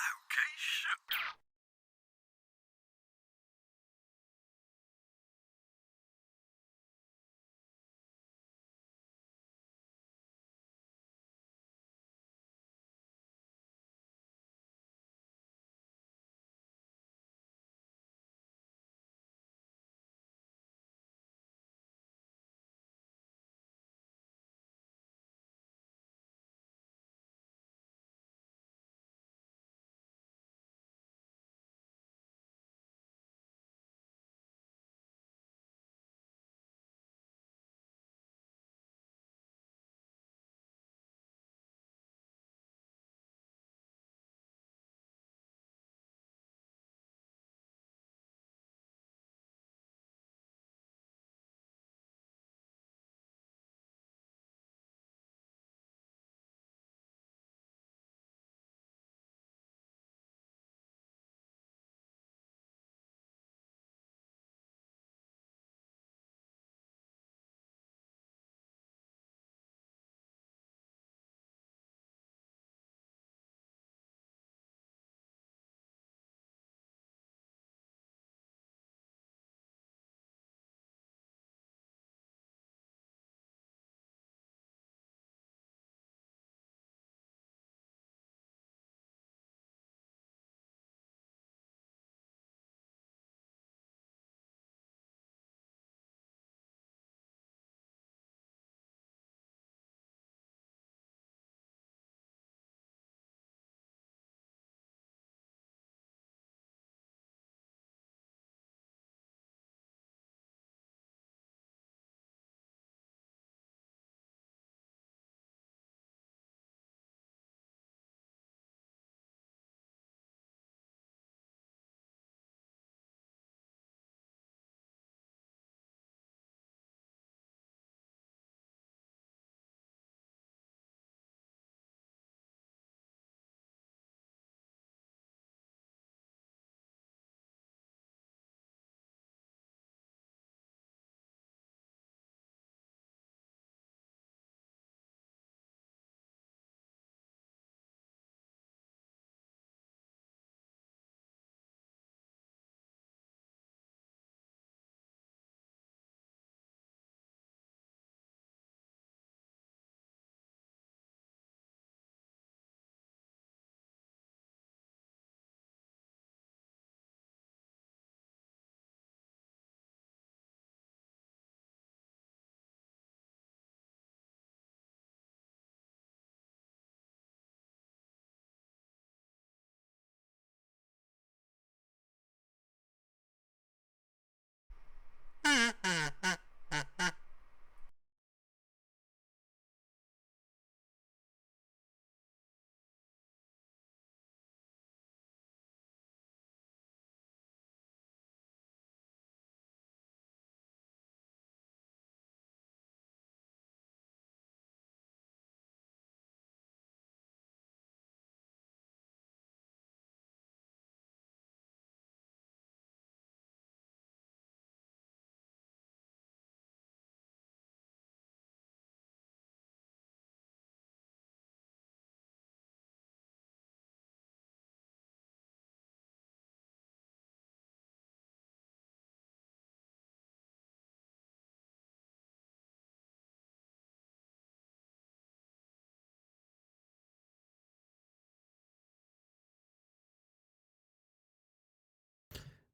Location.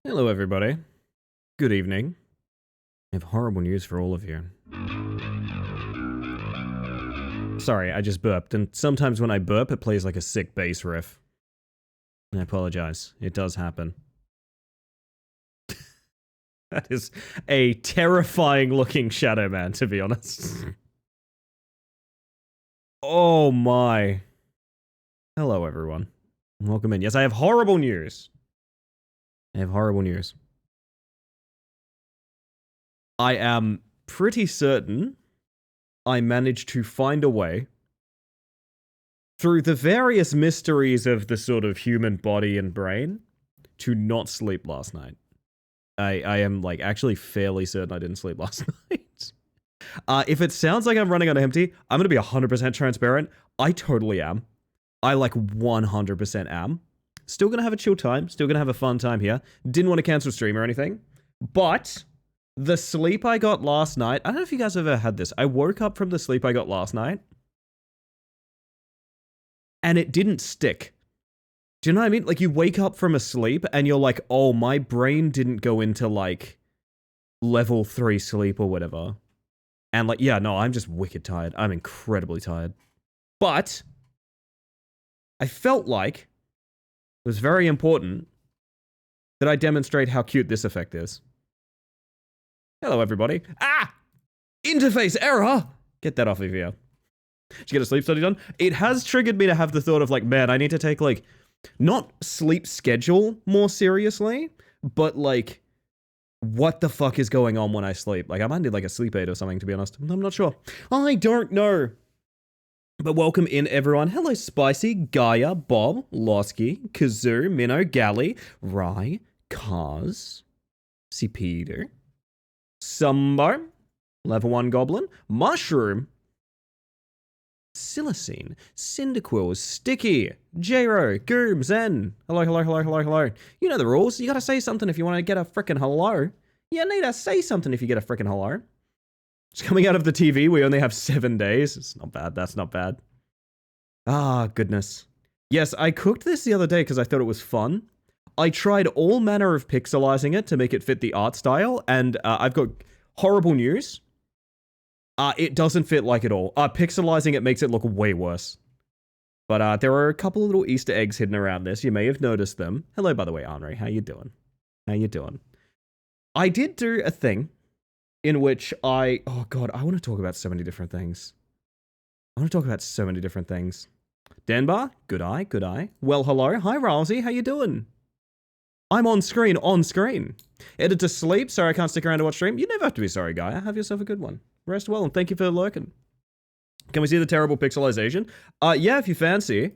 Hello, everybody. Good evening. I have horrible news for all of you. Sorry, I just burped, and sometimes when I burp, it plays like a sick bass riff. I apologize. It does happen. That is a terrifying looking Shadow Man, to be honest. Oh my. Hello, everyone. Welcome in. Yes, I have horrible news. I have horrible news. I am pretty certain I managed to find a way through the various mysteries of the sort of human body and brain to not sleep last night. I am like actually fairly certain I didn't sleep last night. If it sounds like I'm running on empty, I'm gonna be 100% transparent. I totally am. I like 100% am. Still gonna have a chill time. Still gonna have a fun time here. Didn't want to cancel stream or anything. But the sleep I got last night, I don't know if you guys have ever had this. I woke up from the sleep I got last night and it didn't stick. Do you know what I mean? Like, you wake up from a sleep and you're like, oh, my brain didn't go into like level 3 sleep or whatever. And like, yeah, no, I'm just wicked tired. I'm incredibly tired. But I felt like it was very important that I demonstrate how cute this effect is. Hello, everybody. Ah! Interface error! Get that off of here. Did you get a sleep study done? It has triggered me to have the thought of like, man, I need to take like, not sleep schedule more seriously, but like, what the fuck is going on when I sleep? Like, I might need like a sleep aid or something, to be honest. I'm not sure. I don't know. But welcome in, everyone. Hello, Spicy, Gaia, Bob, Losky, Kazoo, Minnow, Galley, Rye, Kaz, C. Peter, Sumbo, Level 1 Goblin, Mushroom, Silicene, Cyndaquil, Sticky, J-Ro, Goom, Zen. Hello, hello, hello, hello, hello. You know the rules. You gotta say something if you want to get a frickin' hello. You need to say something if you get a frickin' hello. It's coming out of the TV. We only have 7 days. It's not bad. That's not bad. Ah, goodness. Yes, I cooked this the other day because I thought it was fun. I tried all manner of pixelizing it to make it fit the art style, and I've got horrible news. It doesn't fit like it all. Pixelizing it makes it look way worse. But there are a couple of little Easter eggs hidden around this. You may have noticed them. Hello, by the way, Henri. How you doing? How you doing? I did do a thing in which oh god, I want to talk about so many different things. Denbar, good eye, good eye. Well, hello. Hi, Rousey. How you doing? I'm on screen. Headed to sleep. Sorry I can't stick around to watch stream. You never have to be sorry, guy. Have yourself a good one. Rest well, and thank you for lurking. Can we see the terrible pixelization? Yeah, if you fancy.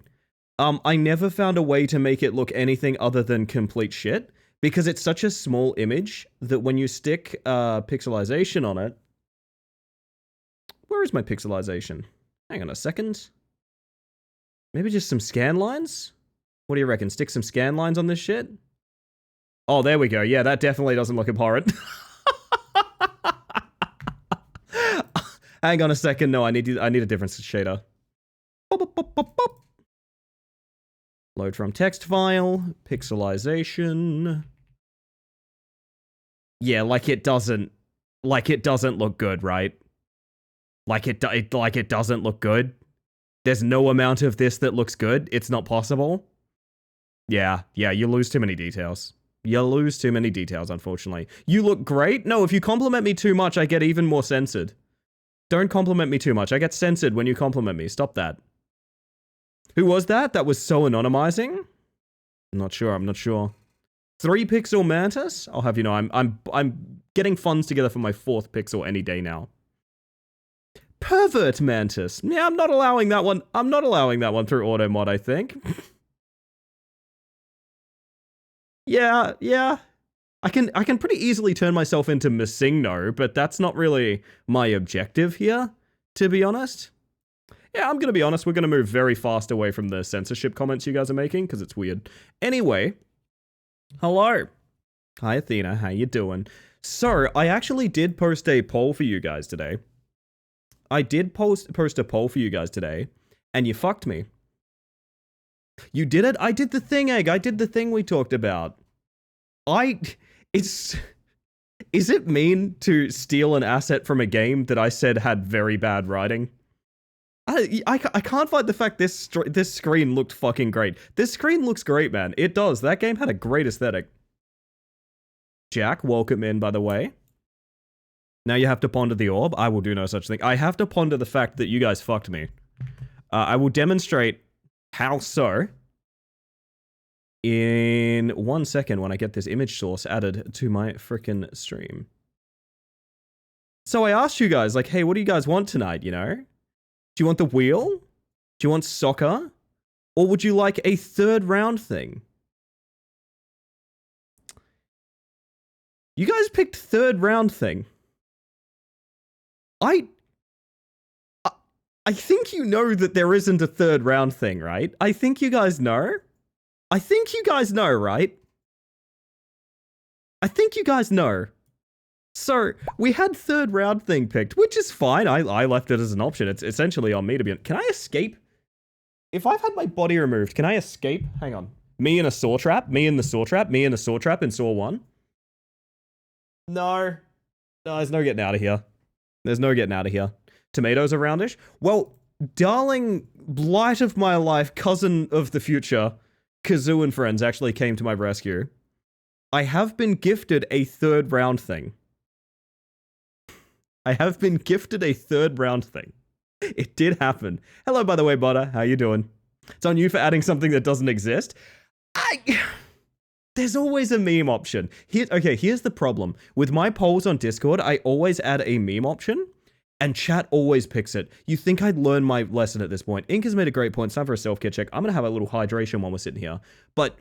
I never found a way to make it look anything other than complete shit, because it's such a small image that when you stick pixelization on it... Where is my pixelization? Hang on a second. Maybe just some scan lines? What do you reckon? Stick some scan lines on this shit? Oh, there we go. Yeah, that definitely doesn't look abhorrent. Hang on a second. No, I need a different shader. Load from text file. Pixelization. Yeah, like it doesn't look good, right? Like it doesn't look good. There's no amount of this that looks good. It's not possible. Yeah, you lose too many details. Unfortunately. You look great. No, if you compliment me too much, I get even more censored. Don't compliment me too much. I get censored when you compliment me. Stop that. Who was that? That was so anonymizing? I'm not sure. 3 pixel mantis? I'll have you know, I'm getting funds together for my 4th pixel any day now. Pervert mantis. Yeah, I'm not allowing that one. Through auto mod, I think. Yeah. I can pretty easily turn myself into Missingno, but that's not really my objective here, to be honest. Yeah, I'm gonna be honest, we're gonna move very fast away from the censorship comments you guys are making, because it's weird. Anyway, hello. Hi, Athena, how you doing? So, I actually did post a poll for you guys today. And you fucked me. You did it? I did the thing, Egg. I did the thing we talked about. Is it mean to steal an asset from a game that I said had very bad writing? I can't fight the fact this screen looked fucking great. This screen looks great, man. It does. That game had a great aesthetic. Jack, welcome in, by the way. Now you have to ponder the orb. I will do no such thing. I have to ponder the fact that you guys fucked me. I will demonstrate how so in 1 second when I get this image source added to my frickin' stream. So I asked you guys, like, hey, what do you guys want tonight, you know? Do you want the wheel? Do you want soccer? Or would you like a 3rd round thing? You guys picked 3rd round thing. I think you know that there isn't a 3rd round thing, right? I think you guys know. I think you guys know, right? I think you guys know. So we had third round thing picked, which is fine. I left it as an option. It's essentially on me to be. Can I escape? If I've had my body removed, can I escape? Hang on. Me in a saw trap. Me in the saw trap. Me in the saw trap in Saw 1. No. No, there's no getting out of here. There's no getting out of here. Tomatoes aroundish? Well, darling light of my life, cousin of the future, Kazoo and friends actually came to my rescue. I have been gifted a third round thing. I have been gifted a third round thing. It did happen. Hello, by the way, Butter. How you doing? It's on you for adding something that doesn't exist. There's always a meme option. Here's the problem. With my polls on Discord, I always add a meme option, and chat always picks it. You think I'd learn my lesson at this point. Ink has made a great point. It's time for a self-care check. I'm going to have a little hydration while we're sitting here. But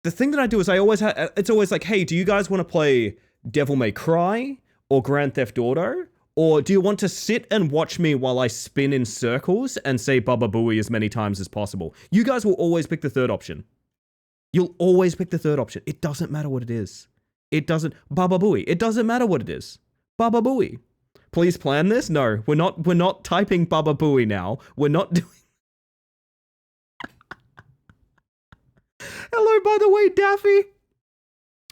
the thing that I do is it's always like, hey, do you guys want to play Devil May Cry or Grand Theft Auto? Or do you want to sit and watch me while I spin in circles and say Baba Booey as many times as possible? You guys will always pick the third option. You'll always pick the third option. It doesn't matter what it is. It doesn't... Baba Booey. It doesn't matter what it is. Baba Booey. Please plan this? No, we're not typing Baba Booey now. We're not doing... Hello, by the way, Daffy.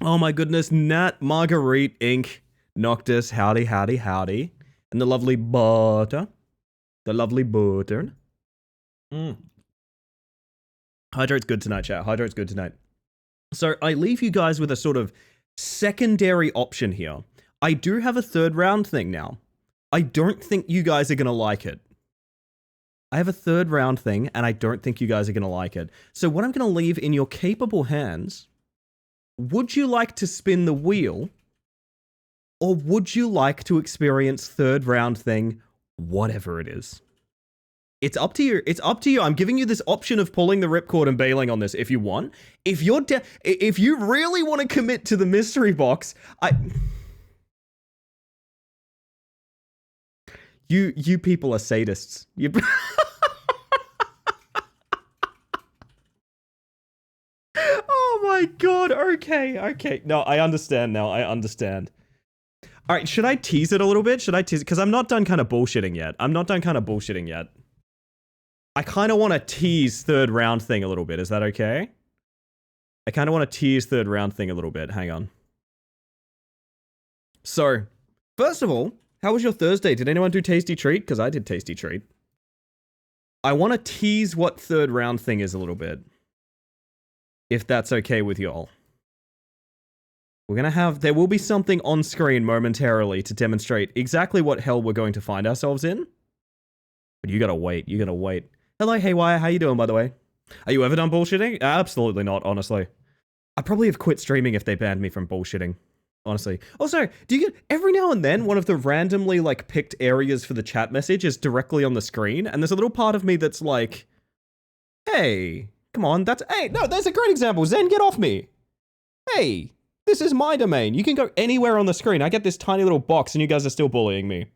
Oh my goodness. Nat, Marguerite, Ink, Noctis, howdy, howdy, howdy. And the lovely Butter. The lovely Butter. Hydrate's good tonight, chat. Hydrate's good tonight. So I leave you guys with a sort of secondary option here. I do have a third round thing now. I don't think you guys are going to like it. I have a third round thing, and I don't think you guys are going to like it. So what I'm going to leave in your capable hands, would you like to spin the wheel, or would you like to experience third round thing, whatever it is? It's up to you. It's up to you. I'm giving you this option of pulling the ripcord and bailing on this if you want. If you really want to commit to the mystery box, You people are sadists. Oh my god, okay. No, I understand now, I understand. Alright, should I tease it a little bit? Should I tease it? Because I'm not done kind of bullshitting yet. I kind of want to tease third round thing a little bit. Is that okay? I kind of want to tease third round thing a little bit. Hang on. So, first of all, how was your Thursday? Did anyone do Tasty Treat? Because I did Tasty Treat. I want to tease what third round thing is a little bit. If that's okay with y'all. There will be something on screen momentarily to demonstrate exactly what hell we're going to find ourselves in. But you gotta wait. Hello, Haywire. How you doing, by the way? Are you ever done bullshitting? Absolutely not, honestly. I probably have quit streaming if they banned me from bullshitting. Honestly. Also, do you get every now and then one of the randomly like picked areas for the chat message is directly on the screen, and there's a little part of me that's like, hey, come on, no, there's a great example. Zen, get off me. Hey, this is my domain. You can go anywhere on the screen. I get this tiny little box and you guys are still bullying me.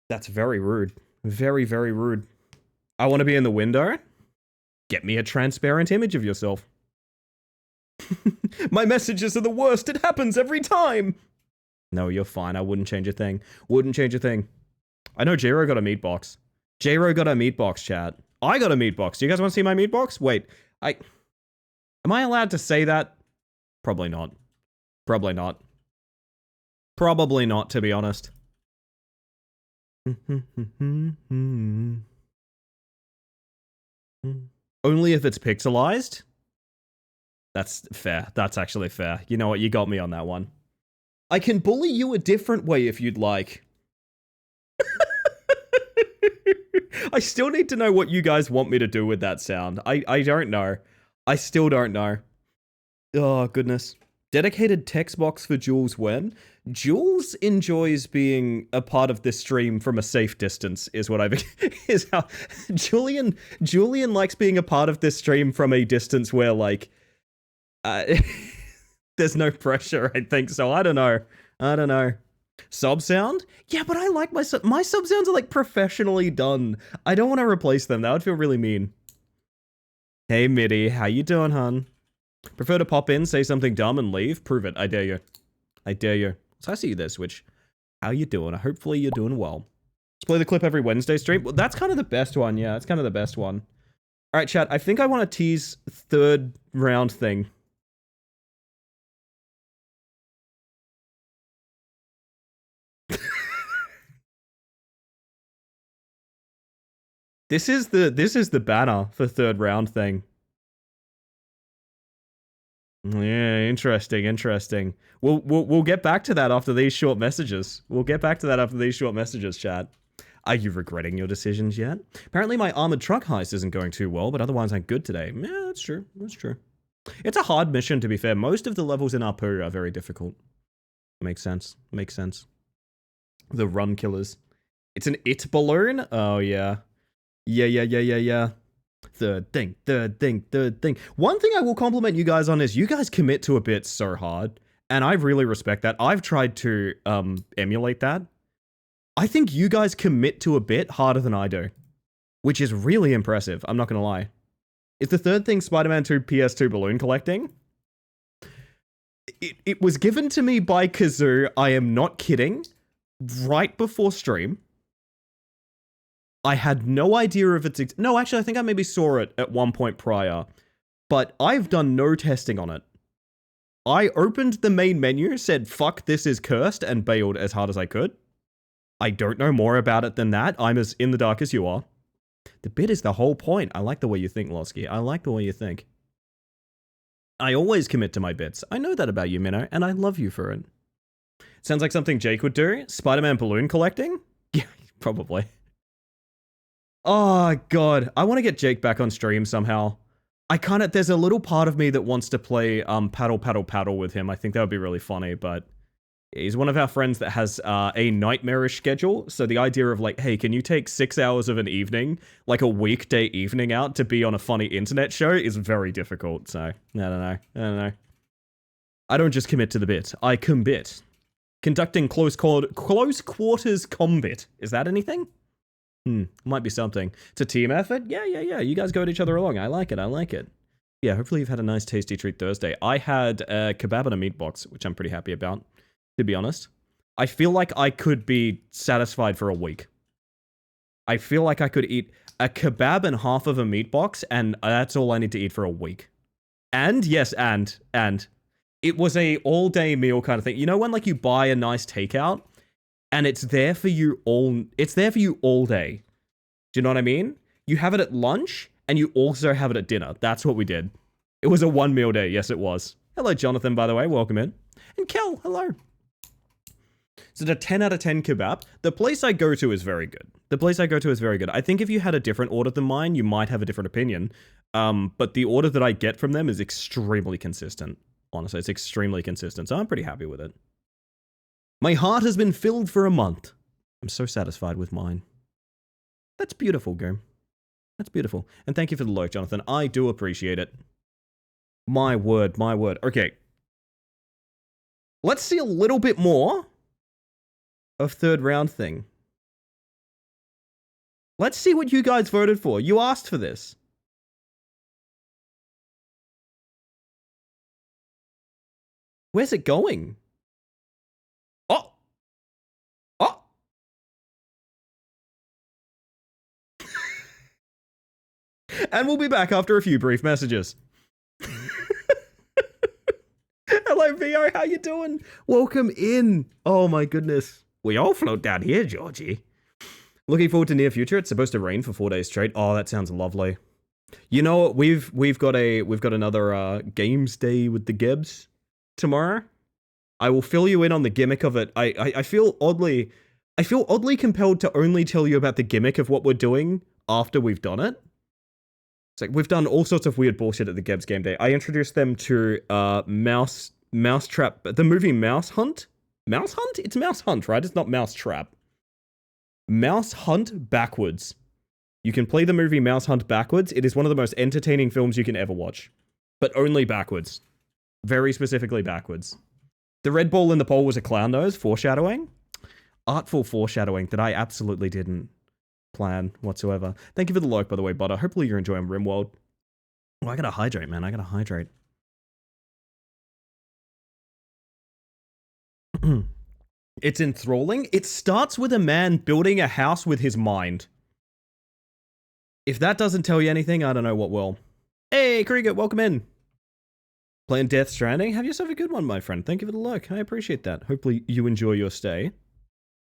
That's very rude. Very, very rude. I want to be in the window. Get me a transparent image of yourself. My messages are the worst. It happens every time. No, you're fine. I wouldn't change a thing. I know J-Ro got a meat box. J-Ro got a meat box, chat. I got a meat box. Do you guys want to see my meat box? Wait, am I allowed to say that? Probably not. Probably not, to be honest. Only if it's pixelized? That's fair. That's actually fair. You know what? You got me on that one. I can bully you a different way if you'd like. I still need to know what you guys want me to do with that sound. I don't know. I still don't know. Oh, goodness. Dedicated text box for Jules when? Jules enjoys being a part of this stream from a safe distance, is what is how Julian likes being a part of this stream from a distance where, like, there's no pressure, I think, so I don't know. Sub sound? Yeah, but I like my sub sounds are, like, professionally done. I don't want to replace them. That would feel really mean. Hey, Mitty. How you doing, hun? Prefer to pop in, say something dumb, and leave? Prove it. I dare you. I dare you. So I see you there, Switch. How you doing? Hopefully you're doing well. Let's play the clip every Wednesday stream. Well, that's kind of the best one. Yeah, that's kind of the best one. All right, chat. I think I want to tease third round thing. This is the banner for third round thing. Yeah, interesting. We'll get back to that after these short messages. We'll get back to that after these short messages, chat. Are you regretting your decisions yet? Apparently my armored truck heist isn't going too well, but otherwise I'm good today. Yeah, that's true. That's true. It's a hard mission, to be fair. Most of the levels in Apu are very difficult. Makes sense. Makes sense. The run killers. It's an it balloon? Oh, yeah. Yeah. Third thing. One thing I will compliment you guys on is you guys commit to a bit so hard, and I really respect that. I've tried to emulate that. I think you guys commit to a bit harder than I do, which is really impressive. I'm not gonna lie. Is the third thing Spider-Man 2 PS2 balloon collecting? It was given to me by Kazoo. I am not kidding. Right before stream. I had no idea if it's... No, actually, I think I maybe saw it at one point prior. But I've done no testing on it. I opened the main menu, said, fuck, this is cursed, and bailed as hard as I could. I don't know more about it than that. I'm as in the dark as you are. The bit is the whole point. I like the way you think, Losky. I like the way you think. I always commit to my bits. I know that about you, Minnow, and I love you for it. Sounds like something Jake would do. Spider-Man balloon collecting? Yeah, probably. Oh, God. I want to get Jake back on stream somehow. There's a little part of me that wants to play paddle with him. I think that would be really funny, but he's one of our friends that has a nightmarish schedule. So the idea of like, hey, can you take 6 hours of an evening, like a weekday evening out to be on a funny internet show is very difficult. So, I don't know. I don't just commit to the bit. I combit. Conducting close quarters combat. Is that anything? Might be something. It's a team effort? Yeah. You guys go at each other along. I like it. Yeah, hopefully you've had a nice tasty treat Thursday. I had a kebab and a meat box, which I'm pretty happy about, to be honest. I feel like I could be satisfied for a week. I feel like I could eat a kebab and half of a meat box, and that's all I need to eat for a week. And, yes, and it was a all-day meal kind of thing. You know when, like, you buy a nice takeout, and it's there for you all day. Do you know what I mean? You have it at lunch, and you also have it at dinner. That's what we did. It was a one meal day. Yes, it was. Hello, Jonathan, by the way. Welcome in. And Kel, hello. So the 10 out of 10 kebab. The place I go to is very good. I think if you had a different order than mine, you might have a different opinion. But the order that I get from them is extremely consistent. Honestly, it's extremely consistent. So I'm pretty happy with it. My heart has been filled for a month. I'm so satisfied with mine. That's beautiful, Game. That's beautiful. And thank you for the like, Jonathan. I do appreciate it. My word. Okay. Let's see a little bit more of third round thing. Let's see what you guys voted for. You asked for this. Where's it going? And we'll be back after a few brief messages. Hello, VO. How you doing? Welcome in. Oh, my goodness. We all float down here, Georgie. Looking forward to near future. It's supposed to rain for 4 days straight. Oh, that sounds lovely. You know what? We've got another games day with the Gebs tomorrow. I will fill you in on the gimmick of it. I feel oddly compelled to only tell you about the gimmick of what we're doing after we've done it. It's like, we've done all sorts of weird bullshit at the Gebs Game Day. I introduced them to Mousetrap, the movie Mouse Hunt? Mouse Hunt? It's Mouse Hunt, right? It's not Mousetrap. Mouse Hunt backwards. You can play the movie Mouse Hunt backwards. It is one of the most entertaining films you can ever watch. But only backwards. Very specifically backwards. The red ball in the pole was a clown nose, foreshadowing. Artful foreshadowing that I absolutely didn't plan whatsoever. Thank you for the like, by the way, Butter. Hopefully you're enjoying RimWorld. Oh, I gotta hydrate, man. I gotta hydrate. It's enthralling. It starts with a man building a house with his mind. If that doesn't tell you anything, I don't know what will. Hey, Krieger, welcome in. Playing Death Stranding? Have yourself a good one, my friend. Thank you for the look. I appreciate that. Hopefully you enjoy your stay.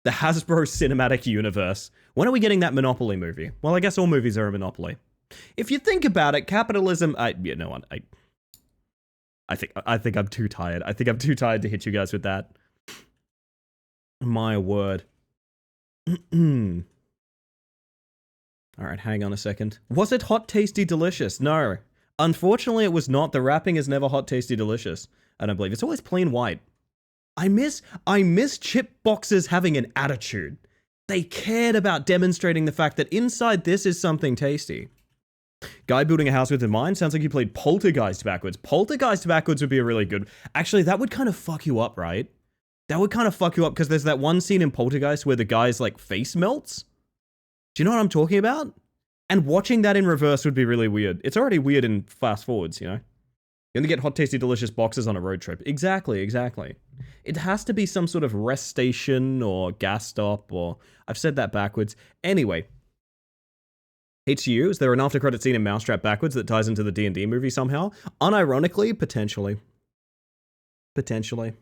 The Hasbro Cinematic Universe. When are we getting that Monopoly movie? Well, I guess all movies are a monopoly. If you think about it, capitalism... you know what? I think I'm too tired. I think I'm too tired to hit you guys with that. My word. Alright, hang on a second. Was it hot, tasty, delicious? No. Unfortunately, it was not. The wrapping is never hot, tasty, delicious. I don't believe. It's always plain white. I miss chip boxes having an attitude. They cared about demonstrating the fact that inside this is something tasty. Guy building a house with in mind? Sounds like you played Poltergeist backwards. Poltergeist backwards would be a really good... Actually, that would kind of fuck you up, right? That would kind of fuck you up because there's that one scene in Poltergeist where the guy's like face melts. Do you know what I'm talking about? And watching that in reverse would be really weird. It's already weird in fast forwards, you know? You only get hot, tasty, delicious boxes on a road trip. Exactly. It has to be some sort of rest station or gas stop or... I've said that backwards. Anyway. HU, is there an after credit scene in Mousetrap backwards that ties into the D&D movie somehow? Unironically, potentially. Potentially.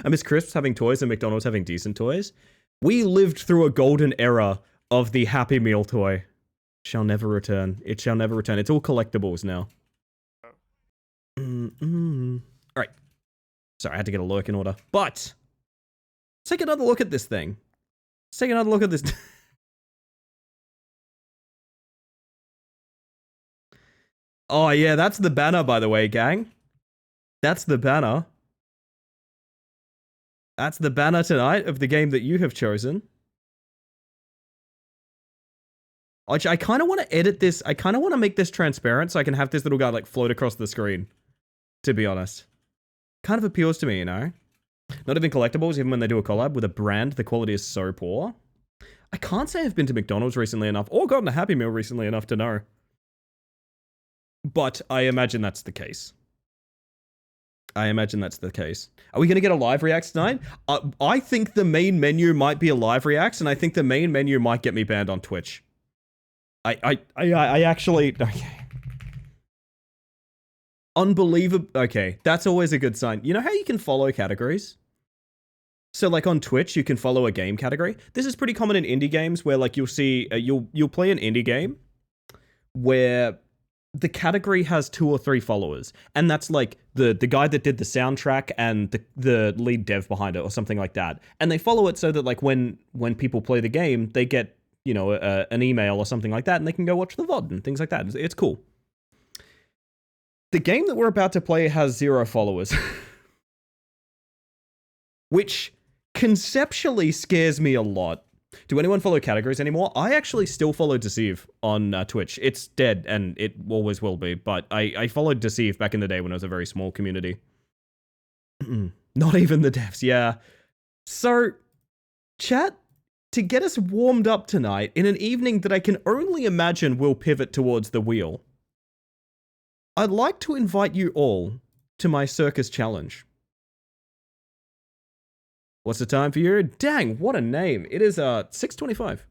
I miss Crisps having toys and McDonald's having decent toys. We lived through a golden era of the Happy Meal toy. Shall never return. It shall never return. It's all collectibles now. Alright. Sorry, I had to get a look in order. But, let's take another look at this thing. Let's take another look at this. Oh yeah, that's the banner, by the way, gang. That's the banner. That's the banner tonight of the game that you have chosen. I kind of want to edit this. I kind of want to make this transparent so I can have this little guy like float across the screen. To be honest. Kind of appeals to me, you know? Not even collectibles, even when they do a collab with a brand, the quality is so poor. I can't say I've been to McDonald's recently enough or gotten a Happy Meal recently enough to know. But I imagine that's the case. Are we going to get a live react tonight? I think the main menu might be a live react, and I think the main menu might get me banned on Twitch. I actually... Okay. Unbelievable. Okay, that's always a good sign. You know how you can follow categories? So like on Twitch, you can follow a game category. This is pretty common in indie games where like you'll see, you'll play an indie game where the category has 2 or 3 followers. And that's like the guy that did the soundtrack and the lead dev behind it or something like that. And they follow it so that like when people play the game, they get, you know, an email or something like that and they can go watch the VOD and things like that. It's cool. The game that we're about to play has 0 followers. Which conceptually scares me a lot. Do anyone follow categories anymore? I actually still follow Deceive on Twitch. It's dead, and it always will be, but I followed Deceive back in the day when it was a very small community. Not even the devs, yeah. So, chat, to get us warmed up tonight, in an evening that I can only imagine will pivot towards the wheel, I'd like to invite you all to my circus challenge. What's the time for you? Dang, what a name. It is 6:25.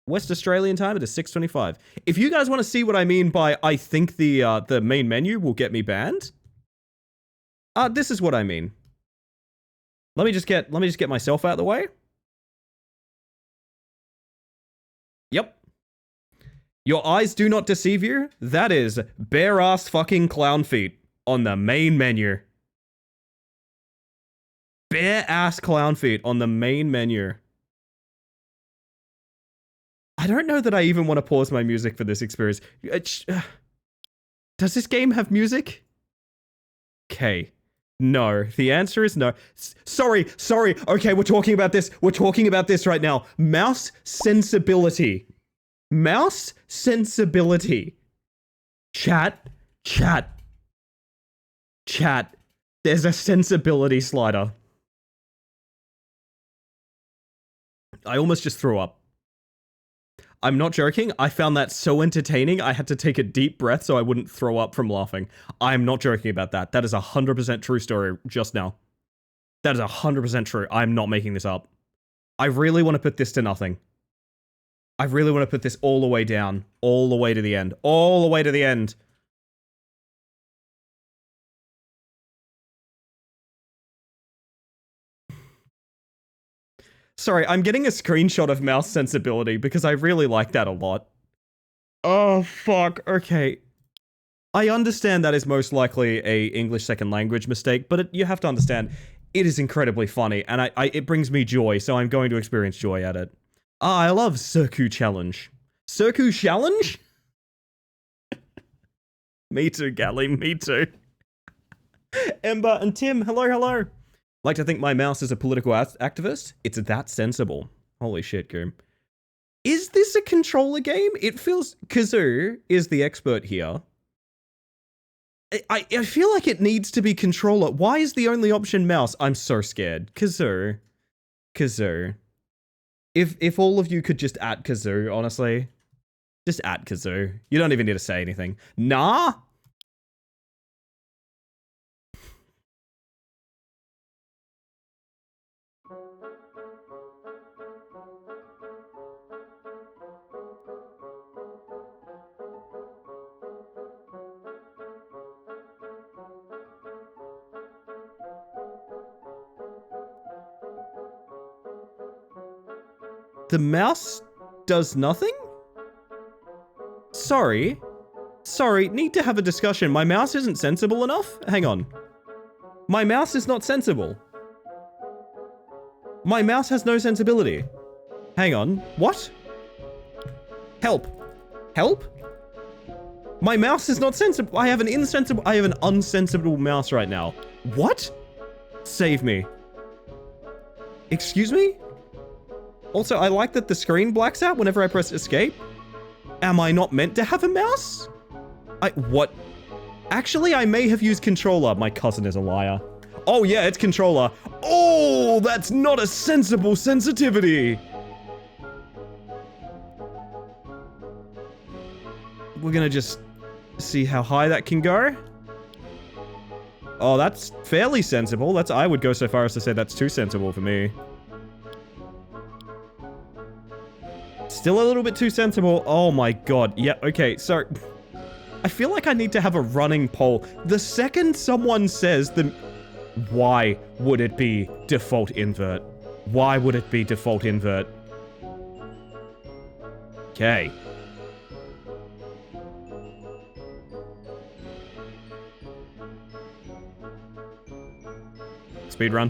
West Australian time, it is 6:25. If you guys want to see what I mean by I think the main menu will get me banned, this is what I mean. Let me just get myself out of the way. Yep. Your eyes do not deceive you. That is bare ass fucking clown feet on the main menu. Bare ass clown feet on the main menu. I don't know that I even want to pause my music for this experience. Does this game have music? Okay. No. The answer is no. Sorry. Okay, we're talking about this. We're talking about this right now. Mouse sensibility. Mouse sensibility. Chat. There's a sensibility slider. I almost just threw up. I'm not joking. I found that so entertaining. I had to take a deep breath so I wouldn't throw up from laughing. I'm not joking about that. That is 100% true story just now. That is 100% true. I'm not making this up. I really want to put this to nothing. I really want to put this all the way down. All the way to the end. All the way to the end. Sorry, I'm getting a screenshot of mouse sensibility because I really like that a lot. Oh, fuck. Okay. I understand that is most likely a English second language mistake, but you have to understand, it is incredibly funny, and it brings me joy, so I'm going to experience joy at it. I love Circu Challenge. Circu Challenge? Me too, Gally, me too. Ember and Tim, hello, hello. Like to think my mouse is a political activist? It's that sensible. Holy shit, Goom. Is this a controller game? It feels... Kazoo is the expert here. I feel like it needs to be controller. Why is the only option mouse? I'm so scared. Kazoo. Kazoo. If all of you could just at Kazoo, honestly. Just at Kazoo. You don't even need to say anything. Nah? The mouse does nothing? Sorry. Sorry, need to have a discussion. My mouse isn't sensible enough? Hang on. My mouse is not sensible. My mouse has no sensibility. Hang on. What? Help. Help? My mouse is not sensible. I have an unsensible mouse right now. What? Save me. Excuse me? Also, I like that the screen blacks out whenever I press escape. Am I not meant to have a mouse? What? Actually, I may have used controller. My cousin is a liar. Oh yeah, it's controller. Oh, that's not a sensible sensitivity. We're gonna just see how high that can go. Oh, that's fairly sensible. I would go so far as to say that's too sensible for me. Still a little bit too sensible. Oh my god. Yeah, okay, so... I feel like I need to have a running poll. The second someone says the... Why would it be default invert? Why would it be default invert? Okay. Speedrun.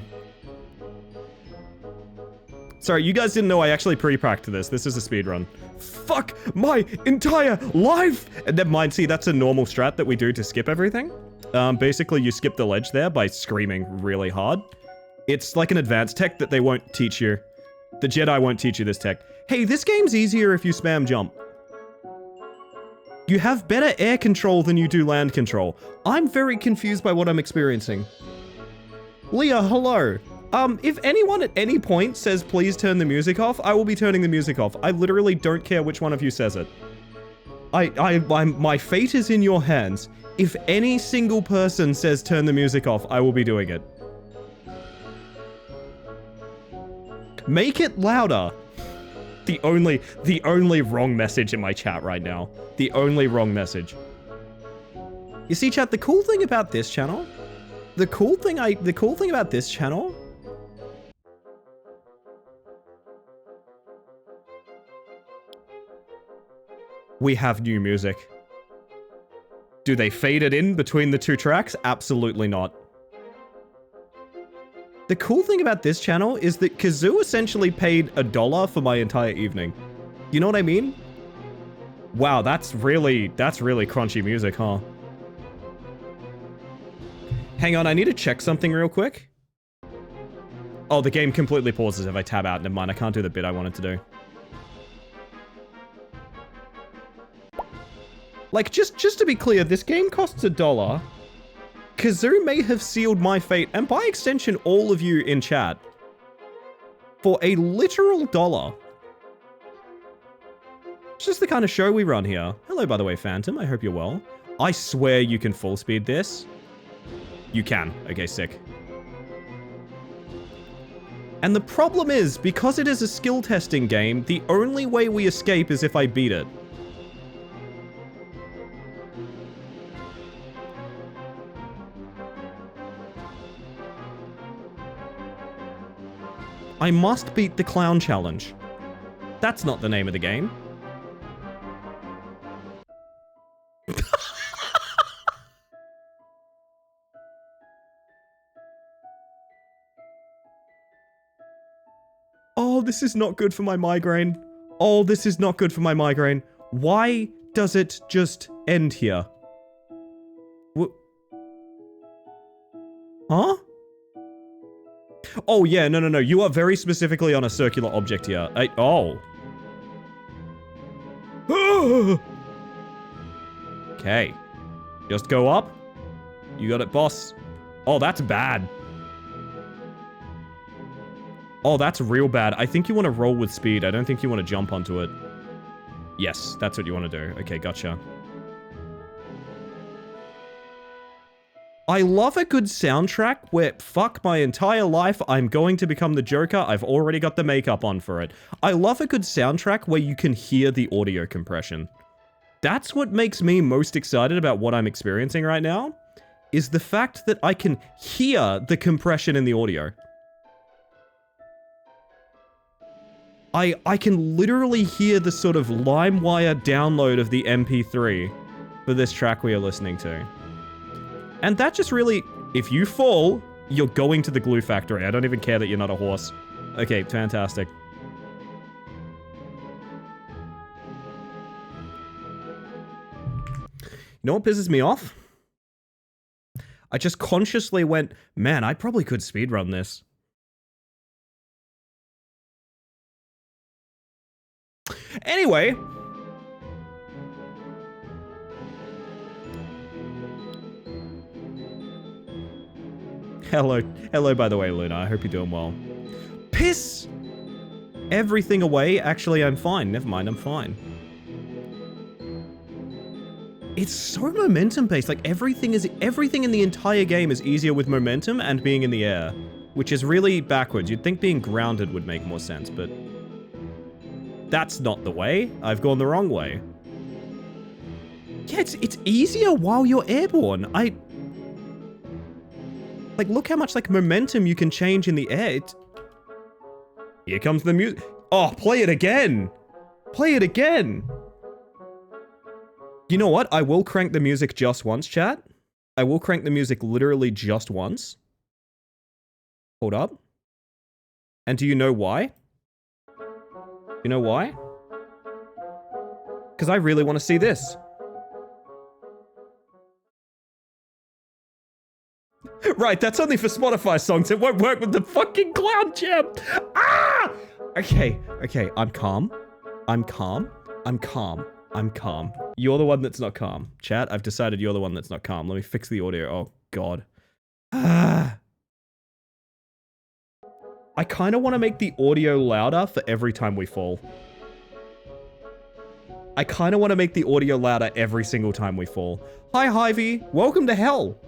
Sorry, you guys didn't know I actually pre-practiced this. This is a speedrun. Fuck my entire life! And never mind, see, that's a normal strat that we do to skip everything. Basically, you skip the ledge there by screaming really hard. It's like an advanced tech that they won't teach you. The Jedi won't teach you this tech. Hey, this game's easier if you spam jump. You have better air control than you do land control. I'm very confused by what I'm experiencing. Leah, hello. If anyone at any point says please turn the music off, I will be turning the music off. I literally don't care which one of you says it. My fate is in your hands. If any single person says turn the music off, I will be doing it. Make it louder. The only wrong message in my chat right now. The only wrong message. You see, chat, the cool thing about this channel, the cool thing about this channel, we have new music. Do they fade it in between the two tracks? Absolutely not. The cool thing about this channel is that Kazoo essentially paid $1 for my entire evening. You know what I mean? Wow, that's really crunchy music, huh? Hang on, I need to check something real quick. Oh, the game completely pauses if I tab out. Never mind, I can't do the bit I wanted to do. Like, just to be clear, this game costs $1. Kazoo may have sealed my fate, and by extension, all of you in chat, for a literal $1. It's just the kind of show we run here. Hello, by the way, Phantom. I hope you're well. I swear you can full speed this. You can. Okay, sick. And the problem is, because it is a skill testing game, the only way we escape is if I beat it. I must beat the clown challenge. That's not the name of the game. Oh, this is not good for my migraine. Oh, this is not good for my migraine. Why does it just end here? Huh? Oh, yeah, no. You are very specifically on a circular object here. Oh. Okay. Just go up. You got it, boss. Oh, that's bad. Oh, that's real bad. I think you want to roll with speed. I don't think you want to jump onto it. Yes, that's what you want to do. Okay, gotcha. I love a good soundtrack where, fuck my entire life, I'm going to become the Joker. I've already got the makeup on for it. I love a good soundtrack where you can hear the audio compression. That's what makes me most excited about what I'm experiencing right now, is the fact that I can hear the compression in the audio. I can literally hear the sort of LimeWire download of the MP3 for this track we are listening to. And that just really, if you fall, you're going to the glue factory. I don't even care that you're not a horse. Okay, fantastic. You know what pisses me off? I just consciously went, man, I probably could speedrun this. Anyway. Hello, by the way, Luna. I hope you're doing well. Piss everything away. Actually, I'm fine. Never mind, I'm fine. It's so momentum-based. Like, everything in the entire game is easier with momentum and being in the air, which is really backwards. You'd think being grounded would make more sense, but that's not the way. I've gone the wrong way. Yeah, it's easier while you're airborne. Like, look how much, like, momentum you can change in the air. Here comes the music. Oh, play it again. Play it again. You know what? I will crank the music just once, chat. I will crank the music literally just once. Hold up. And do you know why? You know why? Because I really want to see this. Right, that's only for Spotify songs. It won't work with the fucking clown jam. Ah! Okay, I'm calm. I'm calm. You're the one that's not calm. Chat, I've decided you're the one that's not calm. Let me fix the audio. Oh, God. Ah. I kind of want to make the audio louder for every time we fall. I kind of want to make the audio louder every single time we fall. Hi, Hyvee. Welcome to hell.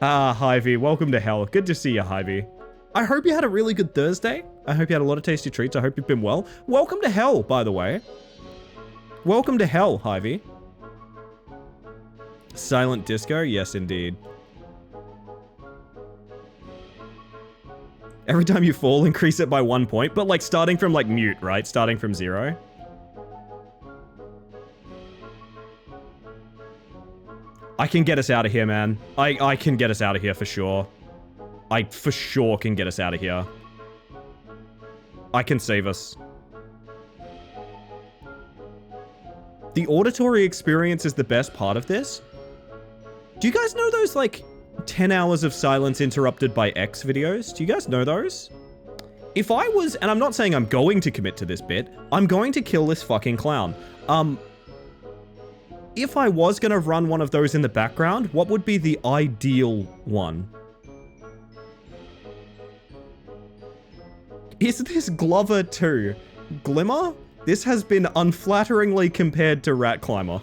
Ah, Hyvee. Welcome to hell. Good to see you, Hyvee. I hope you had a really good Thursday. I hope you had a lot of tasty treats. I hope you've been well. Welcome to hell, by the way. Welcome to hell, Hyvee. Silent disco? Yes, indeed. Every time you fall, increase it by 1 point, but like starting from like mute, right? Starting from 0. I can get us out of here, man. I can get us out of here for sure. I for sure can get us out of here. I can save us. The auditory experience is the best part of this. Do you guys know those, like, 10 hours of silence interrupted by X videos? Do you guys know those? If I was, and I'm not saying I'm going to commit to this bit, I'm going to kill this fucking clown. If I was gonna run one of those in the background, what would be the ideal one? Is this Glover 2? Glimmer? This has been unflatteringly compared to Rat Climber.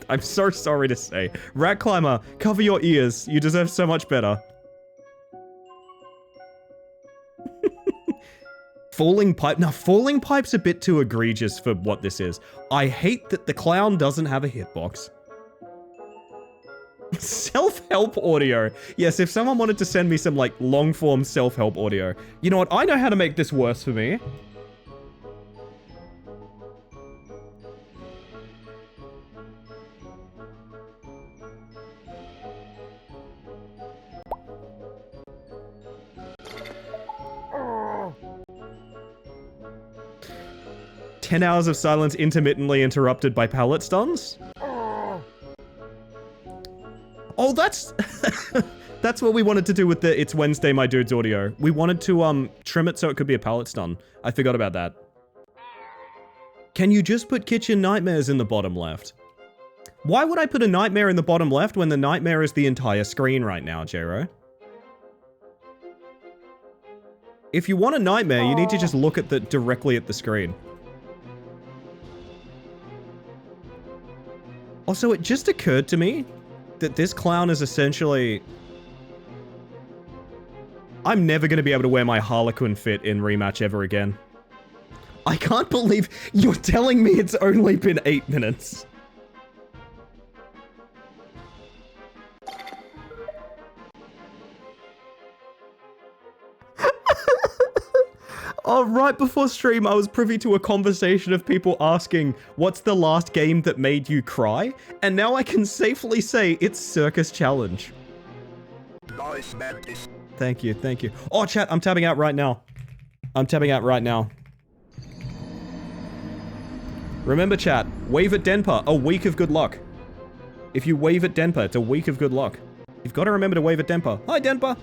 I'm so sorry to say. Rat Climber, cover your ears. You deserve so much better. Falling pipe. Now, falling pipe's a bit too egregious for what this is. I hate that the clown doesn't have a hitbox. Self-help audio. Yes, if someone wanted to send me some, like, long-form self-help audio. You know what? I know how to make this worse for me. Oh. 10 hours of silence intermittently interrupted by pallet stuns? Oh, that's... that's what we wanted to do with the It's Wednesday, My Dude's audio. We wanted to, trim it so it could be a pallet stun. I forgot about that. Can you just put kitchen nightmares in the bottom left? Why would I put a nightmare in the bottom left when the nightmare is the entire screen right now, Jero? If you want a nightmare, you need to just look at directly at the screen. Also, it just occurred to me that this clown is essentially... I'm never going to be able to wear my Harlequin fit in Rematch ever again. I can't believe you're telling me it's only been 8 minutes. Oh, right before stream, I was privy to a conversation of people asking, what's the last game that made you cry? And now I can safely say it's Circus Challenge. Nice, Mantis. Thank you, thank you. Oh, chat, I'm tabbing out right now. I'm tabbing out right now. Remember, chat, wave at Denpa, a week of good luck. If you wave at Denpa, it's a week of good luck. You've got to remember to wave at Denpa. Hi, Denpa.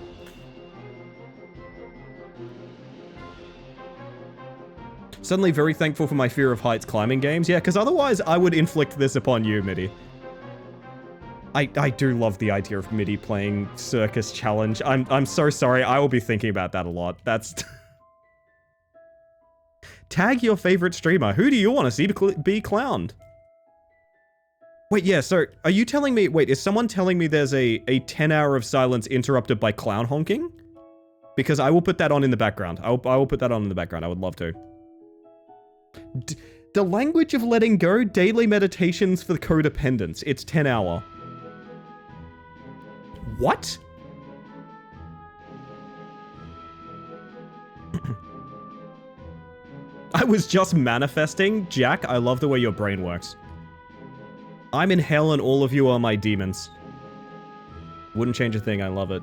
Suddenly very thankful for my Fear of Heights climbing games. Yeah, because otherwise I would inflict this upon you, Midi. I do love the idea of Midi playing Circus Challenge. I'm so sorry. I will be thinking about that a lot. That's... Tag your favorite streamer. Who do you want to see be clowned? Wait, yeah, so are you telling me... Wait, is someone telling me there's a 10 hour of silence interrupted by clown honking? Because I will put that on in the background. I will put that on in the background. I would love to. The language of letting go, daily meditations for codependence. It's 10 hour. What? I was just manifesting. Jack, I love the way your brain works. I'm in hell and all of you are my demons. Wouldn't change a thing, I love it.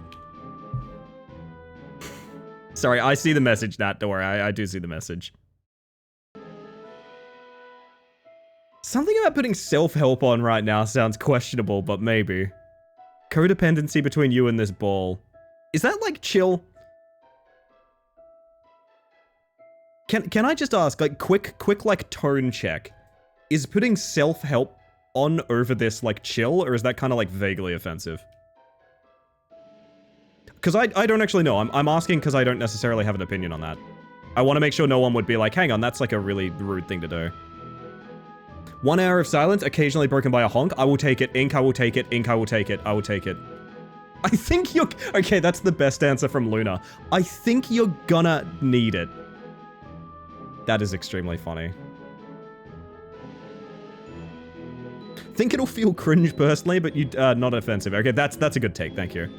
Sorry, I see the message, Nat, don't worry, I do see the message. Something about putting self-help on right now sounds questionable, but maybe. Codependency between you and this ball. Is that, like, chill? Can I just ask, like, quick, like, tone check. Is putting self-help on over this, like, chill, or is that kind of, like, vaguely offensive? Because I don't actually know. I'm asking because I don't necessarily have an opinion on that. I want to make sure no one would be like, hang on, that's, like, a really rude thing to do. 1 hour of silence, occasionally broken by a honk. I will take it. Ink, I will take it. Ink, I will take it. I will take it. I think you're... Okay, that's the best answer from Luna. I think you're gonna need it. That is extremely funny. Think it'll feel cringe personally, but you not offensive. Okay, that's a good take. Thank you.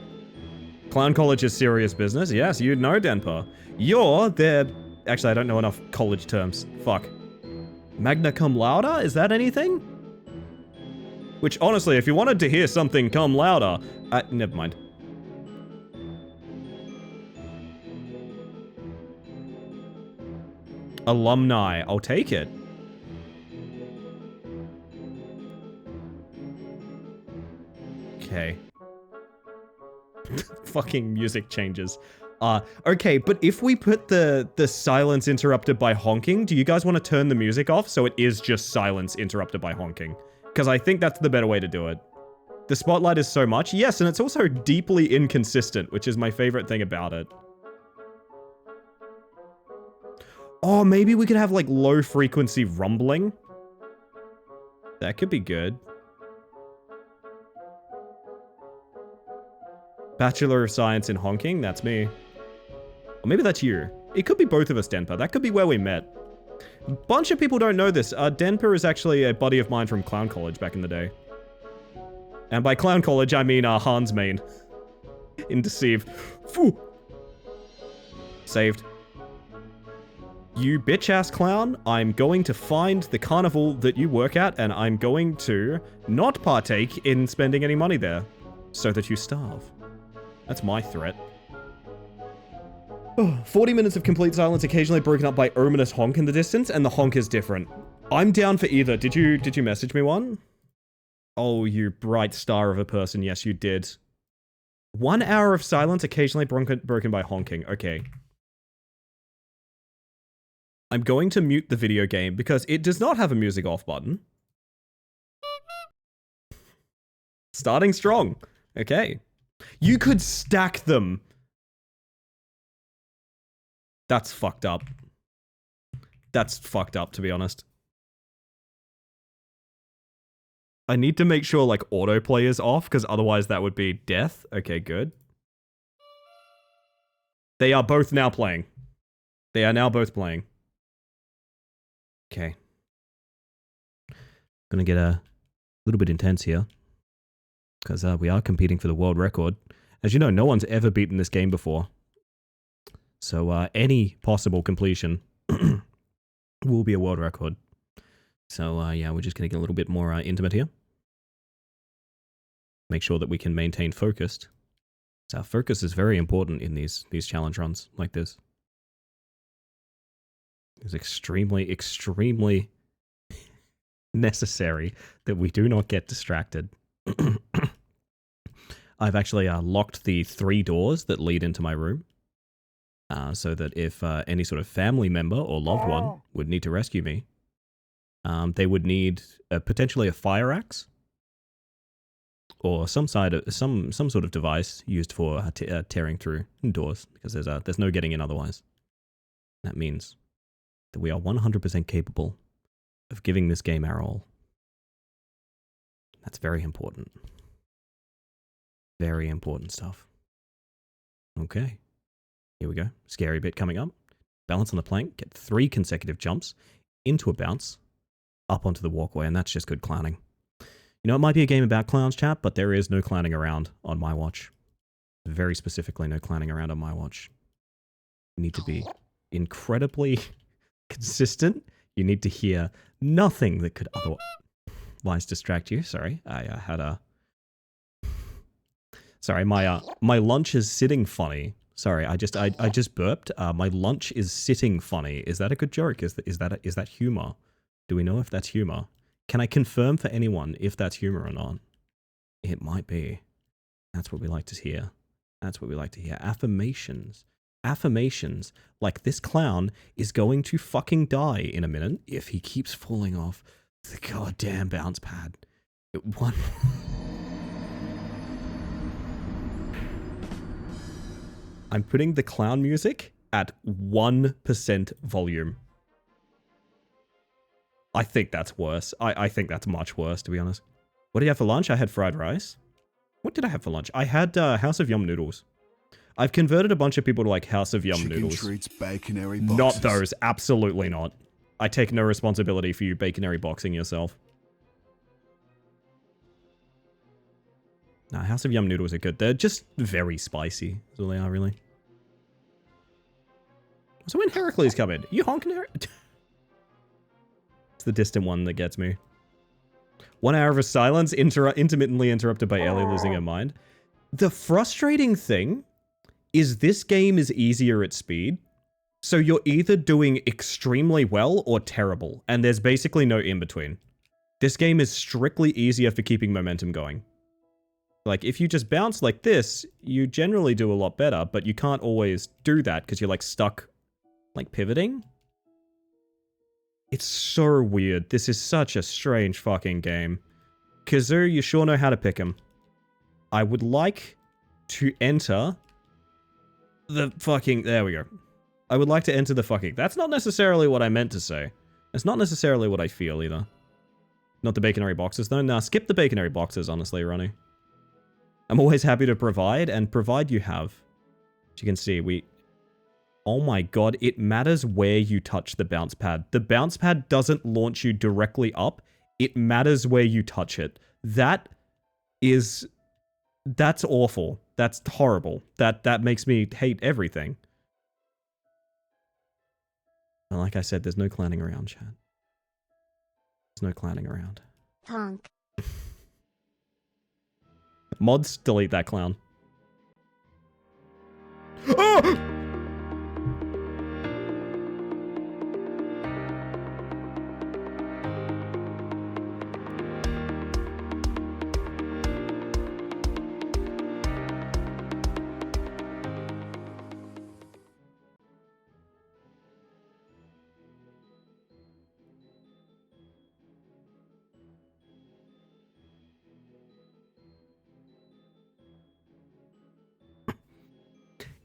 Clown college is serious business. Yes, you know, Denpa. You're there... Actually, I don't know enough college terms. Fuck. Magna cum laude? Is that anything? Which, honestly, if you wanted to hear something cum laude... never mind. Alumni. I'll take it. Okay. Fucking music changes. Okay, but if we put the silence interrupted by honking, do you guys want to turn the music off so it is just silence interrupted by honking? Because I think that's the better way to do it. The spotlight is so much. Yes, and it's also deeply inconsistent, which is my favorite thing about it. Oh, maybe we could have like low frequency rumbling. That could be good. Bachelor of Science in honking, that's me. Or maybe that's you. It could be both of us, Denpa. That could be where we met. Bunch of people don't know this. Denpa is actually a buddy of mine from Clown College back in the day. And by Clown College, I mean Hans main. In Deceive. Phew. Saved. You bitch-ass clown, I'm going to find the carnival that you work at, and I'm going to not partake in spending any money there, so that you starve. That's my threat. 40 minutes of complete silence, occasionally broken up by ominous honk in the distance, and the honk is different. I'm down for either. Did you message me one? Oh, you bright star of a person. Yes, you did. 1 hour of silence, occasionally broken by honking. Okay. I'm going to mute the video game because it does not have a music off button. Starting strong. Okay. You could stack them. That's fucked up. That's fucked up, to be honest. I need to make sure, like, autoplay is off, because otherwise that would be death. Okay, good. They are both now playing. They are now both playing. Okay. Gonna get a little bit intense here. Because we are competing for the world record. As you know, no one's ever beaten this game before. So any possible completion will be a world record. So yeah, we're just gonna get a little bit more intimate here. Make sure that we can maintain focused. So focus is very important in these challenge runs like this. It's extremely, extremely necessary that we do not get distracted. I've actually locked the 3 doors that lead into my room. So that if any sort of family member or loved one would need to rescue me, they would need potentially a fire axe or some sort of device used for tearing through doors, because there's no getting in otherwise. That means that we are 100% capable of giving this game our all. That's very important. Very important stuff. Okay. Here we go. Scary bit coming up. Balance on the plank. Get 3 consecutive jumps into a bounce up onto the walkway, and that's just good clowning. You know, it might be a game about clowns, chat, but there is no clowning around on my watch. Very specifically, no clowning around on my watch. You need to be incredibly consistent. You need to hear nothing that could otherwise distract you. Sorry, I had a... Sorry, my lunch is sitting funny. Sorry, I just burped. My lunch is sitting funny. Is that a good joke? Is that humor? Do we know if that's humor? Can I confirm for anyone if that's humor or not? It might be. That's what we like to hear. That's what we like to hear. Affirmations. Affirmations. Like this clown is going to fucking die in a minute if he keeps falling off the goddamn bounce pad. I'm putting the clown music at 1% volume. I think that's worse. I think that's much worse, to be honest. What did you have for lunch? I had fried rice. What did I have for lunch? I had House of Yum noodles. I've converted a bunch of people to like House of Yum noodles. Treats, baconary boxes. Not those. Absolutely not. I take no responsibility for you baconary boxing yourself. Nah, House of Yum noodles are good. They're just very spicy. That's all they are, really. So when Heracles come in, you honking Heracles? It's the distant one that gets me. 1 hour of silence, intermittently interrupted by Ellie losing her mind. The frustrating thing is this game is easier at speed. So you're either doing extremely well or terrible, and there's basically no in-between. This game is strictly easier for keeping momentum going. Like, if you just bounce like this, you generally do a lot better, but you can't always do that because you're, like, stuck, like, pivoting. It's so weird. This is such a strange fucking game. Kazoo, you sure know how to pick him. I would like to enter the fucking... There we go. I would like to enter the fucking... That's not necessarily what I meant to say. It's not necessarily what I feel, either. Not the baconary boxes, though. Nah, skip the baconary boxes, honestly, Ronnie. I'm always happy to provide, and provide you have. As you can see, we... Oh my god, it matters where you touch the bounce pad. The bounce pad doesn't launch you directly up. It matters where you touch it. That is... That's awful. That's horrible. That makes me hate everything. And like I said, there's no clowning around, chat. There's no clowning around. Honk. Mods, delete that clown. Oh!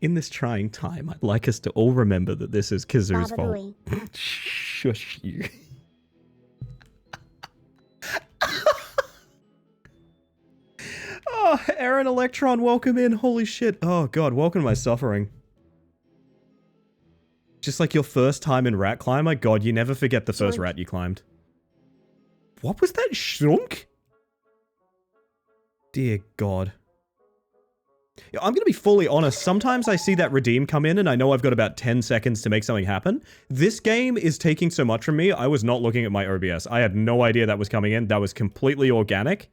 In this trying time, I'd like us to all remember that this is Kazoo's fault. Shush you. Oh, Aaron Electron, welcome in. Holy shit. Oh god, welcome to my suffering. Just like your first time in Rat Climber, god, you never forget the first rat you climbed. What was that shunk? Dear god. I'm gonna be fully honest, sometimes I see that redeem come in and I know I've got about 10 seconds to make something happen. This game is taking so much from me, I was not looking at my OBS. I had no idea that was coming in, that was completely organic.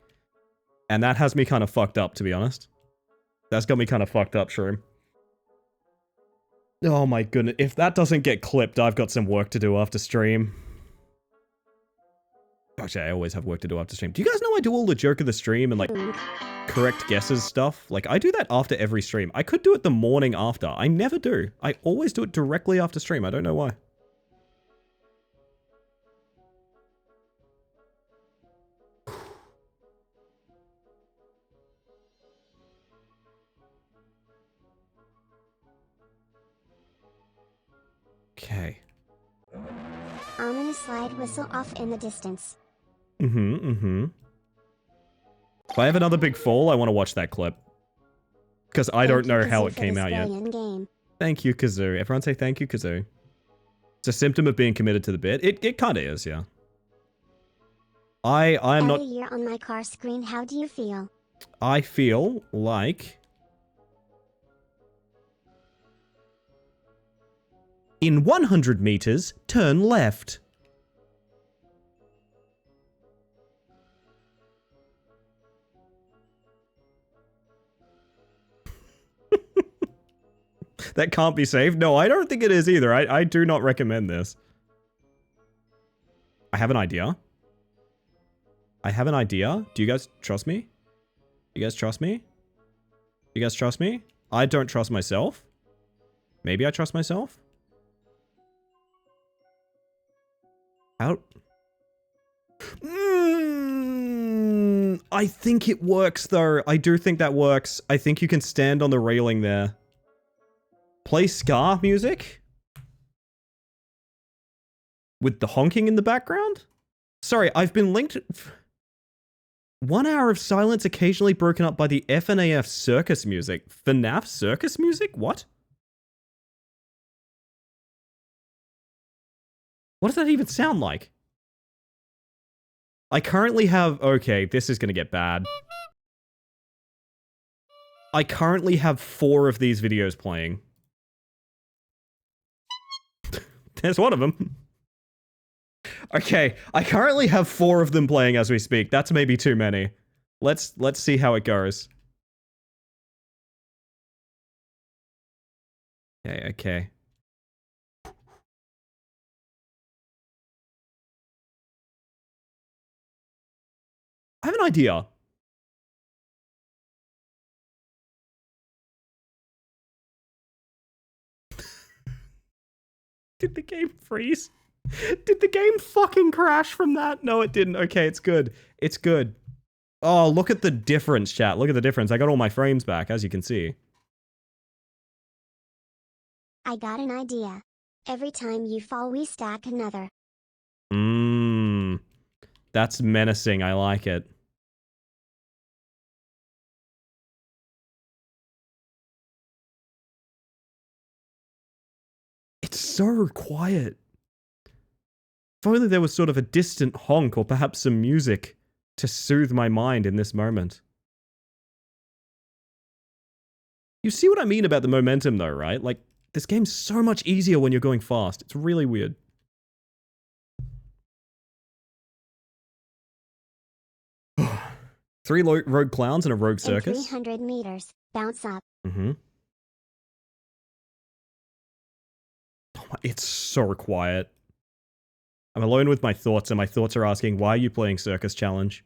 And that has me kind of fucked up, to be honest. That's got me kind of fucked up, Shroom. Oh my goodness, if that doesn't get clipped, I've got some work to do after stream. Actually, I always have work to do after stream. Do you guys know I do all the joke of the stream and like correct guesses stuff? Like, I do that after every stream. I could do it the morning after. I never do. I always do it directly after stream. I don't know why. Okay. Ominous slide whistle off in the distance. If I have another big fall, I want to watch that clip. Because I don't know how it came out yet. Thank you, Kazoo. Everyone say thank you, Kazoo. It's a symptom of being committed to the bit. It kind of is, yeah. I'm not... Every year on my car screen, how do you feel? I feel like... In 100 meters, turn left. That can't be saved? No, I don't think it is either. I do not recommend this. I have an idea. I have an idea. Do you guys trust me? You guys trust me? You guys trust me? I don't trust myself. Maybe I trust myself? Out. I think it works though. I do think that works. I think you can stand on the railing there. Play Scar music? With the honking in the background? Sorry, I've been linked... 1 hour of silence occasionally broken up by the FNAF circus music. FNAF circus music? What? What does that even sound like? I currently have... Okay, this is gonna get bad. I currently have 4 of these videos playing. There's one of them. Okay, I currently have 4 of them playing as we speak. That's maybe too many. Let's see how it goes. Okay. I have an idea. Did the game freeze? Did the game fucking crash from that? No, it didn't. Okay, it's good. It's good. Oh, look at the difference, chat. Look at the difference. I got all my frames back, as you can see. I got an idea. Every time you fall, we stack another. Mmm. That's menacing. I like it. It's so quiet. If only there was sort of a distant honk or perhaps some music to soothe my mind in this moment. You see what I mean about the momentum though, right? Like, this game's so much easier when you're going fast. It's really weird. Three rogue clowns and a rogue In circus. 300 meters, bounce up. Mm-hmm. Oh my, it's so quiet. I'm alone with my thoughts, and my thoughts are asking, why are you playing Circus Challenge?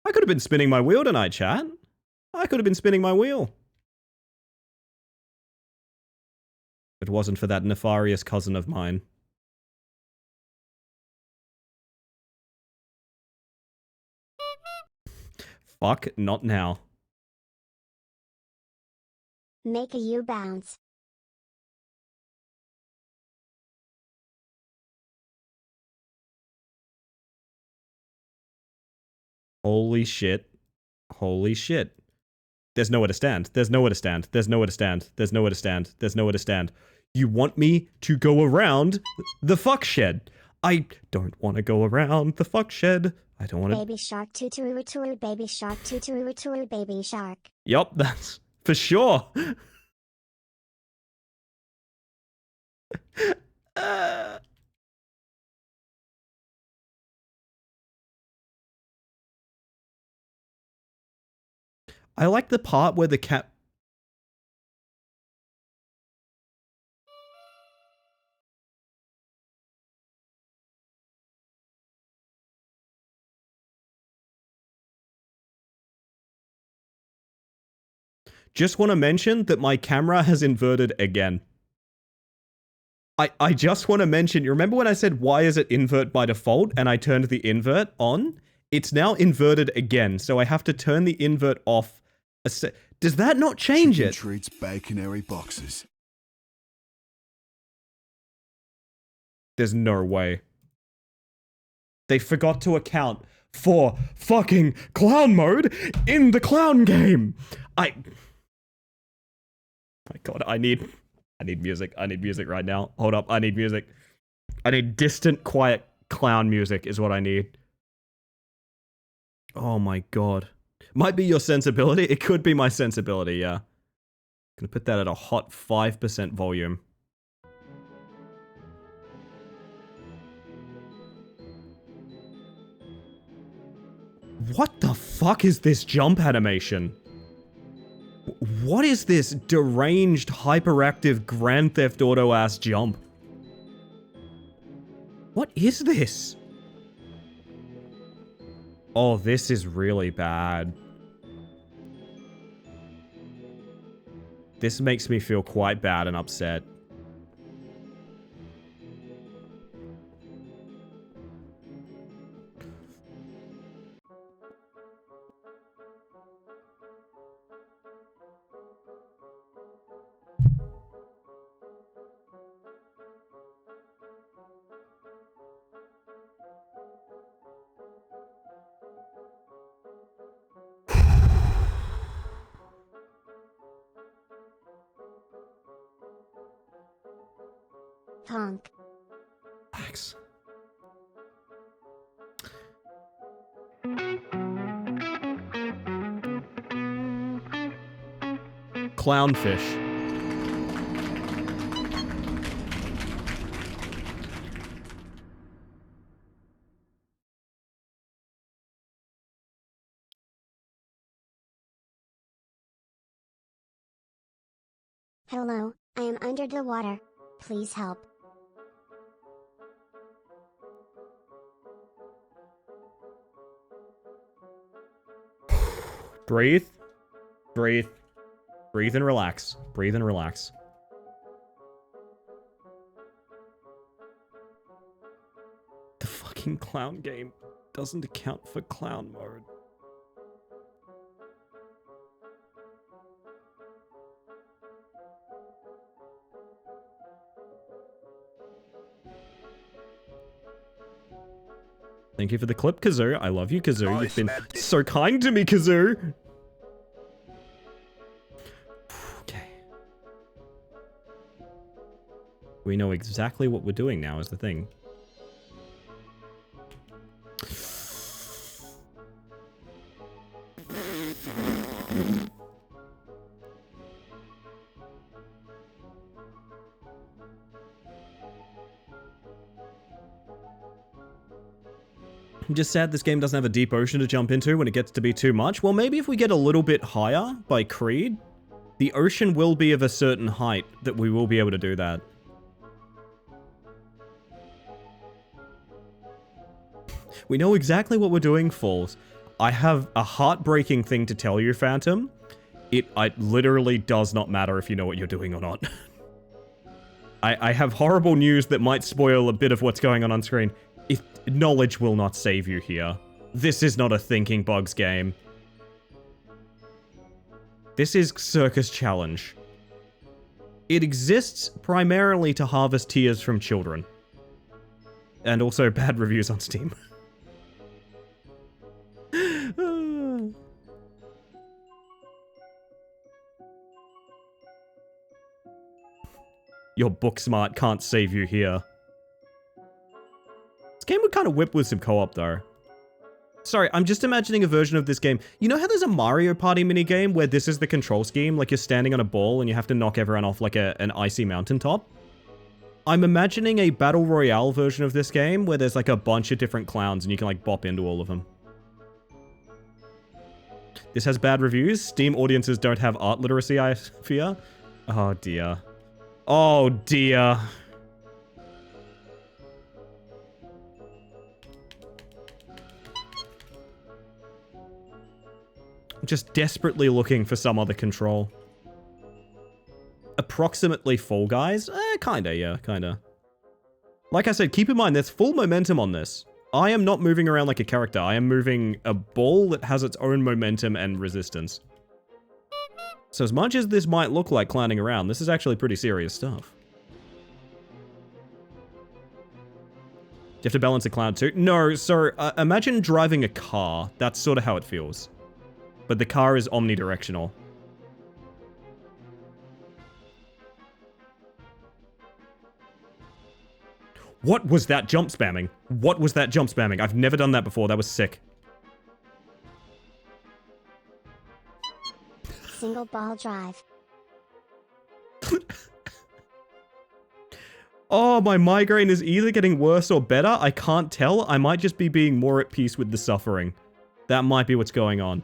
I could have been spinning my wheel tonight, chat. I could have been spinning my wheel. If it wasn't for that nefarious cousin of mine. Fuck, not now. Make a U bounce. Holy shit. Holy shit. There's nowhere to stand. There's nowhere to stand. There's nowhere to stand. There's nowhere to stand. There's nowhere to stand. You want me to go around the fuck shed. I don't want to go around the fuck shed. I don't want to... Baby shark tutu baby shark tutu baby shark. Yup, that's for sure. I like the part where the cat... Just want to mention that my camera has inverted again. I just want to mention, you remember when I said, why is it invert by default? And I turned the invert on? It's now inverted again, so I have to turn the invert off. Does that not change Chicken it? treats baconary boxes. There's no way. They forgot to account for fucking clown mode in the clown game. My god, I need music. I need music right now. Hold up, I need music. I need distant, quiet clown music is what I need. Oh my god. Might be your sensibility. It could be my sensibility, yeah. Gonna put that at a hot 5% volume. What the fuck is this jump animation? What is this deranged, hyperactive Grand Theft Auto-ass jump? What is this? Oh, this is really bad. This makes me feel quite bad and upset. Honk. Relax. Clownfish. Hello, I am under the water. Please help. Breathe. Breathe. Breathe and relax. Breathe and relax. The fucking clown game doesn't account for clown mode. Thank you for the clip, Kazoo. I love you, Kazoo. Nice, You've been man. so kind to me, Kazoo. Okay. We know exactly what we're doing now is the thing. I'm just sad this game doesn't have a deep ocean to jump into when it gets to be too much. Well, maybe if we get a little bit higher by Creed, the ocean will be of a certain height that we will be able to do that. We know exactly what we're doing, Falls. I have a heartbreaking thing to tell you, Phantom. It literally does not matter if you know what you're doing or not. I have horrible news that might spoil a bit of what's going on screen. Knowledge will not save you here. This is not a Thinking Bugs game. This is Circus Challenge. It exists primarily to harvest tears from children. And also bad reviews on Steam. Your book smart can't save you here. This game would kind of whip with some co-op, though. Sorry, I'm just imagining a version of this game. You know how there's a Mario Party minigame where this is the control scheme? Like you're standing on a ball and you have to knock everyone off like an icy mountaintop? I'm imagining a Battle Royale version of this game where there's like a bunch of different clowns and you can like bop into all of them. This has bad reviews. Steam audiences don't have art literacy, I fear. Oh dear. Oh dear. Just desperately looking for some other control. Approximately Fall Guys? Kinda, yeah, kinda. Like I said, keep in mind, there's full momentum on this. I am not moving around like a character. I am moving a ball that has its own momentum and resistance. So as much as this might look like clowning around, this is actually pretty serious stuff. Do you have to balance a clown too? No, so imagine driving a car. That's sort of how it feels. But the car is omnidirectional. What was that jump spamming? What was that jump spamming? I've never done that before. That was sick. Single ball drive. Oh, my migraine is either getting worse or better. I can't tell. I might just be being more at peace with the suffering. That might be what's going on.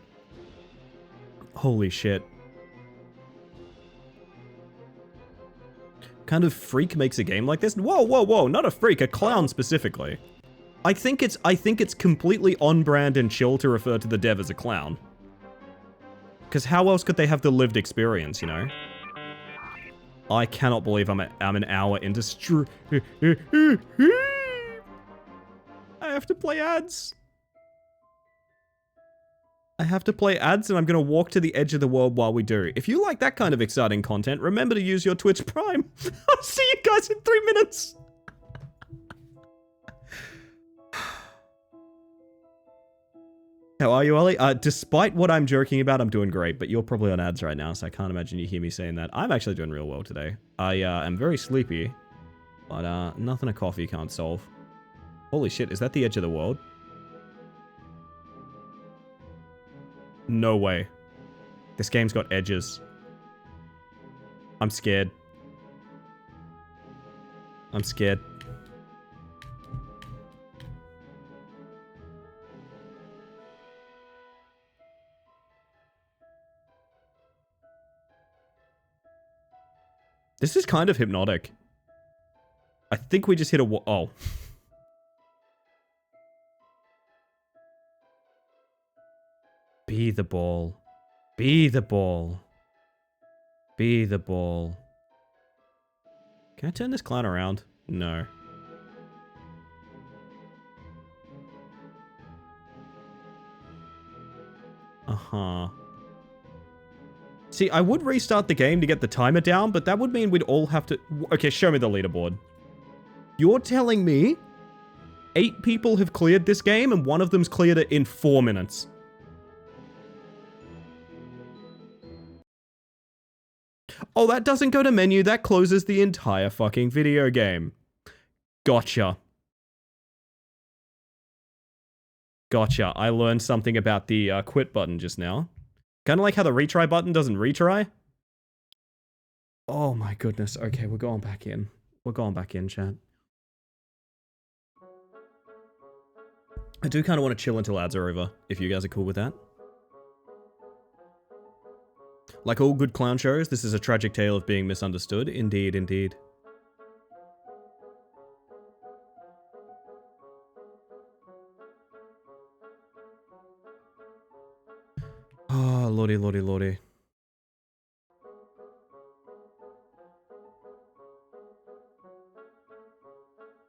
Holy shit. Kind of freak makes a game like this? Whoa, whoa, whoa, not a freak, a clown specifically. I think it's completely on brand and chill to refer to the dev as a clown. Because how else could they have the lived experience, you know? I cannot believe I'm an hour into I have to play ads. I have to play ads and I'm going to walk to the edge of the world while we do. If you like that kind of exciting content, remember to use your Twitch Prime. I'll see you guys in 3 minutes. How are you, Ollie? Despite what I'm joking about, I'm doing great, but you're probably on ads right now, so I can't imagine you hear me saying that. I'm actually doing real well today. I am very sleepy, but nothing a coffee can't solve. Holy shit, is that the edge of the world? No way. This game's got edges. I'm scared. I'm scared. This is kind of hypnotic. I think we just hit a wall. Oh. Be the ball. Be the ball. Be the ball. Can I turn this clown around? No. Uh-huh. See, I would restart the game to get the timer down, but that would mean we'd all have to... Okay, show me the leaderboard. You're telling me 8 people have cleared this game, and one of them's cleared it in 4 minutes. Oh, that doesn't go to menu. That closes the entire fucking video game. Gotcha. Gotcha. I learned something about the quit button just now. Kind of like how the retry button doesn't retry. Oh my goodness. Okay, we're going back in. We're going back in, chat. I do kind of want to chill until ads are over, if you guys are cool with that. Like all good clown shows, this is a tragic tale of being misunderstood. Indeed, indeed. Oh, lordy, lordy, lordy.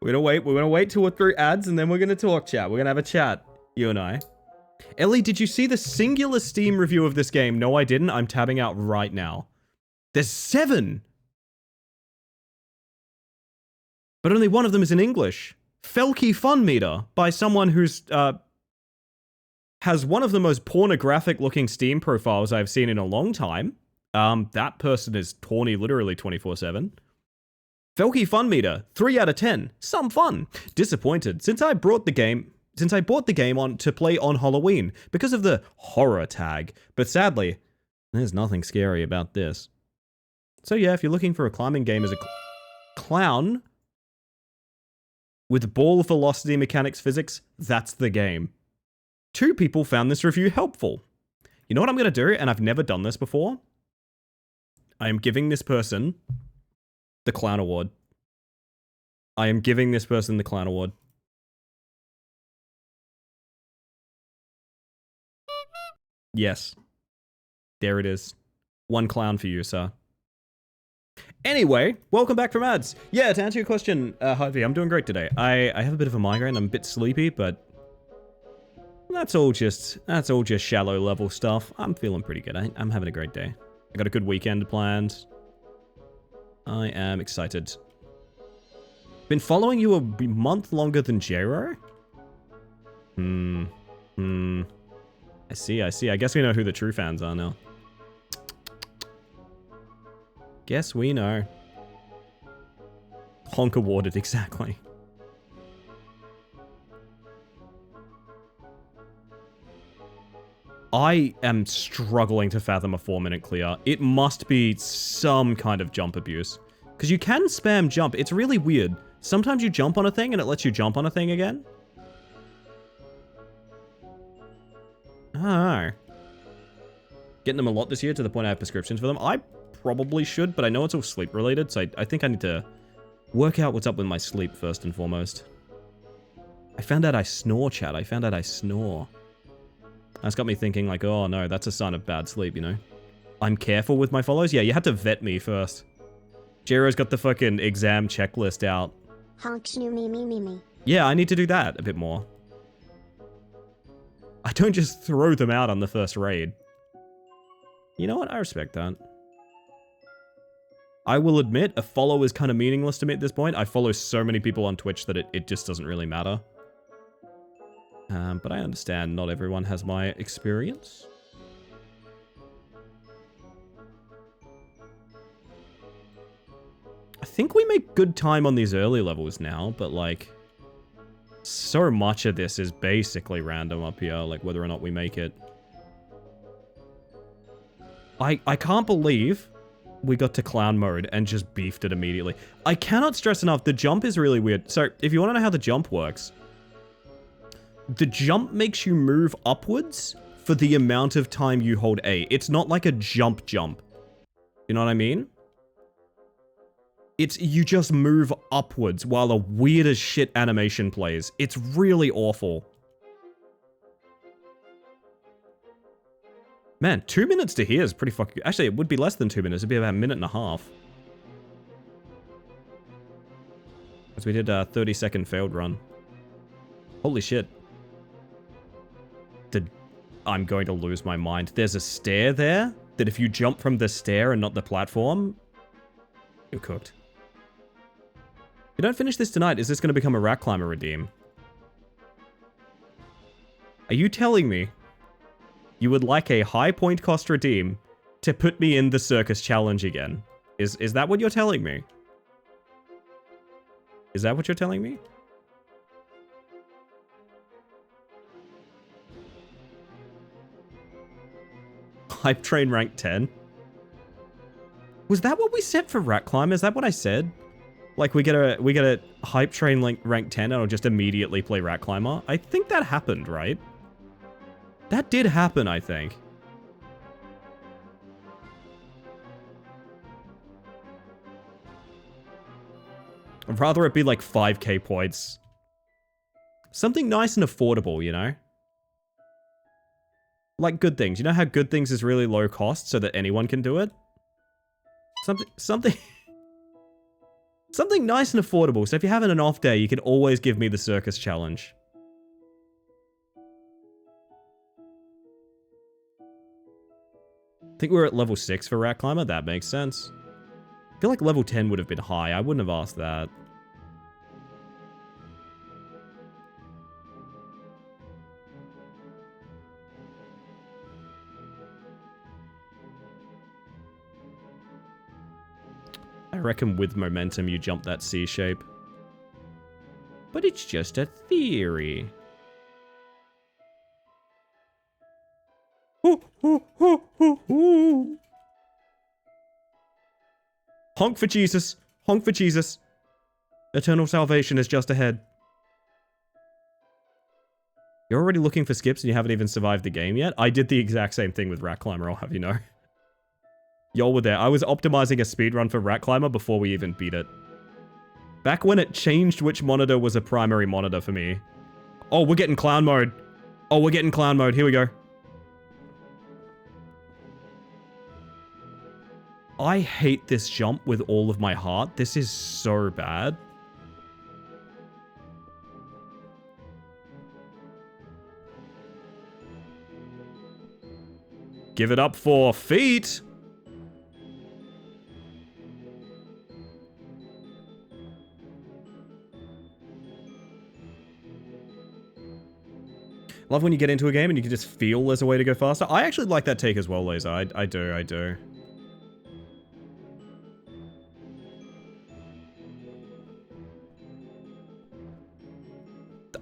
We're gonna wait till we're through ads and then we're gonna talk, chat. We're gonna have a chat, you and I. Ellie, did you see the singular Steam review of this game? No, I didn't. I'm tabbing out right now. There's 7! But only one of them is in English. Felky Fun Meter, by someone who's, has one of the most pornographic looking Steam profiles I've seen in a long time. That person is horny literally 24/7. Felky Fun Meter, 3 out of 10. Some fun. Disappointed, since I bought the game on to play on Halloween because of the horror tag. But sadly, there's nothing scary about this. So yeah, if you're looking for a climbing game as a clown with ball velocity mechanics physics, that's the game. 2 people found this review helpful. You know what I'm going to do? And I've never done this before. I am giving this person the Clown Award. I am giving this person the Clown Award. Yes. There it is. 1 clown for you, sir. Anyway, welcome back from ads. Yeah, to answer your question, Harvey, I'm doing great today. I have a bit of a migraine. I'm a bit sleepy, but that's all just shallow level stuff. I'm feeling pretty good. I'm having a great day. I got a good weekend planned. I am excited. Been following you a month longer than Jero? I see. I guess we know who the true fans are now. Guess we know. Honk awarded, exactly. I am struggling to fathom a 4-minute clear. It must be some kind of jump abuse. Because you can spam jump. It's really weird. Sometimes you jump on a thing and it lets you jump on a thing again. I don't know. Getting them a lot this year to the point I have prescriptions for them. I probably should, but I know it's all sleep related, so I think I need to work out what's up with my sleep first and foremost. I found out I snore, chat. I found out I snore. That's got me thinking like, oh no, that's a sign of bad sleep, you know? I'm careful with my follows? Yeah, you had to vet me first. Jero's got the fucking exam checklist out. Honk shoo me. Yeah, I need to do that a bit more. I don't just throw them out on the first raid. You know what? I respect that. I will admit, a follow is kind of meaningless to me at this point. I follow so many people on Twitch that it just doesn't really matter. But I understand not everyone has my experience. I think we make good time on these early levels now, but like, so much of this is basically random up here, like whether or not we make it. I can't believe we got to clown mode and just beefed it immediately. I cannot stress enough, the jump is really weird. So if you want to know how the jump works, the jump makes you move upwards for the amount of time you hold A. It's not like a jump. You know what I mean? It's, you just move upwards while a weird as shit animation plays. It's really awful. Man, 2 minutes to here is pretty fucking... Actually, it would be less than 2 minutes. It'd be about a minute and a half. Because we did a 30-second failed run. Holy shit. I'm going to lose my mind. There's a stair there that if you jump from the stair and not the platform, you're cooked. If you don't finish this tonight, is this going to become a rat climber redeem? Are you telling me you would like a high point cost redeem to put me in the circus challenge again? Is that what you're telling me? Is that what you're telling me? Hype train rank 10. Was that what we set for Rat Climber? Is that what I said? Like we get a hype train rank 10 and I'll just immediately play Rat Climber? I think that happened, right? That did happen, I think. I'd rather it be like 5k points. Something nice and affordable, you know? Like Good Things. You know how Good Things is really low cost so that anyone can do it? Something nice and affordable. So if you're having an off day, you can always give me the circus challenge. I think we're at level 6 for Rat Climber. That makes sense. I feel like level 10 would have been high. I wouldn't have asked that. I reckon with momentum you jump that C shape. But it's just a theory. Honk for Jesus. Honk for Jesus. Eternal salvation is just ahead. You're already looking for skips and you haven't even survived the game yet? I did the exact same thing with Rat Climber, I'll have you know. Y'all were there. I was optimizing a speedrun for Rat Climber before we even beat it. Back when it changed which monitor was a primary monitor for me. Oh, we're getting clown mode. Oh, we're getting clown mode. Here we go. I hate this jump with all of my heart. This is so bad. Give it up for feet. Love when you get into a game and you can just feel there's a way to go faster. I actually like that take as well, Laser. I do.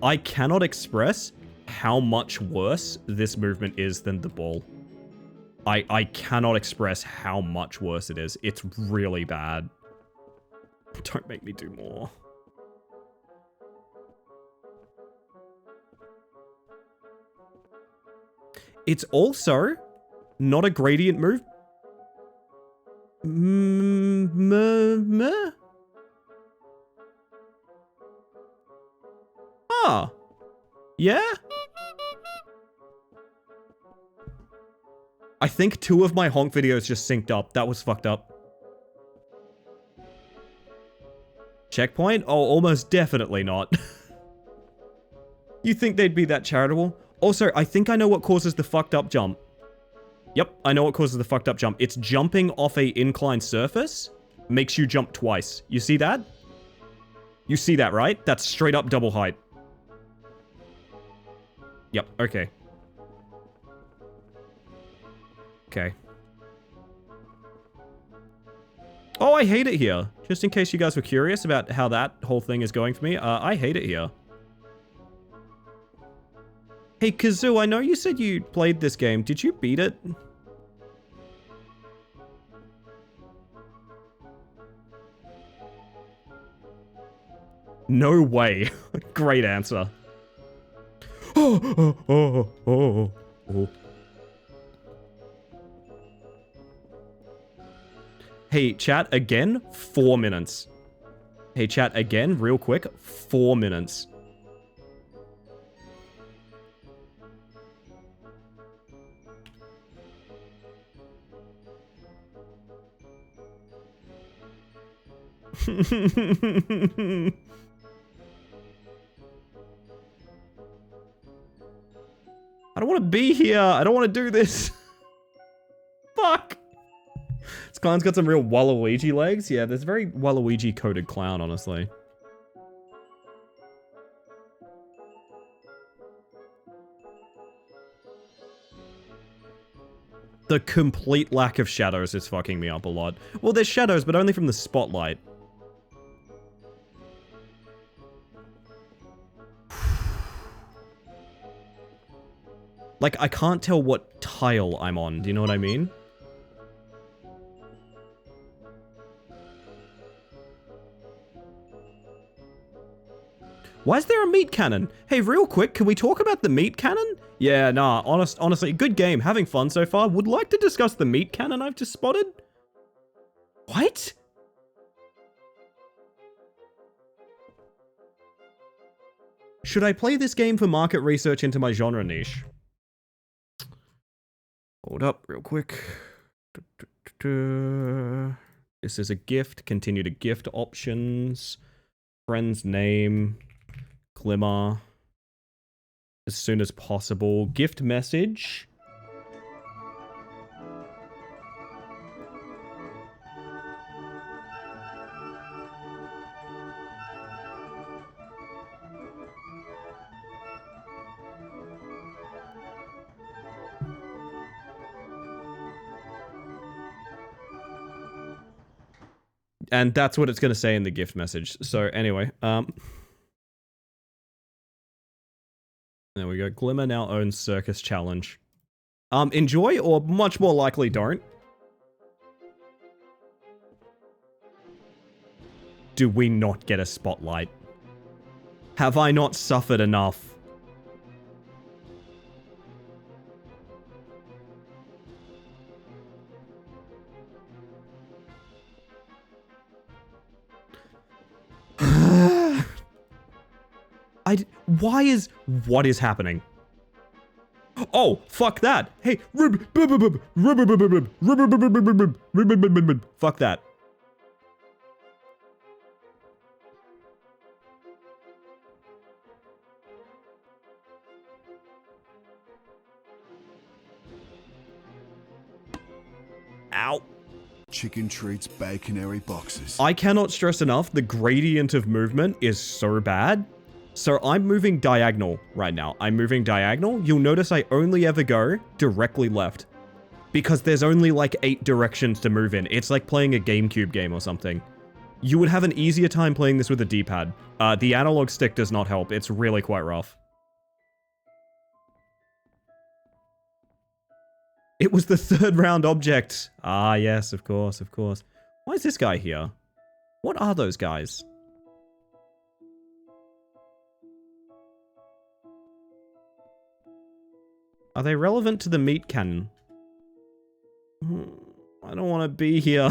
I cannot express how much worse this movement is than the ball. I cannot express how much worse it is. It's really bad. Don't make me do more. It's also not a gradient move. Ah. Yeah? I think 2 of my honk videos just synced up. That was fucked up. Checkpoint? Oh, almost definitely not. You think they'd be that charitable? Also, I think I know what causes the fucked up jump. Yep, I know what causes the fucked up jump. It's jumping off a inclined surface makes you jump twice. You see that? You see that, right? That's straight up double height. Yep, okay. Okay. Oh, I hate it here. Just in case you guys were curious about how that whole thing is going for me, I hate it here. Hey, Kazoo, I know you said you played this game. Did you beat it? No way. Great answer. Oh. Hey, chat, again, 4 minutes. Hey, chat, again, real quick, 4 minutes. I don't want to be here. I don't want to do this. Fuck. This clown's got some real Waluigi legs. Yeah, there's very Waluigi-coded clown, honestly. The complete lack of shadows is fucking me up a lot. Well, there's shadows, but only from the spotlight. Like, I can't tell what tile I'm on, do you know what I mean? Why is there a meat cannon? Hey, real quick, can we talk about the meat cannon? Yeah, nah, honestly, good game. Having fun so far. Would like to discuss the meat cannon I've just spotted. What? Should I play this game for market research into my genre niche? Hold up real quick. This is a gift. Continue to gift options. Friend's name. Glimmer. As soon as possible. Gift message. And that's what it's going to say in the gift message. So anyway, there we go. Glimmer now owns Circus Challenge. Enjoy or much more likely don't. Do we not get a spotlight? Have I not suffered enough? What is happening? Oh, fuck that. Hey, fuck that. Ow. Chicken treats baconary boxes. I cannot stress enough, the gradient of movement is so bad. So I'm moving diagonal right now. I'm moving diagonal. You'll notice I only ever go directly left. Because there's only like 8 directions to move in. It's like playing a GameCube game or something. You would have an easier time playing this with a D-pad. The analog stick does not help. It's really quite rough. It was the 3rd round object. Ah, yes, of course, of course. Why is this guy here? What are those guys? Are they relevant to the meat cannon? I don't want to be here.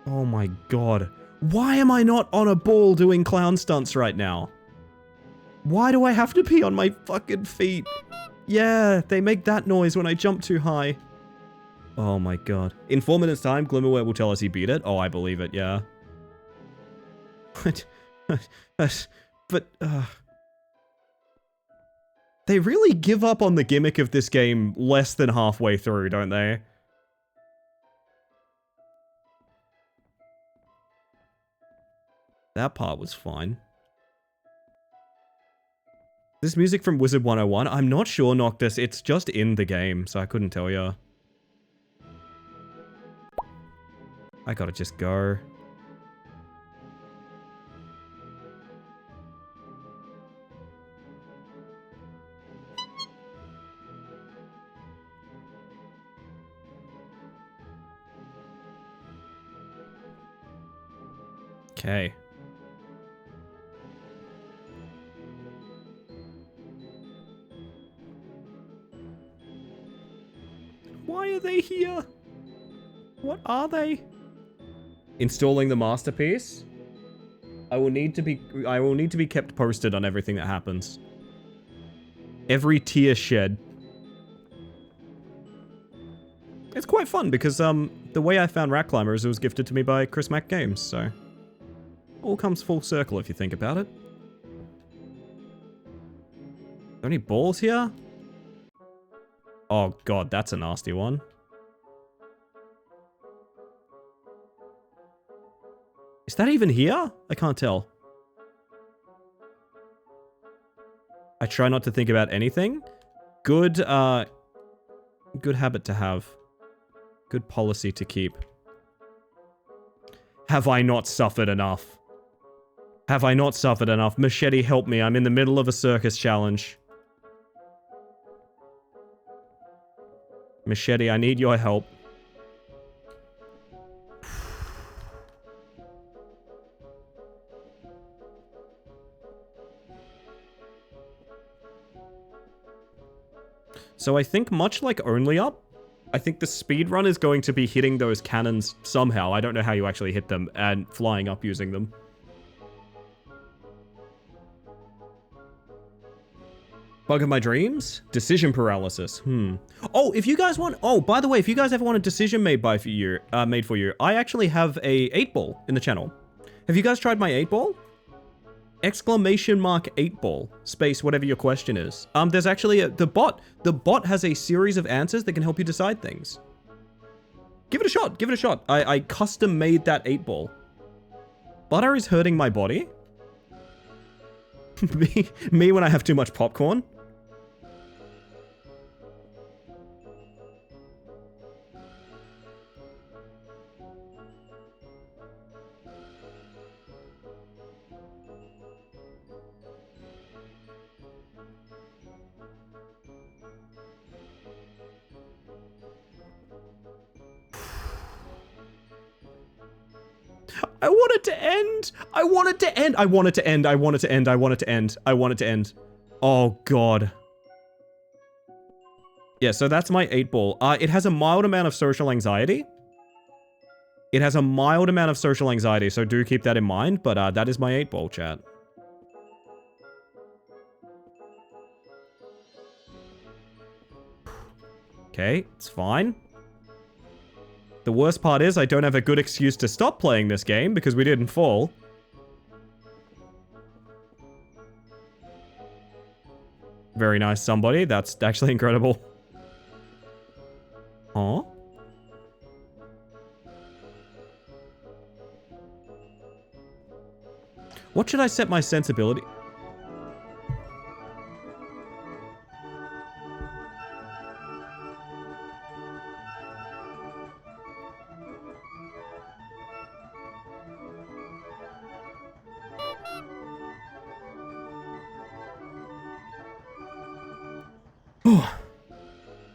Oh my god. Why am I not on a ball doing clown stunts right now? Why do I have to be on my fucking feet? Yeah, they make that noise when I jump too high. Oh my god. In 4 minutes time, Glimmerware will tell us he beat it. Oh, I believe it, yeah. But, they really give up on the gimmick of this game less than halfway through, don't they? That part was fine. This music from Wizard 101, I'm not sure, Noctis. It's just in the game, so I couldn't tell you. I gotta just go. Okay. Why are they here? What are they? Installing the masterpiece? I will need to be kept posted on everything that happens. Every tear shed. It's quite fun because the way I found Rat Climber is it was gifted to me by Chris Mack Games, so all comes full circle if you think about it. Are there any balls here? Oh god, that's a nasty one. Is that even here? I can't tell. I try not to think about anything. Good, good habit to have. Good policy to keep. Have I not suffered enough? Have I not suffered enough? Machete, help me. I'm in the middle of a circus challenge. Machete, I need your help. So I think much like Only Up, I think the speedrun is going to be hitting those cannons somehow. I don't know how you actually hit them and flying up using them. Bug of my dreams? Decision paralysis. Oh, if you guys want... Oh, by the way, if you guys ever want a decision made for you, I actually have a 8-ball in the channel. Have you guys tried my 8-ball? Exclamation mark 8-ball. Space, whatever your question is. There's actually the bot. The bot has a series of answers that can help you decide things. Give it a shot. Give it a shot. I custom made that 8-ball. Butter is hurting my body. me when I have too much popcorn. I want it to end. I want it to end. I want it to end. I want it to end. I want it to end. I want it to end. Oh, God. Yeah, so that's my 8-ball. It has a mild amount of social anxiety. It has a mild amount of social anxiety, so do keep that in mind. But that is my 8-ball, chat. Okay, it's fine. The worst part is I don't have a good excuse to stop playing this game because we didn't fall. Very nice, somebody. That's actually incredible. Huh? What should I set my sensibility?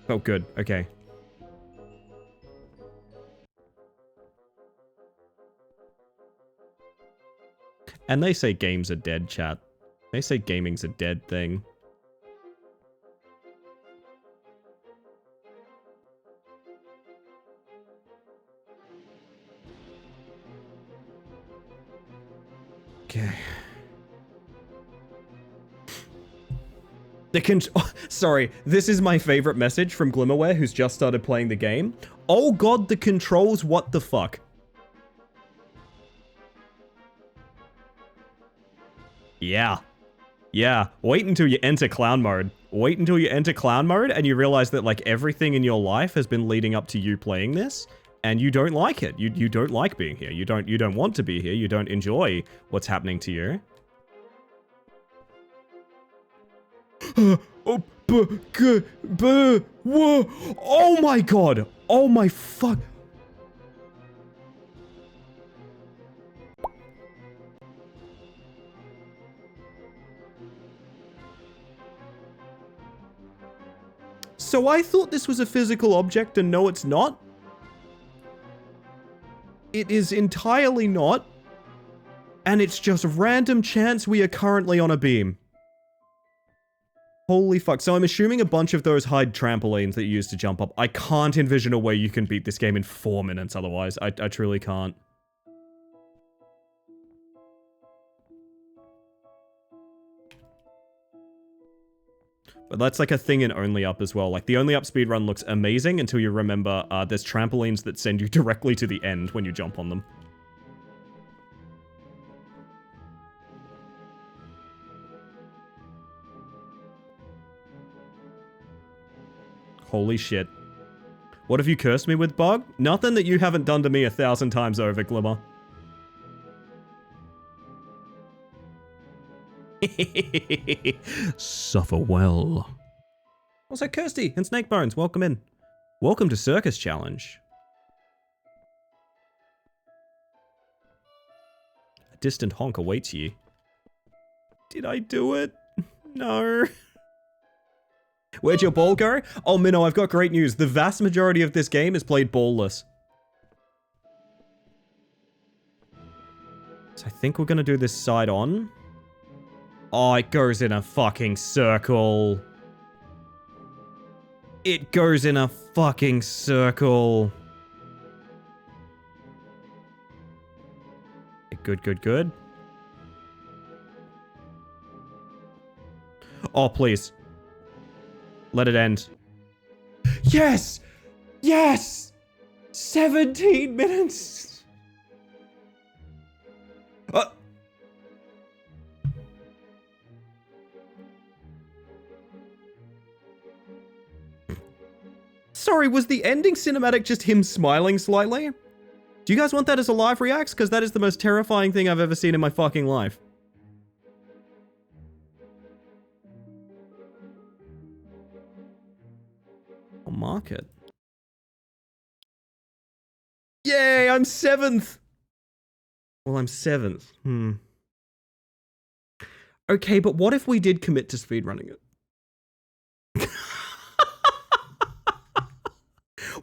Oh, good. Okay. And they say games are dead, chat. They say gaming's a dead thing. Okay. Sorry, this is my favorite message from Glimmerware, who's just started playing the game. Oh god, the controls, what the fuck? Yeah. Yeah, wait until you enter clown mode. Wait until you enter clown mode and you realize that, like, everything in your life has been leading up to you playing this, and you don't like it. You don't like being here. You don't want to be here. You don't enjoy what's happening to you. Oh my god! Oh my fuck! So I thought this was a physical object, and no, it's not. It is entirely not. And it's just random chance we are currently on a beam. Holy fuck. So I'm assuming a bunch of those hide trampolines that you use to jump up. I can't envision a way you can beat this game in 4 minutes otherwise. I truly can't. But that's like a thing in Only Up as well. Like, the Only Up speedrun looks amazing until you remember there's trampolines that send you directly to the end when you jump on them. Holy shit. What have you cursed me with, Bug? Nothing that you haven't done to me 1,000 times over, Glimmer. Suffer well. Also, Kirsty and Snake Bones, welcome in. Welcome to Circus Challenge. A distant honk awaits you. Did I do it? No. Where'd your ball go? Oh, Minnow, I've got great news. The vast majority of this game is played ballless. So I think we're gonna do this side on. Oh, it goes in a fucking circle. It goes in a fucking circle. Good, good, good. Oh, please. Let it end. Yes! Yes! 17 minutes! Sorry, was the ending cinematic just him smiling slightly? Do you guys want that as a live react? Because that is the most terrifying thing I've ever seen in my fucking life. I'll mark it. Yay, I'm 7th! Well, I'm 7th. Okay, but what if we did commit to speedrunning it?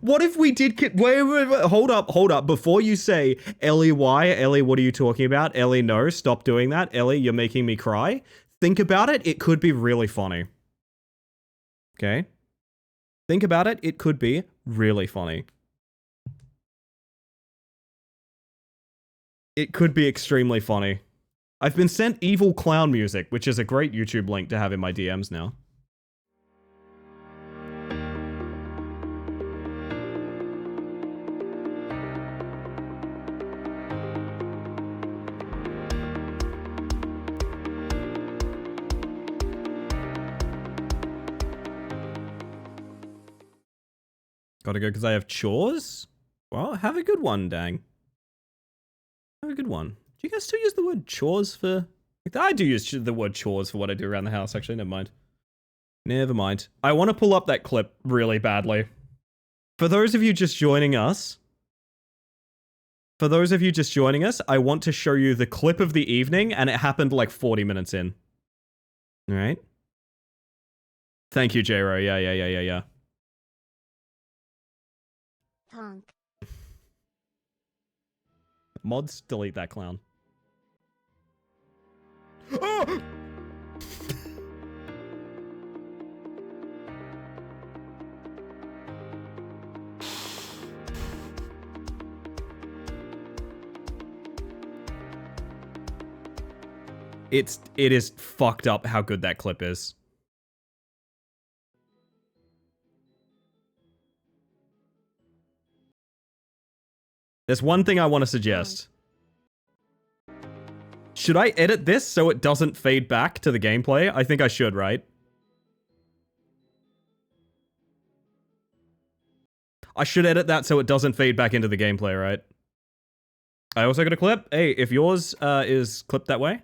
What if we did... Wait, hold up. Before you say, Ellie, why? Ellie, what are you talking about? Ellie, no, stop doing that. Ellie, you're making me cry. Think about it. It could be really funny. Okay? Think about it. It could be really funny. It could be extremely funny. I've been sent evil clown music, which is a great YouTube link to have in my DMs now. Gotta go because I have chores? Well, have a good one, dang. Have a good one. Do you guys still use the word chores for... I do use the word chores for what I do around the house, actually. Never mind. Never mind. I want to pull up that clip really badly. For those of you just joining us... I want to show you the clip of the evening, and it happened like 40 minutes in. Alright? Thank you, J-Ro. Yeah. Honk. Mods, delete that clown. Oh! It is fucked up how good that clip is. There's one thing I want to suggest. Should I edit this so it doesn't fade back to the gameplay? I think I should, right? I should edit that so it doesn't fade back into the gameplay, right? I also got a clip. Hey, if yours is clipped that way,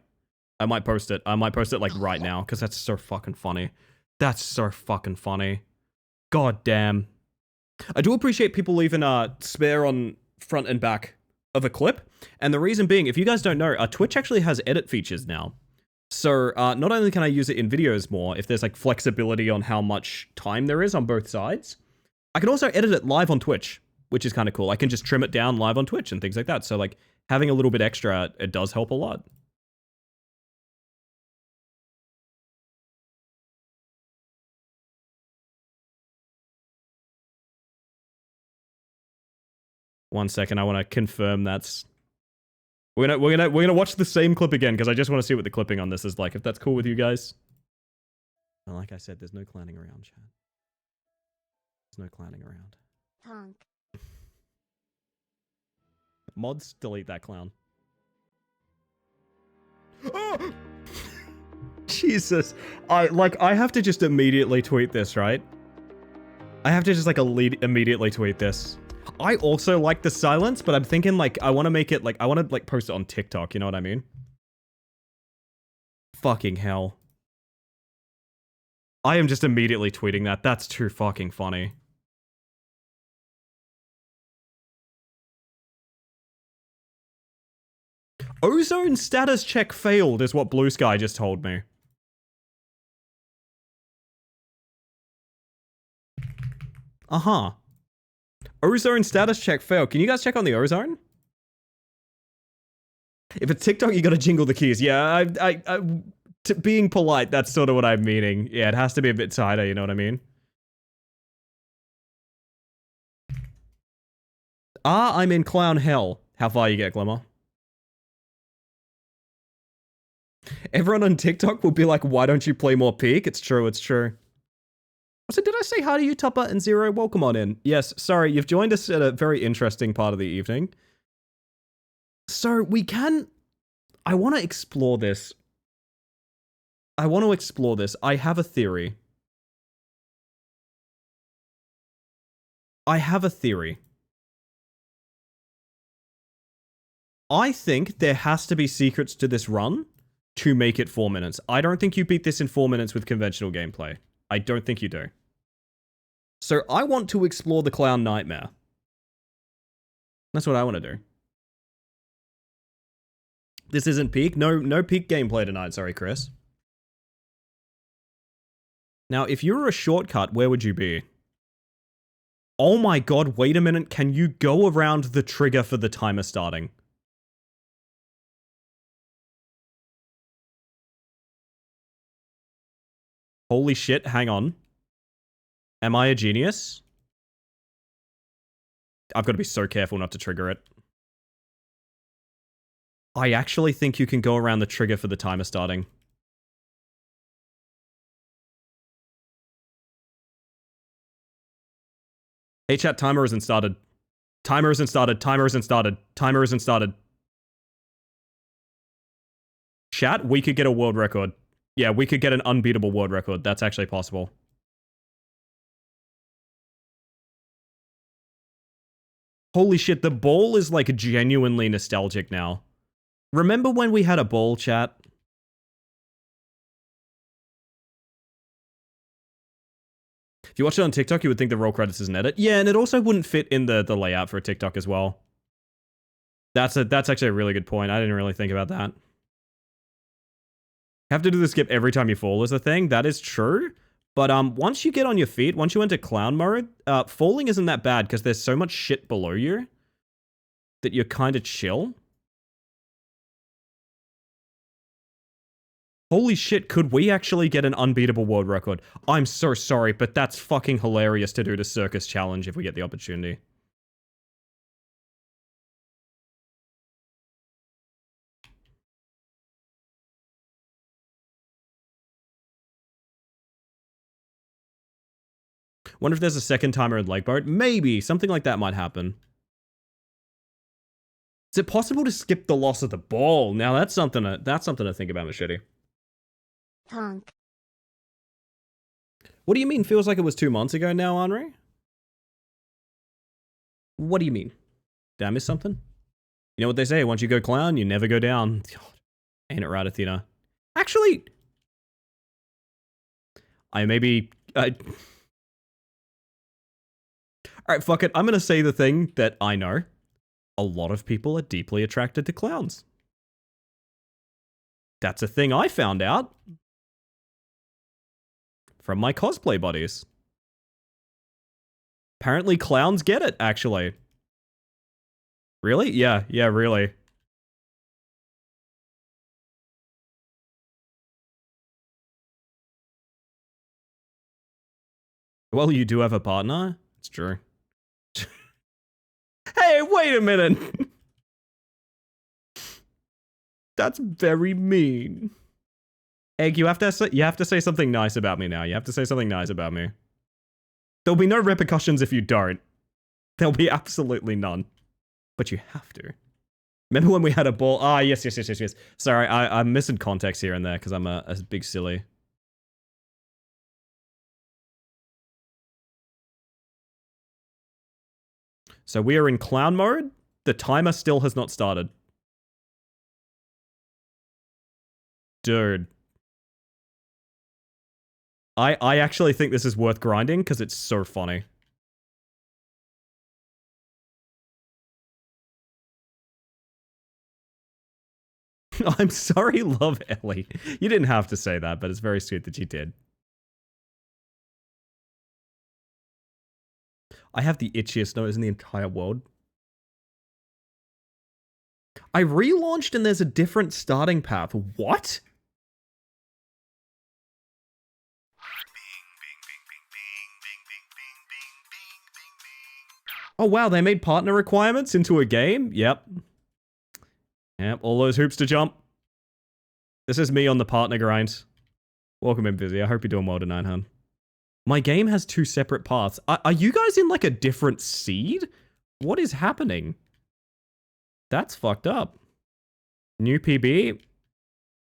I might post it. I might post it like right now because that's so fucking funny. That's so fucking funny. God damn. I do appreciate people leaving spare on front and back of a clip. And the reason being, if you guys don't know, Twitch actually has edit features now. So not only can I use it in videos more, if there's like flexibility on how much time there is on both sides, I can also edit it live on Twitch, which is kind of cool. I can just trim it down live on Twitch and things like that. So like having a little bit extra, it does help a lot. One second, I want to confirm that's... We're gonna watch the same clip again because I just want to see what the clipping on this is like. If that's cool with you guys. And like I said, there's no clowning around, chat. There's no clowning around. Honk. Mods, delete that clown. Oh! Jesus. I have to just immediately tweet this, right? I have to just like immediately tweet this. I also like the silence, but I'm thinking like I want to make it like I want to like post it on TikTok, you know what I mean? Fucking hell. I am just immediately tweeting that. That's too fucking funny. Ozone status check failed is what Blue Sky just told me. Uh-huh. Ozone status check failed. Can you guys check on the ozone? If it's TikTok, you gotta jingle the keys. Yeah, being polite, that's sort of what I'm meaning. Yeah, it has to be a bit tighter, you know what I mean? I'm in clown hell. How far you get, Glimmer? Everyone on TikTok will be like, why don't you play more Peak? It's true, it's true. So did I say hi to you, Tupper and Zero? Welcome on in. Yes, sorry, you've joined us at a very interesting part of the evening. So we can... I want to explore this. I have a theory. I think there has to be secrets to this run to make it 4 minutes. I don't think you beat this in 4 minutes with conventional gameplay. I don't think you do. So I want to explore the Clown Nightmare. That's what I want to do. This isn't Peak. No Peak gameplay tonight, sorry, Chris. Now, if you were a shortcut, where would you be? Oh my god, wait a minute. Can you go around the trigger for the timer starting? Holy shit, hang on. Am I a genius? I've got to be so careful not to trigger it. I actually think you can go around the trigger for the timer starting. Hey chat, timer isn't started. Timer isn't started. Timer isn't started. Timer isn't started. Chat, we could get a world record. Yeah, we could get an unbeatable world record. That's actually possible. Holy shit, the ball is like genuinely nostalgic now. Remember when we had a ball, chat? If you watch it on TikTok, you would think the roll credits is an edit. Yeah, and it also wouldn't fit in the layout for a TikTok as well. That's actually a really good point. I didn't really think about that. Have to do the skip every time you fall is the thing. That is true. But once you get on your feet, once you enter clown mode, falling isn't that bad because there's so much shit below you that you're kind of chill. Holy shit, could we actually get an unbeatable world record? I'm so sorry, but that's fucking hilarious to do the circus challenge if we get the opportunity. Wonder if there's a second timer in Lake Boat? Maybe. Something like that might happen. Is it possible to skip the loss of the ball? Now that's something to think about, Machete. Honk. What do you mean feels like it was 2 months ago now, Henri? What do you mean? Did I miss something? You know what they say, once you go clown, you never go down. God, ain't it right, Athena? Actually, Alright, fuck it. I'm gonna say the thing that I know. A lot of people are deeply attracted to clowns. That's a thing I found out from my cosplay buddies. Apparently clowns get it, actually. Really? Yeah, really. Well, you do have a partner? It's true. Hey, wait a minute! That's very mean. Egg, you have to say something nice about me now. You have to say something nice about me. There'll be no repercussions if you don't. There'll be absolutely none. But you have to. Remember when we had a ball? Ah, yes. Sorry, I'm missing context here and there because I'm a big silly. So we are in clown mode. The timer still has not started. Dude. I actually think this is worth grinding because it's so funny. I'm sorry, love Ellie. You didn't have to say that, but it's very sweet that you did. I have the itchiest nose in the entire world. I relaunched and there's a different starting path. What? Oh wow, they made partner requirements into a game? Yep. Yep, all those hoops to jump. This is me on the partner grind. Welcome in, Busy. I hope you're doing well tonight, hun. My game has 2 separate paths. Are you guys in like a different seed? What is happening? That's fucked up. New PB.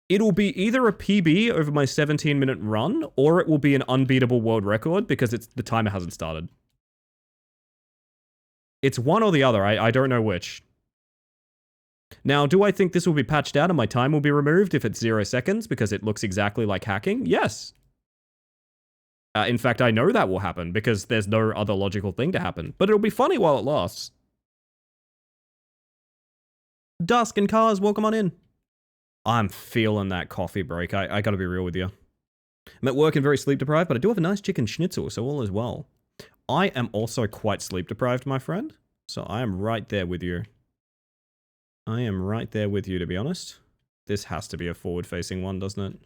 It'll be either a PB over my 17-minute run, or it will be an unbeatable world record because the timer hasn't started. It's one or the other. I don't know which. Now, do I think this will be patched out and my time will be removed if it's 0 seconds because it looks exactly like hacking? Yes. In fact, I know that will happen because there's no other logical thing to happen. But it'll be funny while it lasts. Dusk and Cars, welcome on in. I'm feeling that coffee break. I gotta be real with you. I'm at work and very sleep deprived, but I do have a nice chicken schnitzel, so all is well. I am also quite sleep deprived, my friend. So I am right there with you. I am right there with you, to be honest. This has to be a forward-facing one, doesn't it?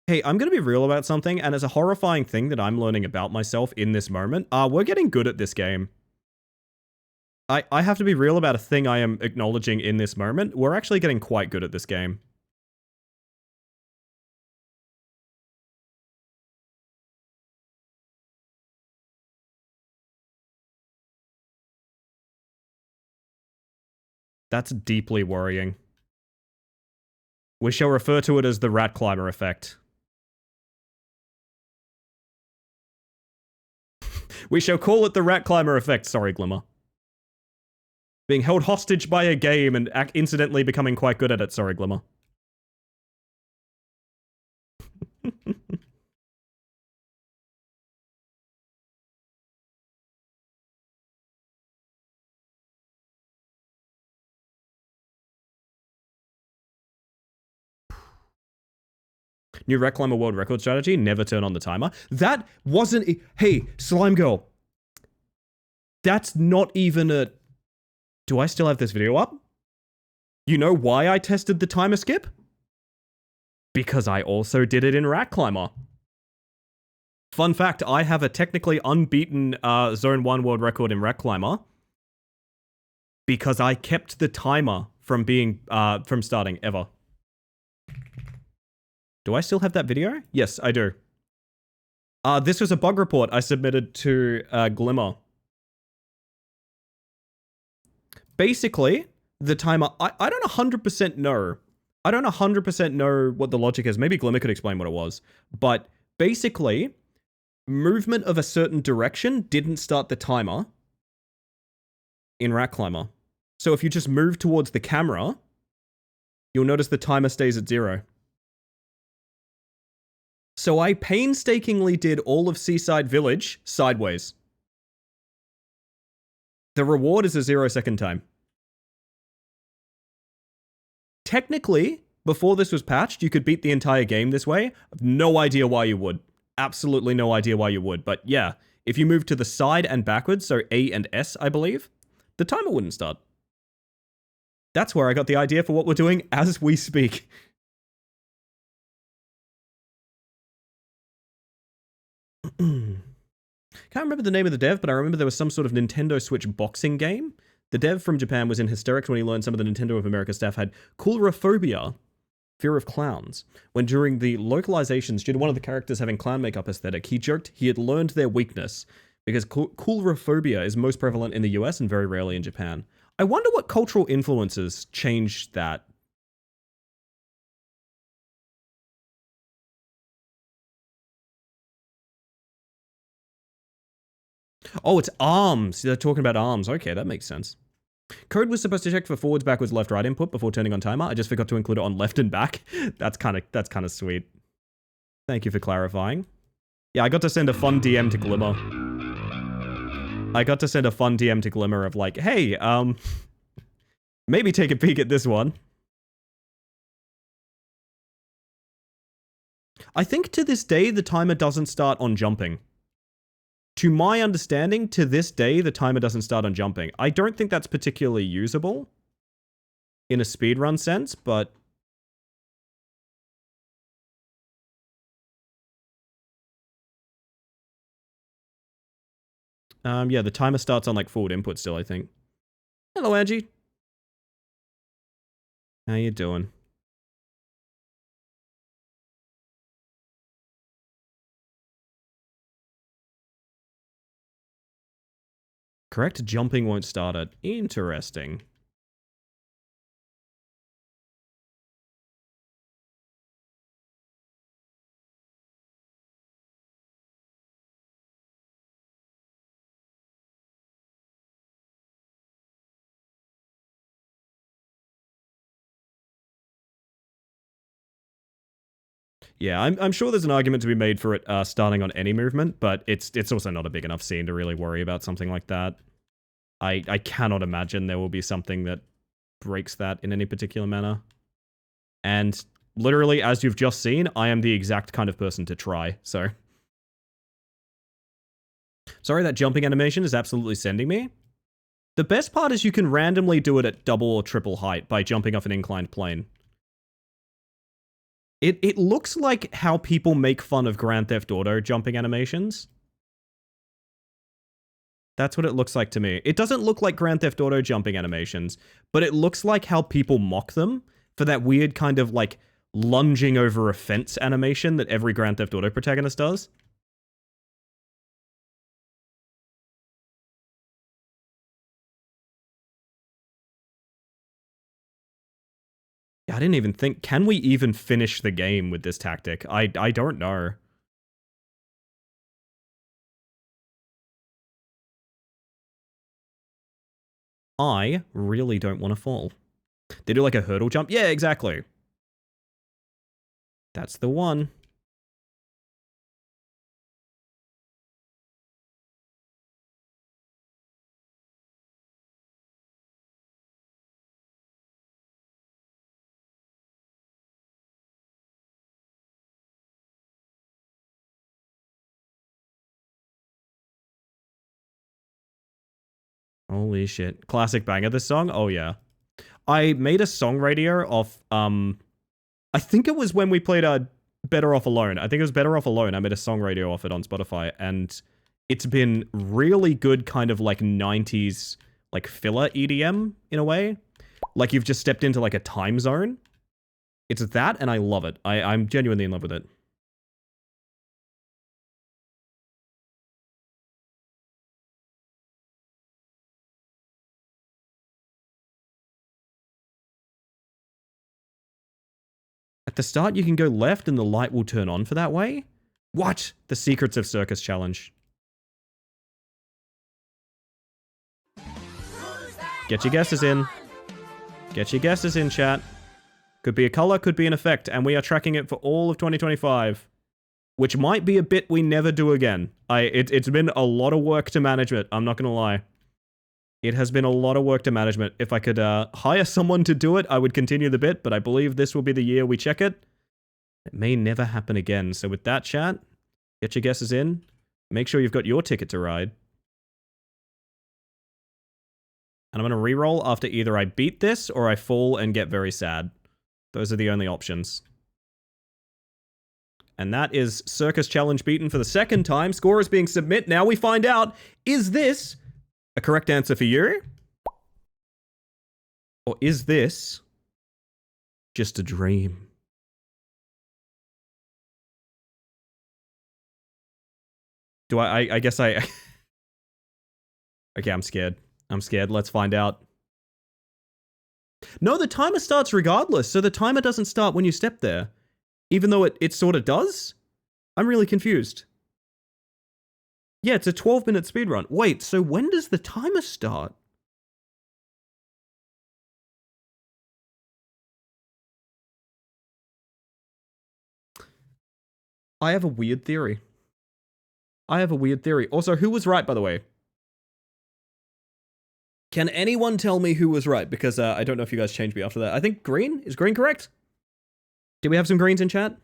Hey, I'm going to be real about something, and it's a horrifying thing that I'm learning about myself in this moment. We're getting good at this game. I have to be real about a thing I am acknowledging in this moment. We're actually getting quite good at this game. That's deeply worrying. We shall refer to it as the rat climber effect. We shall call it the rat climber effect. Sorry, Glimmer. Being held hostage by a game and incidentally becoming quite good at it. Sorry, Glimmer. New Rat Climber world record strategy, never turn on the timer. That wasn't... Hey, Slime Girl. That's not even a... Do I still have this video up? You know why I tested the timer skip? Because I also did it in Rat Climber. Fun fact, I have a technically unbeaten Zone 1 world record in Rat Climber. Because I kept the timer from being... from starting, ever. Do I still have that video? Yes, I do. This was a bug report I submitted to Glimmer. Basically, the timer... I don't 100% know. I don't 100% know what the logic is. Maybe Glimmer could explain what it was. But basically, movement of a certain direction didn't start the timer in Rat Climber. So if you just move towards the camera, you'll notice the timer stays at 0. So I painstakingly did all of Seaside Village sideways. The reward is a 0-second time. Technically, before this was patched, you could beat the entire game this way. I've no idea why you would. Absolutely no idea why you would. But yeah, if you move to the side and backwards, so A and S, I believe, the timer wouldn't start. That's where I got the idea for what we're doing as we speak. Can't remember the name of the dev, but I remember there was some sort of Nintendo Switch boxing game. The dev from Japan was in hysterics when he learned some of the Nintendo of America staff had coulrophobia, fear of clowns. When during the localizations, due to one of the characters having clown makeup aesthetic, he joked he had learned their weakness, because coulrophobia is most prevalent in the US and very rarely in Japan. I wonder what cultural influences changed that. Oh, it's ARMS. They're talking about ARMS. Okay, that makes sense. Code was supposed to check for forwards, backwards, left, right input before turning on timer. I just forgot to include it on left and back. That's kind of sweet. Thank you for clarifying. Yeah, I got to send a fun DM to Glimmer. Of like, hey, maybe take a peek at this one. I think to this day, the timer doesn't start on jumping. To my understanding, to this day, the timer doesn't start on jumping. I don't think that's particularly usable in a speedrun sense, but... yeah, the timer starts on, like, forward input still, I think. Hello, Angie. How you doing? Correct jumping won't start it. Interesting. Yeah, I'm sure there's an argument to be made for it starting on any movement, but it's also not a big enough scene to really worry about something like that. I cannot imagine there will be something that breaks that in any particular manner. And literally, as you've just seen, I am the exact kind of person to try, so... Sorry, that jumping animation is absolutely sending me. The best part is you can randomly do it at double or triple height by jumping off an inclined plane. It looks like how people make fun of Grand Theft Auto jumping animations. That's what it looks like to me. It doesn't look like Grand Theft Auto jumping animations, but it looks like how people mock them for that weird kind of like lunging over a fence animation that every Grand Theft Auto protagonist does. I didn't even think, can we even finish the game with this tactic? I don't know. I really don't want to fall. They do like a hurdle jump? Yeah, exactly. That's the one. Holy shit. Classic banger, this song? Oh, yeah. I made a song radio of, I think it was when we played Better Off Alone. I think it was Better Off Alone. I made a song radio off it on Spotify, and it's been really good kind of like 90s, like filler EDM in a way. Like you've just stepped into like a time zone. It's that, and I love it. I'm genuinely in love with it. At the start, you can go left and the light will turn on for that way? What? The Secrets of Circus Challenge. Get your guesses in. Get your guesses in, chat. Could be a color, could be an effect, and we are tracking it for all of 2025. Which might be a bit we never do again. It's been a lot of work to manage it, I'm not gonna lie. It has been a lot of work to management. If I could hire someone to do it, I would continue the bit, but I believe this will be the year we check it. It may never happen again. So with that, chat, get your guesses in. Make sure you've got your ticket to ride. And I'm going to reroll after either I beat this or I fall and get very sad. Those are the only options. And that is Circus Challenge beaten for the second time. Score is being submit. Now we find out, is this a correct answer for you? Or is this just a dream? Do I guess I... Okay, I'm scared. I'm scared. Let's find out. No, the timer starts regardless, so the timer doesn't start when you step there. Even though it sort of does? I'm really confused. Yeah, it's a 12-minute speedrun. Wait, so when does the timer start? I have a weird theory. Also, who was right, by the way? Can anyone tell me who was right? Because I don't know if you guys changed me after that. I think green? Is green correct? Do we have some greens in chat?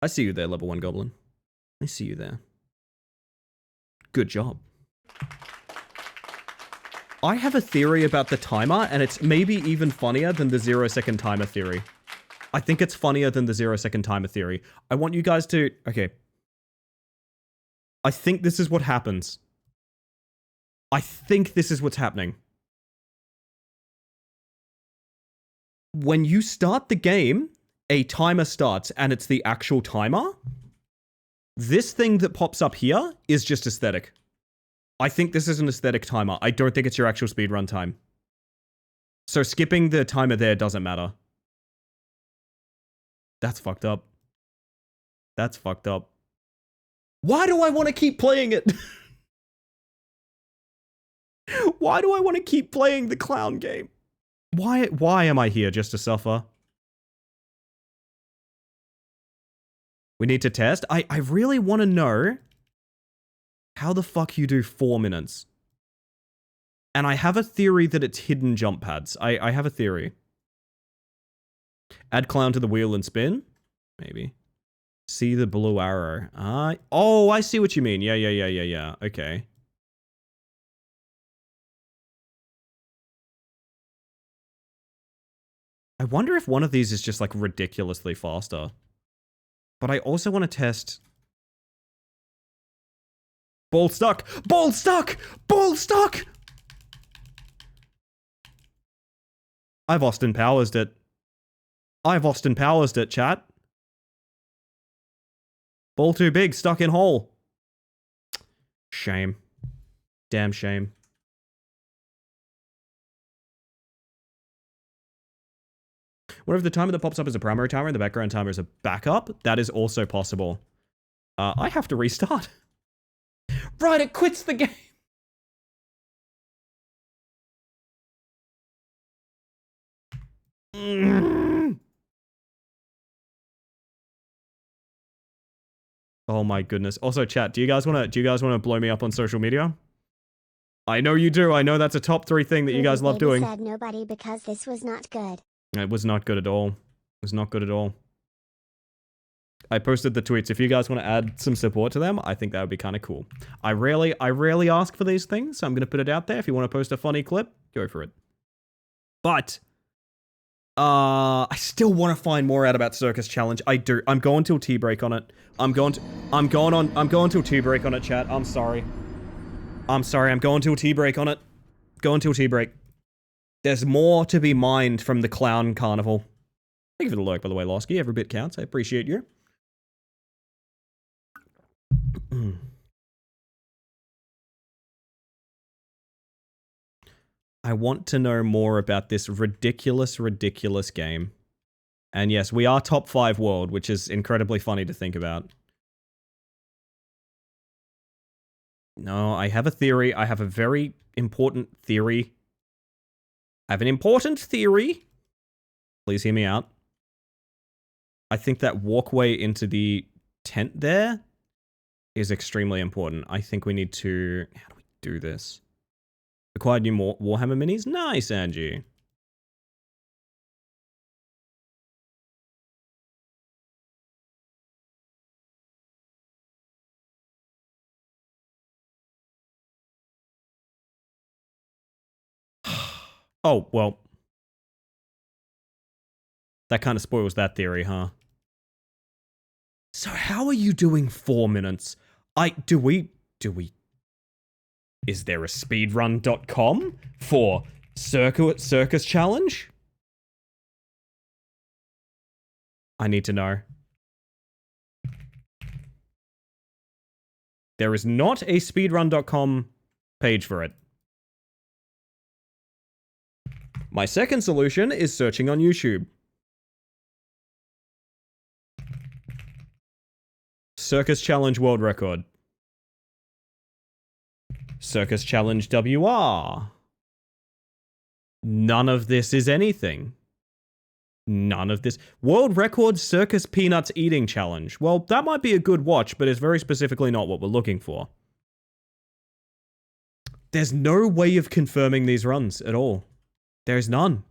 I see you there, level 1 goblin. I see you there. Good job. I have a theory about the timer, and it's maybe even funnier than the 0-second timer theory. I think it's funnier than the 0-second timer theory. I want you guys to... Okay. I think this is what happens. I think this is what's happening. When you start the game, a timer starts, and it's the actual timer. This thing that pops up here is just aesthetic. I think this is an aesthetic timer. I don't think it's your actual speedrun time. So skipping the timer there doesn't matter. That's fucked up. That's fucked up. Why do I want to keep playing it? Why do I want to keep playing the clown game? Why am I here? Just to suffer? We need to test? I really want to know how the fuck you do 4 minutes. And I have a theory that it's hidden jump pads. I have a theory. Add clown to the wheel and spin? Maybe. See the blue arrow. Oh, I see what you mean. Yeah. Okay. I wonder if one of these is just like ridiculously faster. But I also want to test... Ball stuck! Ball stuck! Ball stuck! I've Austin Powers it. I've Austin Powers it, chat. Ball too big, stuck in hole. Shame. Damn shame. What if the timer that pops up is a primary timer and the background timer is a backup? That is also possible. I have to restart. Right, it quits the game. Oh my goodness. Also, chat, do you guys want to blow me up on social media? I know you do. I know that's a top 3 thing that you guys love doing. Said nobody because this was not good. It was not good at all. It was not good at all. I posted the tweets. If you guys want to add some support to them, I think that would be kind of cool. I rarely ask for these things, so I'm going to put it out there. If you want to post a funny clip, go for it. But I still want to find more out about Circus Challenge. I do. I'm going till tea break on it. I'm going till tea break on it, chat. I'm sorry. I'm going till tea break on it. Going till tea break. There's more to be mined from the clown carnival. Thank you for the lurk, by the way, Losky. Every bit counts. I appreciate you. I want to know more about this ridiculous game. And yes, we are top 5 world, which is incredibly funny to think about. No, I have a theory. I have a very important theory. I have an important theory. Please hear me out. I think that walkway into the tent there is extremely important. I think we need to... How do we do this? Acquired new Warhammer minis? Nice, Angie. Oh, well. That kind of spoils that theory, huh? So how are you doing 4 minutes? Do we... Is there a speedrun.com for Circus Challenge? I need to know. There is not a speedrun.com page for it. My second solution is searching on YouTube. Circus Challenge World Record. Circus Challenge WR. None of this is anything. None of this. World record circus peanuts eating challenge. Well, that might be a good watch, but it's very specifically not what we're looking for. There's no way of confirming these runs at all. There's none.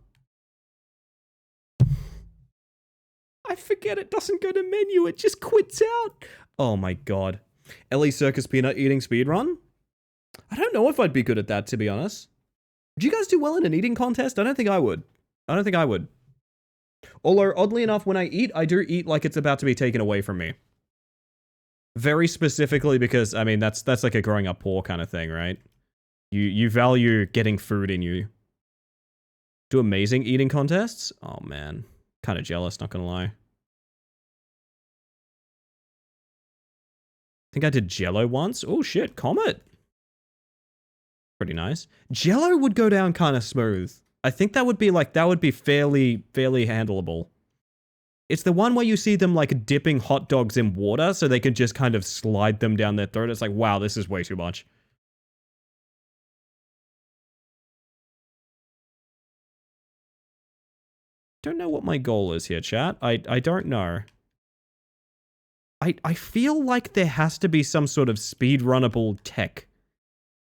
I forget it doesn't go to menu, it just quits out. Oh my god. Ellie Circus peanut eating speedrun? I don't know if I'd be good at that, to be honest. Would you guys do well in an eating contest? I don't think I would. I don't think I would. Although, oddly enough, when I eat, I do eat like it's about to be taken away from me. Very specifically because, I mean, that's like a growing up poor kind of thing, right? You value getting food in you. Do amazing eating contests? Oh man. Kind of jealous, not gonna lie. I think I did Jello once. Oh shit, Comet. Pretty nice. Jello would go down kind of smooth. I think that would be fairly handleable. It's the one where you see them like dipping hot dogs in water so they can just kind of slide them down their throat. It's like, wow, this is way too much. Don't know what my goal is here, chat. I don't know. I feel like there has to be some sort of speedrunnable tech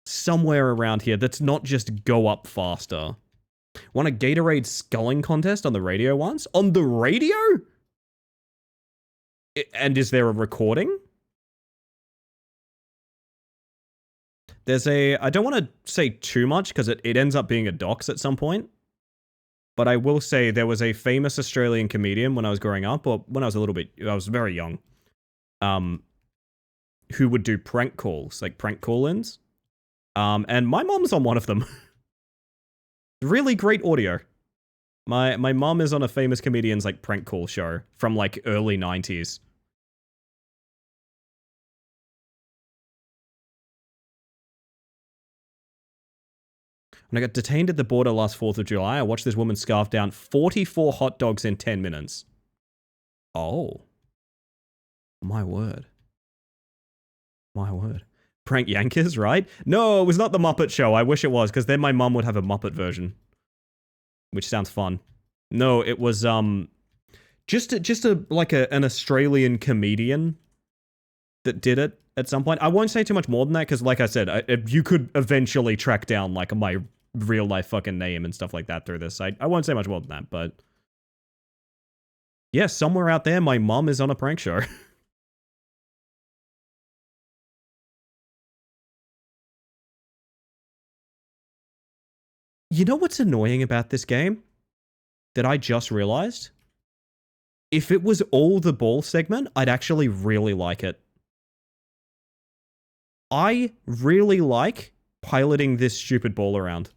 somewhere around here that's not just go up faster. Won a Gatorade sculling contest on the radio once? On the radio? And is there a recording? There's a... I don't want to say too much because it ends up being a dox at some point. But I will say there was a famous Australian comedian when I was growing up, or when I was I was very young, who would do prank calls, like prank call-ins. And my mom's on one of them. Really great audio. My mom is on a famous comedian's like prank call show from like early 90s. When I got detained at the border last 4th of July, I watched this woman scarf down 44 hot dogs in 10 minutes. Oh. My word. My word. Prank Yankers, right? No, it was not the Muppet Show. I wish it was, because then my mum would have a Muppet version. Which sounds fun. No, it was, just an Australian comedian that did it at some point. I won't say too much more than that, because like I said, you could eventually track down, like, my real life fucking name and stuff like that through this. I won't say much more than that, but... yeah, somewhere out there, my mum is on a prank show. You know what's annoying about this game? That I just realized? If it was all the ball segment, I'd actually really like it. I really like piloting this stupid ball around.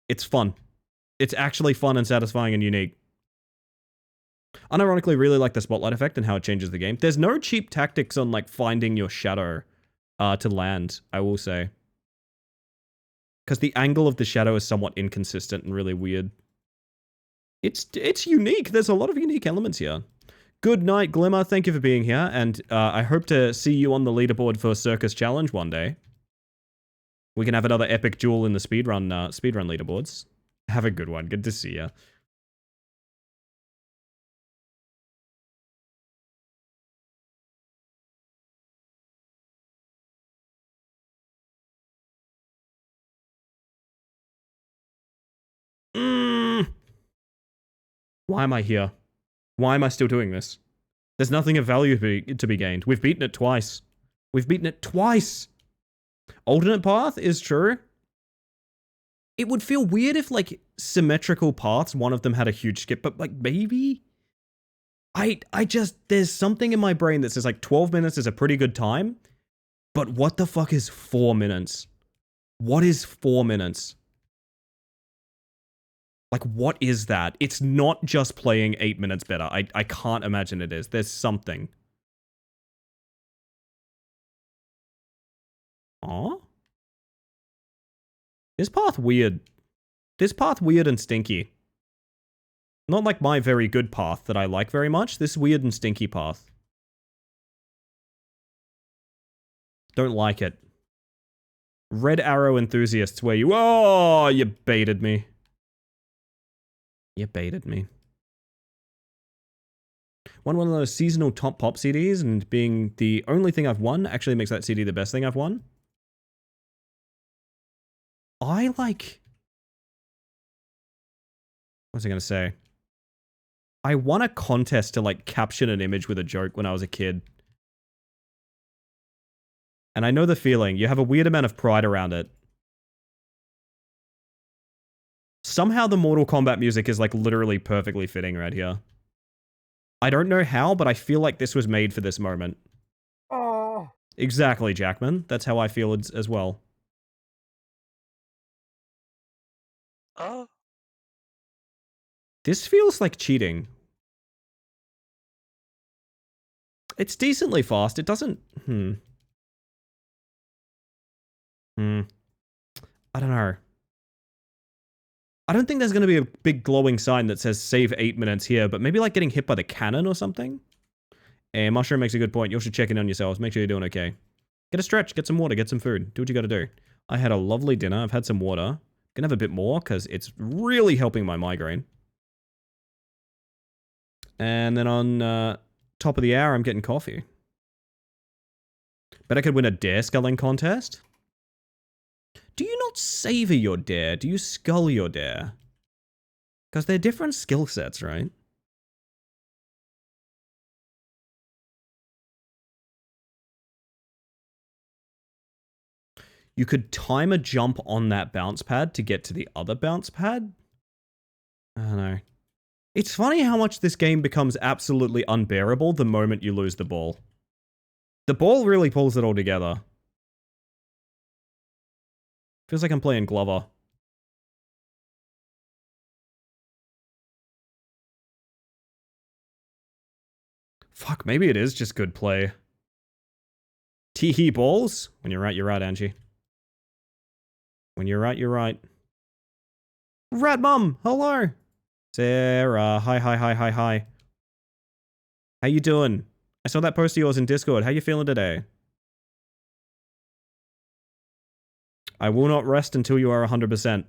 It's fun. It's actually fun and satisfying and unique. Unironically, really like the spotlight effect and how it changes the game. There's no cheap tactics on like finding your shadow to land, I will say. Because the angle of the shadow is somewhat inconsistent and really weird. It's unique. There's a lot of unique elements here. Good night, Glimmer. Thank you for being here, and I hope to see you on the leaderboard for Circus Challenge one day. We can have another epic duel in the speedrun leaderboards. Have a good one. Good to see you. Why am I here? Why am I still doing this? There's nothing of value to be gained. We've beaten it twice. We've beaten it twice! Alternate path is true. It would feel weird if, like, symmetrical paths, one of them had a huge skip, but, like, maybe? I just, there's something in my brain that says, like, 12 minutes is a pretty good time, but what the fuck is 4 minutes? What is 4 minutes? Like, what is that? It's not just playing 8 minutes better. I can't imagine it is. There's something. Aw? This path weird. This path weird and stinky. Not like my very good path that I like very much. This weird and stinky path. Don't like it. Red Arrow enthusiasts where you... oh, you baited me. You baited me. Won one of those seasonal top pop CDs, and being the only thing I've won actually makes that CD the best thing I've won. I like... What was I going to say? I won a contest to like caption an image with a joke when I was a kid. And I know the feeling. You have a weird amount of pride around it. Somehow the Mortal Kombat music is like literally perfectly fitting right here. I don't know how, but I feel like this was made for this moment. Oh. Exactly, Jackman. That's how I feel as well. Oh. This feels like cheating. It's decently fast. It doesn't... I don't know. I don't think there's going to be a big glowing sign that says save 8 minutes here, but maybe like getting hit by the cannon or something? And Mushroom makes a good point. You should check in on yourselves. Make sure you're doing okay. Get a stretch, get some water, get some food. Do what you got to do. I had a lovely dinner. I've had some water. Gonna have a bit more because it's really helping my migraine. And then on top of the hour, I'm getting coffee. Bet I could win a dare sculling contest. Do you not savor your dare? Do you skull your dare? Because they're different skill sets, right? You could time a jump on that bounce pad to get to the other bounce pad? I don't know. It's funny how much this game becomes absolutely unbearable the moment you lose the ball. The ball really pulls it all together. Feels like I'm playing Glover. Fuck, maybe it is just good play. Tee-hee balls? When you're right, Angie. When you're right, you're right. Rat Mum, hello! Sarah, hi. How you doing? I saw that post of yours in Discord. How you feeling today? I will not rest until you are 100%.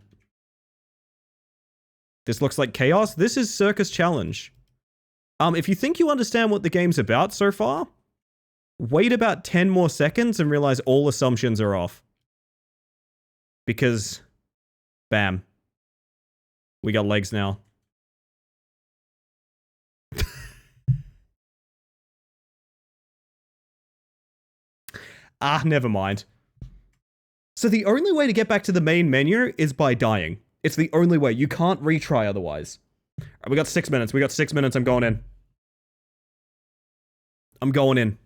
This looks like chaos. This is Circus Challenge. If you think you understand what the game's about so far, wait about 10 more seconds and realize all assumptions are off. Because, bam. We got legs now. Never mind. So the only way to get back to the main menu is by dying. It's the only way. You can't retry otherwise. Alright, we got 6 minutes. I'm going in.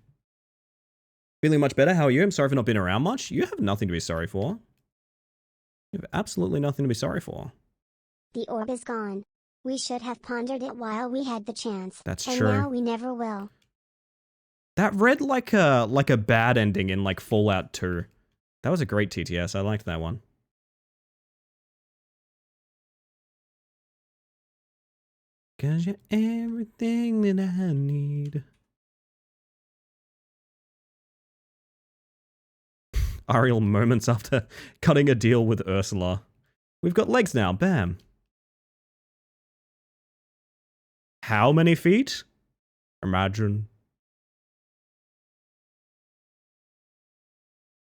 Feeling much better. How are you? I'm sorry for not being around much. You have nothing to be sorry for. You have absolutely nothing to be sorry for. The orb is gone. We should have pondered it while we had the chance. That's and true. And now we never will. That read like a bad ending in like Fallout 2. That was a great TTS. I liked that one. Cause you're everything that I need. Ariel moments after cutting a deal with Ursula. We've got legs now. Bam. How many feet? Imagine.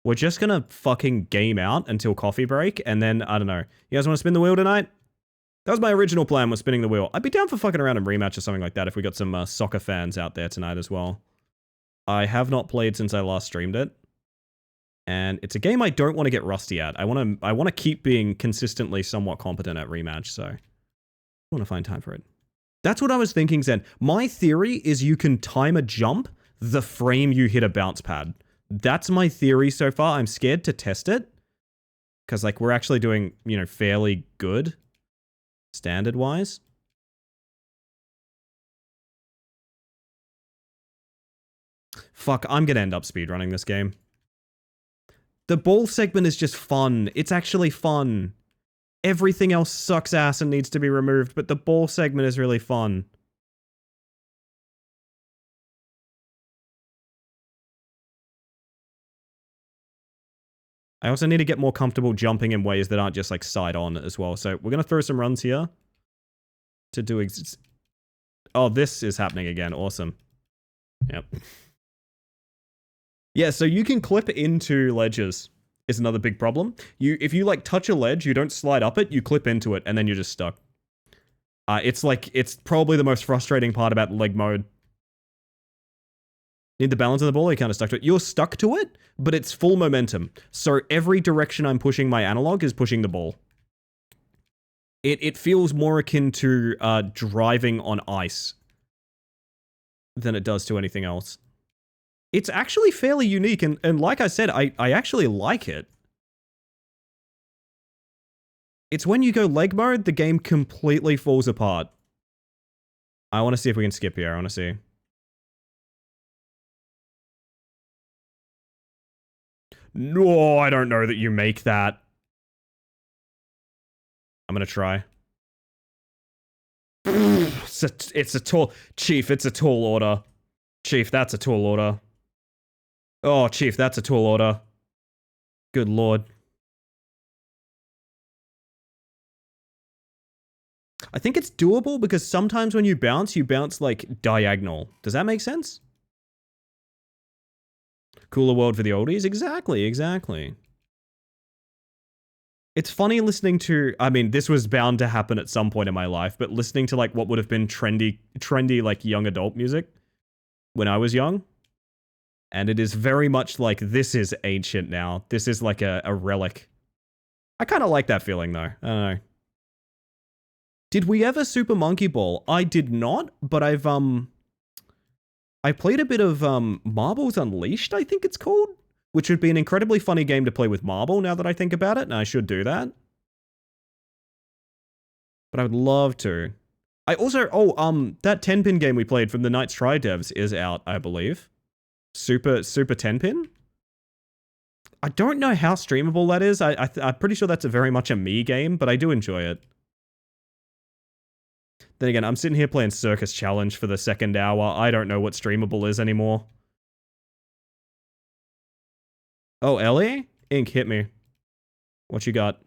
We're just gonna fucking game out until coffee break, and then, I don't know. You guys want to spin the wheel tonight? That was my original plan, was spinning the wheel. I'd be down for fucking around a rematch or something like that if we got some soccer fans out there tonight as well. I have not played since I last streamed it. And it's a game I don't want to get rusty at. I want to keep being consistently somewhat competent at rematch, so I want to find time for it. That's what I was thinking, Zen. My theory is you can time a jump the frame you hit a bounce pad. That's my theory so far. I'm scared to test it. Because, like, we're actually doing, you know, fairly good. Standard-wise. Fuck, I'm gonna end up speedrunning this game. The ball segment is just fun. It's actually fun. Everything else sucks ass and needs to be removed, but the ball segment is really fun. I also need to get more comfortable jumping in ways that aren't just like side on as well. So we're going to throw some runs here to do Oh, this is happening again. Awesome. Yep. Yeah, so you can clip into ledges is another big problem. If you like touch a ledge, you don't slide up it, you clip into it, and then you're just stuck. It's probably the most frustrating part about leg mode. Need the balance of the ball, you're kind of stuck to it. You're stuck to it, but it's full momentum. So every direction I'm pushing my analog is pushing the ball. It feels more akin to driving on ice than it does to anything else. It's actually fairly unique, and like I said, I actually like it. It's when you go leg mode, the game completely falls apart. I want to see if we can skip here. I want to see. No, I don't know that you make that. I'm gonna try. It's a tall... Chief, it's a tall order. Chief, that's a tall order. Oh, Chief, that's a tall order. Good lord. I think it's doable because sometimes when you bounce like diagonal. Does that make sense? Cooler world for the oldies? Exactly, exactly. It's funny listening to, I mean, this was bound to happen at some point in my life, but listening to like what would have been trendy like young adult music when I was young. And it is very much like, this is ancient now. This is like a relic. I kind of like that feeling though. I don't know. Did we ever Super Monkey Ball? I did not, but I played a bit of Marbles Unleashed, I think it's called, which would be an incredibly funny game to play with Marble now that I think about it, and I should do that. But I would love to. I also, that 10-pin game we played from the Night's Try devs is out, I believe. Super 10-pin? I don't know how streamable that is. I'm pretty sure that's very much a me game, but I do enjoy it. Then again, I'm sitting here playing Circus Challenge for the second hour. I don't know what streamable is anymore. Oh, Ellie? Ink, hit me. What you got?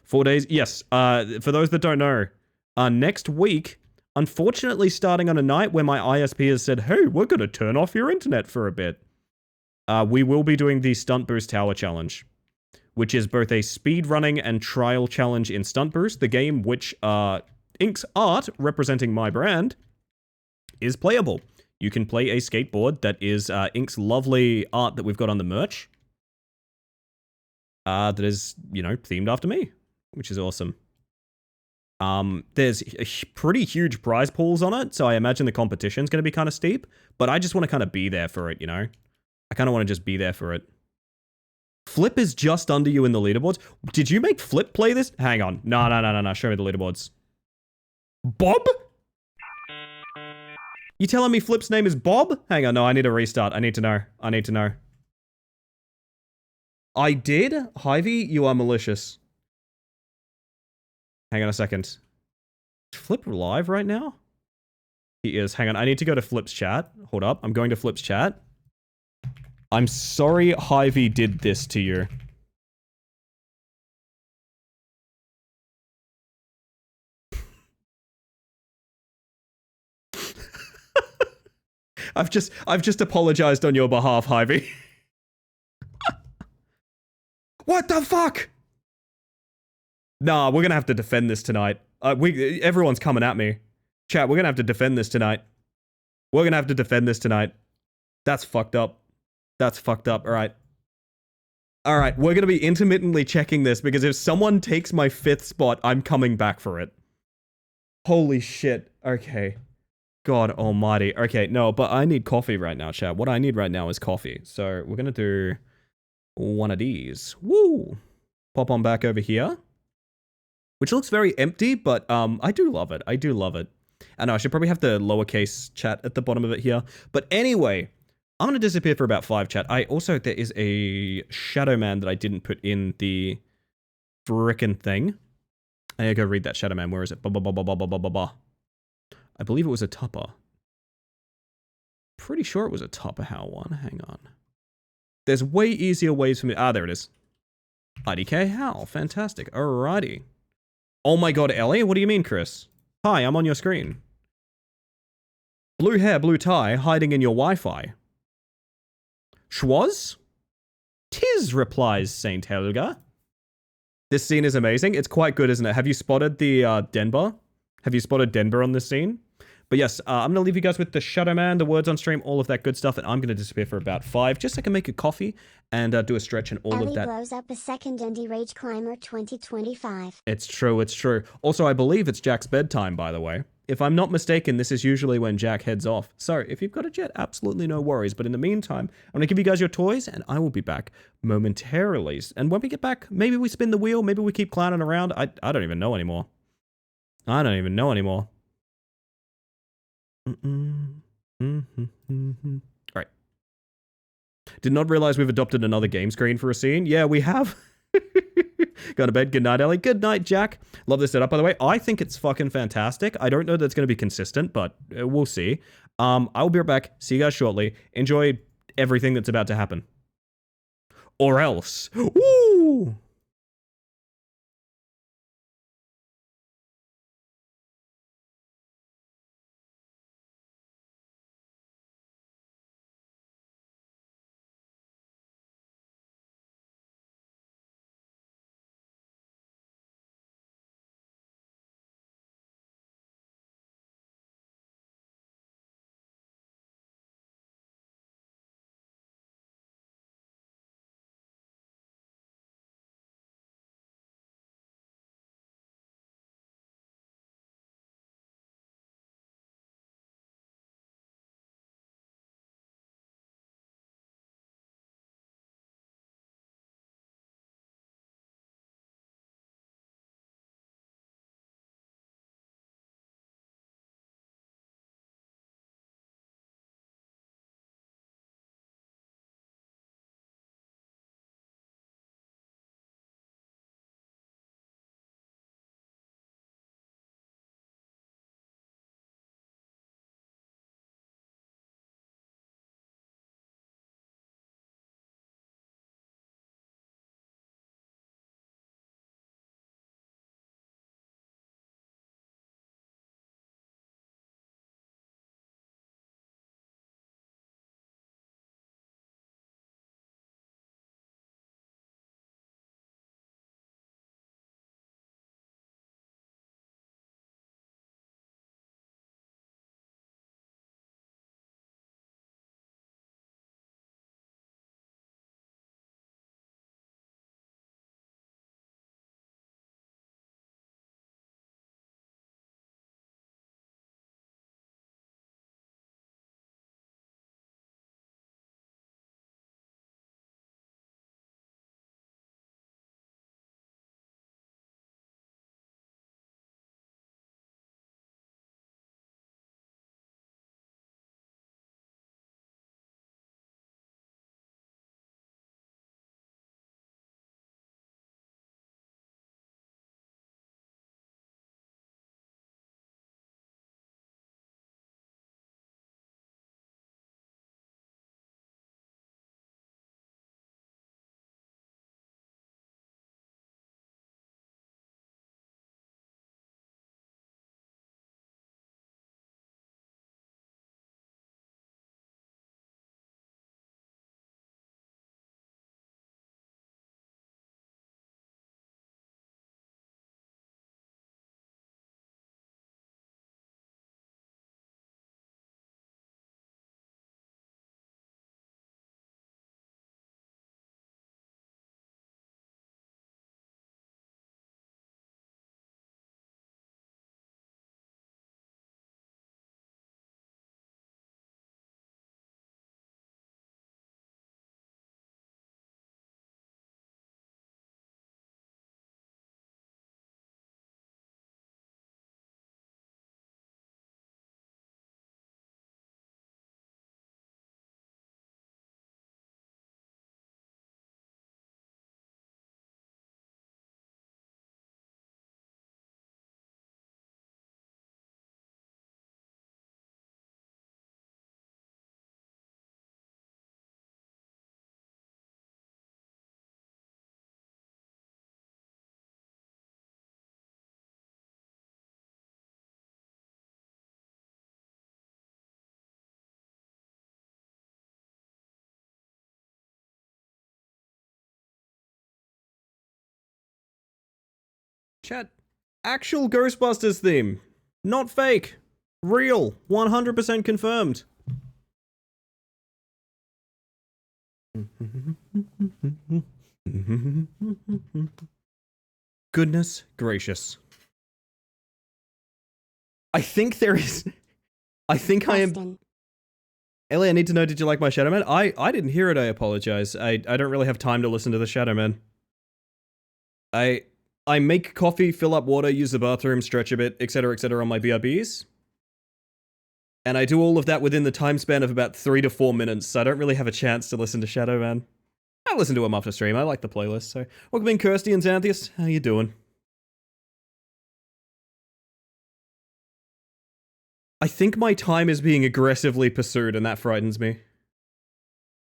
Four days? Yes. For those that don't know, next week, unfortunately starting on a night where my ISP has said, hey, we're going to turn off your internet for a bit. We will be doing the Stunt Boost Tower Challenge, which is both a speed running and trial challenge in Stunt Boost, the game which Ink's art, representing my brand, is playable. You can play a skateboard that is Ink's lovely art that we've got on the merch. That is, you know, themed after me, which is awesome. There's pretty huge prize pools on it, so I imagine the competition's going to be kind of steep, but I just want to kind of be there for it, you know? I kind of want to just be there for it. Flip is just under you in the leaderboards. Did you make Flip play this? Hang on. No. Show me the leaderboards. Bob? You telling me Flip's name is Bob? Hang on, no, I need a restart. I need to know. I did? Hyvee, you are malicious. Hang on a second. Is Flip live right now? He is. Hang on, I need to go to Flip's chat. Hold up, I'm going to Flip's chat. I'm sorry Hyvee did this to you. I've just apologized on your behalf, Hyvee. What the fuck? Nah, we're gonna have to defend this tonight. Everyone's coming at me. Chat, we're gonna have to defend this tonight. That's fucked up. Alright, we're gonna be intermittently checking this because if someone takes my 5th spot, I'm coming back for it. Holy shit. Okay. God almighty. Okay, no, but I need coffee right now, chat. What I need right now is coffee. So we're gonna do one of these. Woo! Pop on back over here. Which looks very empty, but I do love it. I know, I should probably have the lowercase chat at the bottom of it here. But anyway, I'm gonna disappear for about 5, chat. There is a Shadow Man that I didn't put in the frickin' thing. I need to go read that Shadow Man. Where is it? I believe it was a Tupper. Pretty sure it was a Tupper How one. Hang on. There's way easier ways for me. Ah, there it is. IDK Hal. Fantastic. Alrighty. Oh my god, Ellie? What do you mean, Chris? Hi, I'm on your screen. Blue hair, blue tie, hiding in your Wi-Fi. Schwoz? Tis, replies Saint Helga. This scene is amazing. It's quite good, isn't it? Have you spotted the Denver? Have you spotted Denver on this scene? But yes, I'm going to leave you guys with the Shadow Man, the words on stream, all of that good stuff, and I'm going to disappear for about 5, just so I can make a coffee and do a stretch and all Ellie of that. blows up a second Indie Rage Climber 2025. It's true, it's true. Also, I believe it's Jack's bedtime, by the way. If I'm not mistaken, this is usually when Jack heads off. So, if you've got a jet, absolutely no worries. But in the meantime, I'm going to give you guys your toys, and I will be back momentarily. And when we get back, maybe we spin the wheel, maybe we keep clowning around. I don't even know anymore. I don't even know anymore. Right. Did not realize we've adopted another game screen for a scene. Yeah, we have. Go to bed. Good night, Ellie. Good night, Jack. Love this setup, by the way. I think it's fucking fantastic. I don't know that it's going to be consistent, but we'll see. I will be right back. See you guys shortly. Enjoy everything that's about to happen. Or else. Woo! Chat. Actual Ghostbusters theme. Not fake. Real. 100% confirmed. Goodness gracious. I think there is... I think I am... Preston. Ellie, I need to know, did you like my Shadow Man? I didn't hear it, I apologize. I don't really have time to listen to the Shadow Man. I make coffee, fill up water, use the bathroom, stretch a bit, etc., etc. on my BRBs. And I do all of that within the time span of about 3 to 4 minutes, so I don't really have a chance to listen to Shadow Man. I listen to him after stream, I like the playlist, so... Welcome in, Kirsty and Xanthius. How you doing? I think my time is being aggressively pursued, and that frightens me.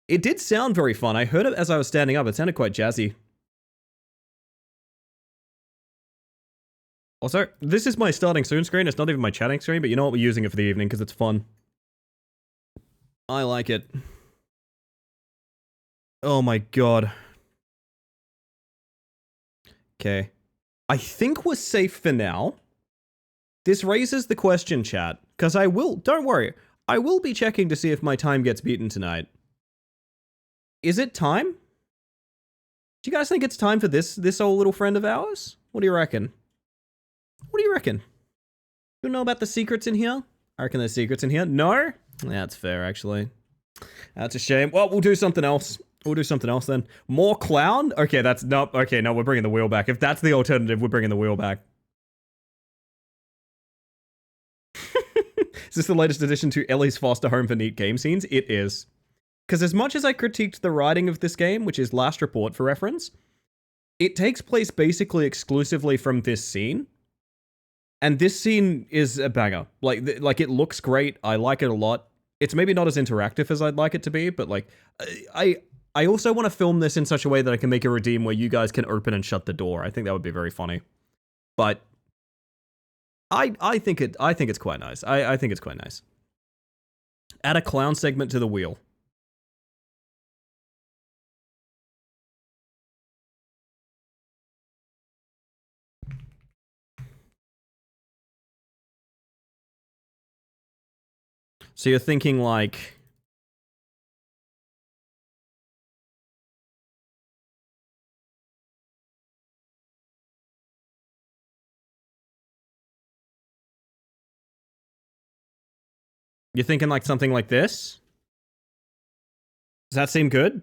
It did sound very fun. I heard it as I was standing up. It sounded quite jazzy. Also, this is my starting soon screen. It's not even my chatting screen, but you know what? We're using it for the evening because it's fun. I like it. Oh my god. Okay. I think we're safe for now. This raises the question, chat, because I will, don't worry, I will be checking to see if my time gets beaten tonight. Is it time? Do you guys think it's time for this old little friend of ours? What do you reckon? What do you reckon? You know about the secrets in here? I reckon there's secrets in here. No? That's fair, actually. That's a shame. Well, we'll do something else. We'll do something else then. More clown? Okay, that's, no, okay, no, we're bringing the wheel back. If that's the alternative, we're bringing the wheel back. Is this the latest addition to Ellie's foster home for neat game scenes? It is. Because as much as I critiqued the writing of this game, which is Last Report for reference, it takes place basically exclusively from this scene. And this scene is a banger. Like it looks great. I like it a lot. It's maybe not as interactive as I'd like it to be, but like, I also want to film this in such a way that I can make a redeem where you guys can open and shut the door. I think that would be very funny. But I think it's quite nice. I think it's quite nice. Add a clown segment to the wheel. So you're thinking like... You're thinking like something like this? Does that seem good?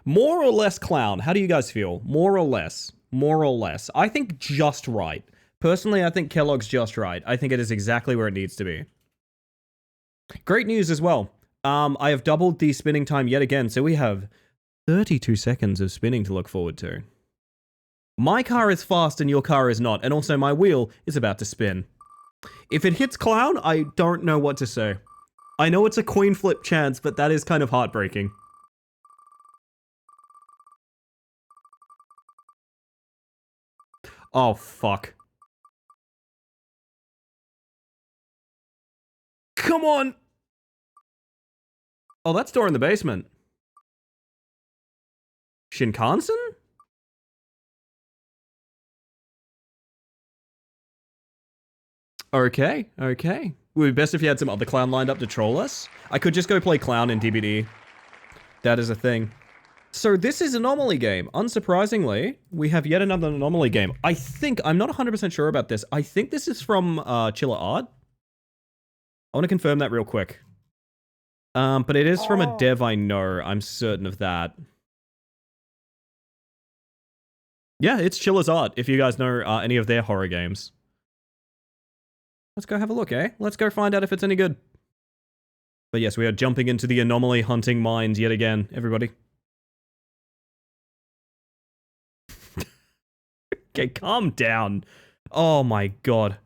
More or less clown? How do you guys feel? More or less? More or less? I think just right. Personally, I think Kellogg's just right. I think it is exactly where it needs to be. Great news as well. I have doubled the spinning time yet again, so we have 32 seconds of spinning to look forward to. My car is fast and your car is not, and also my wheel is about to spin. If it hits clown, I don't know what to say. I know it's a coin flip chance, but that is kind of heartbreaking. Oh, fuck. Come on! Oh, that's door in the basement. Shinkansen? Okay, okay. It would be best if you had some other clown lined up to troll us. I could just go play clown in DBD. That is a thing. So this is Anomaly game. Unsurprisingly, we have yet another Anomaly game. I think, I'm not 100% sure about this. I think this is from Chiller Art. I want to confirm that real quick. But it is from a dev I know. I'm certain of that. Yeah, it's Chiller's Art, if you guys know any of their horror games. Let's go have a look, eh? Let's go find out if it's any good. But yes, we are jumping into the anomaly hunting mind yet again, everybody. Okay, calm down. Oh my god.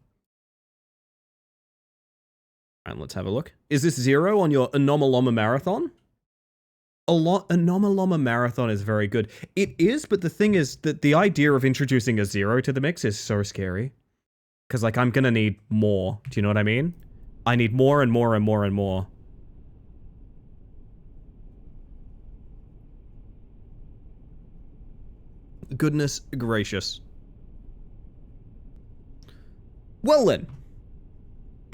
Alright, let's have a look. Is this 0 on your Anomaloma Marathon? Anomaloma Marathon is very good. It is, but the thing is that the idea of introducing a 0 to the mix is so scary. Because, like, I'm gonna need more. Do you know what I mean? I need more and more and more and more. Goodness gracious. Well then.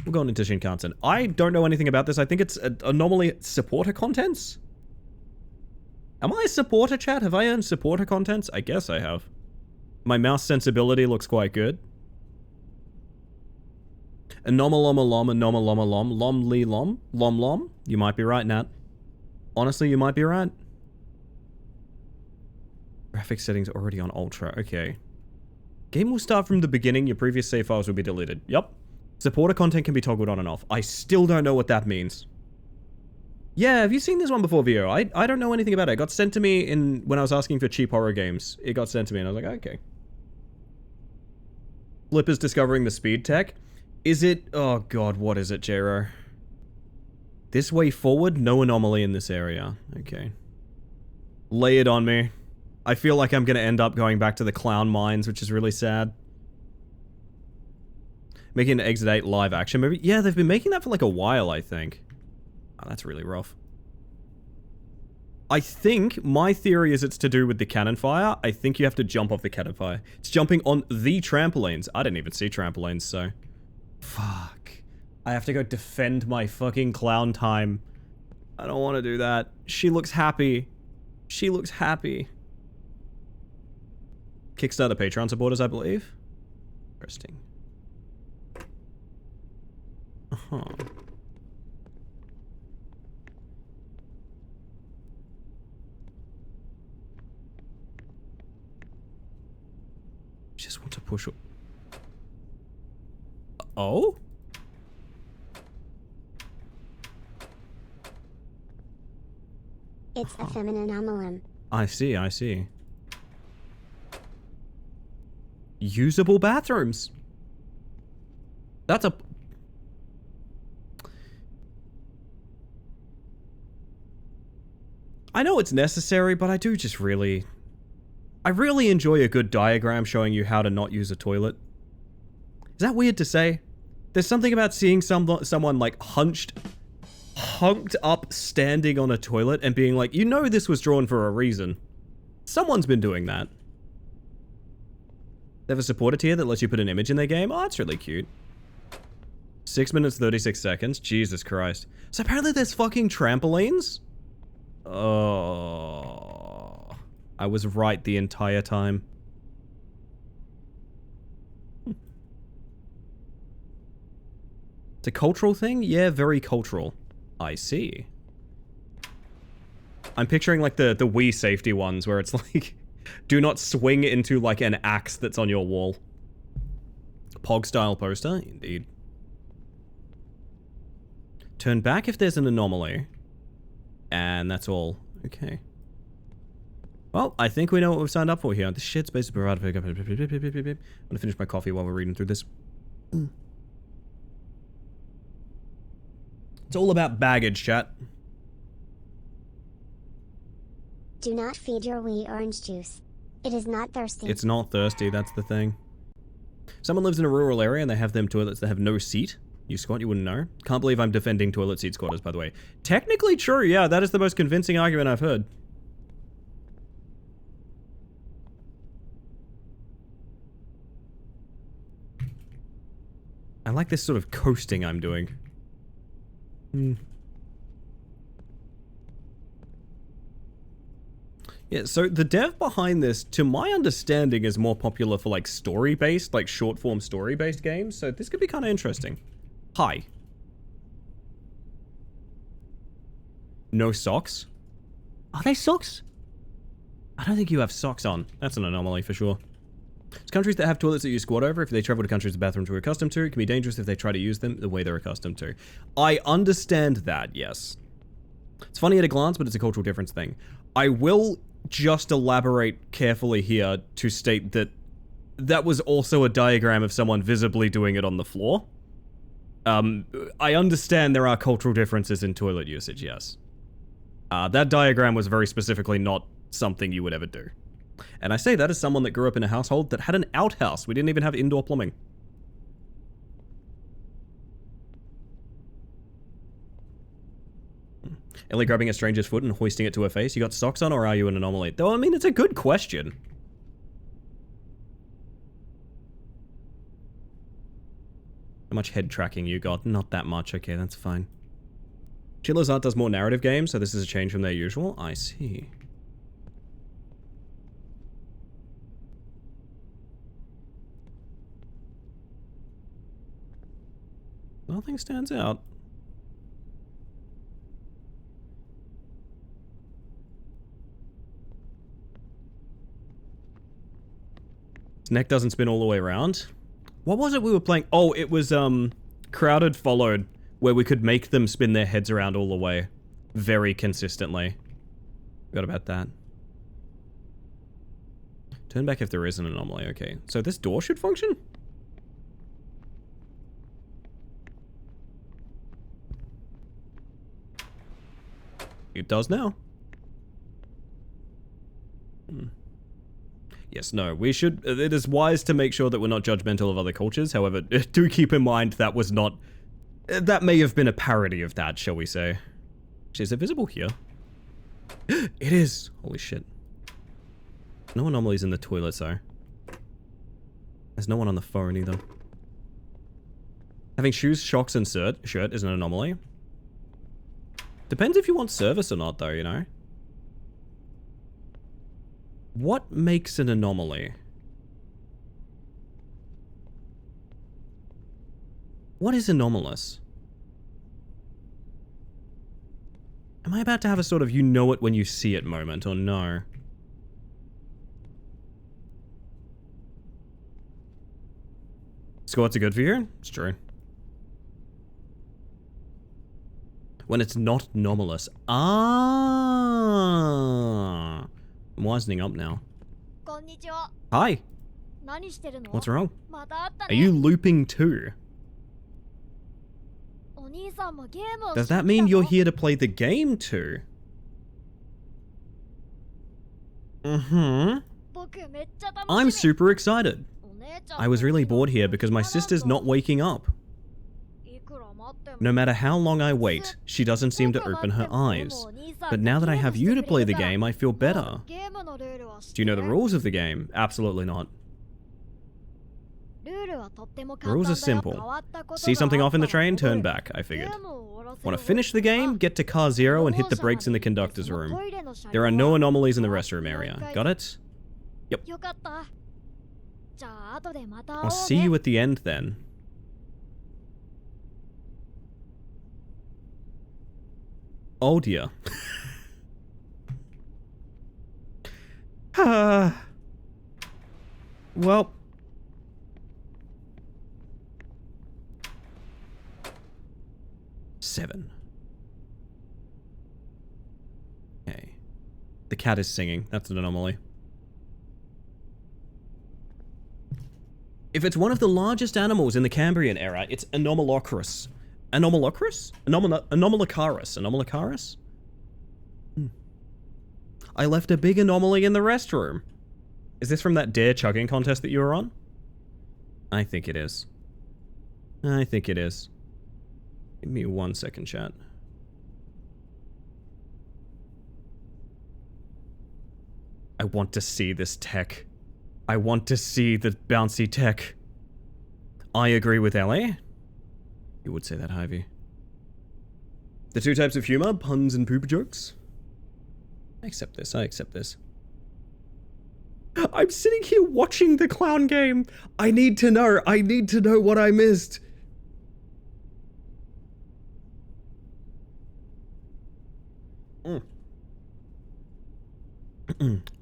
We're going into Shinkansen. I don't know anything about this. I think it's anomaly supporter contents? Am I a supporter, chat? Have I earned supporter contents? I guess I have. My mouse sensibility looks quite good. Anomalom, lom, li lom, lom. You might be right, Nat. Honestly, you might be right. Graphics settings already on ultra. Okay. Game will start from the beginning. Your previous save files will be deleted. Yup. Supporter content can be toggled on and off. I still don't know what that means. Yeah, have you seen this one before, Vio? I don't know anything about it. It got sent to me when I was asking for cheap horror games. It got sent to me and I was like, okay. Flipper's discovering the speed tech. Is it... Oh god, what is it, Jero? This way forward? No anomaly in this area. Okay. Lay it on me. I feel like I'm gonna end up going back to the clown mines, which is really sad. Making an Exit 8 live action movie? Yeah, they've been making that for like a while, I think. Oh, that's really rough. I think, my theory is it's to do with the cannon fire. I think you have to jump off the cannon fire. It's jumping on the trampolines. I didn't even see trampolines, so... Fuck. I have to go defend my fucking clown time. I don't want to do that. She looks happy. She looks happy. Kickstarter Patreon supporters, I believe. Interesting. Uh-huh. Just want to push... Oh? It's a feminine anomalum. I see, I see. Usable bathrooms. That's a... I know it's necessary, but I do just really... I really enjoy a good diagram showing you how to not use a toilet. Is that weird to say? There's something about seeing someone like hunked up standing on a toilet and being like, you know this was drawn for a reason. Someone's been doing that. They have a supporter tier that lets you put an image in their game. Oh, that's really cute. 6 minutes, 36 seconds. Jesus Christ. So apparently there's fucking trampolines? Oh. I was right the entire time. It's a cultural thing? Yeah, very cultural. I see. I'm picturing like the Wii safety ones where it's like, do not swing into like an axe that's on your wall. Pog style poster, indeed. Turn back if there's an anomaly. And that's all. Okay. Well, I think we know what we've signed up for here. The shit space is provided for... I'm gonna finish my coffee while we're reading through this. It's all about baggage, chat. Do not feed your Wii orange juice. It is not thirsty. It's not thirsty, that's the thing. Someone lives in a rural area and they have them toilets that have no seat. You squat, you wouldn't know. Can't believe I'm defending toilet seat squatters, by the way. Technically true, yeah, that is the most convincing argument I've heard. I like this sort of coasting I'm doing. Yeah, so the dev behind this, to my understanding, is more popular for like story-based, like short-form story-based games, so this could be kind of interesting. Hi. No socks? Are they socks? I don't think you have socks on. That's an anomaly for sure. It's countries that have toilets that you squat over. If they travel to countries the bathrooms we're accustomed to, it can be dangerous if they try to use them the way they're accustomed to. I understand that, yes. It's funny at a glance, but it's a cultural difference thing. I will just elaborate carefully here to state that that was also a diagram of someone visibly doing it on the floor. I understand there are cultural differences in toilet usage, yes. That diagram was very specifically not something you would ever do. And I say that as someone that grew up in a household that had an outhouse. We didn't even have indoor plumbing. Ellie grabbing a stranger's foot and hoisting it to her face. You got socks on or are you an anomaly? Though, I mean, it's a good question. How much head tracking you got? Not that much. Okay, that's fine. Chiller's Art does more narrative games, so this is a change from their usual. I see. Nothing stands out. His neck doesn't spin all the way around. What was it we were playing? Oh, it was, Crowded Followed, where we could make them spin their heads around all the way. Very consistently. Forgot about that. Turn back if there is an anomaly. Okay, so this door should function? It does now. Yes, no, we should... It is wise to make sure that we're not judgmental of other cultures. However, do keep in mind that was not... That may have been a parody of that, shall we say. Is it visible here? It is! Holy shit. No anomalies in the toilet, though. There's no one on the phone, either. Having shoes, shocks, and shirt is an anomaly. Depends if you want service or not, though, you know? What makes an anomaly? What is anomalous? Am I about to have a sort of you know it when you see it moment, or no? Squats are good for you? It's true. When it's not anomalous. Ah! I'm wisening up now. Hi! What's wrong? Are you looping too? Does that mean you're here to play the game too? Mm-hmm. I'm super excited. I was really bored here because my sister's not waking up. No matter how long I wait, she doesn't seem to open her eyes. But now that I have you to play the game, I feel better. Do you know the rules of the game? Absolutely not. Rules are simple. See something off in the train, turn back, I figured. Want to finish the game? Get to car 0 and hit the brakes in the conductor's room. There are no anomalies in the restroom area. Got it? Yep. I'll see you at the end then. Oh dear. Well. Seven. Okay. The cat is singing. That's an anomaly. If it's one of the largest animals in the Cambrian era, it's Anomalocaris. Anomalocaris? Anomalocaris. Anomalocaris? I left a big anomaly in the restroom. Is this from that dare chugging contest that you were on? I think it is. I think it is. Give me 1 second, chat. I want to see this tech. I want to see the bouncy tech. I agree with LA. You would say that, Hyvie. The two types of humor, puns and poop jokes. I accept this, I accept this. I'm sitting here watching the clown game. I need to know what I missed.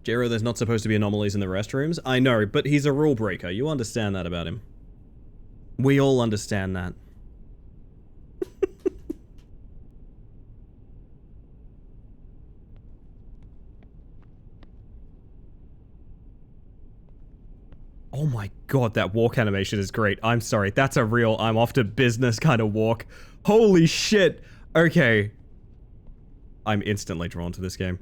Jero, there's not supposed to be anomalies in the restrooms. I know, but he's a rule breaker. You understand that about him. We all understand that. Oh my god, that walk animation is great. I'm sorry, that's a real I'm off to business kind of walk. Holy shit! Okay. I'm instantly drawn to this game.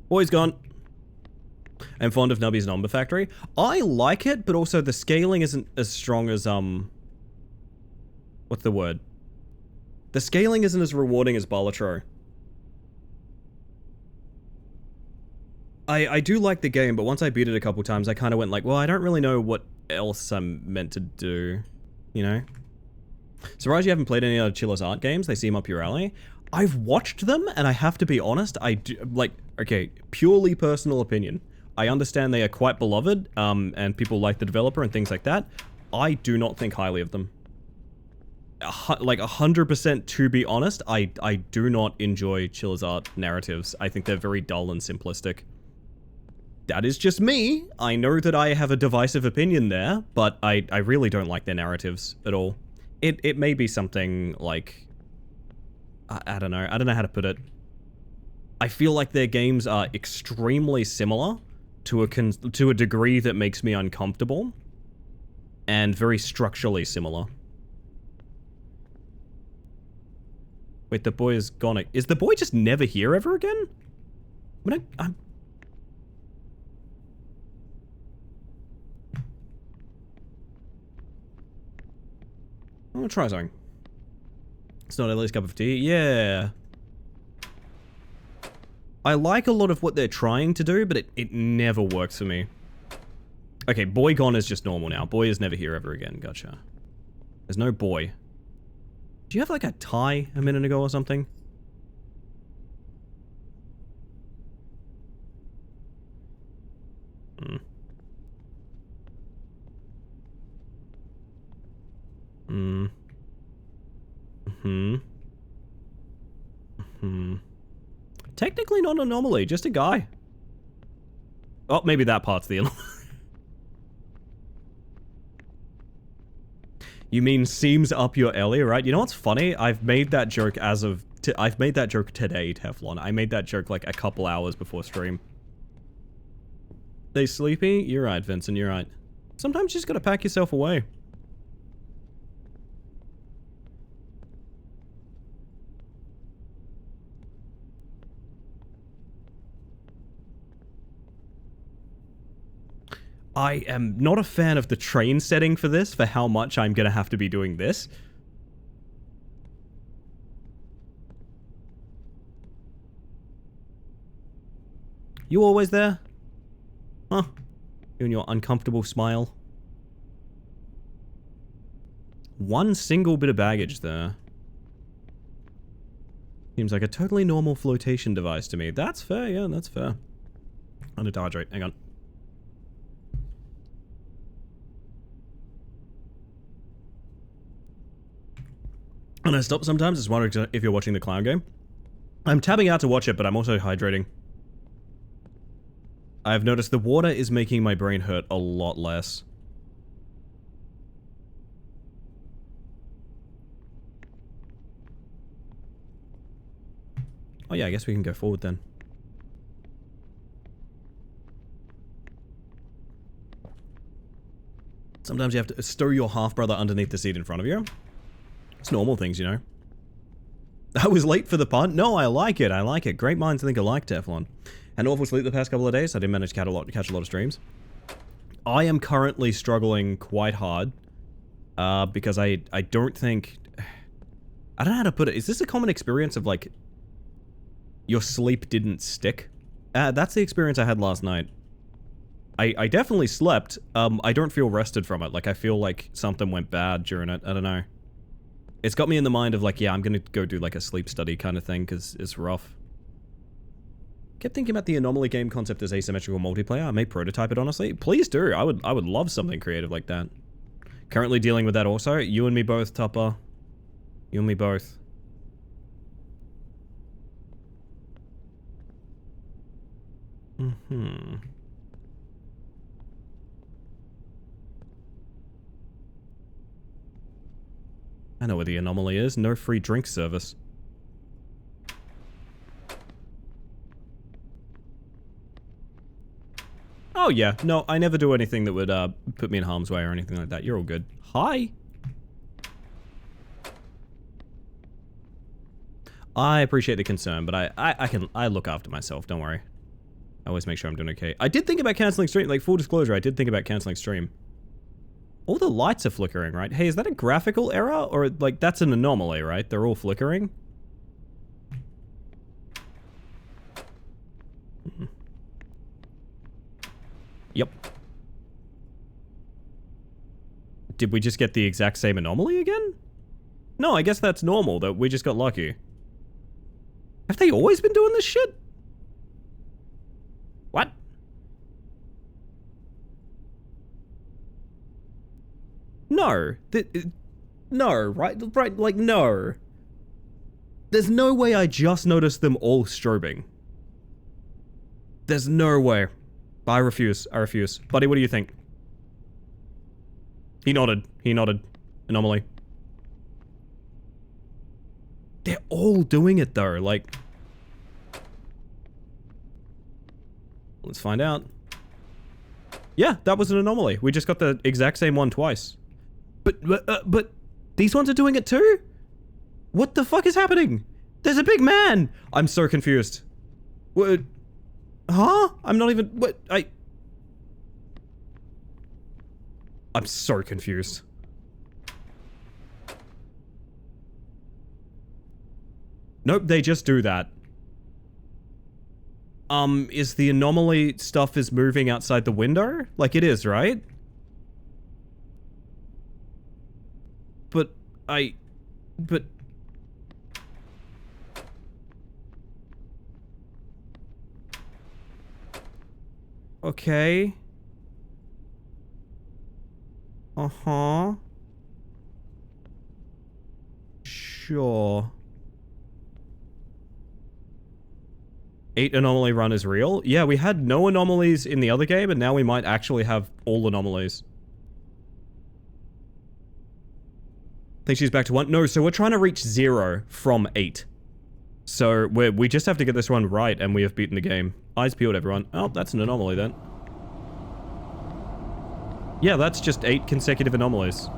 Boy's gone. I'm fond of Nubby's Number Factory. I like it, but also the scaling isn't as strong as, what's the word? The scaling isn't as rewarding as Balatro. I do like the game, but once I beat it a couple times, I kind of went like, well, I don't really know what else I'm meant to do, you know? Surprised you haven't played any other Chiller's Art games. They seem up your alley. I've watched them, and I have to be honest, I do, like, okay, purely personal opinion. I understand they are quite beloved, and people like the developer and things like that. I do not think highly of them. Like 100% to be honest, I do not enjoy Chiller's Art narratives. I think they're very dull and simplistic. That is just me. I know that I have a divisive opinion there, but I really don't like their narratives at all. It may be something like... I don't know. I don't know how to put it. I feel like their games are extremely similar to a degree that makes me uncomfortable. And very structurally similar. Wait, the boy is gone. Is the boy just never here ever again? I'm gonna try something. It's not Ellie's cup of tea. Yeah. I like a lot of what they're trying to do, but it never works for me. Okay, boy gone is just normal now. Boy is never here ever again. Gotcha. There's no boy. Do you have like a tie a minute ago or something? Technically not an anomaly, just a guy. Oh, maybe that part's the anomaly. You mean seems up your alley, right? You know what's funny? I've made that joke I've made that joke today, Teflon. I made that joke like a couple hours before stream. They sleepy? You're right, Vincent, you're right. Sometimes you just gotta pack yourself away. I am not a fan of the train setting for this, for how much I'm gonna have to be doing this. You always there? Huh? You and your uncomfortable smile. One single bit of baggage there. Seems like a totally normal flotation device to me. That's fair, yeah, that's fair. I need to hydrate, hang on. When I stop sometimes, just wondering if you're watching the clown game. I'm tabbing out to watch it, but I'm also hydrating. I've noticed the water is making my brain hurt a lot less. Oh yeah, I guess we can go forward then. Sometimes you have to stow your half-brother underneath the seat in front of you. It's normal things, you know. I was late for the pun. No, I like it. I like it. Great minds think alike, Teflon. Had an awful sleep the past couple of days. I didn't manage to catch a lot of streams. I am currently struggling quite hard. Because I don't think... I don't know how to put it. Is this a common experience of, like... your sleep didn't stick? That's the experience I had last night. I definitely slept. I don't feel rested from it. Like, I feel like something went bad during it. I don't know. It's got me in the mind of like, yeah, I'm gonna go do like a sleep study kind of thing, because it's rough. Kept thinking about the anomaly game concept as asymmetrical multiplayer. I may prototype it, honestly. Please do. I would love something creative like that. Currently dealing with that also. You and me both, Tupper. You and me both. I know where the anomaly is. No free drink service. Oh yeah, no, I never do anything that would put me in harm's way or anything like that. You're all good. Hi! I appreciate the concern, but I look after myself, don't worry. I always make sure I'm doing okay. I did think about cancelling stream, like full disclosure, I did think about cancelling stream. All the lights are flickering, right? Hey, is that a graphical error? Or, like, that's an anomaly, right? They're all flickering? Yep. Did we just get the exact same anomaly again? No, I guess that's normal, that we just got lucky. Have they always been doing this shit? What? No. No, right? Right, like, no. There's no way I just noticed them all strobing. There's no way. I refuse. I refuse. Buddy, what do you think? He nodded. He nodded. Anomaly. They're all doing it, though. Like... Let's find out. Yeah, that was an anomaly. We just got the exact same one twice. But these ones are doing it too? What the fuck is happening? There's a big man! I'm so confused. What? Huh? I'm not even... What? I'm so confused. Nope, they just do that. Is the anomaly stuff is moving outside the window? Like it is, right? But, but... Okay. Uh-huh. Sure. 8 anomaly run is real? Yeah, we had no anomalies in the other game, and now we might actually have all anomalies. Think she's back to 1? No, so we're trying to reach 0 from 8. So we just have to get this one right, and we have beaten the game. Eyes peeled, everyone. Oh, that's an anomaly then. Yeah, that's just 8 consecutive anomalies.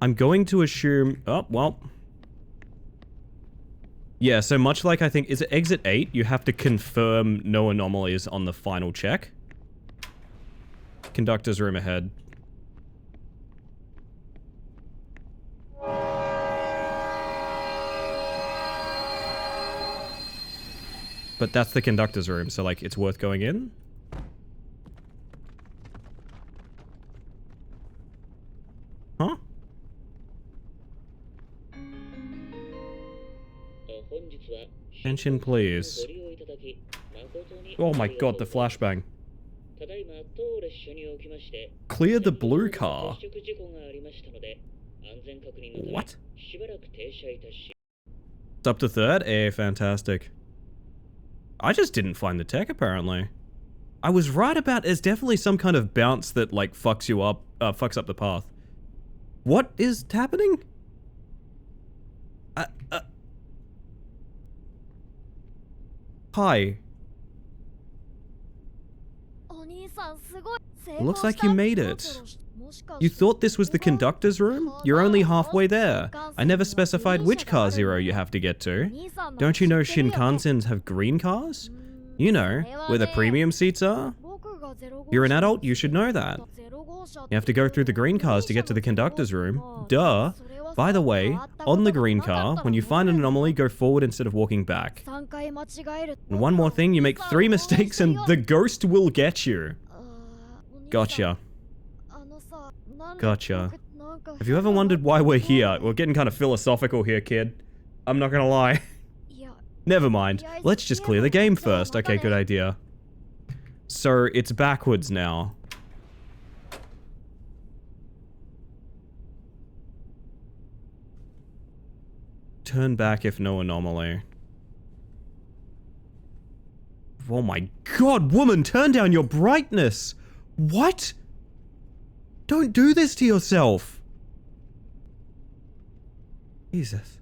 I'm going to assume... Oh, well. Yeah, so much like I think... Is it exit 8? You have to confirm no anomalies on the final check. Conductor's room ahead. But that's the conductor's room, so like, it's worth going in? Huh? Attention, please. Oh my god, the flashbang. Clear the blue car. What? It's up to 3rd? Eh, fantastic. I just didn't find the tech, apparently. I was right about there's definitely some kind of bounce that, like, fucks you up, fucks up the path. What is happening? Hi. Looks like you made it. You thought this was the conductor's room? You're only halfway there. I never specified which car 0 you have to get to. Don't you know Shinkansens have green cars? You know, where the premium seats are? You're an adult, you should know that. You have to go through the green cars to get to the conductor's room. Duh. By the way, on the green car, when you find an anomaly, go forward instead of walking back. And one more thing, you make 3 mistakes and the ghost will get you. Gotcha. Gotcha. Have you ever wondered why we're here? We're getting kind of philosophical here, kid. I'm not gonna lie. Never mind. Let's just clear the game first. Okay, good idea. So, it's backwards now. Turn back if no anomaly. Oh my god, woman, turn down your brightness! What? Don't do this to yourself! Jesus.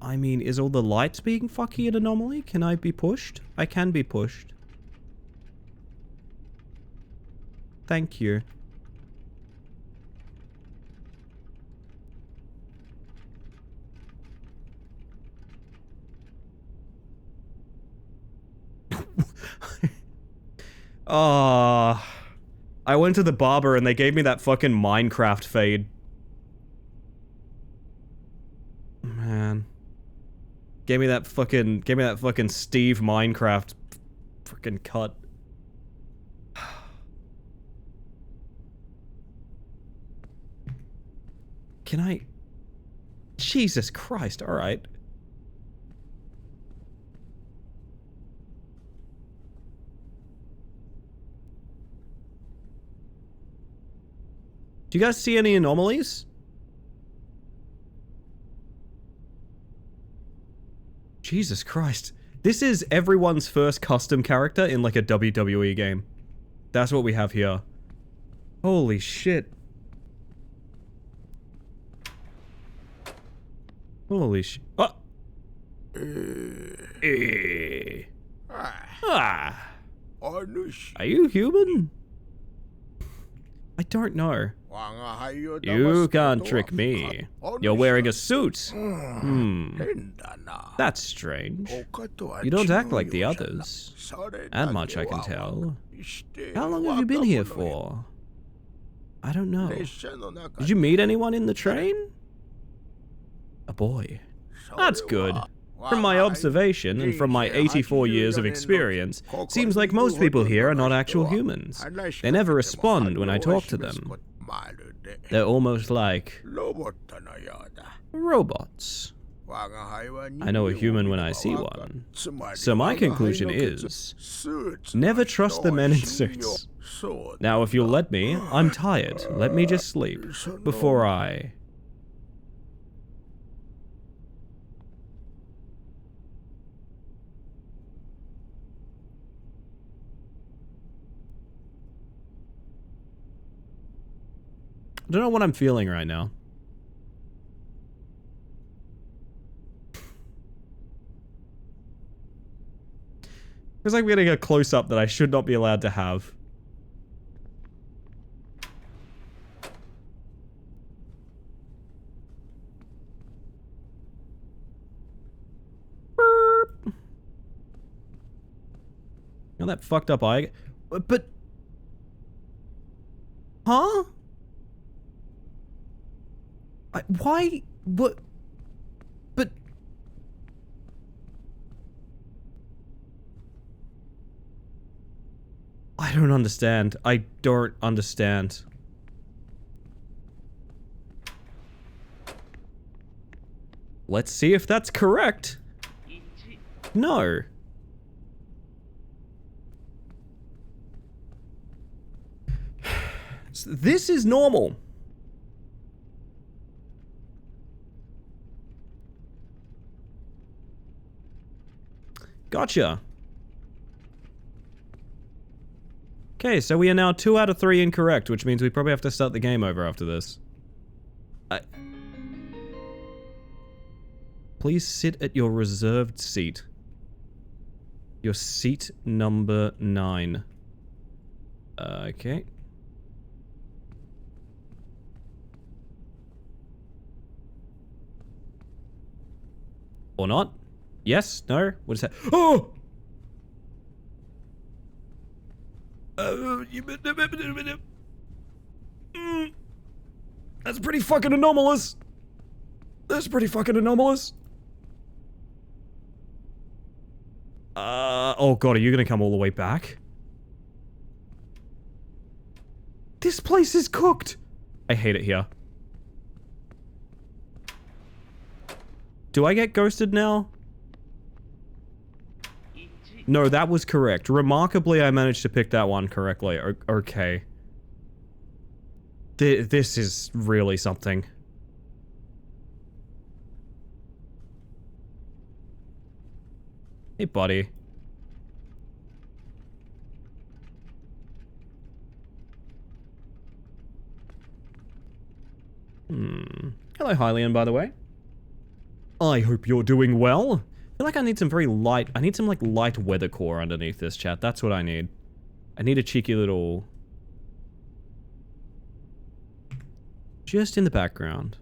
I mean, is all the lights being fucky an anomaly? Can I be pushed? I can be pushed. Thank you. Oh, I went to the barber and they gave me that fucking Minecraft fade. Man. Gave me that fucking Steve Minecraft fucking cut. Can I? Jesus Christ, alright. Do you guys see any anomalies? Jesus Christ. This is everyone's first custom character in like a WWE game. That's what we have here. Holy shit. Holy shit. Oh! Ah! Are you human? I don't know. You can't trick me. You're wearing a suit. That's strange. You don't act like the others. That much I can tell. How long have you been here for? I don't know. Did you meet anyone in the train? A boy. That's good. From my observation, and from my 84 years of experience, seems like most people here are not actual humans. They never respond when I talk to them. They're almost like robots. I know a human when I see one. So my conclusion is, never trust the men in suits. Now if you'll let me, I'm tired. Let me just sleep before I... I don't know what I'm feeling right now. Feels like we're getting a close-up that I should not be allowed to have. Burp. You know that fucked up eye? But... Huh? Why? What? But... I don't understand. I don't understand. Let's see if that's correct. No. This is normal. Gotcha. Okay, so we are now 2 out of 3 incorrect, which means we probably have to start the game over after this. Please sit at your reserved seat. Your seat number 9. Okay. Or not? Yes? No? What is that? Oh! That's pretty fucking anomalous. That's pretty fucking anomalous. Oh god, are you gonna come all the way back? This place is cooked. I hate it here. Do I get ghosted now? No, that was correct. Remarkably, I managed to pick that one correctly. Okay. This is really something. Hey, buddy. Hello, Hylian, by the way. I hope you're doing well. I feel like I need some very light... I need some, like, light weathercore underneath this, chat. That's what I need. I need a cheeky little... just in the background.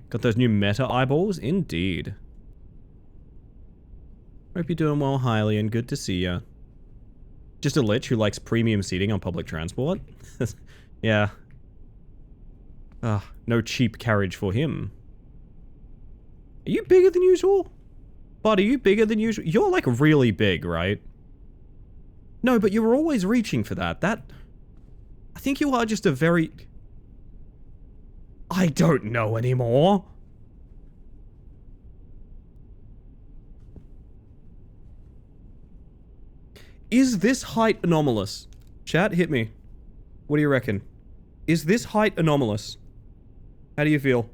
Got those new meta eyeballs? Indeed. Hope you're doing well, Hylian. Good to see ya. Just a lich who likes premium seating on public transport? Yeah. No cheap carriage for him. Are you bigger than usual? Bud, are you bigger than usual? You're like really big, right? No, but you were always reaching for that. I think you are just a very... I don't know anymore. Is this height anomalous? Chat, hit me. What do you reckon? Is this height anomalous? How do you feel?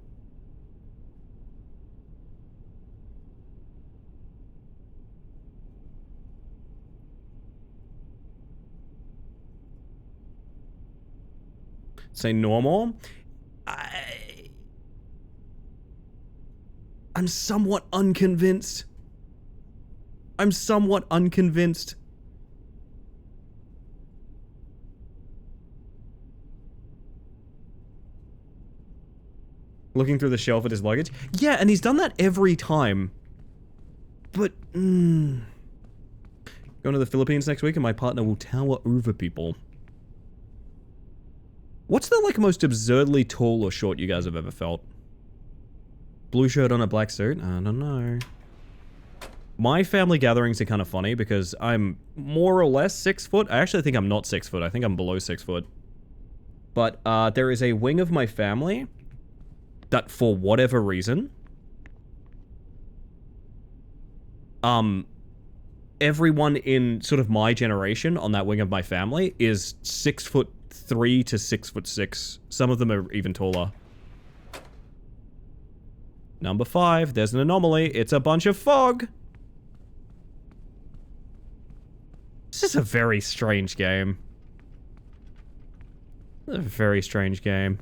Say normal? I'm somewhat unconvinced. I'm somewhat unconvinced. Looking through the shelf at his luggage. Yeah, and he's done that every time. But, Going to the Philippines next week and my partner will tower over people. What's the, like, most absurdly tall or short you guys have ever felt? Blue shirt on a black suit? I don't know. My family gatherings are kind of funny because I'm more or less 6 foot. I actually think I'm not 6 foot. I think I'm below 6 foot. But, there is a wing of my family that, for whatever reason, everyone in sort of my generation on that wing of my family is 6'3" to 6'6". Some of them are even taller. Number 5, there's an anomaly. It's a bunch of fog. This is a very strange game. A very strange game.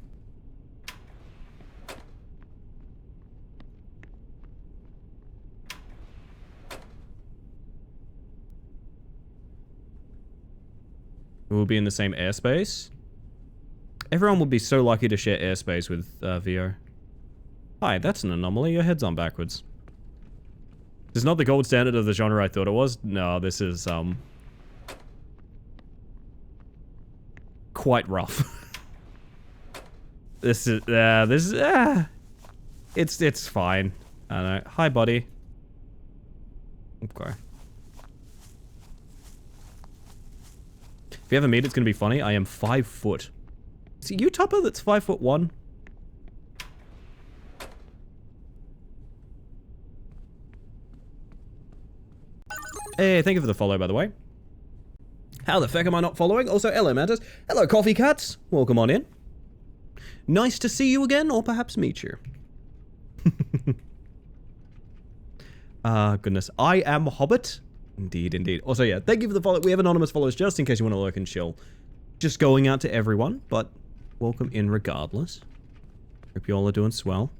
We'll be in the same airspace. Everyone would be so lucky to share airspace with VO. Hi, that's an anomaly. Your head's on backwards. This is not the gold standard of the genre I thought it was. No, this is, quite rough. It's fine. I don't know. Hi, buddy. Okay. If you ever meet, it's gonna be funny. I am 5 foot. Is it you, Tupper, that's 5'1"? Hey, thank you for the follow, by the way. How the fuck am I not following? Also, hello, Mantis. Hello, Coffee Cats. Welcome on in. Nice to see you again, or perhaps meet you. Goodness. I am Hobbit. Indeed, indeed. Also, yeah, thank you for the follow. We have anonymous followers just in case you want to lurk and chill. Just going out to everyone, but welcome in regardless. Hope you all are doing swell.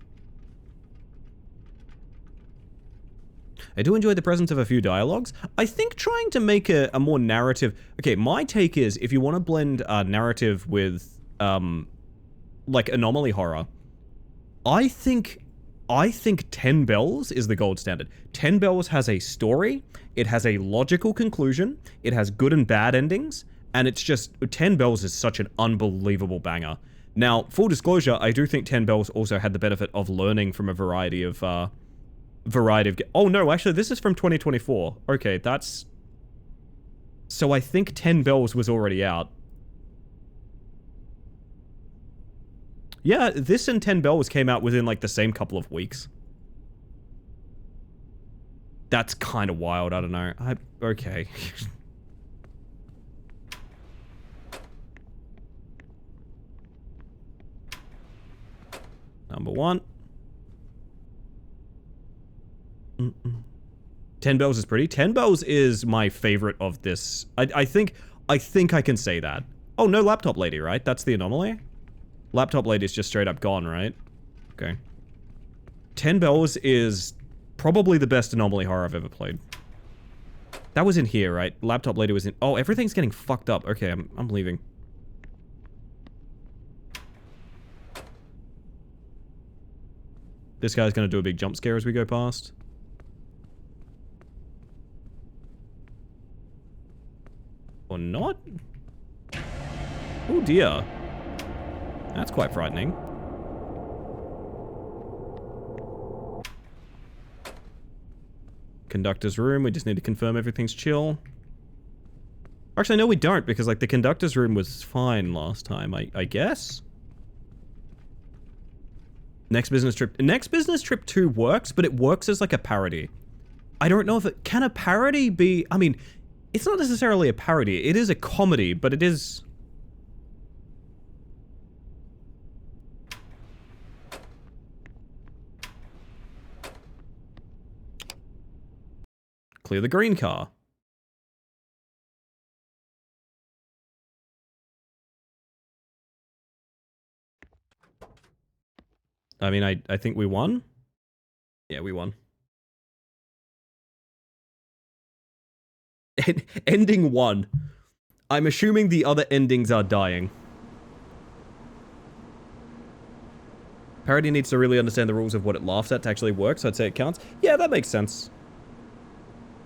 I do enjoy the presence of a few dialogues. I think trying to make a more narrative... Okay, my take is, if you want to blend narrative with, like, anomaly horror, I think 10 Bells is the gold standard. 10 Bells has a story, it has a logical conclusion, it has good and bad endings, and it's just... 10 Bells is such an unbelievable banger. Now, full disclosure, I do think 10 Bells also had the benefit of learning from a variety of... Oh no, actually this is from 2024. Okay, that's... So I think 10 Bells was already out. Yeah, this and 10 Bells came out within like the same couple of weeks. That's kind of wild, I don't know. Okay. Number 1. 10 Bells is pretty. 10 Bells is my favorite of this. I think I can say that. Oh, no laptop lady, right? That's the anomaly? Laptop lady's just straight up gone, right? Okay. 10 Bells is probably the best anomaly horror I've ever played. That was in here, right? Laptop lady was in... Oh, everything's getting fucked up. Okay, I'm leaving. This guy's gonna do a big jump scare as we go past. Or not? Oh dear. That's quite frightening. Conductor's room, we just need to confirm everything's chill. Actually, no we don't, because like the conductor's room was fine last time, I guess? Next Business Trip 2 works, but it works as like a parody. I don't know if it... Can a parody be... I mean, it's not necessarily a parody. It is a comedy, but it is... Clear the green car. I mean, I think we won. Yeah, we won. Ending 1. I'm assuming the other endings are dying. Parody needs to really understand the rules of what it laughs at to actually work, so I'd say it counts. Yeah, that makes sense.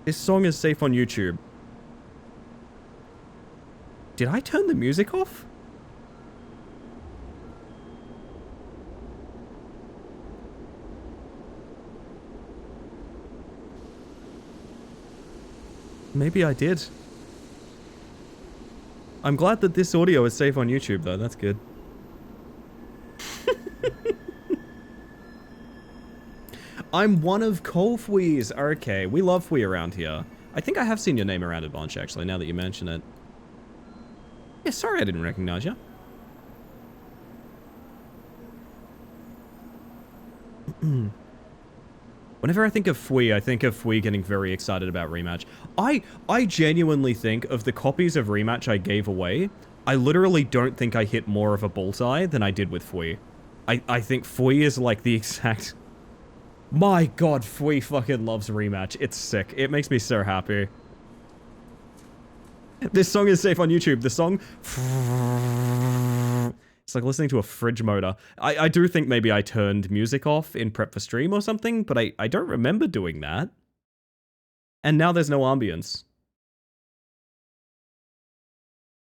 This song is safe on YouTube. Did I turn the music off? Maybe I did. I'm glad that this audio is safe on YouTube, though. That's good. I'm one of Kolfwee's. Okay, we love Fwee around here. I think I have seen your name around a bunch, actually, now that you mention it. Yeah, sorry I didn't recognize you. Whenever I think of Fwee, I think of Fwee getting very excited about Rematch. I genuinely think of the copies of Rematch I gave away, I literally don't think I hit more of a bullseye than I did with Fwee. I think Fwee is like the exact... My god, Fwee fucking loves Rematch. It's sick. It makes me so happy. This song is safe on YouTube. The song... It's like listening to a fridge motor. I do think maybe I turned music off in prep for stream or something, but I don't remember doing that. And now there's no ambience.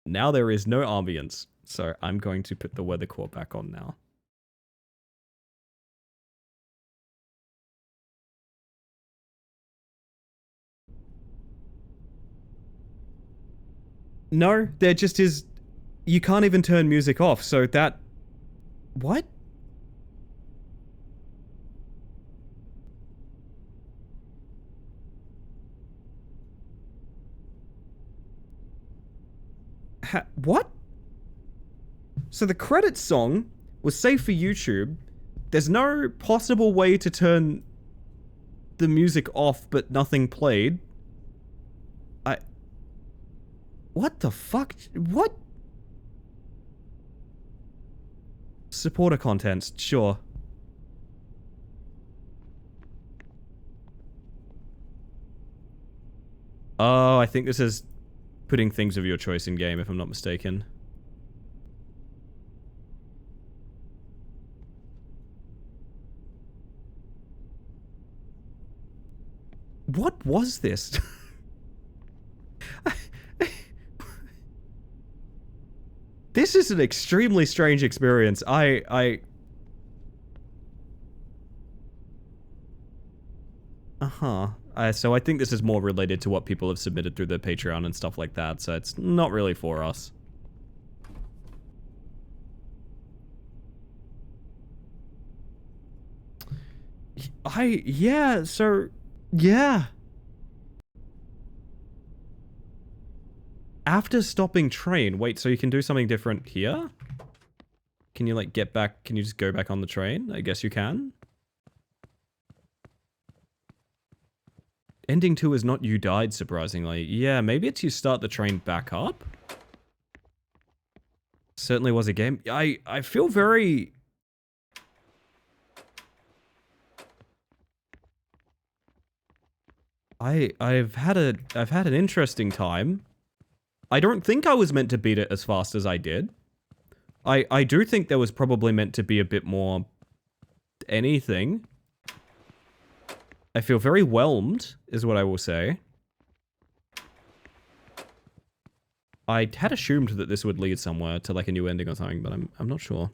Now there is no ambience. So I'm going to put the weather core back on now. No, there just is... You can't even turn music off, so that... What? What? So the credits song was safe for YouTube. There's no possible way to turn the music off, but nothing played. What the fuck? What? Supporter contents, sure. Oh, I think this is putting things of your choice in game, if I'm not mistaken. What was this? This is an extremely strange experience. Uh-huh. So I think this is more related to what people have submitted through their Patreon and stuff like that, so it's not really for us. Yeah, so... Yeah. After stopping train, wait, so you can do something different here? Can you, like, get back, can you just go back on the train? I guess you can. Ending 2 is not you died, surprisingly. Yeah, maybe it's you start the train back up? Certainly was a game. I feel very... I've had an interesting time. I don't think I was meant to beat it as fast as I did. I do think there was probably meant to be a bit more anything. I feel very whelmed, is what I will say. I had assumed that this would lead somewhere to like a new ending or something, but I'm not sure.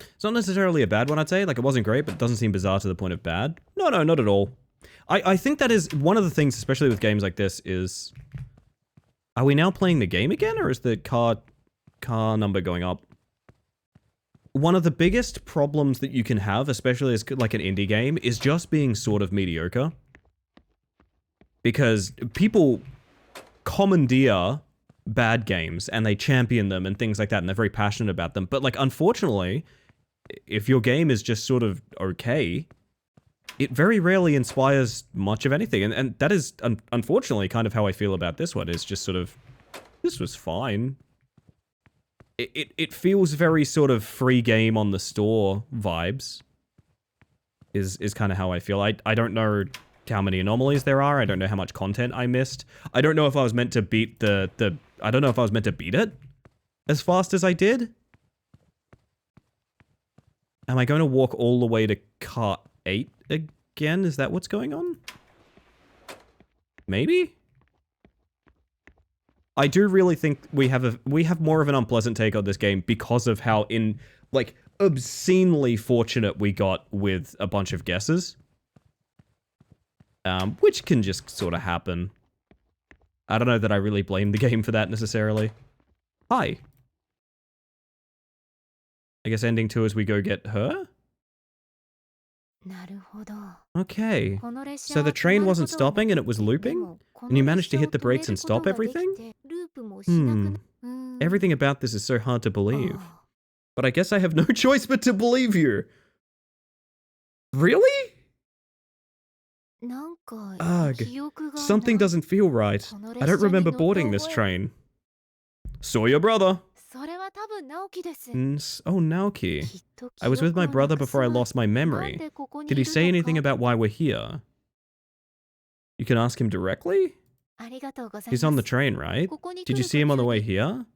It's not necessarily a bad one, I'd say. Like, it wasn't great, but it doesn't seem bizarre to the point of bad. No, not at all. I think that is one of the things, especially with games like this, is... Are we now playing the game again, or is the car number going up? One of the biggest problems that you can have, especially as like an indie game, is just being sort of mediocre. Because people commandeer bad games, and they champion them and things like that, and they're very passionate about them. But, like, unfortunately, if your game is just sort of okay, it very rarely inspires much of anything. And that is, unfortunately, kind of how I feel about this one, is just sort of, this was fine. It feels very sort of free game on the store vibes, is kind of how I feel. I don't know how many anomalies there are. I don't know how much content I missed. I don't know if I was meant to beat I don't know if I was meant to beat it as fast as I did. Am I going to walk all the way to Car 8 again? Is that what's going on? Maybe? I do really think we have more of an unpleasant take on this game because of how obscenely fortunate we got with a bunch of guesses. Which can just sort of happen. I don't know that I really blame the game for that necessarily. Hi. I guess ending 2 as we go get her? Okay. So the train wasn't stopping and it was looping? And you managed to hit the brakes and stop everything? Everything about this is so hard to believe. But I guess I have no choice but to believe you. Really? Ugh. Something doesn't feel right. I don't remember boarding this train. Saw your brother. Oh, Naoki. I was with my brother before I lost my memory. Did he say anything about why we're here? You can ask him directly? He's on the train, right? Did you see him on the way here?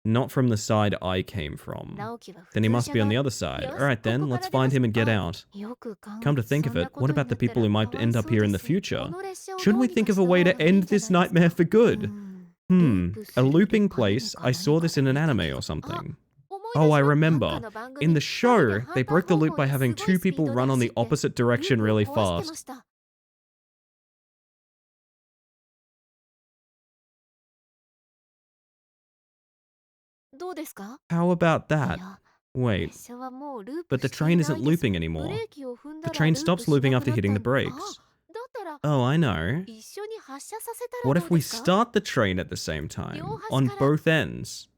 Not from the side I came from. Then he must be on the other side. Alright then, let's find him and get out. Come to think of it, what about the people who might end up here in the future? Shouldn't we think of a way to end this nightmare for good? A looping place. I saw this in an anime or something. Oh, I remember. In the show, they broke the loop by having 2 people run on the opposite direction really fast. How about that? Wait, but the train isn't looping anymore. The train stops looping after hitting the brakes. Oh, I know. What if we start the train at the same time, on both ends?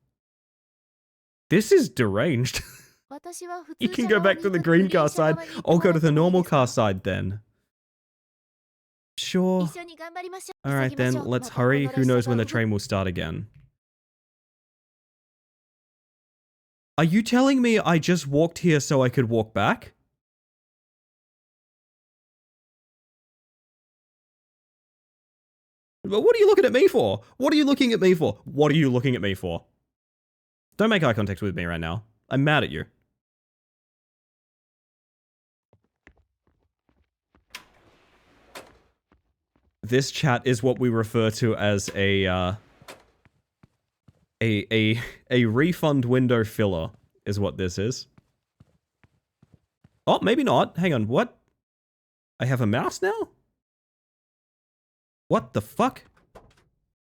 This is deranged. You can go back to the green car side. I'll go to the normal car side then. Sure. Alright then, let's hurry. Who knows when the train will start again. Are you telling me I just walked here so I could walk back? But what are you looking at me for? What are you looking at me for? What are you looking at me for? Don't make eye contact with me right now. I'm mad at you. This chat is what we refer to as a refund window filler, is what this is. Oh, maybe not. Hang on, what? I have a mouse now? What the fuck?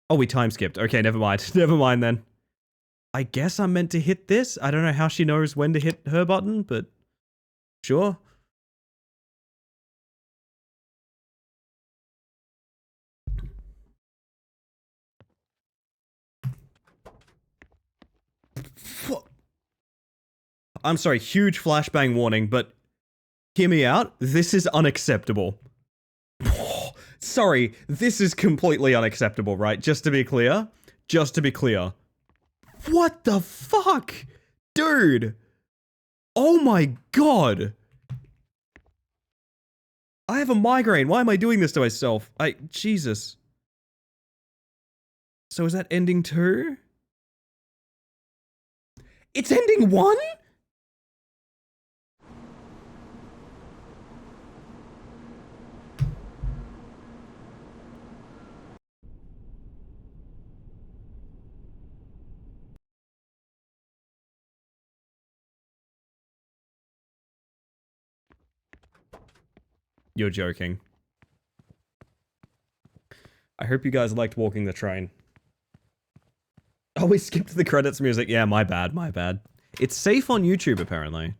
Oh, we time skipped. Okay, never mind. Never mind then. I guess I'm meant to hit this? I don't know how she knows when to hit her button, but sure. I'm sorry, huge flashbang warning, but hear me out. This is unacceptable. Sorry, this is completely unacceptable, right? Just to be clear. Just to be clear. What the fuck? Dude. Oh my god. I have a migraine. Why am I doing this to myself? Jesus. So is that ending 2? It's ending 1? You're joking. I hope you guys liked walking the train. Oh, we skipped the credits music. Yeah, my bad, my bad. It's safe on YouTube, apparently.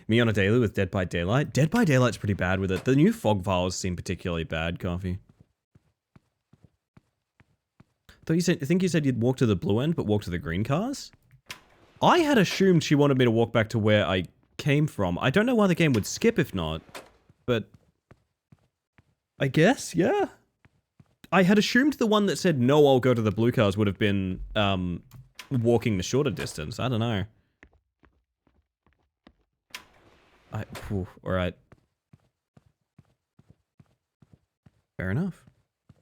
Me on a daily with Dead by Daylight. Dead by Daylight's pretty bad with it. The new fog files seem particularly bad, Coffee. I think you said you'd walk to the blue end, but walk to the green cars? I had assumed she wanted me to walk back to where I came from. I don't know why the game would skip if not, but I guess, yeah. I had assumed the one that said, no, I'll go to the blue cars would have been, walking the shorter distance. I don't know. Alright. Fair enough.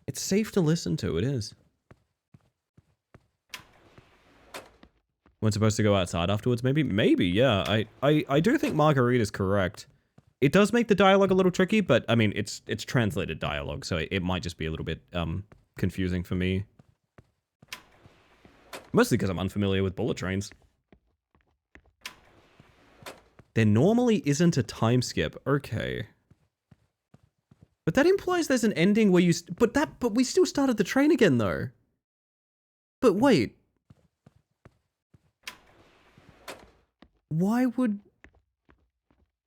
It's safe to listen to, it is. We're supposed to go outside afterwards, maybe? Maybe, yeah. I do think Marguerite is correct. It does make the dialogue a little tricky, but, I mean, it's translated dialogue, so it might just be a little bit, confusing for me. Mostly because I'm unfamiliar with bullet trains. There normally isn't a time skip. Okay. But that implies there's an ending where you... But we still started the train again, though. But wait. Why would...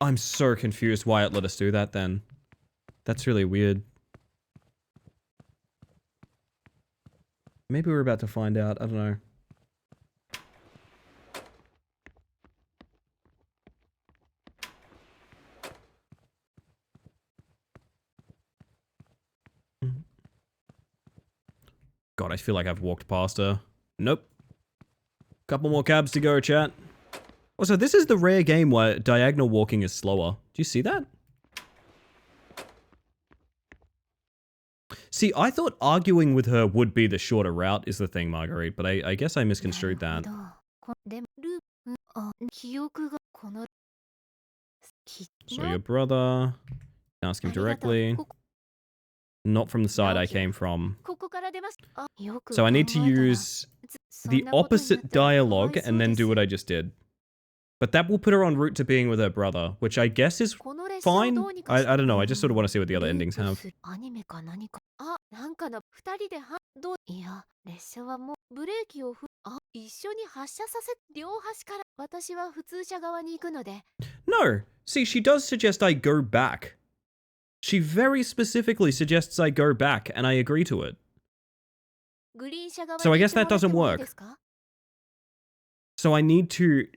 I'm so confused why it let us do that, then. That's really weird. Maybe we're about to find out. I don't know. God, I feel like I've walked past her. Nope. Couple more cabs to go, chat. Also, this is the rare game where diagonal walking is slower. Do you see that? See, I thought arguing with her would be the shorter route is the thing, Marguerite, but I guess I misconstrued that. So your brother, ask him directly. Not from the side I came from. So I need to use the opposite dialogue and then do what I just did. But that will put her en route to being with her brother, which I guess is fine. I don't know, I just sort of want to see what the other endings have. No! See, she does suggest I go back. She very specifically suggests I go back, and I agree to it. So I guess that doesn't work. So I need to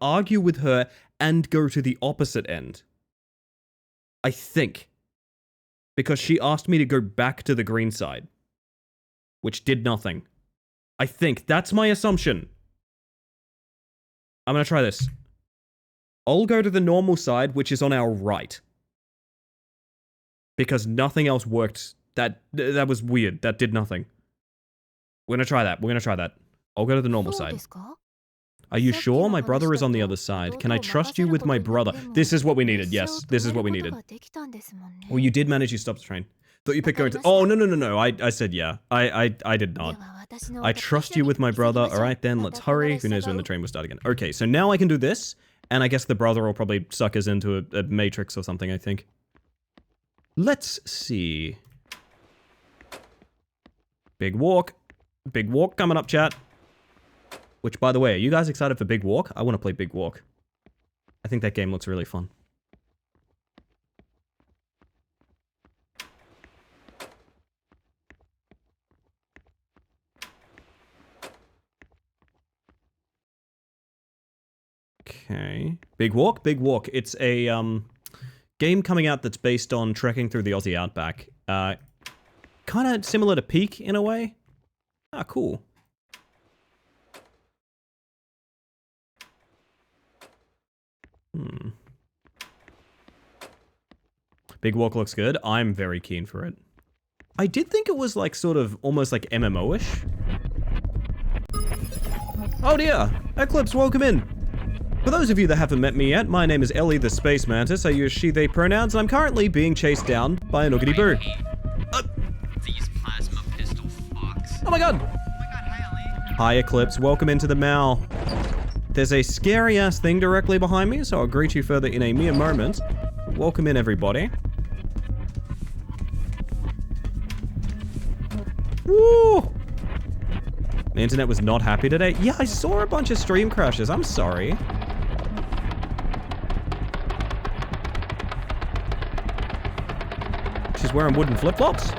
argue with her and go to the opposite end. I think. Because she asked me to go back to the green side. Which did nothing. I think. That's my assumption. I'm gonna try this. I'll go to the normal side, which is on our right. Because nothing else worked. That was weird. That did nothing. We're gonna try that. We're gonna try that. I'll go to the normal side. Are you sure? My brother is on the other side. Can I trust you with my brother? This is what we needed. Yes, this is what we needed. Well, you did manage to stop the train. Thought you picked going to... Oh, no. I said yeah. I did not. I trust you with my brother. Alright then, let's hurry. Who knows when the train will start again. Okay, so now I can do this. And I guess the brother will probably suck us into a matrix or something, I think. Let's see. Big Walk. Big Walk coming up, chat. Which, by the way, are you guys excited for Big Walk? I want to play Big Walk. I think that game looks really fun. Okay. Big Walk? Big Walk. It's a, game coming out that's based on trekking through the Aussie Outback. Kind of similar to Peak, in a way. Ah, cool. Big Walk looks good. I'm very keen for it. I did think it was like sort of almost like MMO-ish. Oh dear! Eclipse, welcome in! For those of you that haven't met me yet, my name is Ellie the Space Mantis. I use she, they pronouns, and I'm currently being chased down by an Oogity Boo. These plasma pistol fucks. Oh my god! Hi Eclipse, welcome into the Mall. There's a scary ass thing directly behind me, so I'll greet you further in a mere moment. Welcome in, everybody. Woo! The internet was not happy today. Yeah, I saw a bunch of stream crashes. I'm sorry. She's wearing wooden flip-flops.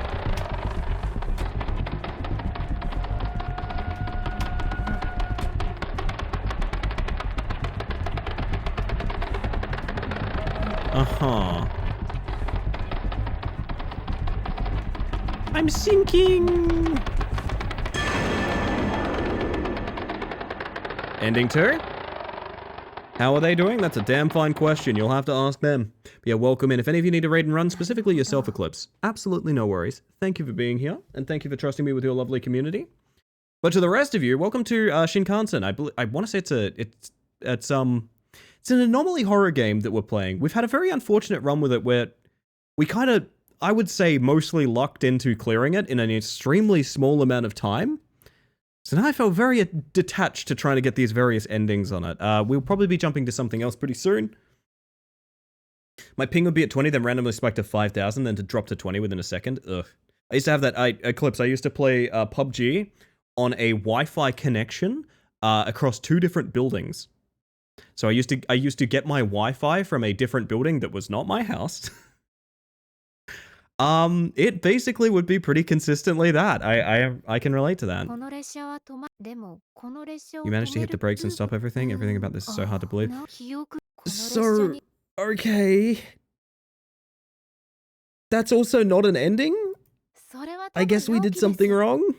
Uh-huh. I'm sinking. Ending 2? How are they doing? That's a damn fine question. You'll have to ask them. But yeah, welcome in. If any of you need a raid and run, specifically yourself, Eclipse, absolutely no worries. Thank you for being here, and thank you for trusting me with your lovely community. But to the rest of you, welcome to Shinkansen. I want to say it's an anomaly horror game that we're playing. We've had a very unfortunate run with it where we kind of, I would say, mostly lucked into clearing it in an extremely small amount of time. So now I felt very detached to trying to get these various endings on it. We'll probably be jumping to something else pretty soon. My ping would be at 20, then randomly spike to 5,000, then to drop to 20 within a second. Ugh. I used to have that, Eclipse, I used to play PUBG on a Wi-Fi connection across 2 different buildings. So I used to get my Wi-Fi from a different building that was not my house. It basically would be pretty consistently that. I can relate to that. You managed to hit the brakes and stop everything? Everything about this is so hard to believe. So, okay. That's also not an ending? I guess we did something wrong?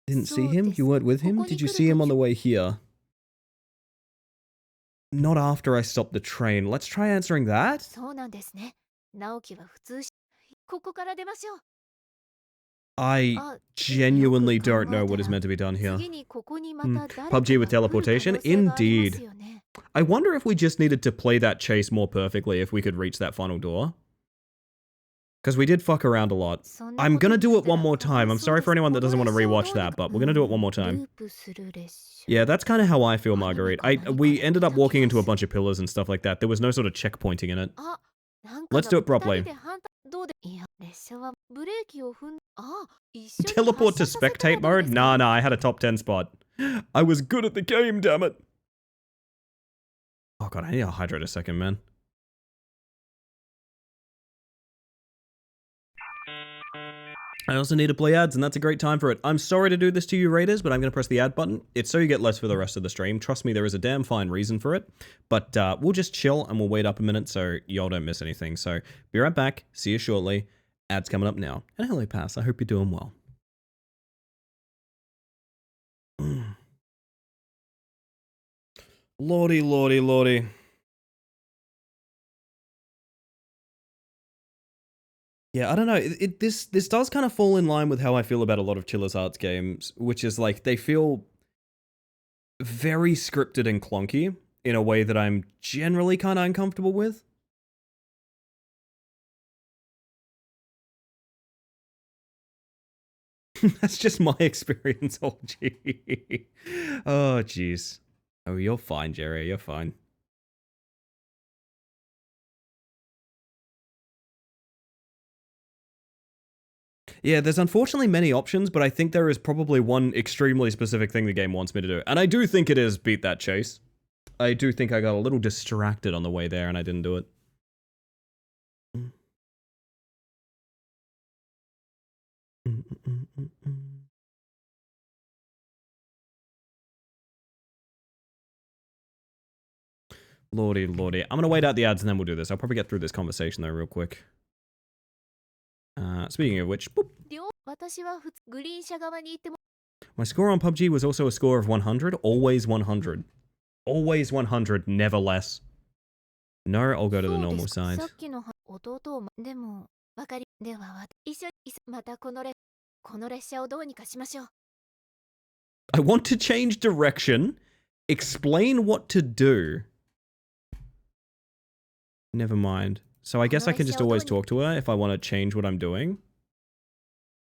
Didn't see him? You weren't with him? Did you see him on the way here? Not after I stopped the train. Let's try answering that. I genuinely don't know what is meant to be done here. PUBG with teleportation? Indeed. I wonder if we just needed to play that chase more perfectly if we could reach that final door. Because we did fuck around a lot. I'm gonna do it one more time. I'm sorry for anyone that doesn't want to rewatch that, but we're gonna do it one more time. Yeah, that's kind of how I feel, Marguerite. We ended up walking into a bunch of pillars and stuff like that. There was no sort of checkpointing in it. Let's do it properly. Teleport to spectate mode? Nah, I had a top 10 spot. I was good at the game, damn it. Oh god, I need to hydrate a second, man. I also need to play ads, and that's a great time for it. I'm sorry to do this to you, Raiders, but I'm going to press the ad button. It's so you get less for the rest of the stream. Trust me, there is a damn fine reason for it. But we'll just chill, and we'll wait up a minute so y'all don't miss anything. So, be right back. See you shortly. Ads coming up now. And hello, Pass. I hope you're doing well. Lordy, lordy, lordy. Yeah, I don't know. This does kind of fall in line with how I feel about a lot of Chillers Arts games, which is like they feel very scripted and clunky in a way that I'm generally kind of uncomfortable with. That's just my experience, oh gee. Oh jeez. Oh, you're fine, Jerry. You're fine. Yeah, there's unfortunately many options, but I think there is probably one extremely specific thing the game wants me to do. And I do think it is beat that chase. I do think I got a little distracted on the way there and I didn't do it. Lordy, lordy. I'm gonna wait out the ads and then we'll do this. I'll probably get through this conversation though real quick. Speaking of which, boop. My score on PUBG was also a score of 100. Always 100. Always 100, never less. No, I'll go to the normal side. I want to change direction. Explain what to do. Never mind. So I guess I can just always talk to her if I want to change what I'm doing.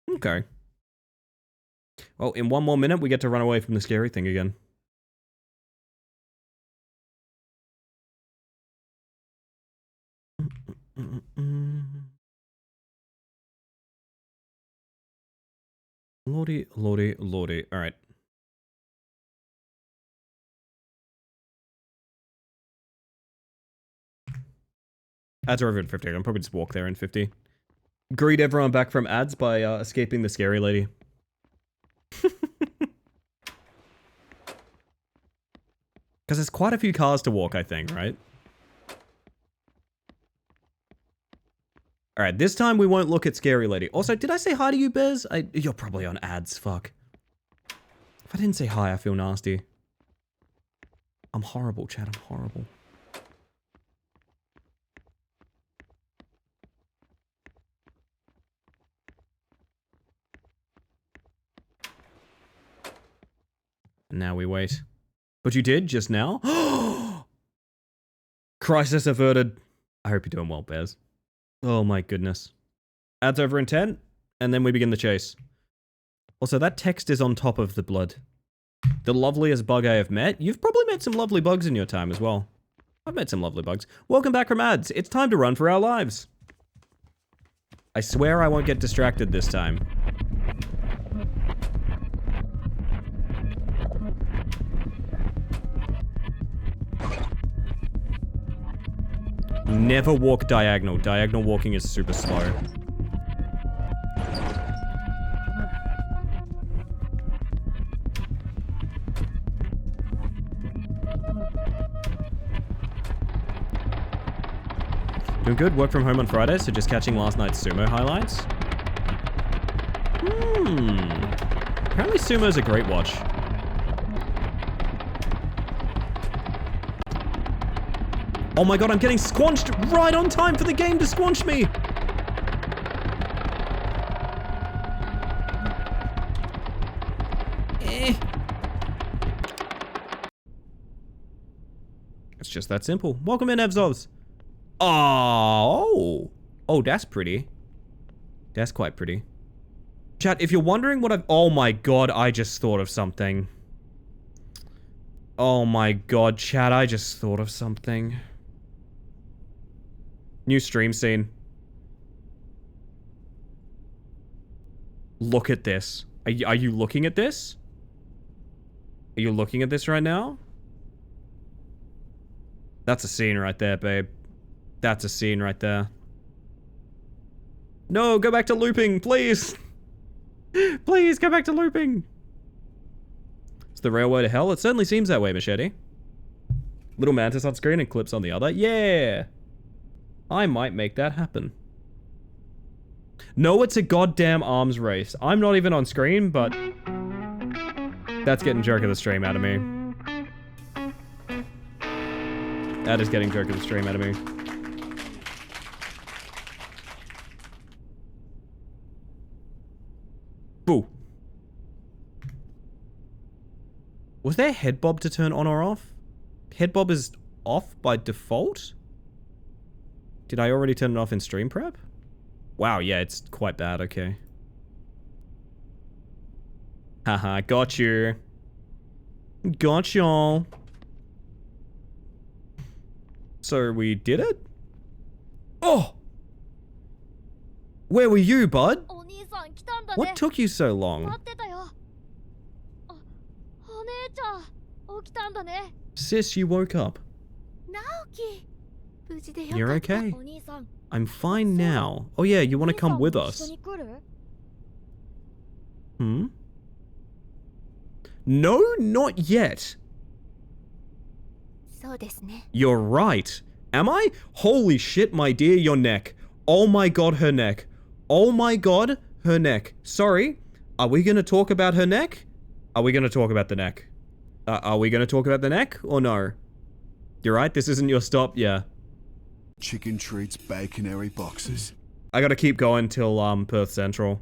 Okay. Well, in one more minute, we get to run away from the scary thing again. Lordy, lordy, lordy. All right. Ads are over at 50. I'll probably just walk there in 50. Greet everyone back from ads by escaping the scary lady. Because there's quite a few cars to walk, I think, right? Alright, this time we won't look at scary lady. Also, did I say hi to you, Bez? You're probably on ads, fuck. If I didn't say hi, I feel nasty. I'm horrible, Chad, I'm horrible. And now we wait. But you did just now? Crisis averted. I hope you're doing well, Bez. Oh my goodness. Ads over in 10, and then we begin the chase. Also, that text is on top of the blood. The loveliest bug I have met. You've probably met some lovely bugs in your time as well. I've met some lovely bugs. Welcome back from ads. It's time to run for our lives. I swear I won't get distracted this time. Never walk diagonal. Diagonal walking is super slow. Doing good. Work from home on Friday, so just catching last night's sumo highlights. Apparently sumo's a great watch. Oh my god, I'm getting squanched right on time for the game to squanch me! It's just that simple. Welcome in, Evzovs. Oh, that's pretty. That's quite pretty. Chat, if you're wondering what I've... Oh my god, I just thought of something. Oh my god, chat, I just thought of something. New stream scene. Look at this. Are you looking at this? Are you looking at this right now? That's a scene right there, babe. That's a scene right there. No, go back to looping, please. Please, go back to looping. It's the railway to hell. It certainly seems that way, Machete. Little mantis on screen and clips on the other. Yeah. I might make that happen. No, it's a goddamn arms race. I'm not even on screen, but that's getting jerk of the stream out of me. That is getting jerk of the stream out of me. Boo. Was there head bob to turn on or off? Head bob is off by default? Did I already turn it off in stream prep? Wow, yeah, it's quite bad, okay. Haha, got you. Got y'all. So we did it? Oh! Where were you, bud? What took you so long? Sis, you woke up. You're okay. I'm fine now. Oh yeah, you want to come with us? Hmm? No, not yet. You're right. Am I? Holy shit, my dear, your neck. Oh my god, her neck. Oh my god, her neck. Sorry, are we gonna talk about her neck? Are we gonna talk about the neck? Are we gonna talk about the neck, or no? You're right, this isn't your stop, yeah. Chicken treats, baconary boxes. I gotta keep going till, Perth Central.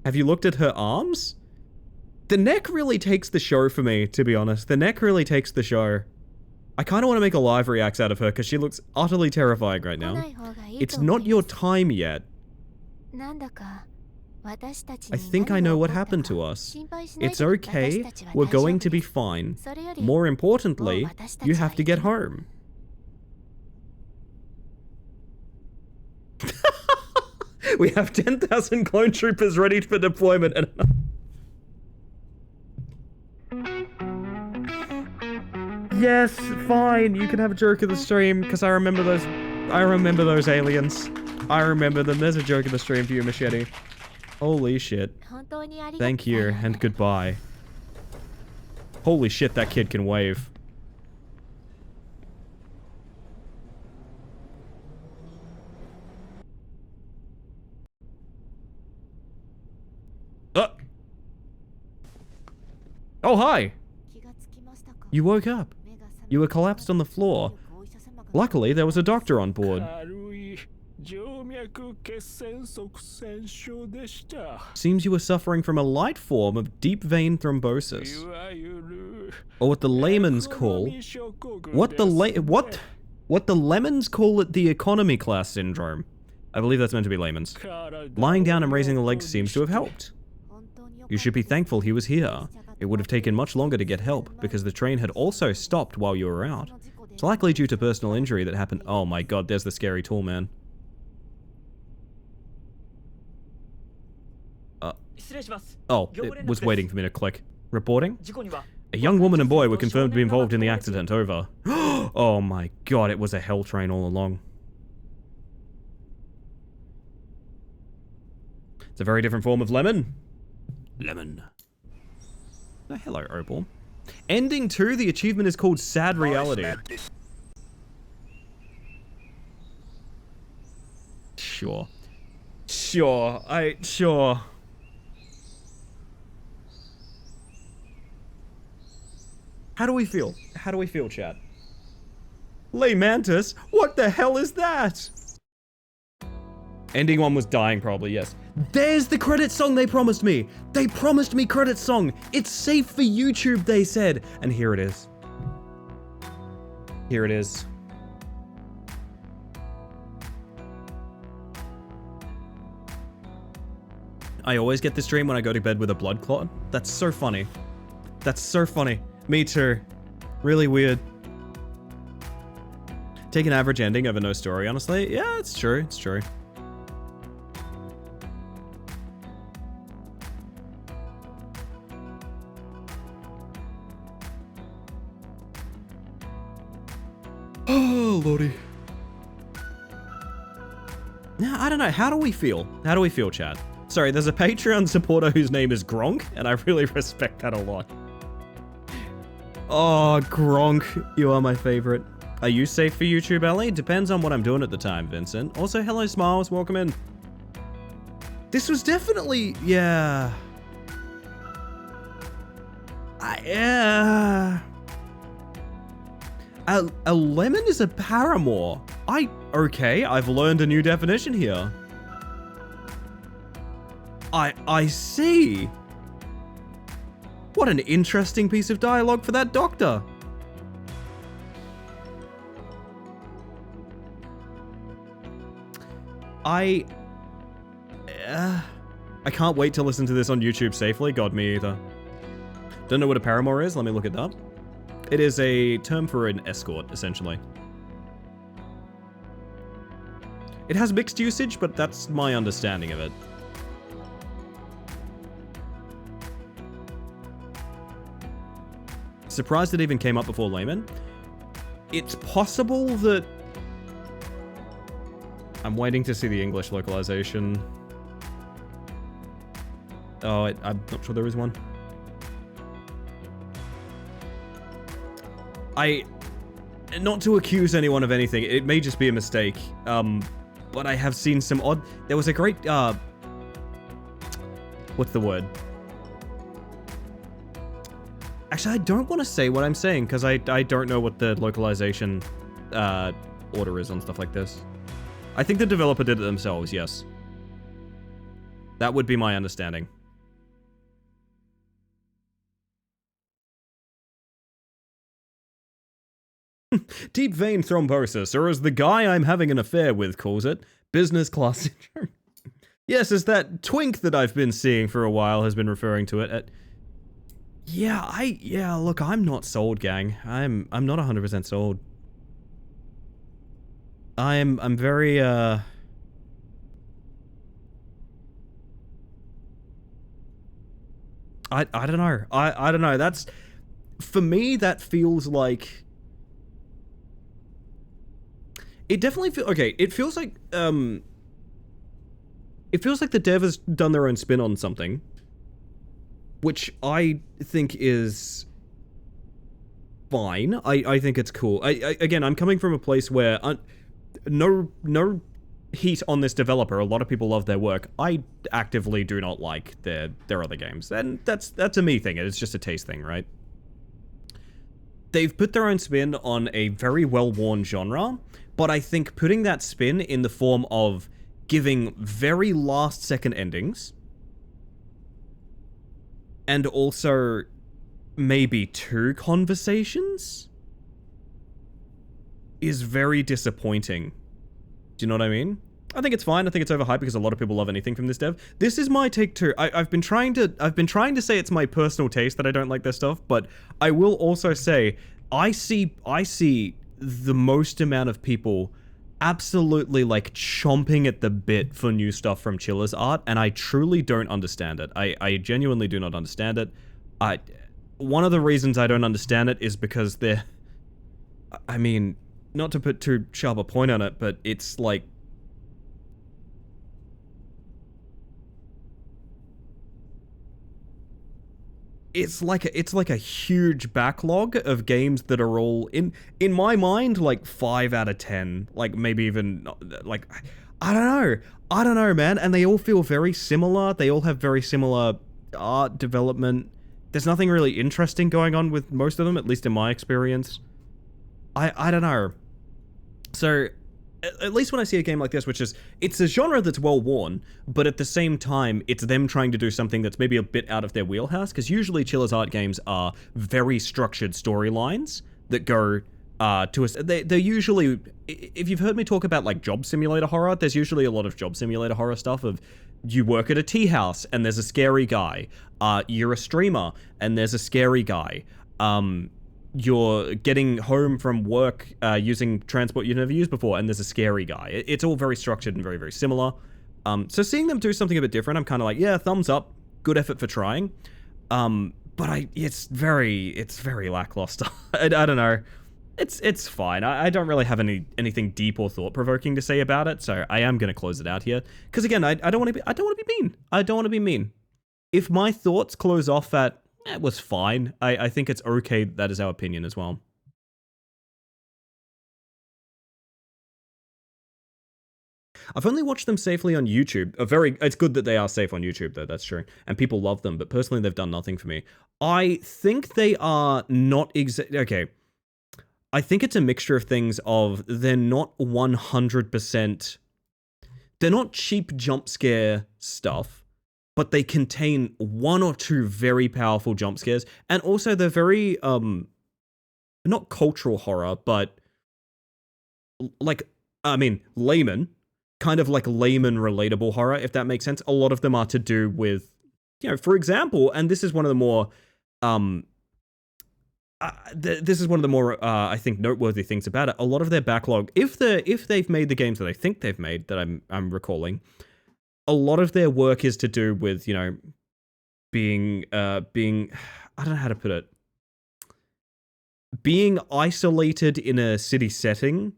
Have you looked at her arms? The neck really takes the show for me, to be honest. The neck really takes the show. I kinda wanna make a live react out of her, because she looks utterly terrifying right now. It's not your time yet. I think I know what happened to us. It's okay, we're going to be fine. More importantly, you have to get home. We have 10,000 clone troopers ready for deployment and... Yes, fine. You can have a joke of the stream, because I remember those aliens. I remember them. There's a joke of the stream for you, Machete. Holy shit. Thank you, and goodbye. Holy shit, that kid can wave. Oh, hi! You woke up. You were collapsed on the floor. Luckily, there was a doctor on board. Seems you were suffering from a light form of deep vein thrombosis. Or what the layman's call... What the lemons call it the economy class syndrome. I believe that's meant to be layman's. Lying down and raising the legs seems to have helped. You should be thankful he was here. It would have taken much longer to get help, because the train had also stopped while you were out. It's likely due to personal injury that happened- Oh my god, there's the scary tool man. Oh, it was waiting for me to click. Reporting? A young woman and boy were confirmed to be involved in the accident, over. Oh my god, it was a hell train all along. It's a very different form of lemon. Lemon. Oh, hello, Opal. Ending 2, the achievement is called Sad Reality. Sure. Sure. Sure. How do we feel? How do we feel, chat? Lay Mantis? What the hell is that? Ending 1 was dying, probably, yes. There's the credit song they promised me! They promised me credit song! It's safe for YouTube, they said! And here it is. Here it is. I always get this dream when I go to bed with a blood clot. That's so funny. That's so funny. Me too. Really weird. Take an average ending over no story, honestly. Yeah, it's true, it's true. Oh, lordy. Yeah, I don't know. How do we feel? How do we feel, chat? Sorry, there's a Patreon supporter whose name is Gronk, and I really respect that a lot. Oh, Gronk, you are my favorite. Are you safe for YouTube, Ellie? Depends on what I'm doing at the time, Vincent. Also, hello, Smiles. Welcome in. This was definitely... Yeah. Yeah. A lemon is a paramour. Okay, I've learned a new definition here. I see. What an interesting piece of dialogue for that doctor. I can't wait to listen to this on YouTube safely. God, me either. Don't know what a paramour is? Let me look it up. It is a term for an escort, essentially. It has mixed usage, but that's my understanding of it. Surprised it even came up before layman. It's possible that... I'm waiting to see the English localization. Oh, I'm not sure there is one. Not to accuse anyone of anything, it may just be a mistake, but I have seen some odd... There was a great, what's the word? Actually, I don't want to say what I'm saying, because I don't know what the localization, order is on stuff like this. I think the developer did it themselves, yes. That would be my understanding. Deep vein thrombosis, or as the guy I'm having an affair with calls it, business class syndrome. Yes, as that twink that I've been seeing for a while has been referring to it. Yeah, look, I'm not sold, gang. I'm not 100% sold. I'm very, I don't know. I don't know. That's, for me, that feels like, it definitely feels, okay, it feels like the dev has done their own spin on something, which I think is fine. I think it's cool. Again, I'm coming from a place where no heat on this developer. A lot of people love their work. I actively do not like their other games, and that's a me thing. It's just a taste thing, right? They've put their own spin on a very well-worn genre, but I think putting that spin in the form of giving very last-second endings, and also maybe 2 conversations, is very disappointing. Do you know what I mean? I think it's fine. I think it's overhyped because a lot of people love anything from this dev. This is my take too. I've been trying to say it's my personal taste that I don't like their stuff, but I will also say I see the most amount of people absolutely like chomping at the bit for new stuff from Chiller's art, and I truly don't understand it. I genuinely do not understand it. One of the reasons I don't understand it is because they're, I mean, not to put too sharp a point on it, but it's like, it's like a huge backlog of games that are all in my mind like 5 out of 10, like maybe even like, I don't know, man. And they all feel very similar. They all have very similar art development. There's nothing really interesting going on with most of them, at least in my experience. I don't know. So, at least when I see a game like this, which is, it's a genre that's well worn, but at the same time, it's them trying to do something that's maybe a bit out of their wheelhouse, because usually Chiller's art games are very structured storylines that go to us. They're usually, if you've heard me talk about like job simulator horror, there's usually a lot of job simulator horror stuff of, you work at a tea house and there's a scary guy. You're a streamer and there's a scary guy. You're getting home from work using transport you've never used before, and there's a scary guy. It's all very structured and very, very similar. So seeing them do something a bit different, I'm kind of like, yeah, thumbs up. Good effort for trying. But it's very lackluster. I don't know. It's fine. I don't really have anything deep or thought-provoking to say about it, so I am going to close it out here. Because again, I don't want to be mean. I don't want to be mean. If my thoughts close off at, it was fine, I think it's okay that is our opinion as well. I've only watched them safely on YouTube. It's good that they are safe on YouTube, though, that's true. And people love them, but personally, they've done nothing for me. I think they are not okay. I think it's a mixture of things of, they're not 100%... They're not cheap jump scare stuff, but they contain 1 or 2 very powerful jump scares, and also they're very, not cultural horror, but, like, I mean, layman, kind of like layman relatable horror, if that makes sense. A lot of them are to do with, you know, for example, and this is one of the more, this is one of the more, I think, noteworthy things about it. A lot of their backlog, if they've made the games that I think they've made, that I'm recalling, a lot of their work is to do with, you know, being, I don't know how to put it, being isolated in a city setting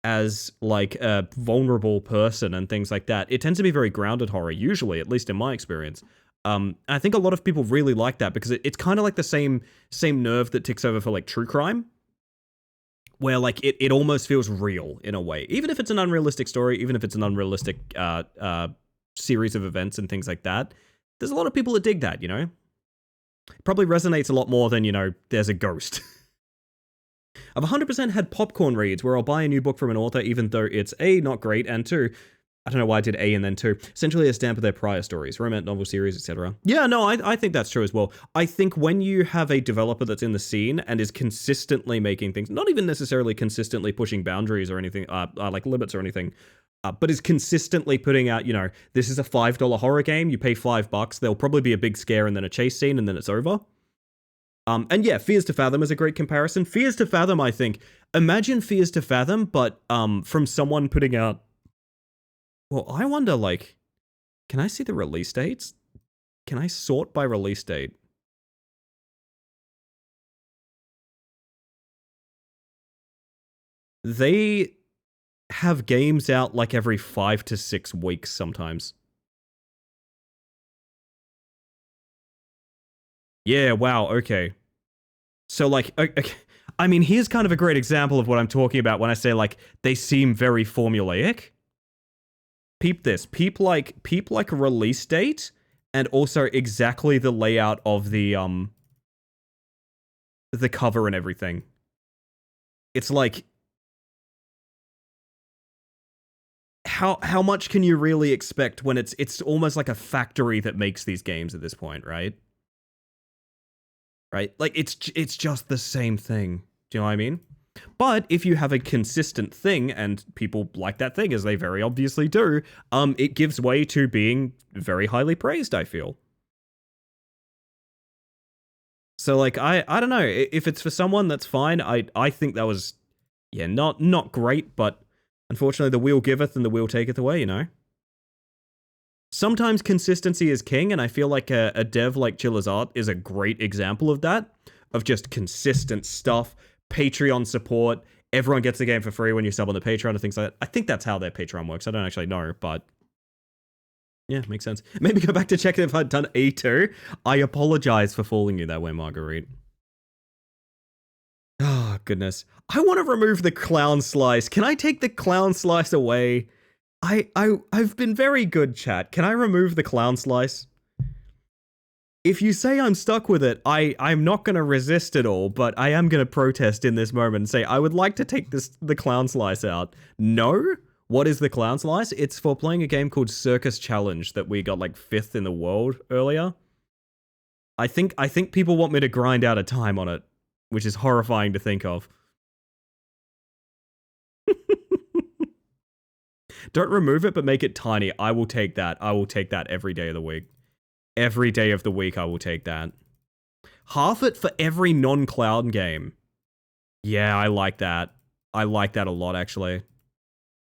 as, like, a vulnerable person and things like that. It tends to be very grounded horror, usually, at least in my experience. I think a lot of people really like that because it's kind of like the same nerve that ticks over for, like, true crime, where, like, it almost feels real in a way. Even if it's an unrealistic story, even if it's an unrealistic series of events and things like that, there's a lot of people that dig that, you know? It probably resonates a lot more than, you know, there's a ghost. I've 100% had popcorn reads where I'll buy a new book from an author even though it's A, not great, and 2, I don't know why I did A and then 2, essentially a stamp of their prior stories, romance novel series, etc. Yeah, no, I think that's true as well. I think when you have a developer that's in the scene and is consistently making things, not even necessarily consistently pushing boundaries or anything, like limits or anything, but is consistently putting out, you know, this is a $5 horror game, you pay $5, there'll probably be a big scare and then a chase scene and then it's over. And yeah, Fears to Fathom is a great comparison. Fears to Fathom, I think, imagine Fears to Fathom, but from someone putting out, well, I wonder, like, can I see the release dates? Can I sort by release date? they have games out like every 5 to 6 weeks sometimes. Yeah, wow, okay. So, like, okay, I mean, here's kind of a great example of what I'm talking about when I say, like, they seem very formulaic. Peep this. Peep like a release date, and also exactly the layout of the cover and everything. It's like, how much can you really expect when it's almost like a factory that makes these games at this point, right? Right? Like, it's just the same thing. Do you know what I mean? But if you have a consistent thing, and people like that thing, as they very obviously do, it gives way to being very highly praised, I feel. So, like, I don't know. If it's for someone, that's fine. I think that was, yeah, not great, but unfortunately the wheel giveth and the wheel taketh away, you know? Sometimes consistency is king, and I feel like a dev like Chiller's Art is a great example of that. Of just consistent stuff, Patreon support, everyone gets the game for free when you sub on the Patreon and things like that. I think that's how their Patreon works. I don't actually know, but yeah, makes sense. Maybe go back to check if I'd done A2. I apologize for fooling you that way, Marguerite. Oh, goodness. I want to remove the clown slice. Can I take the clown slice away? I've been very good, chat. Can I remove the clown slice? If you say I'm stuck with it, I'm not going to resist it all, but I am going to protest in this moment and say I would like to take the clown slice out. No? What is the clown slice? It's for playing a game called Circus Challenge that we got like 5th in the world earlier. I think people want me to grind out a time on it, which is horrifying to think of. Don't remove it, but make it tiny. I will take that. I will take that every day of the week. Every day of the week, I will take that. Half it for every non-cloud game. Yeah, I like that. I like that a lot, actually.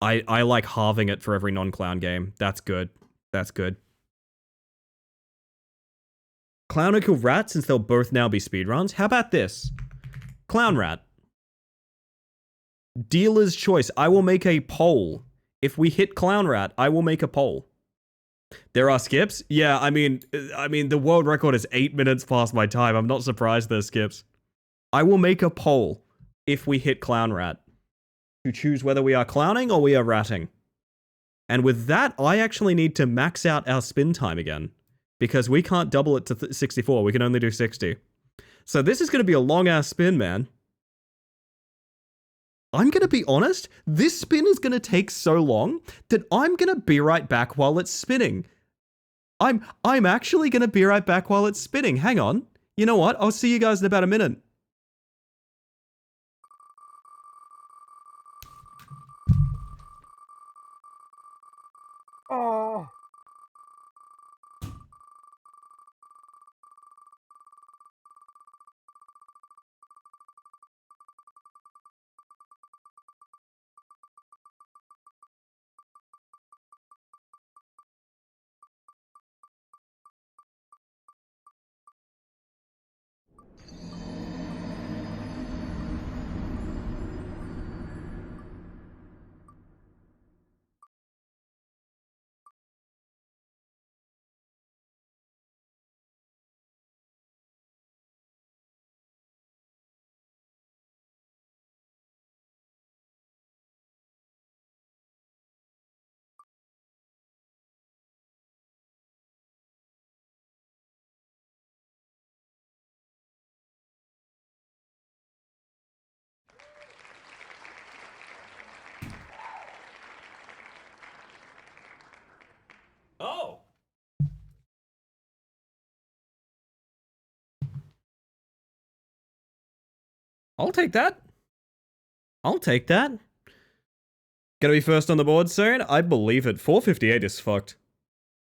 I like halving it for every non-clown game. That's good. That's good. Clown or kill rat, since they'll both now be speedruns. How about this? Clown rat. Dealer's choice. I will make a poll. If we hit clown rat, I will make a poll. There are skips? Yeah, I mean, the world record is 8 minutes past my time. I'm not surprised there's skips. I will make a poll if we hit clown rat to choose whether we are clowning or we are ratting. And with that, I actually need to max out our spin time again, because we can't double it to 64. We can only do 60. So this is going to be a long-ass spin, man. I'm going to be honest, this spin is going to take so long that I'm going to be right back while it's spinning. I'm actually going to be right back while it's spinning. Hang on. You know what? I'll see you guys in about a minute. Oh. Oh. I'll take that. I'll take that. Gonna be first on the board soon? I believe it. 458 is fucked.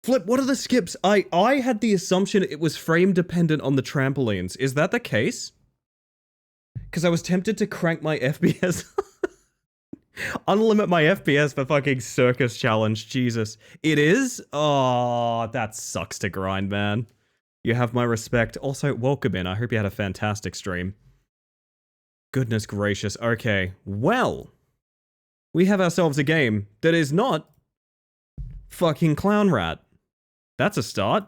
Flip, what are the skips? I had the assumption it was frame dependent on the trampolines. Is that the case? Because I was tempted to crank my FPS. Unlimit my FPS for fucking Circus Challenge. Jesus. It is? Oh, that sucks to grind, man. You have my respect. Also, welcome in. I hope you had a fantastic stream. Goodness gracious. Okay. Well, we have ourselves a game that is not fucking Clown Rat. That's a start.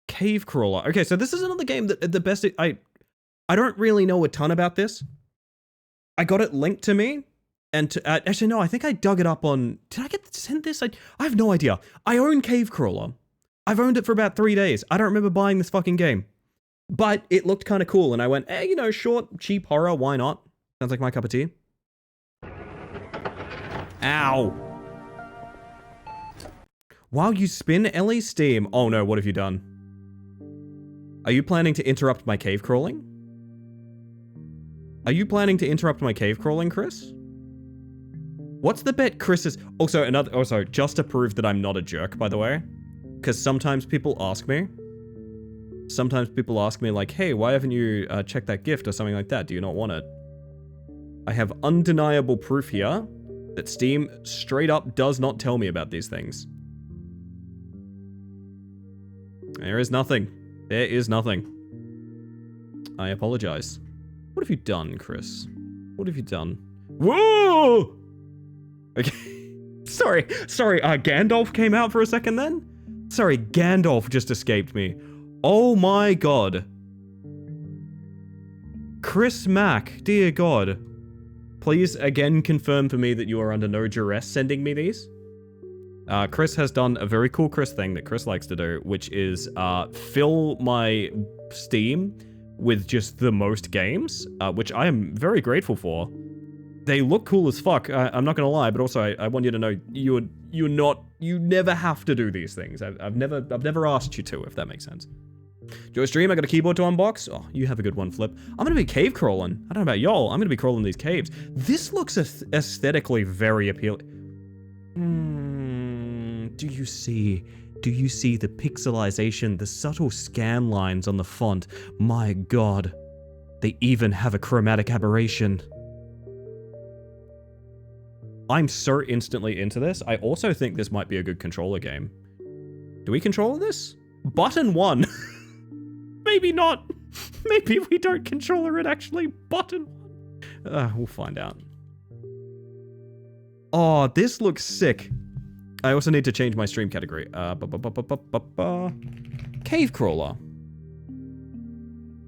Cave Crawler. Okay, so this is another game that the best... I don't really know a ton about this. I got it linked to me, and actually no, I think I dug it up on... Did I get sent this? I have no idea. I own Cave Crawler. I've owned it for about 3 days. I don't remember buying this fucking game. But it looked kind of cool, and I went, you know, short, cheap horror, why not? Sounds like my cup of tea. Ow. While you spin Ellie's Steam... Oh no, what have you done? Are you planning to interrupt my cave crawling? Are you planning to interrupt my cave crawling, Chris? What's the bet Chris is... Also, just to prove that I'm not a jerk, by the way. Because sometimes people ask me. Like, hey, why haven't you checked that gift or something like that? Do you not want it? I have undeniable proof here that Steam straight up does not tell me about these things. There is nothing. There is nothing. I apologize. What have you done, Chris? What have you done? Whoa! Okay. Sorry, Gandalf came out for a second then? Sorry, Gandalf just escaped me. Oh my god. Chris Mack, dear god. Please again confirm for me that you are under no duress sending me these. Chris has done a very cool Chris thing that Chris likes to do, which is fill my Steam with just the most games, which I am very grateful for. They look cool as fuck, I'm not gonna lie, but also I want you to know you never have to do these things. I've never asked you to, if that makes sense. Joe Stream, I got a keyboard to unbox. Oh, you have a good one, Flip. I'm gonna be cave crawling. I don't know about y'all, I'm gonna be crawling these caves. This looks aesthetically very appealing. Do you see the pixelization, the subtle scan lines on the font? My god. They even have a chromatic aberration. I'm so instantly into this. I also think this might be a good controller game. Do we control this? Button 1. Maybe not. Maybe we don't controller it actually. Button 1. We'll find out. Oh, this looks sick. I also need to change my stream category. Cave Crawler.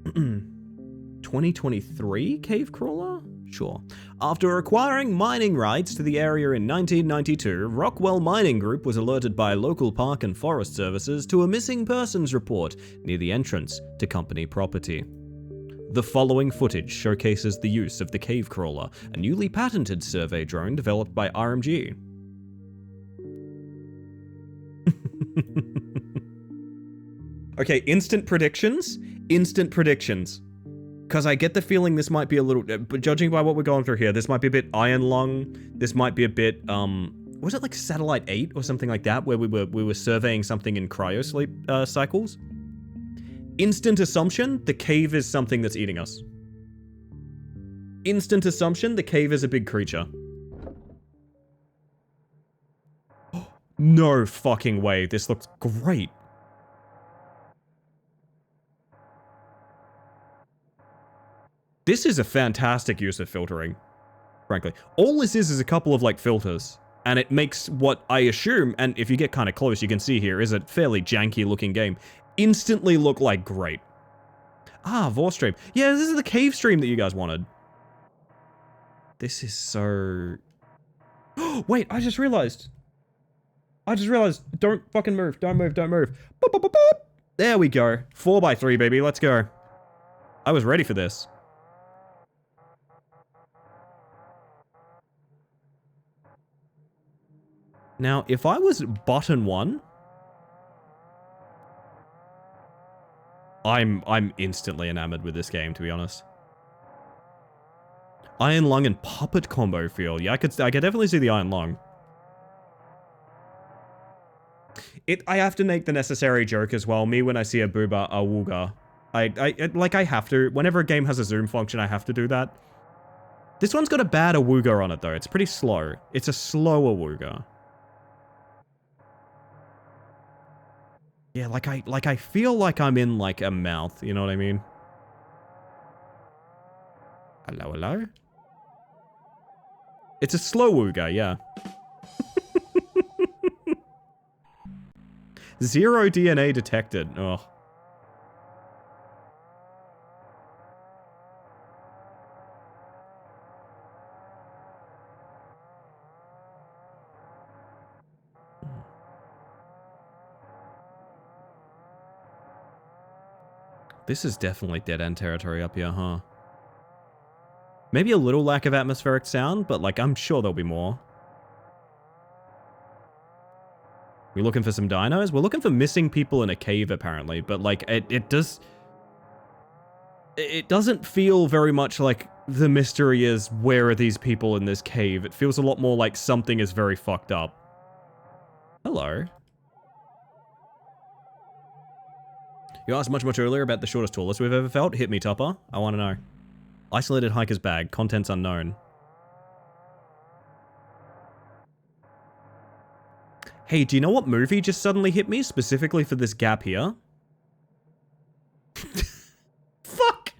2023 Cave Crawler? Sure. After acquiring mining rights to the area in 1992, Rockwell Mining Group was alerted by local park and forest services to a missing persons report near the entrance to company property. The following footage showcases the use of the Cave Crawler, a newly patented survey drone developed by RMG. Okay, instant predictions. Because I get the feeling this might be a little... But judging by what we're going through here, this might be a bit Iron Lung. This might be a bit, was it like Satellite 8 or something like that, where we were surveying something in cryosleep cycles? Instant assumption, the cave is something that's eating us. Instant assumption, the cave is a big creature. No fucking way, this looks great. This is a fantastic use of filtering, frankly. All this is a couple of, like, filters. And it makes what I assume, and if you get kind of close, you can see here, is a fairly janky-looking game, instantly look like great. Ah, Vorstream. Yeah, this is the cave stream that you guys wanted. This is so... Wait, I just realized. Don't fucking move. Don't move. Boop, boop, boop, boop. There we go. 4x3, baby. Let's go. I was ready for this. Now, if I was button 1, I'm instantly enamored with this game, to be honest. Iron Lung and Puppet combo feel. Yeah, I could definitely see the Iron Lung. I have to make the necessary joke as well. Me when I see a Booba Awooga. I have to. Whenever a game has a zoom function, I have to do that. This one's got a bad Awooga on it, though. It's pretty slow. It's a slow Awooga. Yeah, I feel like I'm in, like, a mouth, you know what I mean? Hello, hello? It's a slow wooga, yeah. 0 DNA detected. Oh. This is definitely dead-end territory up here, huh? Maybe a little lack of atmospheric sound, but like, I'm sure there'll be more. We looking for some dinos? We're looking for missing people in a cave, apparently, but like, it doesn't feel very much like the mystery is, where are these people in this cave? It feels a lot more like something is very fucked up. Hello. You asked much earlier about the shortest, tallest we've ever felt. Hit me, Topper. I want to know. Isolated hiker's bag. Contents unknown. Hey, do you know what movie just suddenly hit me specifically for this gap here? Fuck!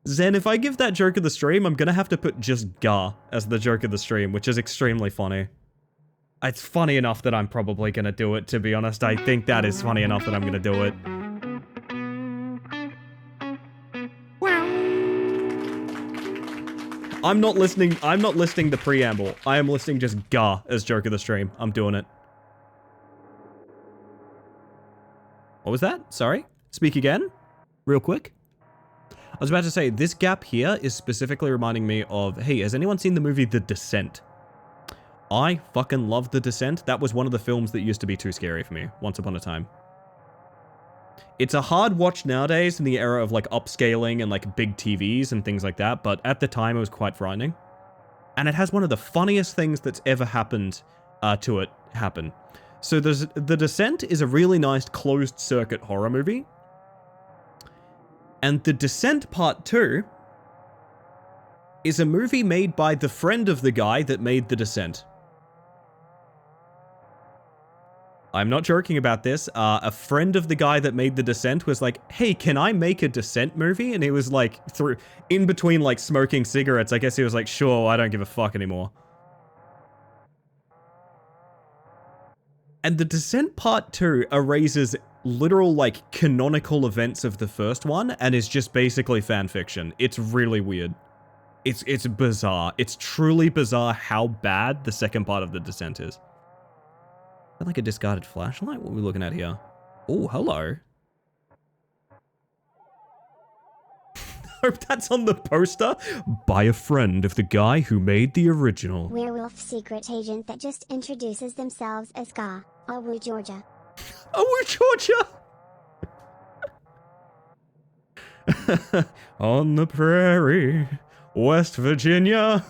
Zen, if I give that joke of the stream, I'm gonna have to put just Ga as the joke of the stream, which is extremely funny. It's funny enough that I'm probably gonna do it, to be honest. I think that is funny enough that I'm gonna do it. I'm not listening the preamble. I am listening just Ga as joke of the stream. I'm doing it. What was that? Sorry? Speak again? Real quick? I was about to say, this gap here is specifically reminding me of, hey, has anyone seen the movie The Descent? I fucking love The Descent. That was one of the films that used to be too scary for me, once upon a time. It's a hard watch nowadays in the era of like upscaling and like big TVs and things like that, but at the time it was quite frightening. And it has one of the funniest things that's ever happened to it happen. So The Descent is a really nice closed circuit horror movie. And The Descent Part 2 is a movie made by the friend of the guy that made The Descent. I'm not joking about this. A friend of the guy that made The Descent was like, hey, can I make a Descent movie? And he was like, in between like smoking cigarettes, I guess he was like, sure, I don't give a fuck anymore. And The Descent Part 2 erases literal like canonical events of the first one and is just basically fan fiction. It's really weird. It's bizarre. It's truly bizarre how bad the second part of The Descent is. Is that like a discarded flashlight? What are we looking at here? Oh, hello. Hope that's on the poster. By a friend of the guy who made the original. Werewolf secret agent that just introduces themselves as Ga, Awu, Georgia. Awu, Georgia! On the prairie, West Virginia.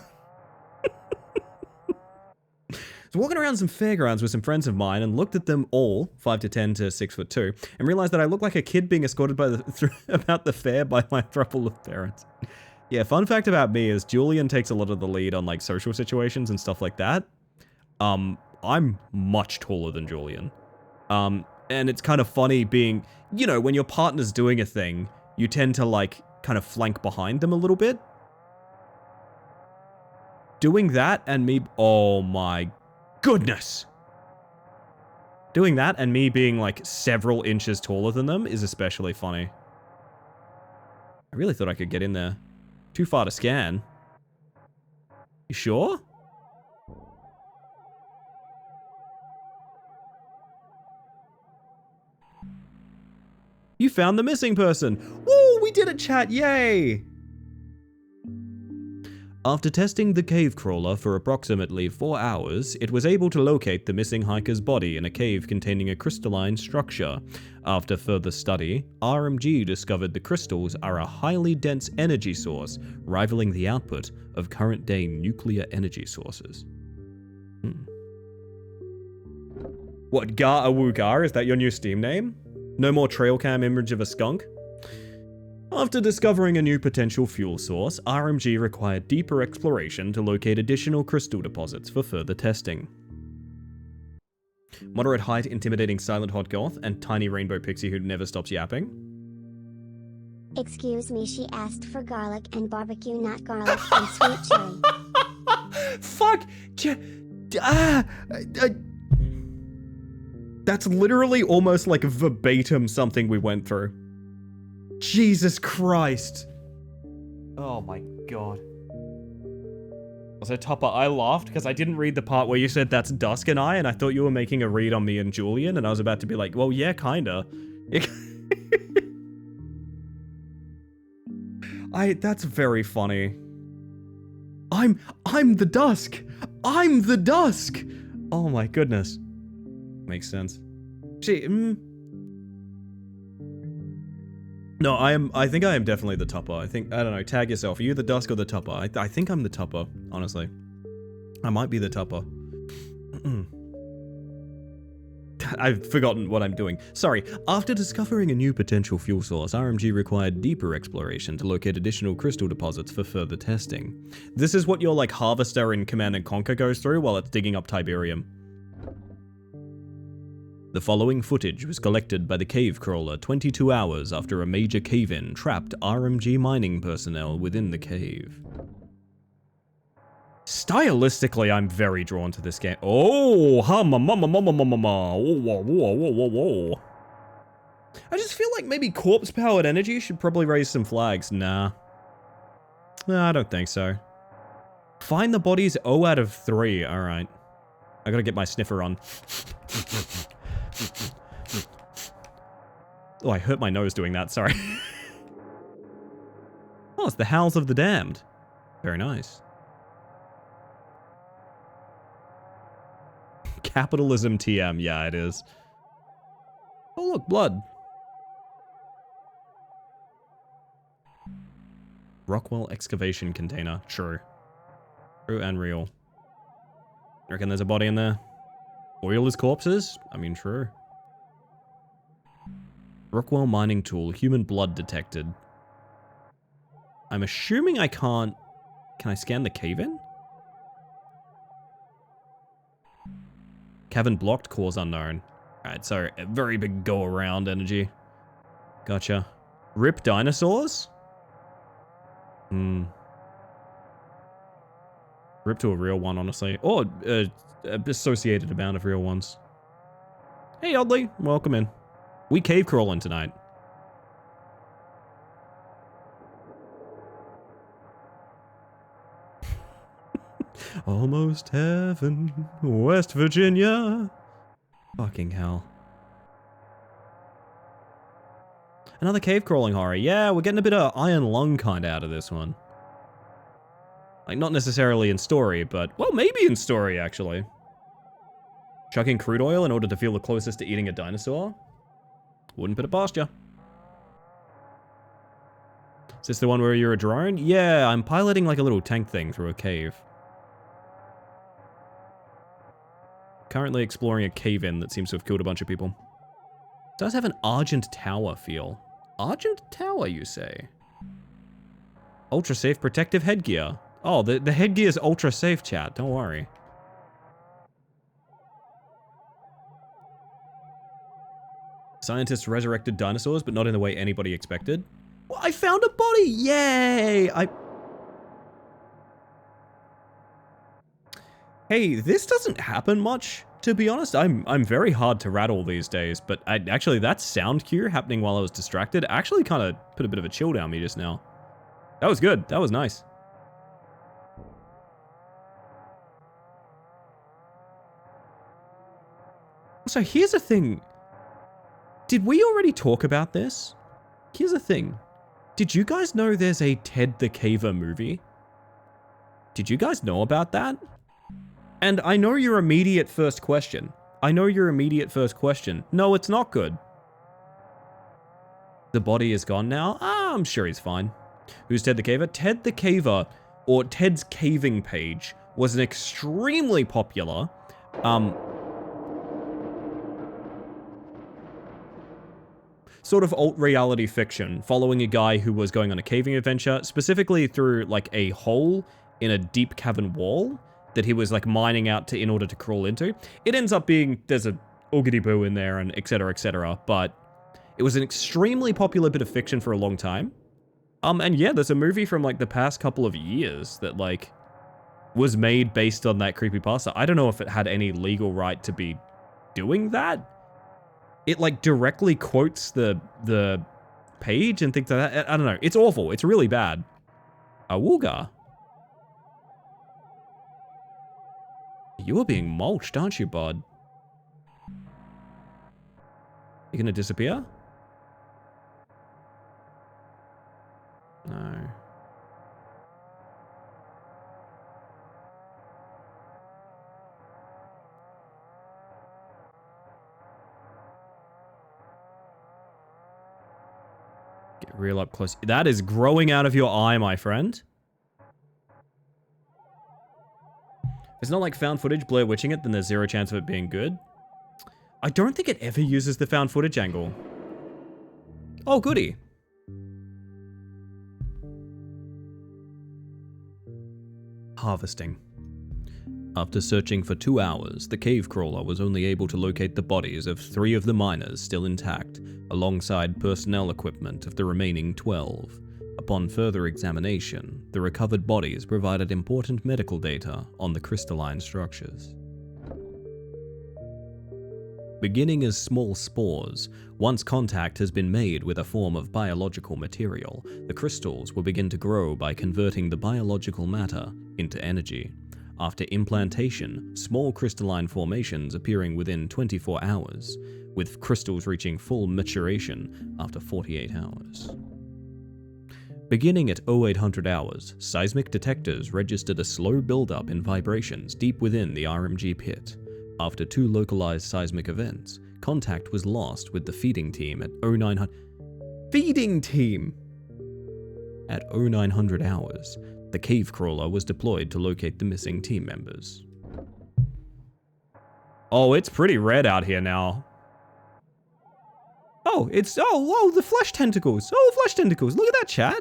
So walking around some fairgrounds with some friends of mine and looked at them all, 5 to 10 to 6'2", and realized that I looked like a kid being escorted by about the fair by my throuple of parents. Yeah, fun fact about me is Julian takes a lot of the lead on like social situations and stuff like that. I'm much taller than Julian. And it's kind of funny being, you know, when your partner's doing a thing, you tend to like kind of flank behind them a little bit. Doing that and me, oh my goodness. Doing that and me being like several inches taller than them is especially funny. I really thought I could get in there. Too far to scan. You sure? You found the missing person. Woo, we did it, chat, yay! After testing the cave crawler for approximately 4 hours, it was able to locate the missing hiker's body in a cave containing a crystalline structure. After further study, RMG discovered the crystals are a highly dense energy source, rivaling the output of current-day nuclear energy sources. What, Ga Awu Gar? Is that your new Steam name? No more trail cam image of a skunk? After discovering a new potential fuel source, RMG required deeper exploration to locate additional crystal deposits for further testing. Moderate height, intimidating silent hot goth, and tiny rainbow pixie who never stops yapping. Excuse me, she asked for garlic and barbecue, not garlic and sweet chili. Fuck! That's literally almost like verbatim something we went through. Jesus Christ. Oh my god. Also, Tupper, I laughed because I didn't read the part where you said that's Dusk and I thought you were making a read on me and Julian, and I was about to be like, well, yeah, kinda. That's very funny. I'm the Dusk! I'm the Dusk! Oh my goodness. Makes sense. No, I think I am definitely the Tupper. I don't know, tag yourself. Are you the Dusk or the Tupper? I think I'm the Tupper, honestly. I might be the Tupper. I've forgotten what I'm doing. Sorry. After discovering a new potential fuel source, RMG required deeper exploration to locate additional crystal deposits for further testing. This is what your, like, harvester in Command & Conquer goes through while it's digging up Tiberium. The following footage was collected by the cave crawler 22 hours after a major cave-in trapped RMG mining personnel within the cave. Stylistically, I'm very drawn to this game. Oh, whoa. I just feel like maybe corpse-powered energy should probably raise some flags. Nah, I don't think so. Find the bodies 0 out of 3. All right. I gotta get my sniffer on. Oh, I hurt my nose doing that, sorry. Oh, it's the Howls of the Damned. Very nice. Capitalism TM, yeah, it is. Oh, look, blood. Rockwell excavation container, true. True and real. You reckon there's a body in there? Oil is corpses? I mean, true. Rockwell mining tool, human blood detected. I'm assuming I can't... Can I scan the cave-in? Cavern blocked, cause unknown. Alright, so a very big go-around energy. Gotcha. Rip dinosaurs? Rip to a real one, honestly. Or associated amount of real ones. Hey, Oddly. Welcome in. We cave crawling tonight. Almost heaven, West Virginia. Fucking hell. Another cave crawling horror. Yeah, we're getting a bit of Iron Lung kind of out of this one. Like, not necessarily in story, but, well, maybe in story, actually. Chucking crude oil in order to feel the closest to eating a dinosaur? Wouldn't put it past ya. Is this the one where you're a drone? Yeah, I'm piloting like a little tank thing through a cave. Currently exploring a cave-in that seems to have killed a bunch of people. It does have an Argent Tower feel. Argent Tower, you say? Ultra safe protective headgear. Oh, the headgear is ultra safe, chat. Don't worry. Scientists resurrected dinosaurs, but not in the way anybody expected. Well, I found a body! Yay! Hey, this doesn't happen much, to be honest. I'm very hard to rattle these days, but actually that sound cue happening while I was distracted actually kind of put a bit of a chill down me just now. That was good. That was nice. So here's the thing. Did we already talk about this? Here's the thing. Did you guys know there's a Ted the Caver movie? Did you guys know about that? And I know your immediate first question. No, it's not good. The body is gone now? I'm sure he's fine. Who's Ted the Caver? Ted the Caver, or Ted's Caving page, was an extremely popular, sort of alt-reality fiction following a guy who was going on a caving adventure, specifically through like a hole in a deep cavern wall that he was like mining out in order to crawl into. It ends up being, there's a oogity-boo in there and etc, but it was an extremely popular bit of fiction for a long time. And yeah, there's a movie from like the past couple of years that like was made based on that creepypasta. I don't know if it had any legal right to be doing that. It like directly quotes the page and things like that. I don't know. It's awful. It's really bad. Awooga. You are being mulched, aren't you, bud? You gonna disappear? No. Get real up close. That is growing out of your eye, my friend. It's not like found footage Blair Witching it, then there's zero chance of it being good. I don't think it ever uses the found footage angle. Oh, goody. Harvesting. After searching for 2 hours, the cave crawler was only able to locate the bodies of 3 of the miners still intact, alongside personnel equipment of the remaining 12. Upon further examination, the recovered bodies provided important medical data on the crystalline structures. Beginning as small spores, once contact has been made with a form of biological material, the crystals will begin to grow by converting the biological matter into energy. After implantation, small crystalline formations appearing within 24 hours, with crystals reaching full maturation after 48 hours. Beginning at 0800 hours, seismic detectors registered a slow buildup in vibrations deep within the RMG pit. After 2 localized seismic events, contact was lost with the feeding team at 0900. Feeding team! At 0900 hours, the cave crawler was deployed to locate the missing team members. Oh, it's pretty red out here now. Oh, whoa, the flesh tentacles. Oh, flesh tentacles. Look at that, chat.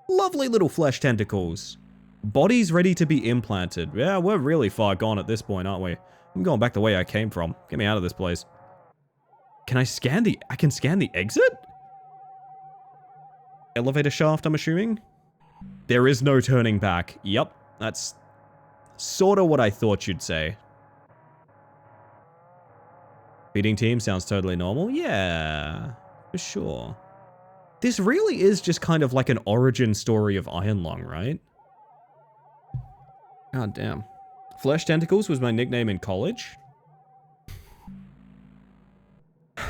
Lovely little flesh tentacles. Bodies ready to be implanted. Yeah, we're really far gone at this point, aren't we? I'm going back the way I came from. Get me out of this place. Can I scan I can scan the exit? Elevator shaft, I'm assuming? There is no turning back. Yep, that's sort of what I thought you'd say. Feeding team sounds totally normal. Yeah, for sure. This really is just kind of like an origin story of Iron Lung, right? God damn. Flesh Tentacles was my nickname in college. I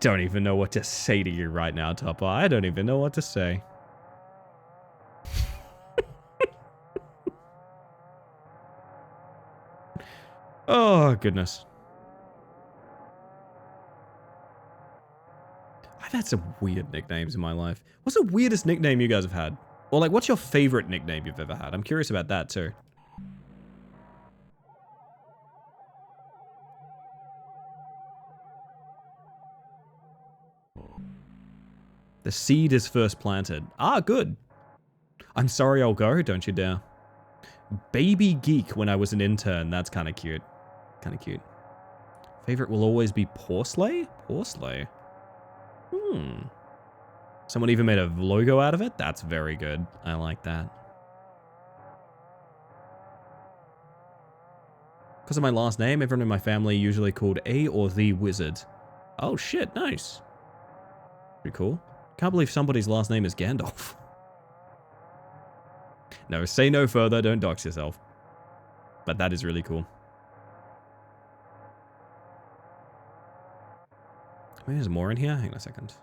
don't even know what to say to you right now, Topper. I don't even know what to say. Oh, goodness. I've had some weird nicknames in my life. What's the weirdest nickname you guys have had? Or like, what's your favorite nickname you've ever had? I'm curious about that too. The seed is first planted. Ah, good. I'm sorry I'll go, don't you dare. Baby Geek when I was an intern. That's kind of cute. Kind of cute. Favorite will always be Porsley? Porsley. Someone even made a logo out of it? That's very good. I like that. Because of my last name, everyone in my family usually called A or the Wizard. Oh shit, nice. Pretty cool. Can't believe somebody's last name is Gandalf. No, say no further, don't dox yourself. But that is really cool. Maybe there's more in here? Hang on a second.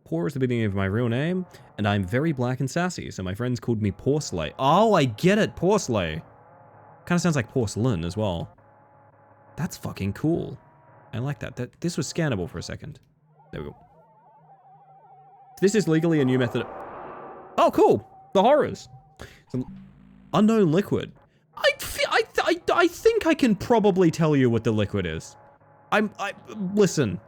Poor is the beginning of my real name, and I'm very black and sassy, so my friends called me Porsley. Oh, I get it, Porsley. Kind of sounds like porcelain as well. That's fucking cool. I like that. This was scannable for a second. There we go. This is legally a new method. Oh, cool. The horrors. Some unknown liquid. I think I can probably tell you what the liquid is. Listen.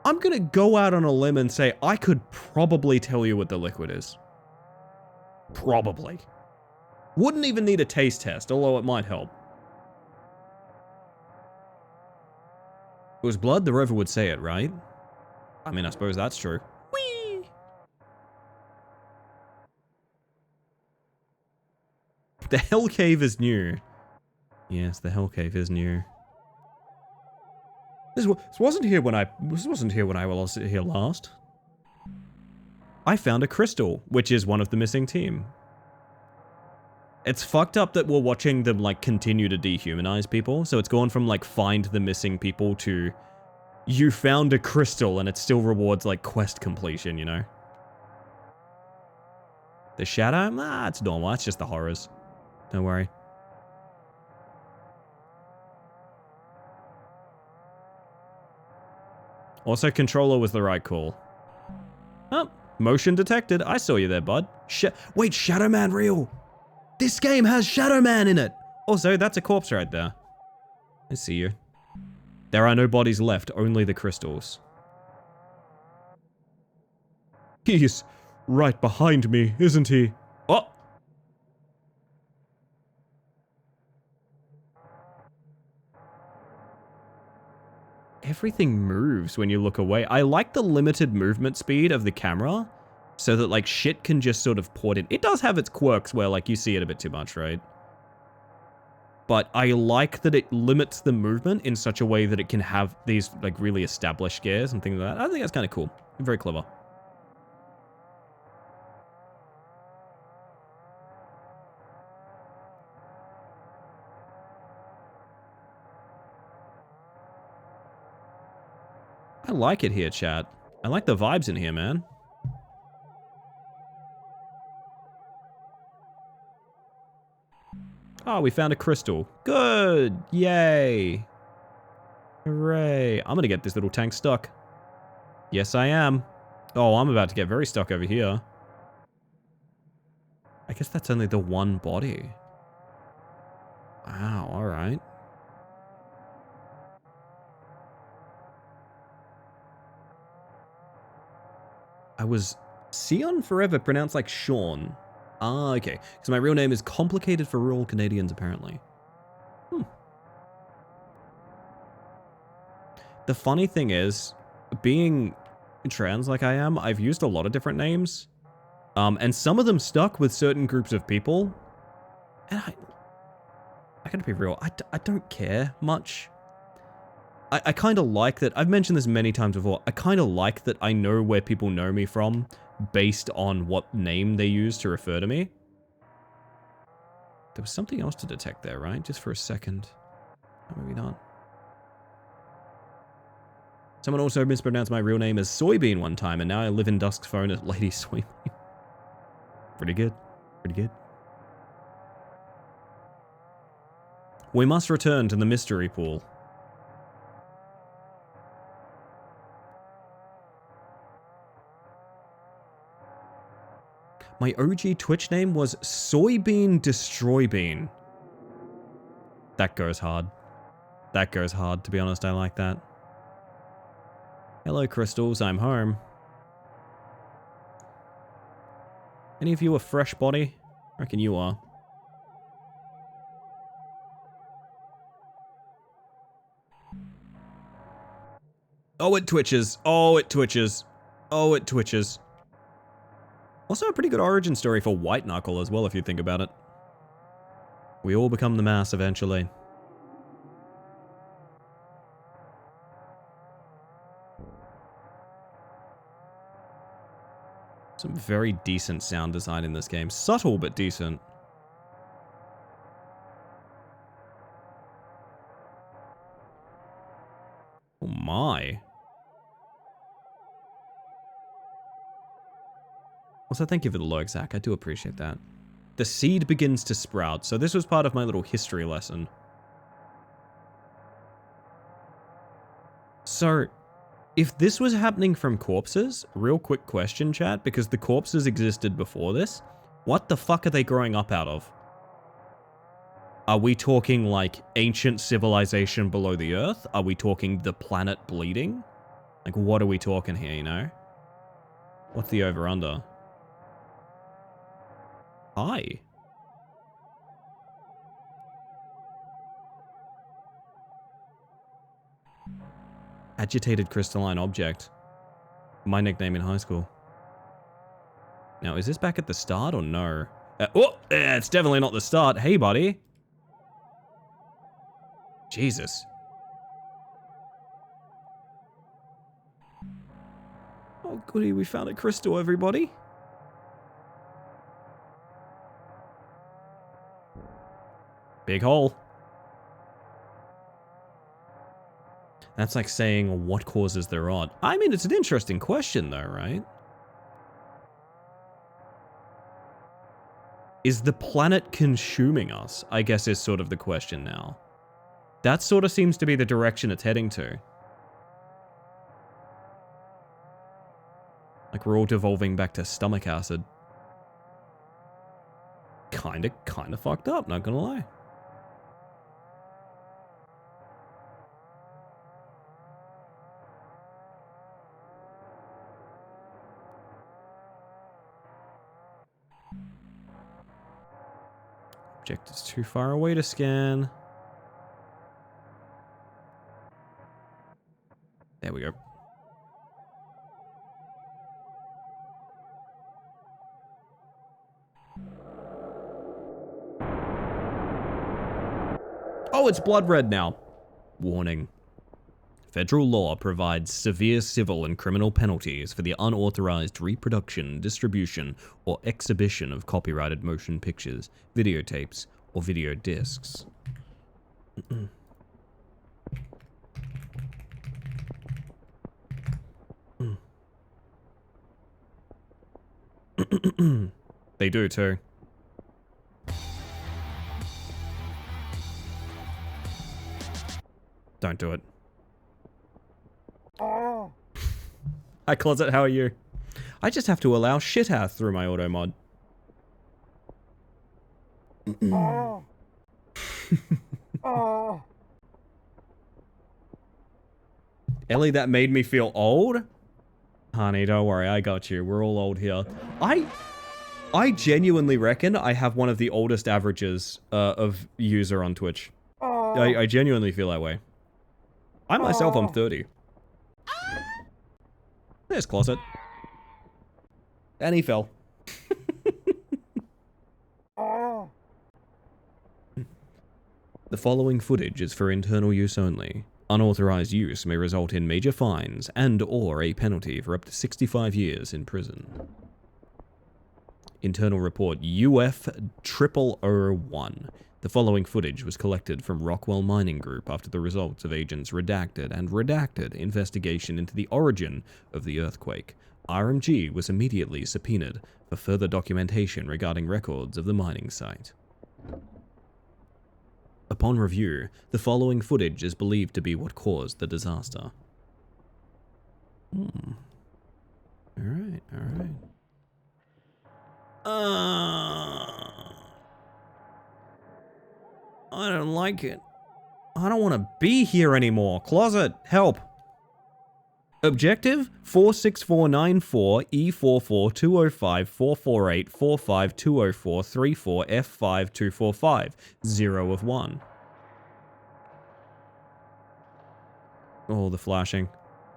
I'm gonna go out on a limb and say I could probably tell you what the liquid is. Probably. Wouldn't even need a taste test, although it might help. it was blood, the rover would say it, right? I mean, I suppose that's true. Whee! The Hell Cave is new. Yes, the Hell Cave is new. This wasn't here when I was here last. I found a crystal, which is one of the missing team. It's fucked up that we're watching them, like, continue to dehumanize people. So it's gone from, like, find the missing people to you found a crystal and it still rewards, like, quest completion, you know? The shadow? Nah, it's normal. That's just the horrors. Don't worry. Also, controller was the right call. Oh, motion detected. I saw you there, bud. Wait, Shadow Man real? This game has Shadow Man in it! Also, that's a corpse right there. I see you. There are no bodies left, only the crystals. He's right behind me, isn't he? Oh! Everything moves when you look away. I like the limited movement speed of the camera, so that, like, shit can just sort of port in. It does have its quirks where, like, you see it a bit too much, right? But I like that it limits the movement in such a way that it can have these, like, really established scares and things like that. I think that's kind of cool. Very clever. I like it here, chat. I like the vibes in here, man. Oh, we found a crystal. Good! Yay! Hooray! I'm gonna get this little tank stuck. Yes, I am. Oh, I'm about to get very stuck over here. I guess that's only the one body. Wow, alright. I was Sion forever pronounced like Sean. Ah, okay. Because my real name is complicated for rural Canadians, apparently. The funny thing is, being trans like I am, I've used a lot of different names. And some of them stuck with certain groups of people. And I gotta be real, I don't care much. I kind of like that. I've mentioned this many times before. I kind of like that I know where people know me from based on what name they use to refer to me. There was something else to detect there, right? Just for a second. Oh, maybe not. Someone also mispronounced my real name as Soybean one time, and now I live in Dusk's phone as Lady Soybean. Pretty good. Pretty good. We must return to the mystery pool. My OG Twitch name was Soybean Destroy Bean. That goes hard. That goes hard, to be honest. I like that. Hello, crystals. I'm home. Any of you a fresh body? I reckon you are. Oh, it twitches. Oh, it twitches. Oh, it twitches. Also a pretty good origin story for White Knuckle as well, if you think about it. We all become the mass eventually. Some very decent sound design in this game. Subtle, but decent. Oh my. Also, thank you for the lurk, Zach. I do appreciate that. The seed begins to sprout. So this was part of my little history lesson. So, if this was happening from corpses, real quick question, chat, because the corpses existed before this, what the fuck are they growing up out of? Are we talking like ancient civilization below the earth? Are we talking the planet bleeding? Like, what are we talking here, you know? What's the over-under? Hi. Agitated crystalline object. My nickname in high school. Now, is this back at the start or no? It's definitely not the start. Hey, buddy. Jesus. Oh, goody, we found a crystal, everybody. Big hole. That's like saying what causes the rot. I mean, it's an interesting question though, right? Is the planet consuming us? I guess is sort of the question now. That sort of seems to be the direction it's heading to. Like we're all devolving back to stomach acid. Kinda fucked up, not gonna lie. Object is too far away to scan. There we go. Oh, it's blood red now. Warning. Federal law provides severe civil and criminal penalties for the unauthorized reproduction, distribution, or exhibition of copyrighted motion pictures, videotapes, or video discs. They do too. Don't do it. Hi Closet, how are you? I just have to allow shithouse through my auto mod. Ellie, that made me feel old? Honey, don't worry, I got you. We're all old here. I genuinely reckon I have one of the oldest averages of user on Twitch. I genuinely feel that way. I myself, I'm 30. There's Closet. And he fell. The following footage is for internal use only. Unauthorized use may result in major fines and/or a penalty for up to 65 years in prison. Internal report UF 0001. The following footage was collected from Rockwell Mining Group after the results of agents' redacted and redacted investigation into the origin of the earthquake. RMG was immediately subpoenaed for further documentation regarding records of the mining site. Upon review, the following footage is believed to be what caused the disaster. Alright, alright. I don't like it. I don't want to be here anymore. Closet, help. Objective 46494 E44205 448 45204 34 F5245 0 of 1. Oh, the flashing.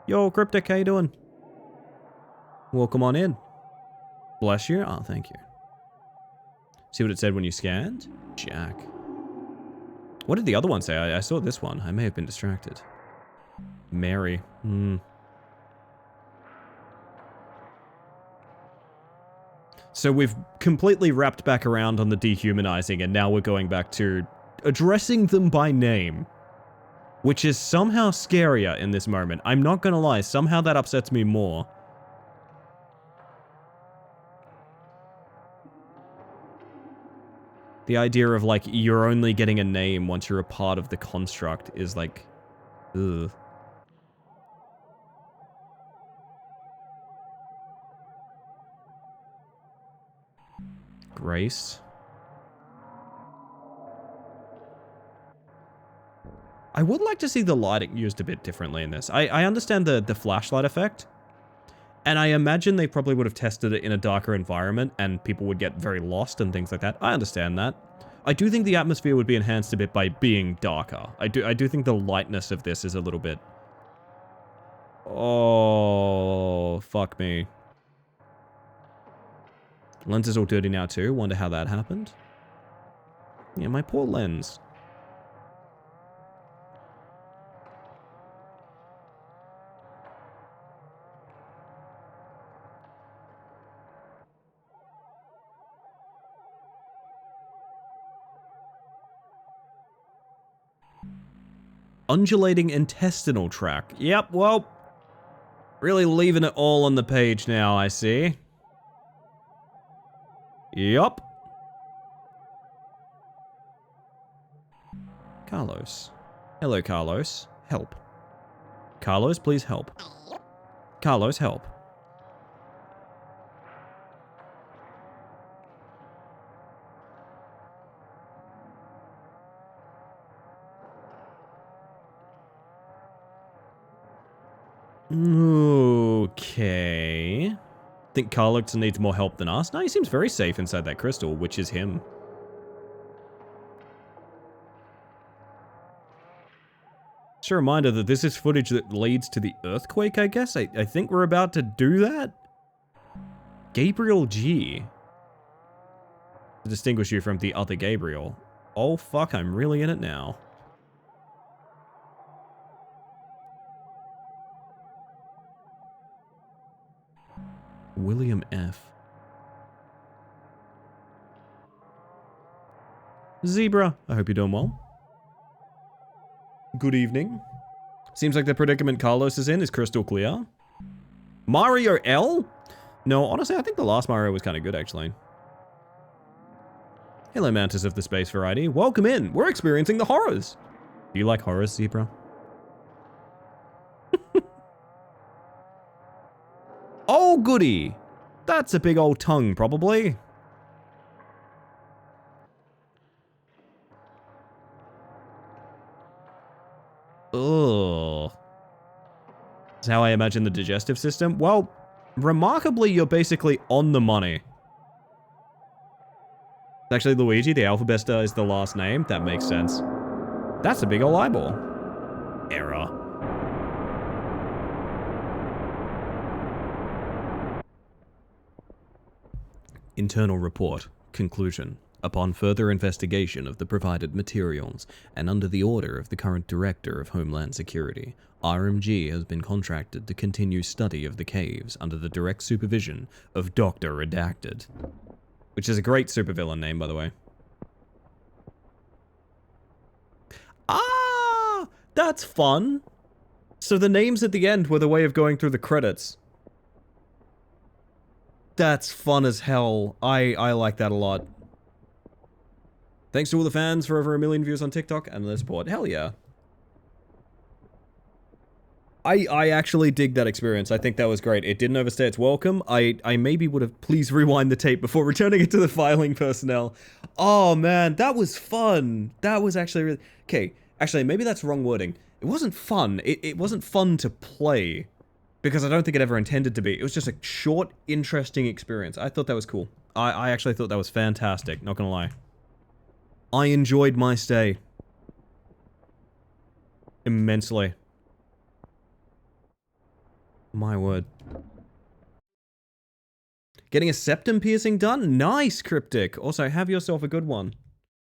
Yo, Cryptic, how you doing? Welcome on in. Bless you. Oh, thank you. See what it said when you scanned? Jack. What did the other one say? I saw this one. I may have been distracted. Mary. So we've completely wrapped back around on the dehumanizing, and now we're going back to addressing them by name. Which is somehow scarier in this moment. I'm not gonna lie, somehow that upsets me more. The idea of, like, you're only getting a name once you're a part of the construct is, like, ugh. Grace. I would like to see the lighting used a bit differently in this. I understand the flashlight effect. And I imagine they probably would have tested it in a darker environment and people would get very lost and things like that. I understand that. I do think the atmosphere would be enhanced a bit by being darker. I do think the lightness of this is a little bit Oh, fuck me. Lens is all dirty now too. Wonder how that happened. Yeah, my poor lens. Undulating intestinal tract. Yep, well, really leaving it all on the page now, I see. Yup. Carlos. Hello, Carlos. Help. Carlos, please help. Carlos, help. Okay. Think Carlos needs more help than us? No, he seems very safe inside that crystal, which is him. Just a reminder that this is footage that leads to the earthquake, I guess? I think we're about to do that? Gabriel G. To distinguish you from the other Gabriel. Oh fuck, I'm really in it now. William F. Zebra, I hope you're doing well. Good evening. Seems like the predicament Carlos is in is crystal clear. Mario L? No, honestly, I think the last Mario was kind of good, actually. Hello, Mantis of the Space Variety. Welcome in. We're experiencing the horrors. Do you like horrors, Zebra? Oh, goody. That's a big old tongue, probably. Ugh. That's how I imagine the digestive system. Well, remarkably, you're basically on the money. Actually, Luigi, the alphabet is the last name. That makes sense. That's a big old eyeball. Error. Internal report. Conclusion. Upon further investigation of the provided materials, and under the order of the current Director of Homeland Security, RMG has been contracted to continue study of the caves under the direct supervision of Dr. Redacted. Which is a great supervillain name, by the way. Ah! That's fun! So the names at the end were the way of going through the credits. That's fun as hell. I like that a lot. Thanks to all the fans for over 1 million views on TikTok and their support. Hell yeah. I actually dig that experience. I think that was great. It didn't overstay its welcome. I maybe would have please rewind the tape before returning it to the filing personnel. Oh man, that was fun. That was actually really... Okay, actually maybe that's wrong wording. It wasn't fun. It wasn't fun to play. Because I don't think it ever intended to be. It was just a short, interesting experience. I thought that was cool. I actually thought that was fantastic, not gonna lie. I enjoyed my stay. Immensely. My word. Getting a septum piercing done? Nice, Cryptic. Also, have yourself a good one.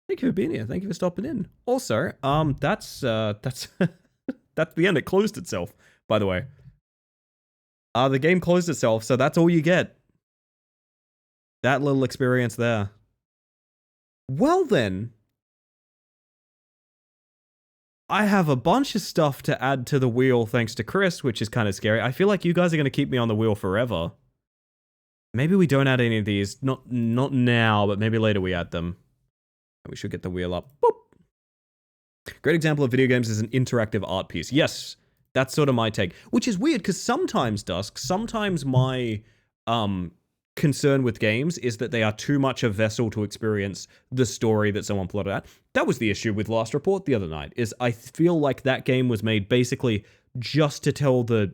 Thank you for being here. Thank you for stopping in. Also, that's that's the end. It closed itself, by the way. The game closed itself, so that's all you get. That little experience there. Well then. I have a bunch of stuff to add to the wheel thanks to Chris, which is kind of scary. I feel like you guys are going to keep me on the wheel forever. Maybe we don't add any of these. Not now, but maybe later we add them. We should get the wheel up. Boop. Great example of video games is an interactive art piece. Yes. That's sort of my take, which is weird because sometimes, Dusk, sometimes my concern with games is that they are too much a vessel to experience the story that someone plotted out. That was the issue with Last Report the other night, is I feel like that game was made basically just to tell the,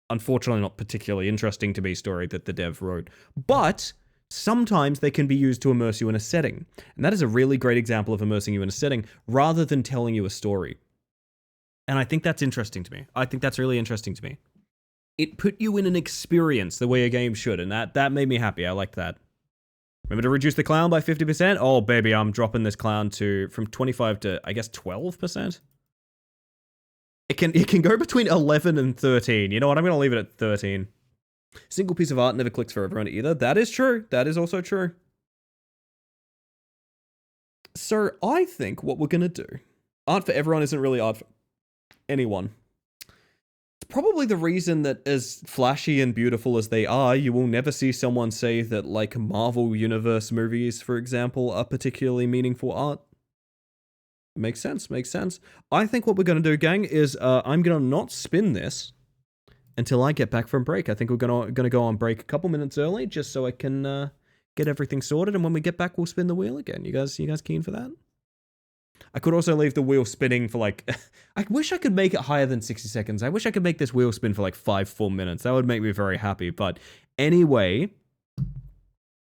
unfortunately not particularly interesting to me, story that the dev wrote. But sometimes they can be used to immerse you in a setting. And that is a really great example of immersing you in a setting rather than telling you a story. And I think that's interesting to me. I think that's really interesting to me. It put you in an experience the way a game should, and that made me happy. I liked that. Remember to reduce the clown by 50%? Oh, baby, I'm dropping this clown from 25 to, I guess, 12%? It can go between 11 and 13. You know what? I'm going to leave it at 13. Single piece of art never clicks for everyone either. That is true. That is also true. So I think what we're going to do, art for everyone isn't really art for anyone. It's probably the reason that as flashy and beautiful as they are, you will never see someone say that like Marvel Universe movies, for example, are particularly meaningful art. Makes sense, makes sense. I think what we're going to do, gang, is I'm going to not spin this until I get back from break. I think we're going to go on break a couple minutes early just so I can get everything sorted, and when we get back, we'll spin the wheel again. You guys keen for that? I could also leave the wheel spinning for like... I wish I could make it higher than 60 seconds. I wish I could make this wheel spin for like 5 full minutes. That would make me very happy. But anyway, I'm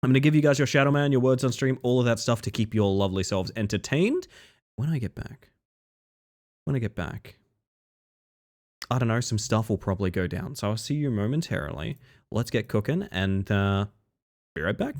going to give you guys your Shadow Man, your words on stream, all of that stuff to keep your lovely selves entertained. When I get back, I don't know, some stuff will probably go down. So I'll see you momentarily. Let's get cooking and be right back.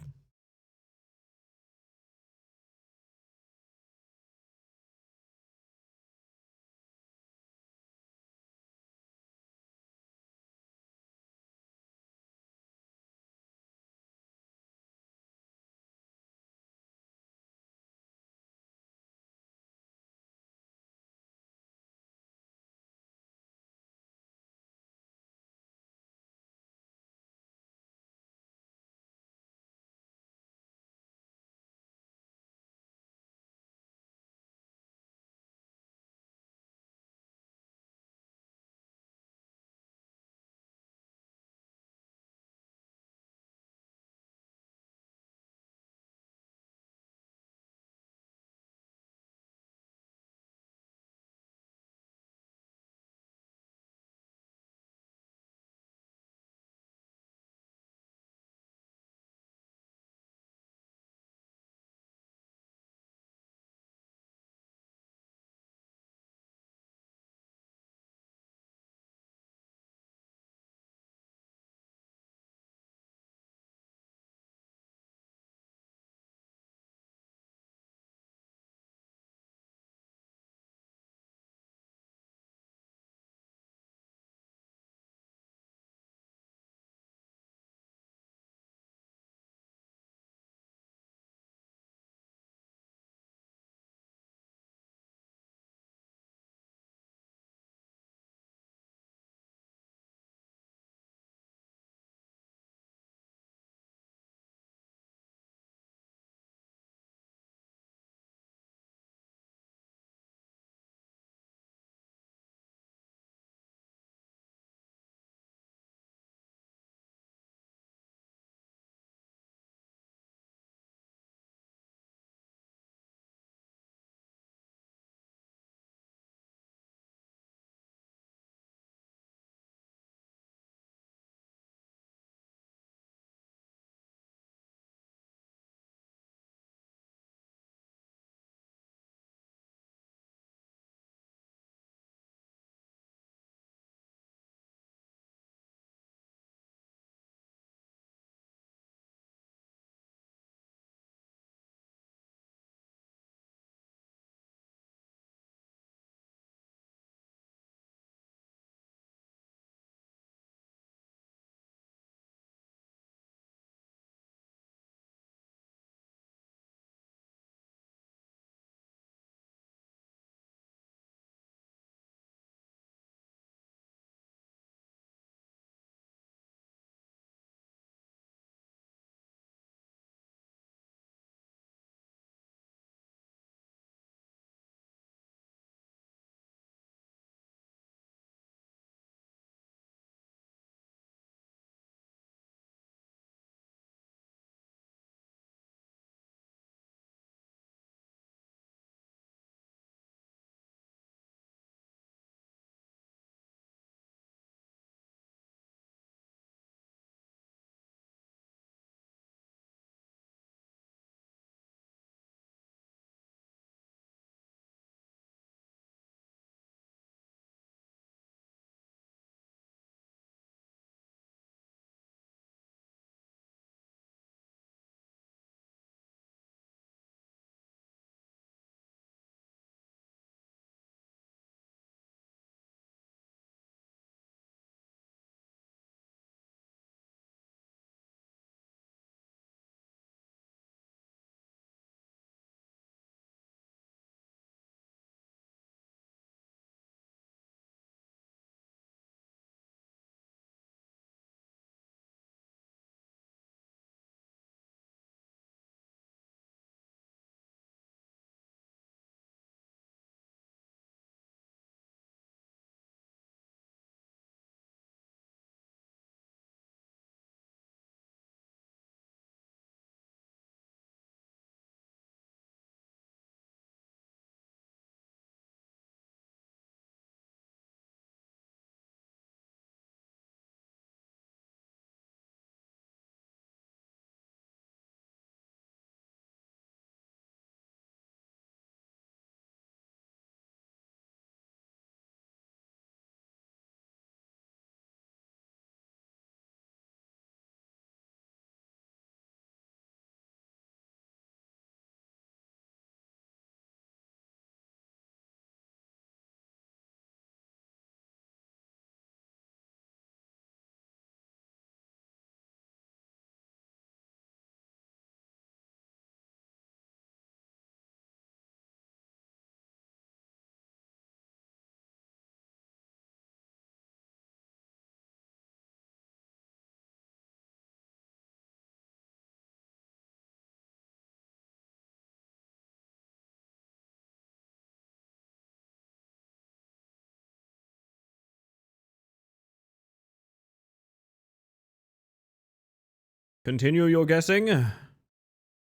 Continue your guessing.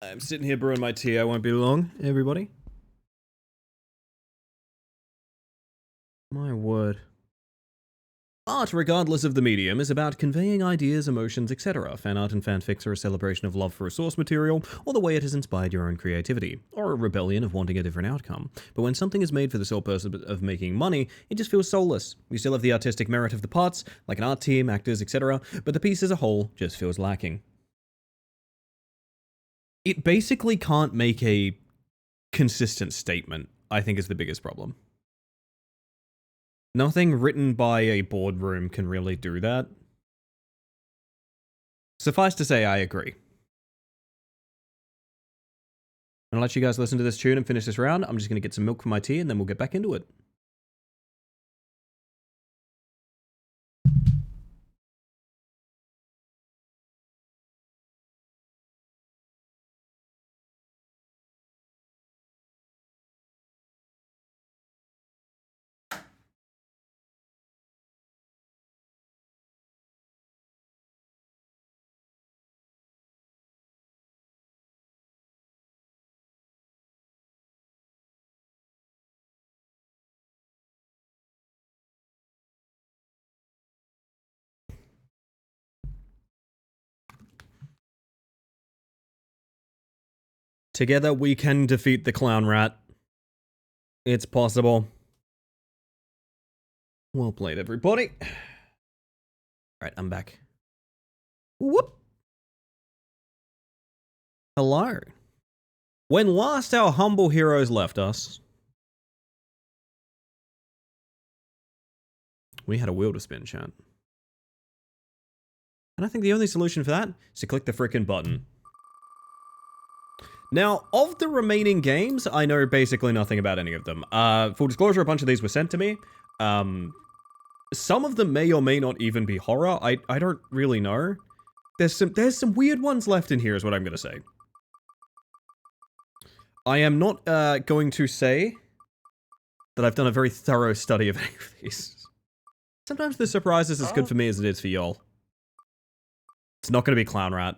I'm sitting here brewing my tea. I won't be long, everybody. My word. Art, regardless of the medium, is about conveying ideas, emotions, etc. Fan art and fanfics are a celebration of love for a source material, or the way it has inspired your own creativity, or a rebellion of wanting a different outcome. But when something is made for the sole purpose of making money, it just feels soulless. You still have the artistic merit of the parts, like an art team, actors, etc., but the piece as a whole just feels lacking. It basically can't make a consistent statement, I think is the biggest problem. Nothing written by a boardroom can really do that. Suffice to say, I agree. I'm gonna let you guys listen to this tune and finish this round. I'm just gonna get some milk for my tea and then we'll get back into it. Together we can defeat the clown rat. It's possible. Well played, everybody. Alright, I'm back. Whoop! Hello. When last our humble heroes left us, we had a wheel to spin, chat. And I think the only solution for that is to click the frickin' button. Now, of the remaining games, I know basically nothing about any of them. Full disclosure, a bunch of these were sent to me. Some of them may or may not even be horror. I don't really know. There's some weird ones left in here is what I'm going to say. I am not going to say that I've done a very thorough study of any of these. Sometimes the surprise is as good for me as it is for y'all. It's not going to be Clown Rat.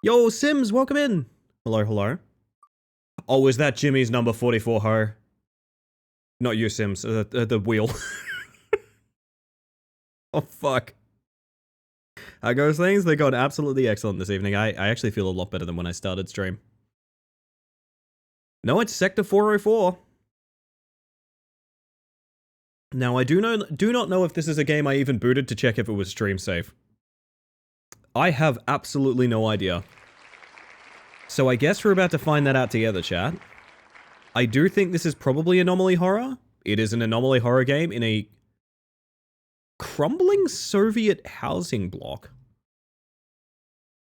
Yo, Sims, welcome in. Hello, hello. Oh, is that Jimmy's number 44 ho? Not you, Sims. The wheel. Oh, fuck. How goes things? They got absolutely excellent this evening. I actually feel a lot better than when I started stream. No, it's Sector 404. Now, I do not know if this is a game I even booted to check if it was stream safe. I have absolutely no idea. So I guess we're about to find that out together, chat. I do think this is probably Anomaly Horror. It is an Anomaly Horror game in a crumbling Soviet housing block.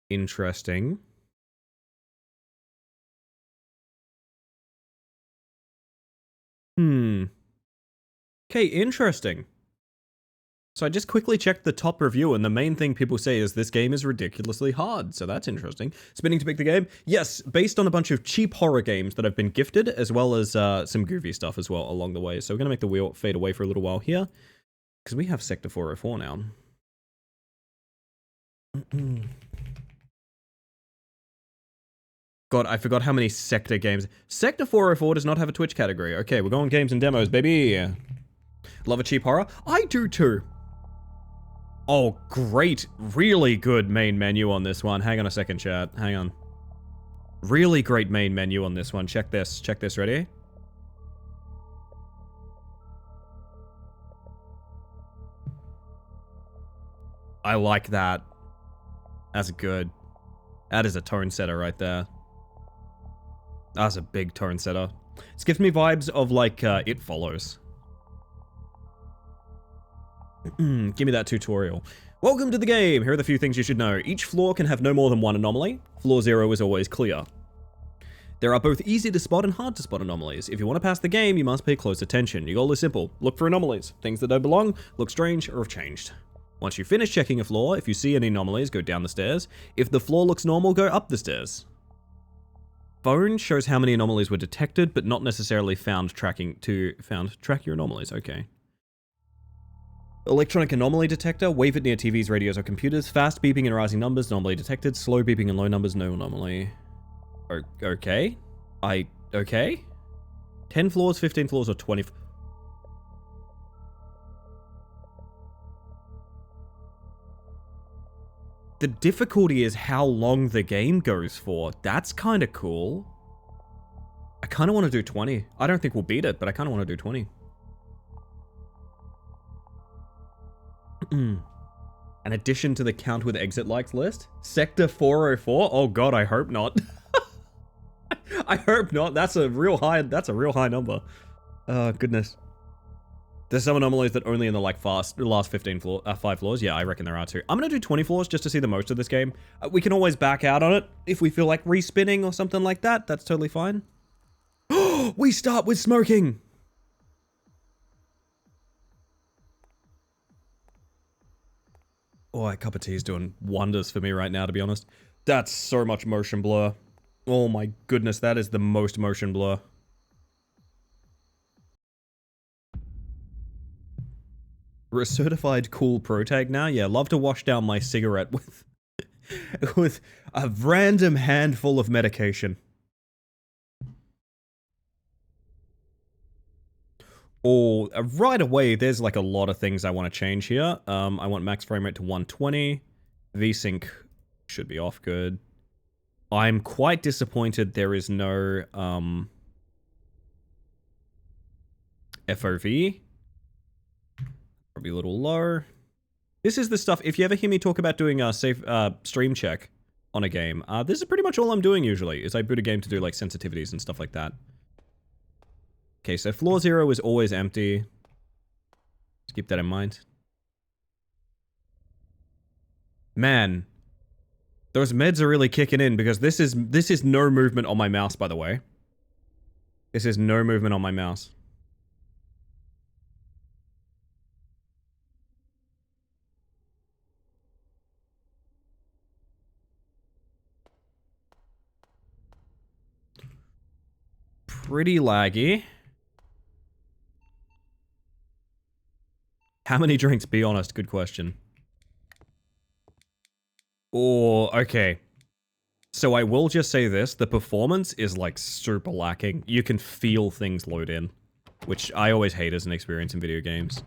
Interesting. Okay, interesting. So I just quickly checked the top review, and the main thing people say is this game is ridiculously hard, so that's interesting. Spinning to pick the game? Yes, based on a bunch of cheap horror games that I've been gifted, as well as some goofy stuff as well along the way. So we're going to make the wheel fade away for a little while here, because we have Sector 404 now. God, I forgot how many Sector games. Sector 404 does not have a Twitch category. Okay, we're going games and demos, baby. Love a cheap horror? I do too. Oh, great. Really good main menu on this one. Hang on a second, chat. Hang on. Really great main menu on this one. Check this. Check this. Ready? I like that. That's good. That is a tone setter right there. That's a big tone setter. This gives me vibes of like It Follows. Give me that tutorial. Welcome to the game. Here are the few things you should know. Each floor can have no more than one anomaly. Floor 0 is always clear. There are both easy to spot and hard to spot anomalies. If you want to pass the game, you must pay close attention. Your goal is simple. Look for anomalies. Things that don't belong, look strange, or have changed. Once you finish checking a floor, if you see any anomalies, go down the stairs. If the floor looks normal, go up the stairs. Phone shows how many anomalies were detected, but not necessarily found track your anomalies. Okay. Electronic anomaly detector. Wave it near TVs, radios, or computers. Fast beeping and rising numbers. Anomaly detected. Slow beeping and low numbers. No anomaly. Okay. Okay. 10 floors, 15 floors, or 20... The difficulty is how long the game goes for. That's kind of cool. I kind of want to do 20. I don't think we'll beat it, but I kind of want to do 20. An addition to the count with exit likes list? Sector 404? Oh god, I hope not. I hope not. That's a real high number. Goodness. There's some anomalies that only in the last 5 floors. Yeah, I reckon there are too. I'm gonna do 20 floors just to see the most of this game. We can always back out on it if we feel like respinning or something like that. That's totally fine. We start with smoking. Oh, that cup of tea is doing wonders for me right now, to be honest. That's so much motion blur. Oh my goodness, that is the most motion blur. We're a certified cool pro tag now. Yeah, love to wash down my cigarette with with a random handful of medication. Oh, right away, there's like a lot of things I want to change here. I want max frame rate to 120. VSync should be off good. I'm quite disappointed there is no FOV. Probably a little low. This is the stuff, if you ever hear me talk about doing a safe stream check on a game, this is pretty much all I'm doing usually, is I boot a game to do like sensitivities and stuff like that. Okay, so floor 0 is always empty. Just keep that in mind. Man, those meds are really kicking in because this is no movement on my mouse, by the way. This is no movement on my mouse. Pretty laggy. How many drinks? Be honest, good question. Oh, okay. So I will just say this, the performance is like super lacking. You can feel things load in, which I always hate as an experience in video games.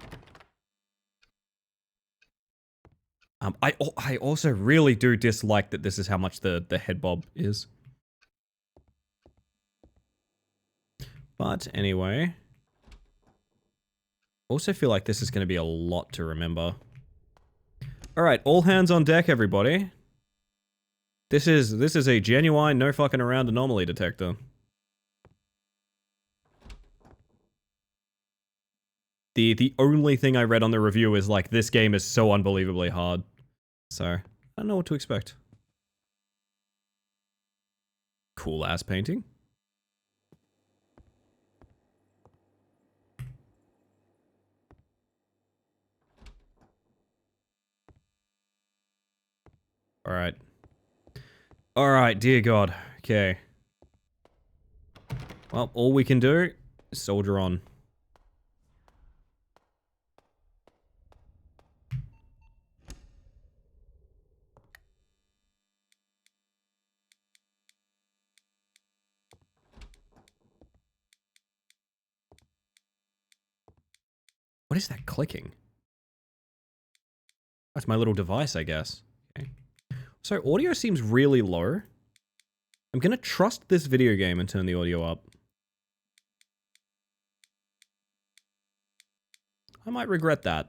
I also really do dislike that this is how much the head bob is. But anyway. Also feel like this is going to be a lot to remember. Alright, all hands on deck, everybody. This is a genuine, no fucking around anomaly detector. The only thing I read on the review is like, this game is so unbelievably hard. So, I don't know what to expect. Cool ass painting. Alright. Alright, dear God. Okay. Well, all we can do is soldier on. What is that clicking? That's my little device, I guess. Okay. So, audio seems really low. I'm gonna trust this video game and turn the audio up. I might regret that.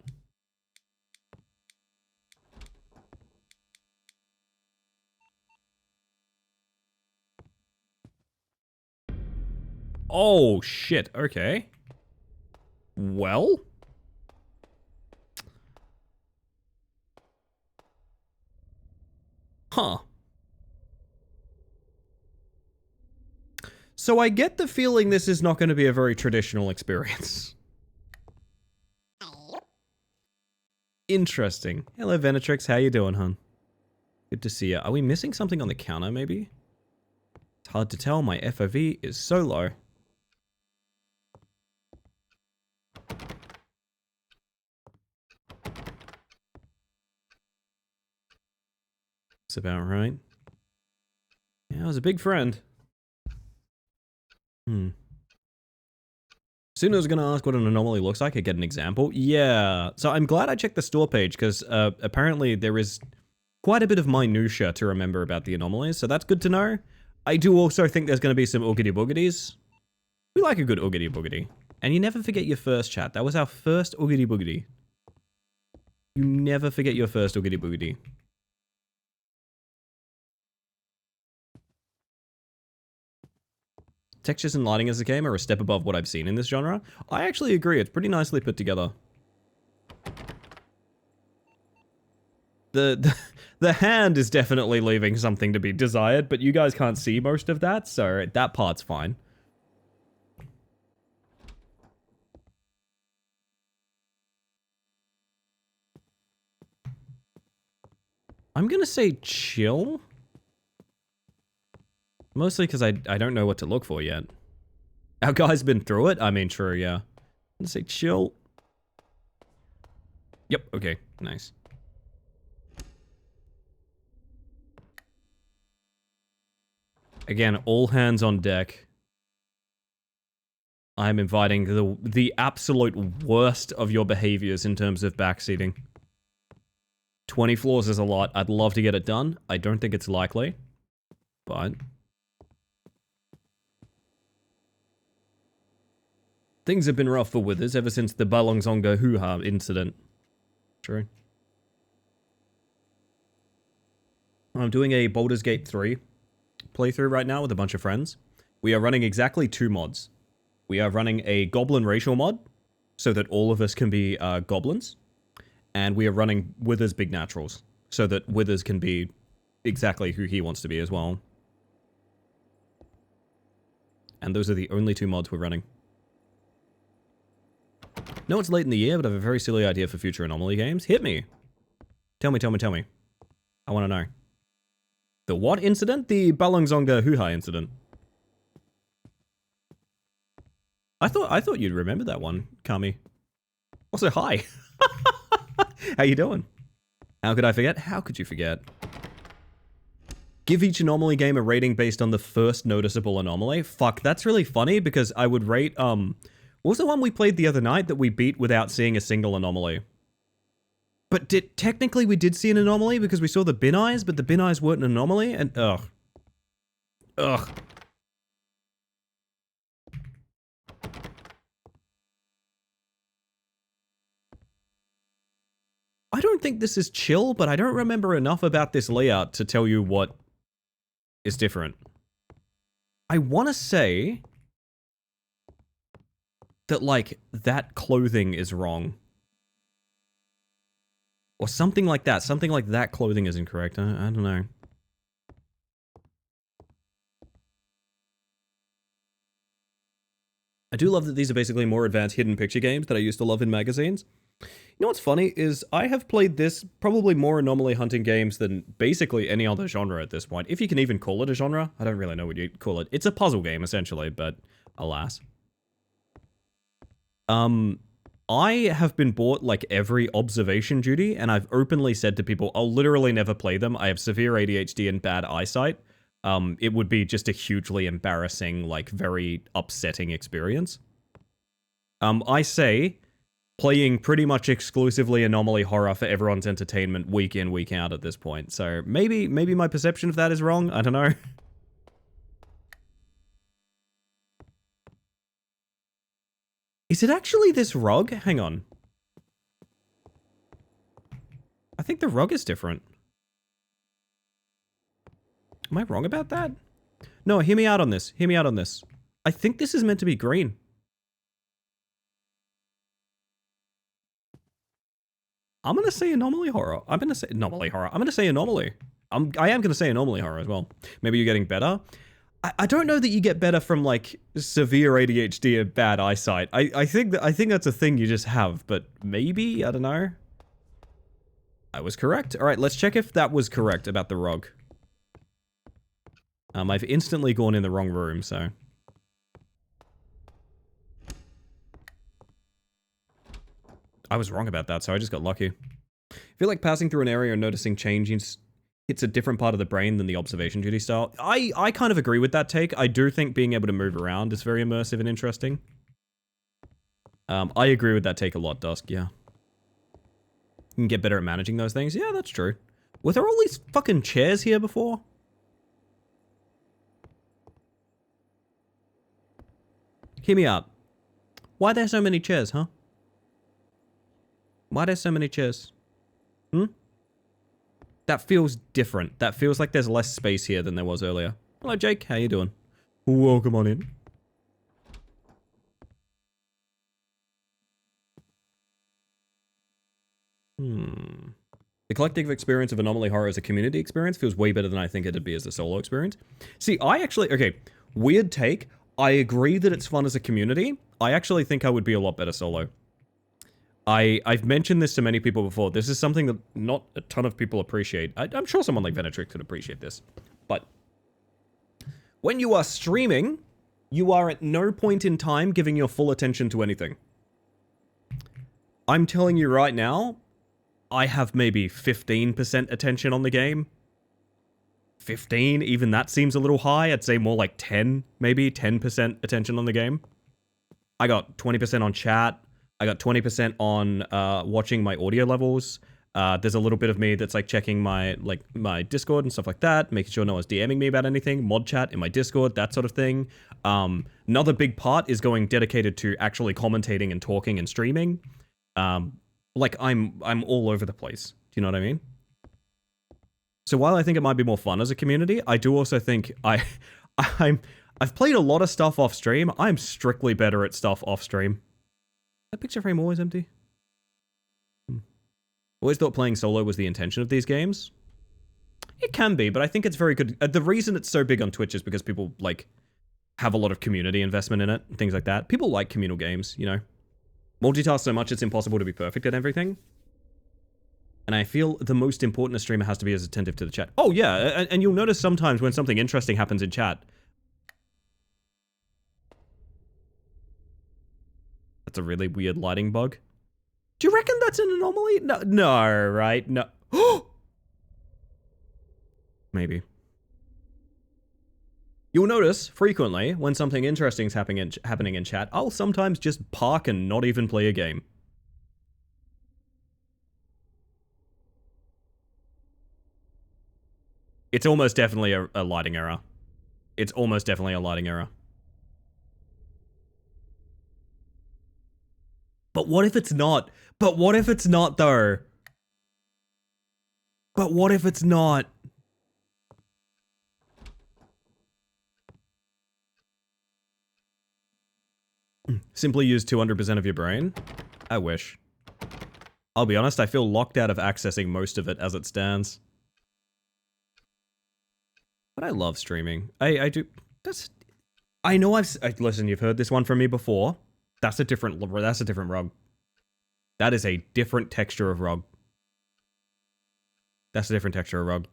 Oh, shit. Okay. Well? Huh. So I get the feeling this is not going to be a very traditional experience. Interesting. Hello, Venetrix. How you doing, hun? Good to see you. Are we missing something on the counter, maybe? It's hard to tell. My FOV is so low. That's about right. Yeah, I was a big friend. Soon I was going to ask what an anomaly looks like. I get an example. Yeah. So I'm glad I checked the store page because apparently there is quite a bit of minutia to remember about the anomalies. So that's good to know. I do also think there's going to be some oogity boogities. We like a good oogity boogity. And you never forget your first, chat. That was our first oogity boogity. You never forget your first oogity boogity. Textures and lighting as a game are a step above what I've seen in this genre. I actually agree, it's pretty nicely put together. The hand is definitely leaving something to be desired, but you guys can't see most of that, so that part's fine. I'm gonna say chill. Mostly because I don't know what to look for yet. Our guy's been through it. I mean, true, yeah. I'm gonna say chill. Yep, okay, nice. Again, all hands on deck. I'm inviting the absolute worst of your behaviors in terms of backseating. 20 floors is a lot. I'd love to get it done. I don't think it's likely, but... Things have been rough for Withers ever since the Balongzonga hoo-ha incident. True. I'm doing a Baldur's Gate 3 playthrough right now with a bunch of friends. We are running exactly 2 mods. We are running a Goblin racial mod, so that all of us can be goblins. And we are running Withers Big Naturals, so that Withers can be exactly who he wants to be as well. And those are the only 2 mods we're running. No, it's late in the year, but I have a very silly idea for future Anomaly games. Hit me. Tell me. I want to know. The what incident? The Balongzonga hoo-ha incident. I thought you'd remember that one, Kami. Also, hi. How you doing? How could I forget? How could you forget? Give each anomaly game a rating based on the first noticeable anomaly. Fuck, that's really funny because I would rate, what was the one we played the other night that we beat without seeing a single anomaly? But technically we did see an anomaly because we saw the bin eyes, but the bin eyes weren't an anomaly, and ugh. Ugh. I don't think this is chill, but I don't remember enough about this layout to tell you what is different. I want to say that, like, that clothing is wrong. Or something like that. Something like that clothing is incorrect. I don't know. I do love that these are basically more advanced hidden picture games that I used to love in magazines. You know what's funny is I have played this probably more anomaly hunting games than basically any other genre at this point. If you can even call it a genre. I don't really know what you'd call it. It's a puzzle game, essentially, but alas. I have been bought like every observation duty, and I've openly said to people, I'll literally never play them. I have severe ADHD and bad eyesight. It would be just a hugely embarrassing, like very upsetting experience. I say playing pretty much exclusively anomaly horror for everyone's entertainment week in, week out at this point. So maybe my perception of that is wrong. I don't know. Is it actually this rug? Hang on. I think the rug is different. Am I wrong about that? No, hear me out on this. Hear me out on this. I think this is meant to be green. I'm going to say anomaly horror. I'm going to say anomaly horror. I'm going to say anomaly. I am going to say anomaly horror as well. Maybe you're getting better. I don't know that you get better from like severe ADHD and bad eyesight. I think that's a thing you just have, but maybe, I don't know. I was correct. All right, let's check if that was correct about the rug. I've instantly gone in the wrong room, so. I was wrong about that, so I just got lucky. I feel like passing through an area and noticing changes it's a different part of the brain than the observation duty style. I kind of agree with that take. I do think being able to move around is very immersive and interesting. I agree with that take a lot, Dusk, yeah. You can get better at managing those things. Yeah, that's true. Were there all these fucking chairs here before? Hear me out. Why are there so many chairs, huh? Why are there so many chairs? Hmm? That feels different. That feels like there's less space here than there was earlier. Hello, Jake. How you doing? Welcome on in. The collective experience of Anomaly Horror as a community experience feels way better than I think it'd be as a solo experience. See, I actually... Okay, weird take. I agree that it's fun as a community. I actually think I would be a lot better solo. I've mentioned this to many people before. This is something that not a ton of people appreciate. I'm sure someone like Venetrix could appreciate this. But when you are streaming, you are at no point in time giving your full attention to anything. I'm telling you right now, I have maybe 15% attention on the game. 15? Even that seems a little high. I'd say more like 10, maybe 10% attention on the game. I got 20% on chat. I got 20% on watching my audio levels. There's a little bit of me that's like checking my Discord and stuff like that, making sure no one's DMing me about anything, mod chat in my Discord, that sort of thing. Another big part is going dedicated to actually commentating and talking and streaming. Like I'm all over the place. Do you know what I mean? So while I think it might be more fun as a community, I do also think I've played a lot of stuff off stream. I'm strictly better at stuff off stream. That picture frame always empty? Always thought playing solo was the intention of these games. It can be, but I think it's very good. The reason it's so big on Twitch is because people, like, have a lot of community investment in it, and things like that. People like communal games, you know? Multitask so much it's impossible to be perfect at everything. And I feel the most important a streamer has to be is attentive to the chat. Oh, yeah, and you'll notice sometimes when something interesting happens in chat. That's a really weird lighting bug. Do you reckon that's an anomaly? No, right? No. Maybe. You'll notice frequently when something interesting is happening in chat, I'll sometimes just park and not even play a game. It's almost definitely a lighting error. It's almost definitely a lighting error. But what if it's not? But what if it's not, though? But what if it's not? Simply use 200% of your brain? I wish. I'll be honest, I feel locked out of accessing most of it as it stands. But I love streaming. I do. That's... I know listen, you've heard this one from me before. That's a different rug. That is a different texture of rug. That's a different texture of rug.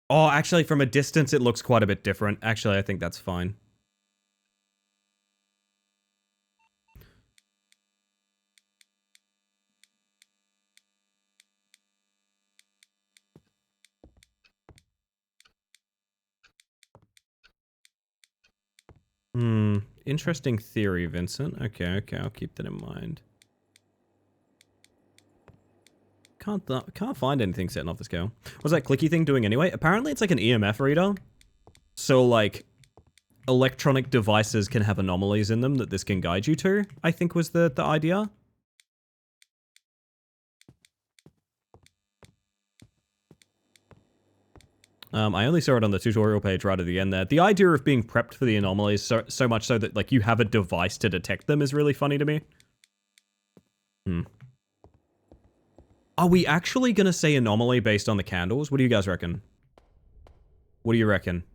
Oh, actually, from a distance, it looks quite a bit different. Actually, I think that's fine. Interesting theory, Vincent. Okay, I'll keep that in mind. Can't find anything setting off the scale. What's that clicky thing doing anyway? Apparently it's like an EMF reader. So, like, electronic devices can have anomalies in them that this can guide you to, I think was the idea. I only saw it on the tutorial page right at the end there. The idea of being prepped for the anomalies so much so that, like, you have a device to detect them is really funny to me. Are we actually gonna say anomaly based on the candles? What do you guys reckon? What do you reckon?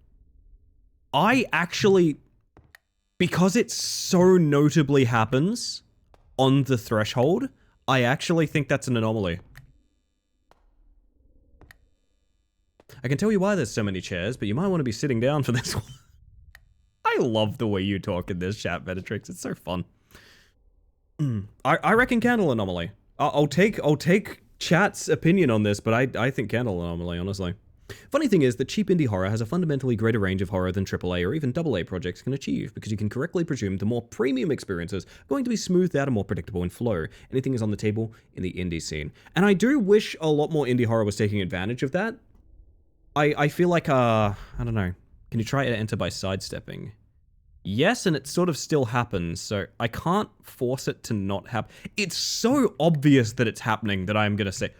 I actually... Because it so notably happens on the threshold, I actually think that's an anomaly. I can tell you why there's so many chairs, but you might want to be sitting down for this one. I love the way you talk in this chat, Venetrix. It's so fun. I reckon candle anomaly. I'll take chat's opinion on this, but I think Candle Anomaly, honestly. Funny thing is that cheap indie horror has a fundamentally greater range of horror than AAA or even AA projects can achieve, because you can correctly presume the more premium experiences are going to be smoothed out and more predictable in flow. Anything is on the table in the indie scene. And I do wish a lot more indie horror was taking advantage of that. I feel like, I don't know. Can you try to enter by sidestepping? Yes, and it sort of still happens, so I can't force it to not happen. It's so obvious that it's happening that I'm gonna say...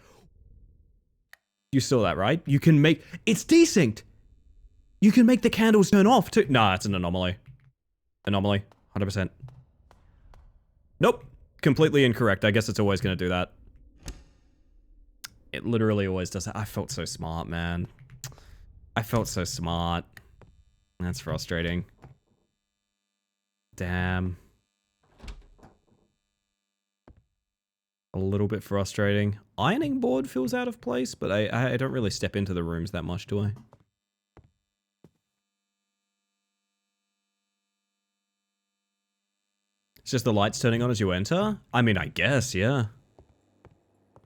You saw that, right? You can make... It's desynced! You can make the candles turn off, too. Nah, it's an anomaly. Anomaly. 100%. Nope. Completely incorrect. I guess it's always gonna do that. It literally always does that. I felt so smart, man. I felt so smart. That's frustrating. Damn. A little bit frustrating. Ironing board feels out of place, but I don't really step into the rooms that much, do I? It's just the lights turning on as you enter? I mean, I guess, yeah.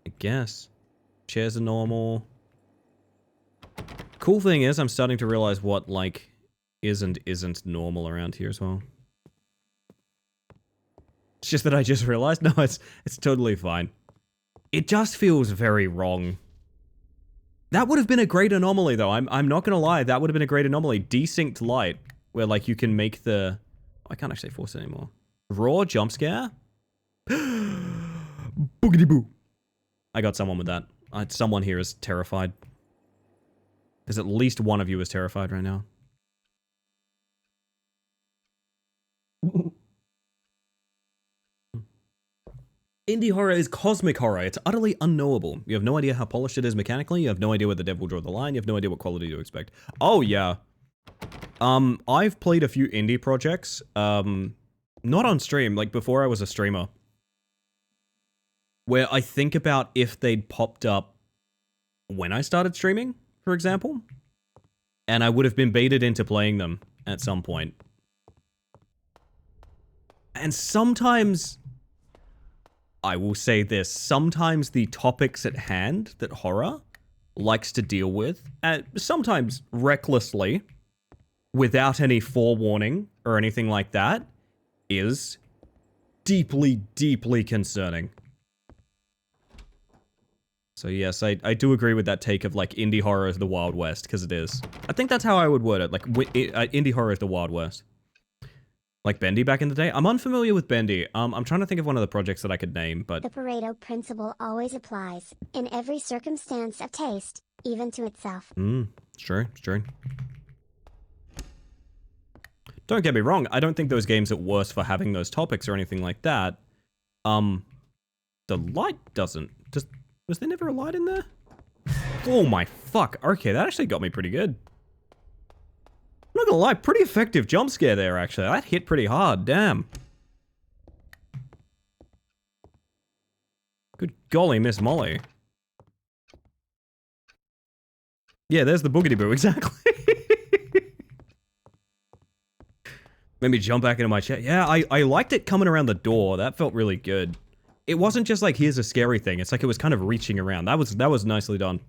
I guess. Chairs are normal. Cool thing is, I'm starting to realize what, like, is and isn't normal around here as well. It's just that I just realized, no, it's totally fine. It just feels very wrong. That would have been a great anomaly, though. I'm not gonna lie, that would have been a great anomaly. Desynced light, where, like, you can make the... Oh, I can't actually force it anymore. Raw jump scare? Boogity boo. I got someone with that. Someone here is terrified. There's at least one of you is terrified right now. Indie horror is cosmic horror. It's utterly unknowable. You have no idea how polished it is mechanically. You have no idea where the devil will draw the line. You have no idea what quality to expect. Oh, yeah. I've played a few indie projects. Not on stream, like before I was a streamer. Where I think about if they'd popped up when I started streaming, for example. And I would have been baited into playing them at some point. And sometimes... I will say this, sometimes the topics at hand that horror likes to deal with, sometimes recklessly, without any forewarning or anything like that, is deeply, deeply concerning. So yes, I do agree with that take of like indie horror is the Wild West, because it is. I think that's how I would word it, like indie horror is the Wild West. Like Bendy back in the day? I'm unfamiliar with Bendy. I'm trying to think of one of the projects that I could name, but... The Pareto principle always applies, in every circumstance of taste, even to itself. It's true, it's true. Don't get me wrong, I don't think those games are worse for having those topics or anything like that. The light doesn't... Was there never a light in there? Oh my fuck, okay, that actually got me pretty good. I'm not gonna lie, pretty effective jump scare there, actually. That hit pretty hard, damn. Good golly, Miss Molly. Yeah, there's the boogity boo, exactly. Made me jump back into my chair. Yeah, I liked it coming around the door. That felt really good. It wasn't just like, here's a scary thing. It's like it was kind of reaching around. That was nicely done.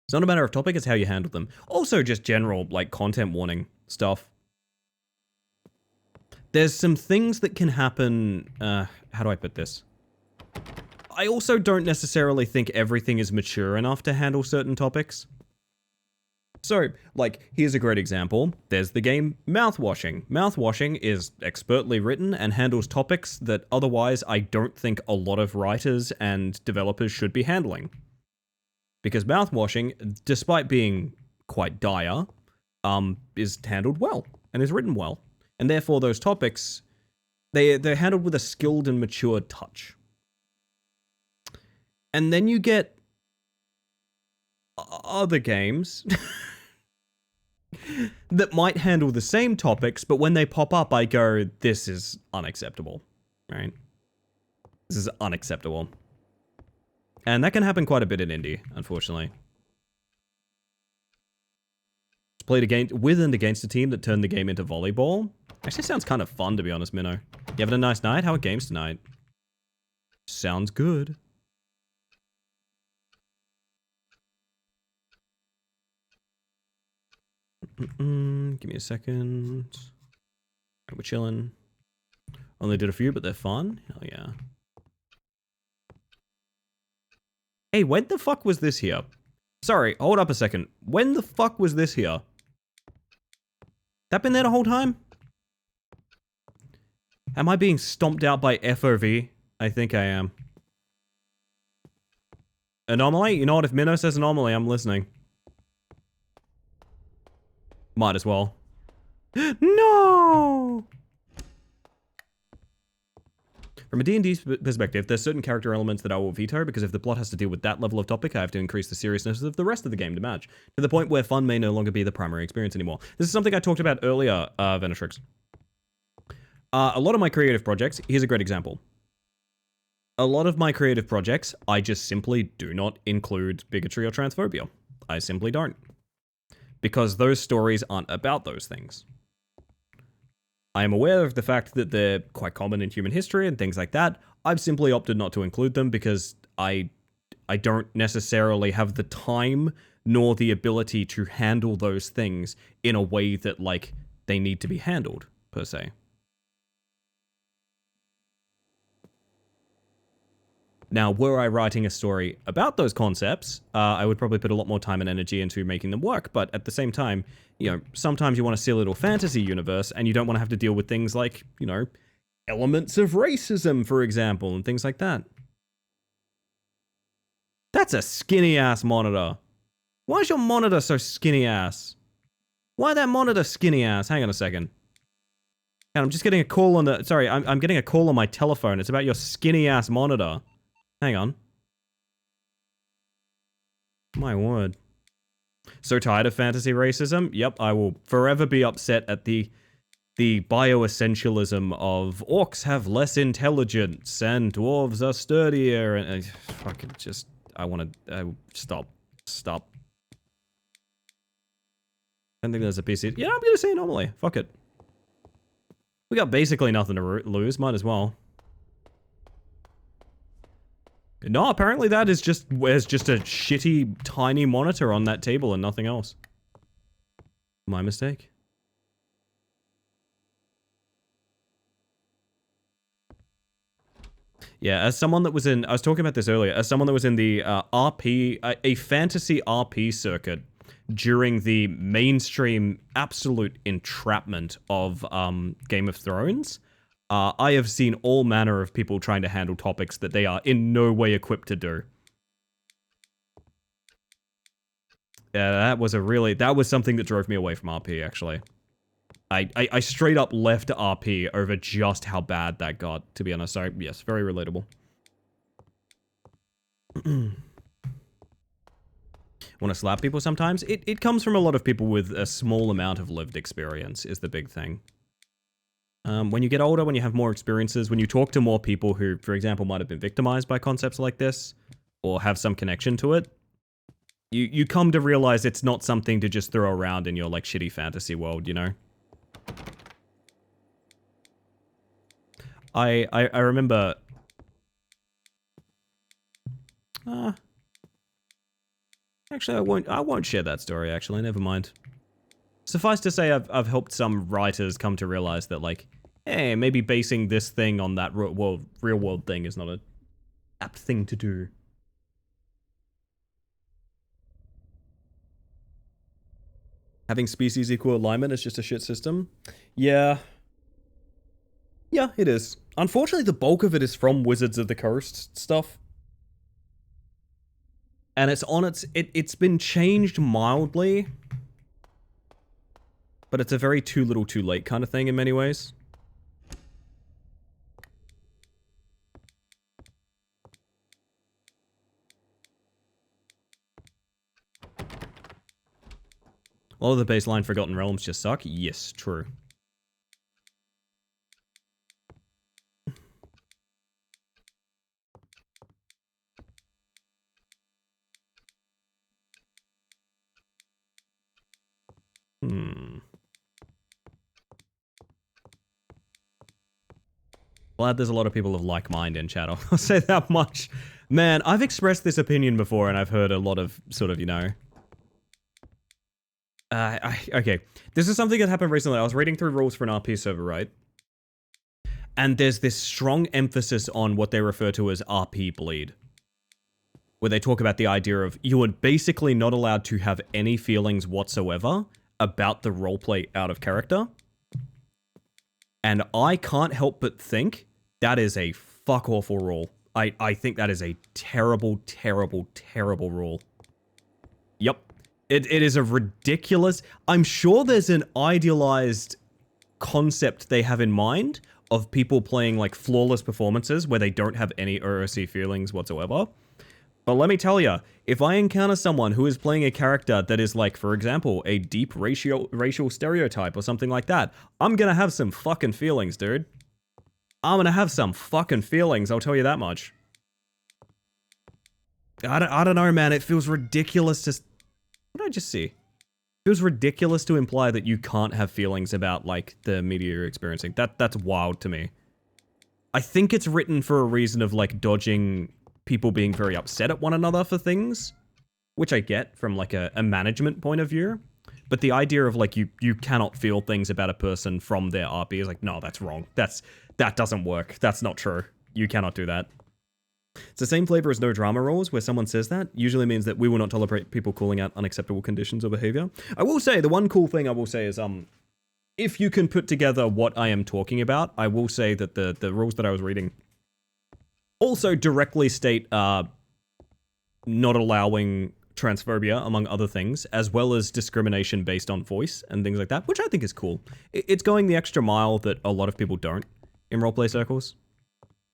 It's not a matter of topic, it's how you handle them. Also just general, like, content warning stuff. There's some things that can happen, how do I put this? I also don't necessarily think everything is mature enough to handle certain topics. So, like, here's a great example. There's the game Mouthwashing. Mouthwashing is expertly written and handles topics that otherwise I don't think a lot of writers and developers should be handling. Because Mouthwashing, despite being quite dire, is handled well and is written well. And therefore those topics, they're handled with a skilled and mature touch. And then you get other games that might handle the same topics, but when they pop up, I go, this is unacceptable, right? This is unacceptable. And that can happen quite a bit in indie, unfortunately. Played with and against a team that turned the game into volleyball. Actually sounds kind of fun, to be honest, Minnow. You having a nice night? How are games tonight? Sounds good. Give me a second. We're chilling. Only did a few, but they're fun. Hell yeah. Hey, when the fuck was this here? Sorry, hold up a second. When the fuck was this here? That been there the whole time? Am I being stomped out by FOV? I think I am. Anomaly? You know what? If Minnow says anomaly, I'm listening. Might as well. No! From a D&D perspective, there's certain character elements that I will veto because if the plot has to deal with that level of topic, I have to increase the seriousness of the rest of the game to match, to the point where fun may no longer be the primary experience anymore. This is something I talked about earlier, Venetrix. A lot of my creative projects, here's a great example. A lot of my creative projects, I just simply do not include bigotry or transphobia. I simply don't. Because those stories aren't about those things. I am aware of the fact that they're quite common in human history and things like that. I've simply opted not to include them because I don't necessarily have the time nor the ability to handle those things in a way that, like, they need to be handled, per se. Now, were I writing a story about those concepts, I would probably put a lot more time and energy into making them work, but at the same time, you know, sometimes you want to see a little fantasy universe, and you don't want to have to deal with things like, you know, elements of racism, for example, and things like that. That's a skinny-ass monitor. Why is your monitor so skinny-ass? Why that monitor skinny-ass? Hang on a second. And I'm just getting a call on the... Sorry, I'm getting a call on my telephone. It's about your skinny-ass monitor. Hang on. My word. So tired of fantasy racism? Yep, I will forever be upset at the bioessentialism of orcs have less intelligence and dwarves are sturdier and fucking just... I want to... stop. Stop. I don't think there's a PC... Yeah, I'm gonna say anomaly. Fuck it. We got basically nothing to lose. Might as well. No, apparently that is just... There's just a shitty, tiny monitor on that table and nothing else. My mistake. Yeah, as someone that was in... I was talking about this earlier. As someone that was in the RP... a fantasy RP circuit during the mainstream absolute entrapment of Game of Thrones... I have seen all manner of people trying to handle topics that they are in no way equipped to do. Yeah, that was something that drove me away from RP, actually. I straight up left RP over just how bad that got, to be honest. So, yes, very relatable. Want to slap people sometimes? It comes from a lot of people with a small amount of lived experience, is the big thing. When you get older, when you have more experiences, when you talk to more people who, for example, might have been victimized by concepts like this, or have some connection to it, you come to realize it's not something to just throw around in your, like, shitty fantasy world, you know? I remember... Actually, I won't share that story, actually, never mind. Suffice to say, I've helped some writers come to realize that, like, hey, maybe basing this thing on that real world thing is not an apt thing to do. Having species equal alignment is just a shit system? Yeah. Yeah, it is. Unfortunately, the bulk of it is from Wizards of the Coast stuff. And it's been changed mildly. But it's a very too little too late kind of thing in many ways. All of the baseline Forgotten Realms just suck? Yes, true. Glad there's a lot of people of like mind in chat, I'll say that much. Man, I've expressed this opinion before and I've heard a lot of sort of, you know... Okay. This is something that happened recently. I was reading through rules for an RP server, right? And there's this strong emphasis on what they refer to as RP bleed, where they talk about the idea of you are basically not allowed to have any feelings whatsoever about the roleplay out of character. And I can't help but think that is a fuck awful rule. I think that is a terrible, terrible, terrible rule. Yep. It is a ridiculous... I'm sure there's an idealized concept they have in mind of people playing like flawless performances where they don't have any OOC feelings whatsoever. But let me tell you, if I encounter someone who is playing a character that is like, for example, a deep racial stereotype or something like that, I'm gonna have some fucking feelings, dude. I'm gonna have some fucking feelings, I'll tell you that much. I don't know, man. It feels ridiculous to... What did I just see? It feels ridiculous to imply that you can't have feelings about, like, the media you're experiencing. That's wild to me. I think it's written for a reason of, like, dodging people being very upset at one another for things, which I get from, like, a management point of view. But the idea of, like, you cannot feel things about a person from their RP is like, no, that's wrong. That doesn't work. That's not true. You cannot do that. It's the same flavor as no drama rules, where someone says that usually means that we will not tolerate people calling out unacceptable conditions or behavior. I will say, the one cool thing I will say is, if you can put together what I am talking about, I will say that the rules that I was reading also directly state, not allowing transphobia, among other things, as well as discrimination based on voice and things like that, which I think is cool. It's going the extra mile that a lot of people don't in roleplay circles.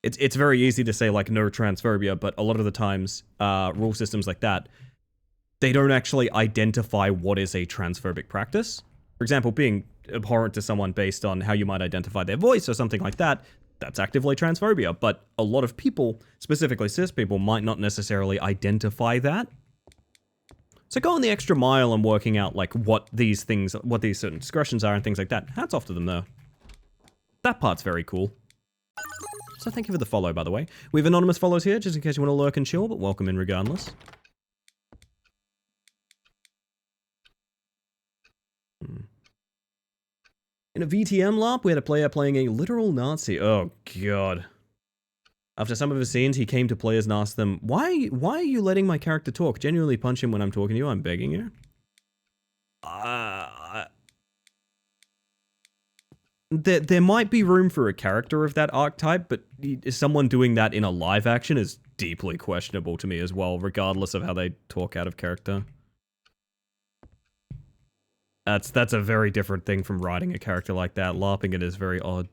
It's very easy to say, like, no transphobia, but a lot of the times, rule systems like that, they don't actually identify what is a transphobic practice. For example, being abhorrent to someone based on how you might identify their voice or something like that, that's actively transphobia. But a lot of people, specifically cis people, might not necessarily identify that. So going the extra mile and working out, like, what these certain discretions are and things like that, hats off to them, though. That part's very cool. So thank you for the follow, by the way. We have anonymous follows here, just in case you want to lurk and chill, but welcome in regardless. In a VTM LARP, we had a player playing a literal Nazi. Oh, God. After some of his scenes, he came to players and asked them, why are you letting my character talk? Genuinely punch him when I'm talking to you, I'm begging you. There might be room for a character of that archetype, but someone doing that in a live action is deeply questionable to me as well, regardless of how they talk out of character. That's a very different thing from writing a character like that. LARPing it is very odd.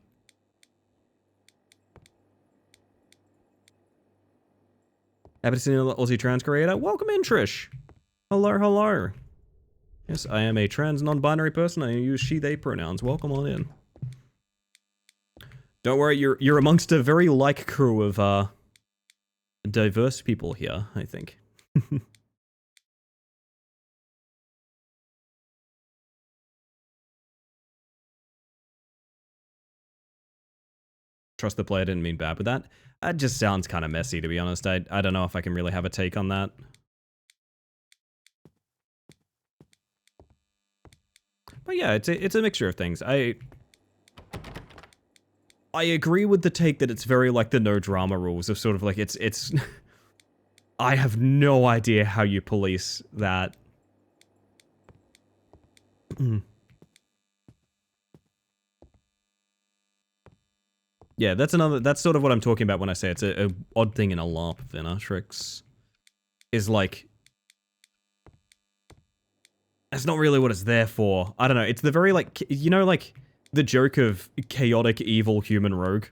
Happy to see another Aussie trans creator. Welcome in, Trish. Hello, hello. Yes, I am a trans non-binary person. I use she, they pronouns. Welcome on in. Don't worry, you're amongst a very like crew of diverse people here, I think. Trust the player, didn't mean bad with that. That just sounds kind of messy, to be honest. I don't know if I can really have a take on that. But yeah, it's a mixture of things. I agree with the take that it's very like the no drama rules of sort of like it's I have no idea how you police that. Yeah, that's sort of what I'm talking about when I say it's a odd thing in a LARP, Venatrix. Is like, that's not really what it's there for. I don't know, it's the very like, you know, like, the joke of chaotic evil human rogue?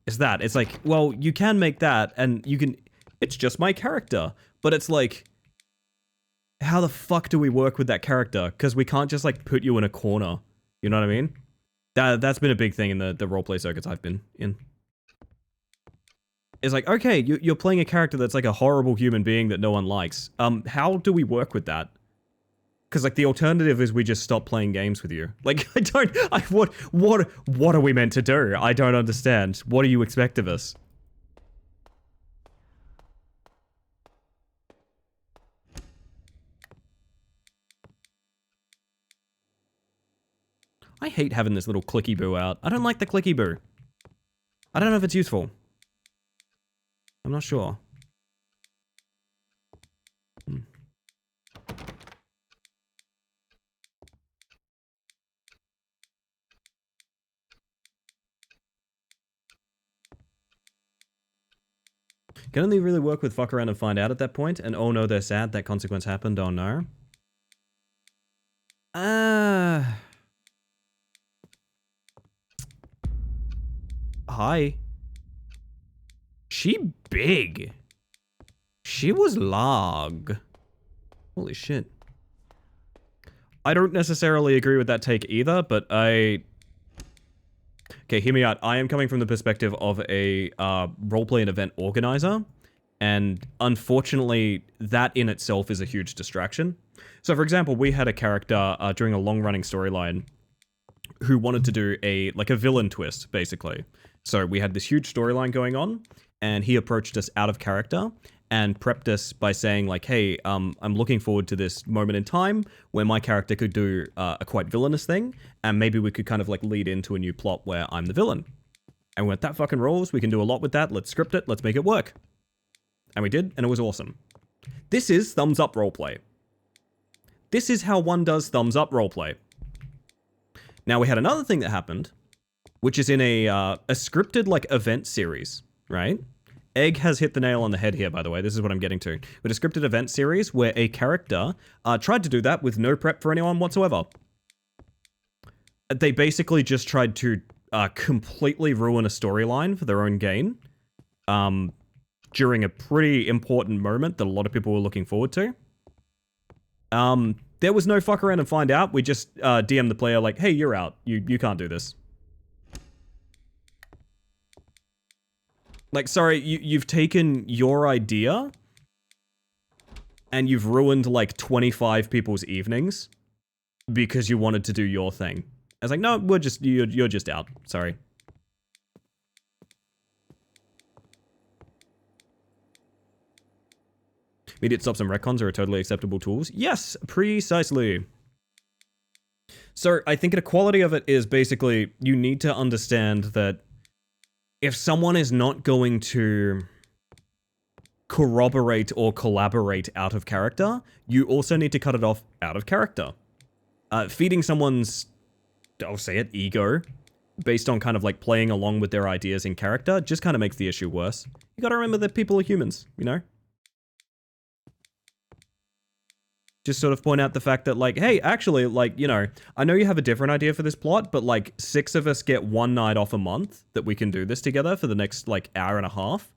Is that, it's like, well, you can make that, and you can, it's just my character. But it's like, how the fuck do we work with that character? Because we can't just like put you in a corner. You know what I mean? That's been a big thing in the roleplay circuits I've been in. It's like, okay, you're playing a character that's like a horrible human being that no one likes. How do we work with that? Because like the alternative is we just stop playing games with you. Like what are we meant to do? I don't understand. What do you expect of us? I hate having this little clicky boo out. I don't like the clicky boo. I don't know if it's useful. I'm not sure. Can only really work with fuck around and find out at that point, and oh no, they're sad, that consequence happened, oh no. Hi. She big. She was larg. Holy shit. I don't necessarily agree with that take either, but okay, hear me out. I am coming from the perspective of a roleplay and event organizer, and unfortunately, that in itself is a huge distraction. So, for example, we had a character during a long-running storyline who wanted to do a villain twist, basically. So we had this huge storyline going on, and he approached us out of character and prepped us by saying like, hey, I'm looking forward to this moment in time where my character could do a quite villainous thing, and maybe we could kind of like lead into a new plot where I'm the villain. And we went, that fucking rules, we can do a lot with that, let's script it, let's make it work. And we did, and it was awesome. This is thumbs up roleplay. This is how one does thumbs up roleplay. Now we had another thing that happened, which is in a scripted like event series, right? Egg has hit the nail on the head here, by the way. This is what I'm getting to. With a scripted event series where a character tried to do that with no prep for anyone whatsoever. They basically just tried to completely ruin a storyline for their own gain during a pretty important moment that a lot of people were looking forward to. There was no fuck around and find out. We just DM'd the player like, hey, you're out. You can't do this. Like, sorry, you've taken your idea and you've ruined like 25 people's evenings because you wanted to do your thing. I was like, no, you're just out. Sorry. Immediate stops and retcons are totally acceptable tools. Yes, precisely. So I think the quality of it is basically you need to understand that if someone is not going to corroborate or collaborate out of character, you also need to cut it off out of character. Feeding someone's, I'll say it, ego, based on kind of like playing along with their ideas in character, just kind of makes the issue worse. You gotta remember that people are humans, you know? Just sort of point out the fact that like, hey, actually, like, you know, I know you have a different idea for this plot, but like 6 of us get one night off a month that we can do this together for the next like hour and a half.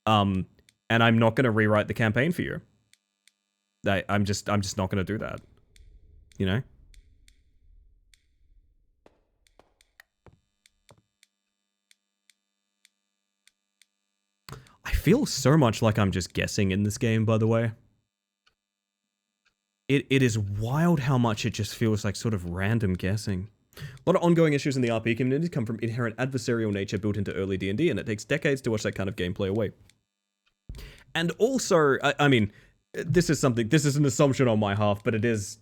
And I'm not going to rewrite the campaign for you. I'm just not going to do that. You know? I feel so much like I'm just guessing in this game, by the way. It is wild how much it just feels like sort of random guessing. A lot of ongoing issues in the RP community come from inherent adversarial nature built into early D&D, and it takes decades to watch that kind of gameplay away. And also, I mean, this is an assumption on my half, but it is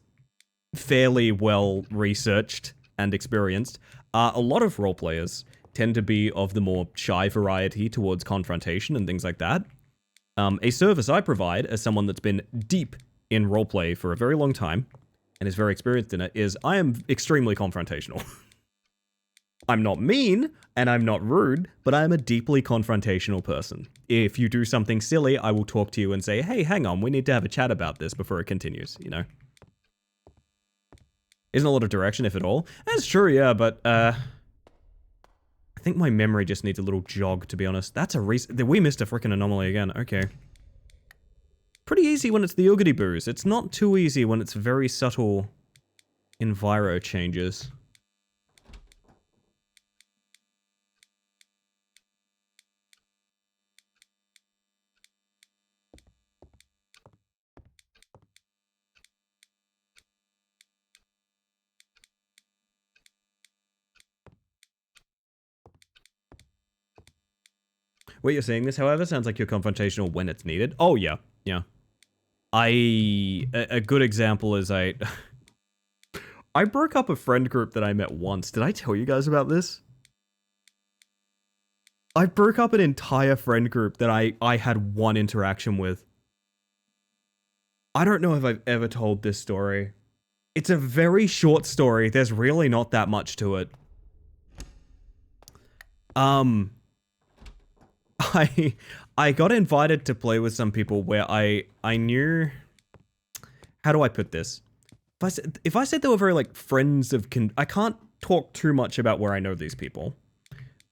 fairly well researched and experienced. A lot of role players tend to be of the more shy variety towards confrontation and things like that. A service I provide as someone that's been deep in roleplay for a very long time and is very experienced in it is I am extremely confrontational. I'm not mean and I'm not rude, but I am a deeply confrontational person. If you do something silly, I will talk to you and say, hey, hang on, we need to have a chat about this before it continues, you know? Isn't a lot of direction, if at all. That's true, yeah, but I think my memory just needs a little jog, to be honest. That's a reason. We missed a freaking anomaly again. Okay. Pretty easy when it's the Oogity Boos. It's not too easy when it's very subtle enviro changes. What you're saying this, however, sounds like you're confrontational when it's needed. Oh, yeah. Yeah. A good example is I I broke up a friend group that I met once. Did I tell you guys about this? I broke up an entire friend group that I had one interaction with. I don't know if I've ever told this story. It's a very short story. There's really not that much to it. I got invited to play with some people where I knew... How do I put this? If I said they were very, like, friends of... I can't talk too much about where I know these people.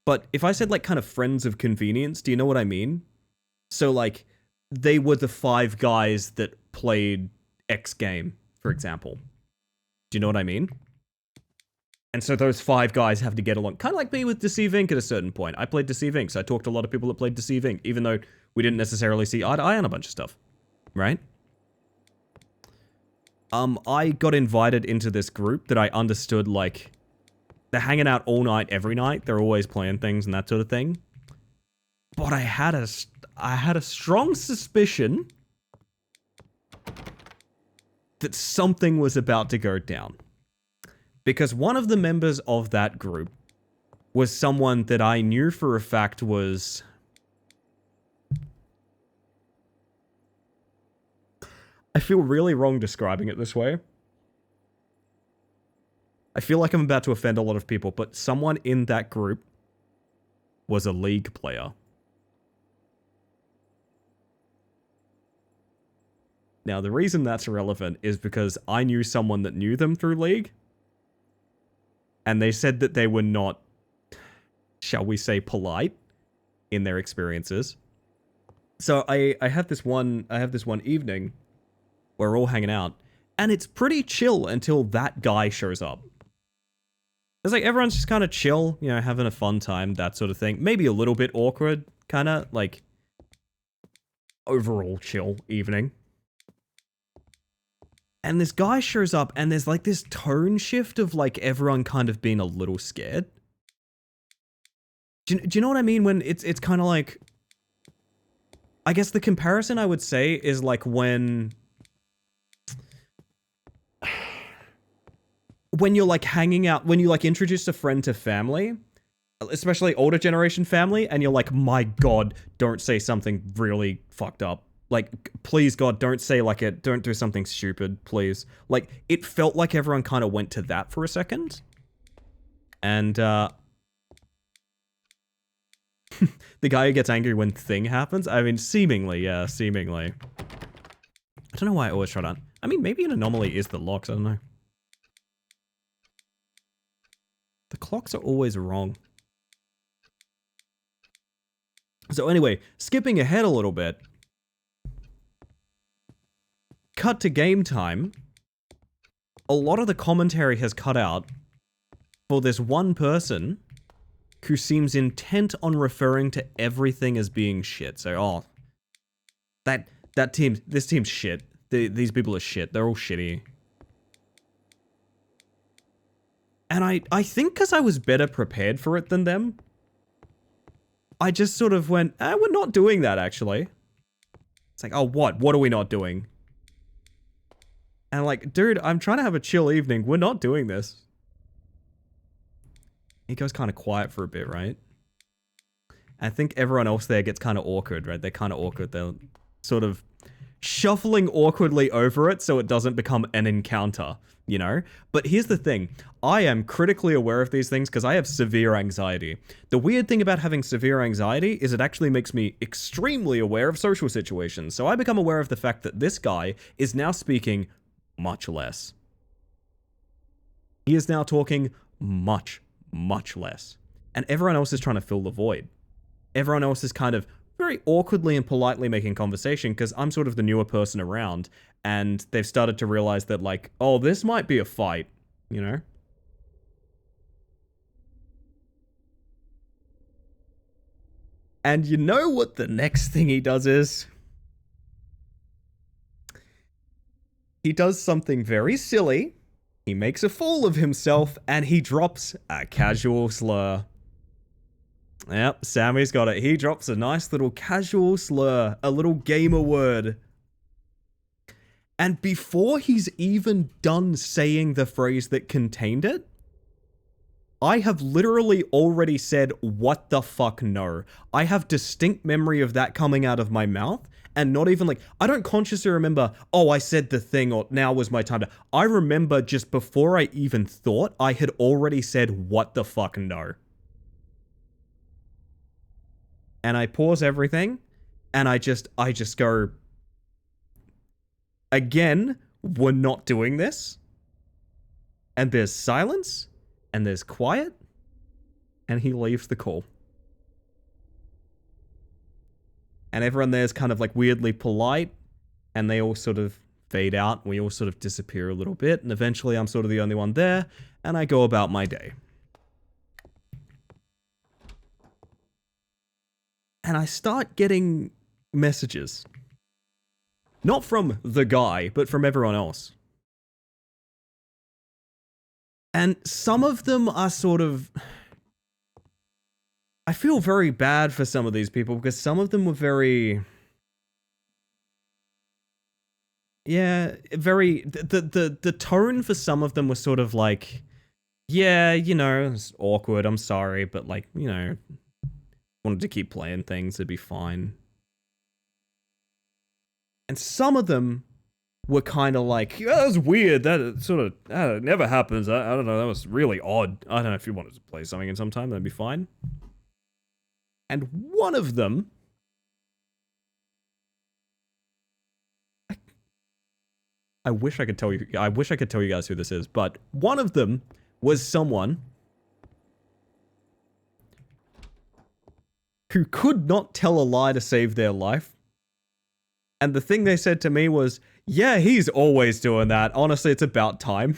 But if I said, like, kind of friends of convenience, do you know what I mean? So, like, they were the 5 guys that played X game, for example. Do you know what I mean? And so those 5 guys have to get along. Kind of like me with Deceive Inc. at a certain point. I played Deceive Inc., so I talked to a lot of people that played Deceive Inc., even though we didn't necessarily see eye to eye on a bunch of stuff. Right? I got invited into this group that I understood, like, they're hanging out all night, every night. They're always playing things and that sort of thing. But I had a strong suspicion that something was about to go down. Because one of the members of that group was someone that I knew for a fact was... I feel really wrong describing it this way. I feel like I'm about to offend a lot of people, but someone in that group was a League player. Now, the reason that's relevant is because I knew someone that knew them through League, and they said that they were not, shall we say, polite in their experiences. So I have this one evening where we're all hanging out, and it's pretty chill until that guy shows up. It's like everyone's just kind of chill, you know, having a fun time, that sort of thing. Maybe a little bit awkward, kind of like overall chill evening. And this guy shows up, and there's like this tone shift of like everyone kind of being a little scared. Do you know what I mean? When it's kind of like, I guess the comparison I would say is like when you're like hanging out, when you like introduce a friend to family, especially older generation family, and you're like, my God, don't say something really fucked up. Like, please God, don't say like it, don't do something stupid, please. Like, it felt like everyone kind of went to that for a second. And, the guy who gets angry when thing happens, I mean, seemingly, yeah, seemingly. I don't know why I always try to, I mean, maybe an anomaly is the locks, I don't know. The clocks are always wrong. So anyway, skipping ahead a little bit. Cut to game time. A lot of the commentary has cut out for this one person who seems intent on referring to everything as being shit. So, oh, this team's shit. These people are shit. They're all shitty. And I think because I was better prepared for it than them, I just sort of went, we're not doing that, actually. It's like, oh, what? What are we not doing? And like, dude, I'm trying to have a chill evening. We're not doing this. He goes kind of quiet for a bit, right? I think everyone else there gets kind of awkward, right? They're kind of awkward. They're sort of shuffling awkwardly over it so it doesn't become an encounter, you know? But here's the thing. I am critically aware of these things because I have severe anxiety. The weird thing about having severe anxiety is it actually makes me extremely aware of social situations. So I become aware of the fact that this guy is now speaking much less. He is now talking much, much less. And everyone else is trying to fill the void. Everyone else is kind of very awkwardly and politely making conversation because I'm sort of the newer person around and they've started to realize that like, oh, this might be a fight, you know? And you know what the next thing he does is? He does something very silly. He makes a fool of himself and he drops a casual slur. Yep, Sammy's got it. He drops a nice little casual slur, a little gamer word. And before he's even done saying the phrase that contained it, I have literally already said, what the fuck no. I have distinct memory of that coming out of my mouth, and not even like, I don't consciously remember, oh, I said the thing, or now was my time to... I remember just before I even thought, I had already said, what the fuck no. And I pause everything, and I just go... Again, we're not doing this. And there's silence, and there's quiet, and he leaves the call. And everyone there's kind of like weirdly polite, and they all sort of fade out, and we all sort of disappear a little bit, and eventually I'm sort of the only one there, and I go about my day. And I start getting messages. Not from the guy, but from everyone else. And some of them are sort of... I feel very bad for some of these people, because some of them were very... Yeah, very... The tone for some of them was sort of like... Yeah, you know, it's awkward, I'm sorry, but like, you know... Wanted to keep playing things, it'd be fine. And some of them were kind of like, yeah, that was weird. That sort of it never happens. I don't know. That was really odd. I don't know if you wanted to play something in some time, that'd be fine. And one of them, I wish I could tell you. I wish I could tell you guys who this is, but one of them was someone who could not tell a lie to save their life. And the thing they said to me was, yeah, he's always doing that. Honestly, it's about time.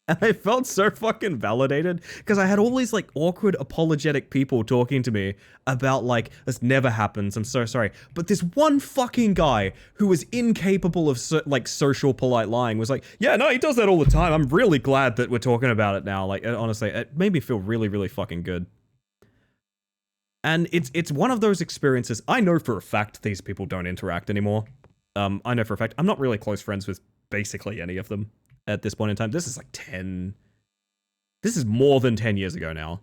And I felt so fucking validated, because I had all these like awkward apologetic people talking to me about like, this never happens, I'm so sorry. But this one fucking guy who was incapable of like social polite lying was like, yeah, no, he does that all the time. I'm really glad that we're talking about it now. Like, honestly, it made me feel really, really fucking good. And it's one of those experiences. I know for a fact these people don't interact anymore. I know for a fact I'm not really close friends with basically any of them at this point in time. This is like 10... This is more than 10 years ago now.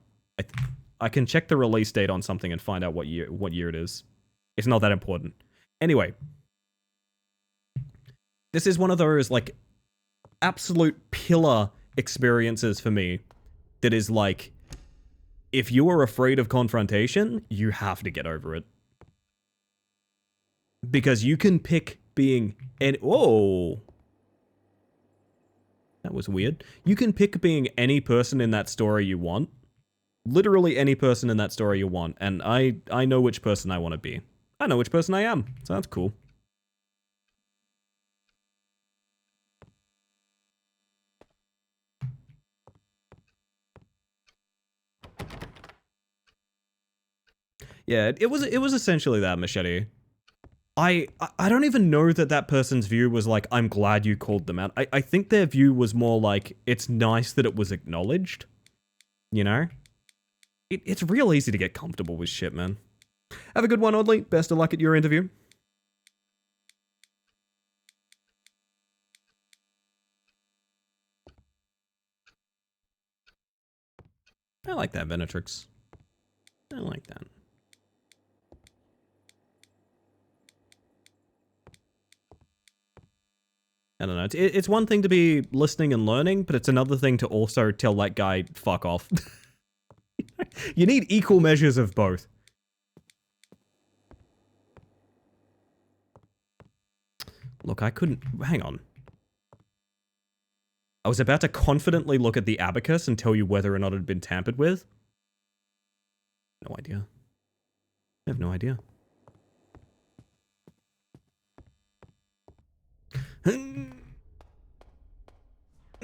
I can check the release date on something and find out what year it is. It's not that important. Anyway. This is one of those like absolute pillar experiences for me that is like, if you are afraid of confrontation, you have to get over it. Because you can pick being... Whoa! That was weird. You can pick being any person in that story you want. Literally any person in that story you want. And I know which person I want to be. I know which person I am. So that's cool. Yeah, it was essentially that, Machete. I don't even know that person's view was like, I'm glad you called them out. I think their view was more like, it's nice that it was acknowledged. You know? It's real easy to get comfortable with shit, man. Have a good one, Audley. Best of luck at your interview. I like that, Venetrix. I like that. I don't know. It's one thing to be listening and learning, but it's another thing to also tell that guy, fuck off. You need equal measures of both. Look, I couldn't... Hang on. I was about to confidently look at the abacus and tell you whether or not it had been tampered with. No idea. I have no idea.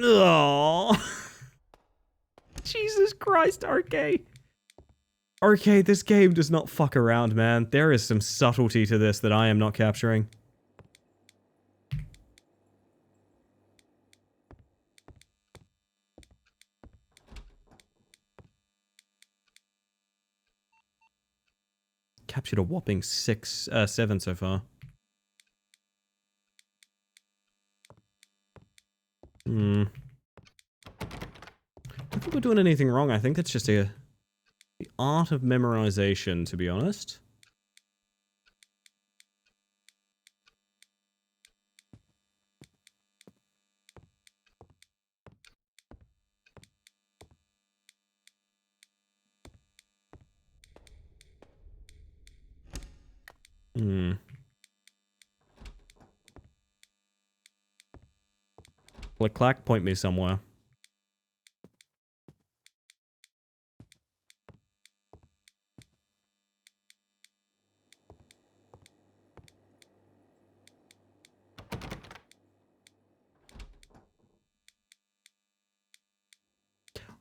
Oh, Jesus Christ, RK. RK, this game does not fuck around, man. There is some subtlety to this that I am not capturing. Captured a whopping 7 so far. don't think we're doing anything wrong. I think that's just the art of memorization, to be honest. Click clack, point me somewhere.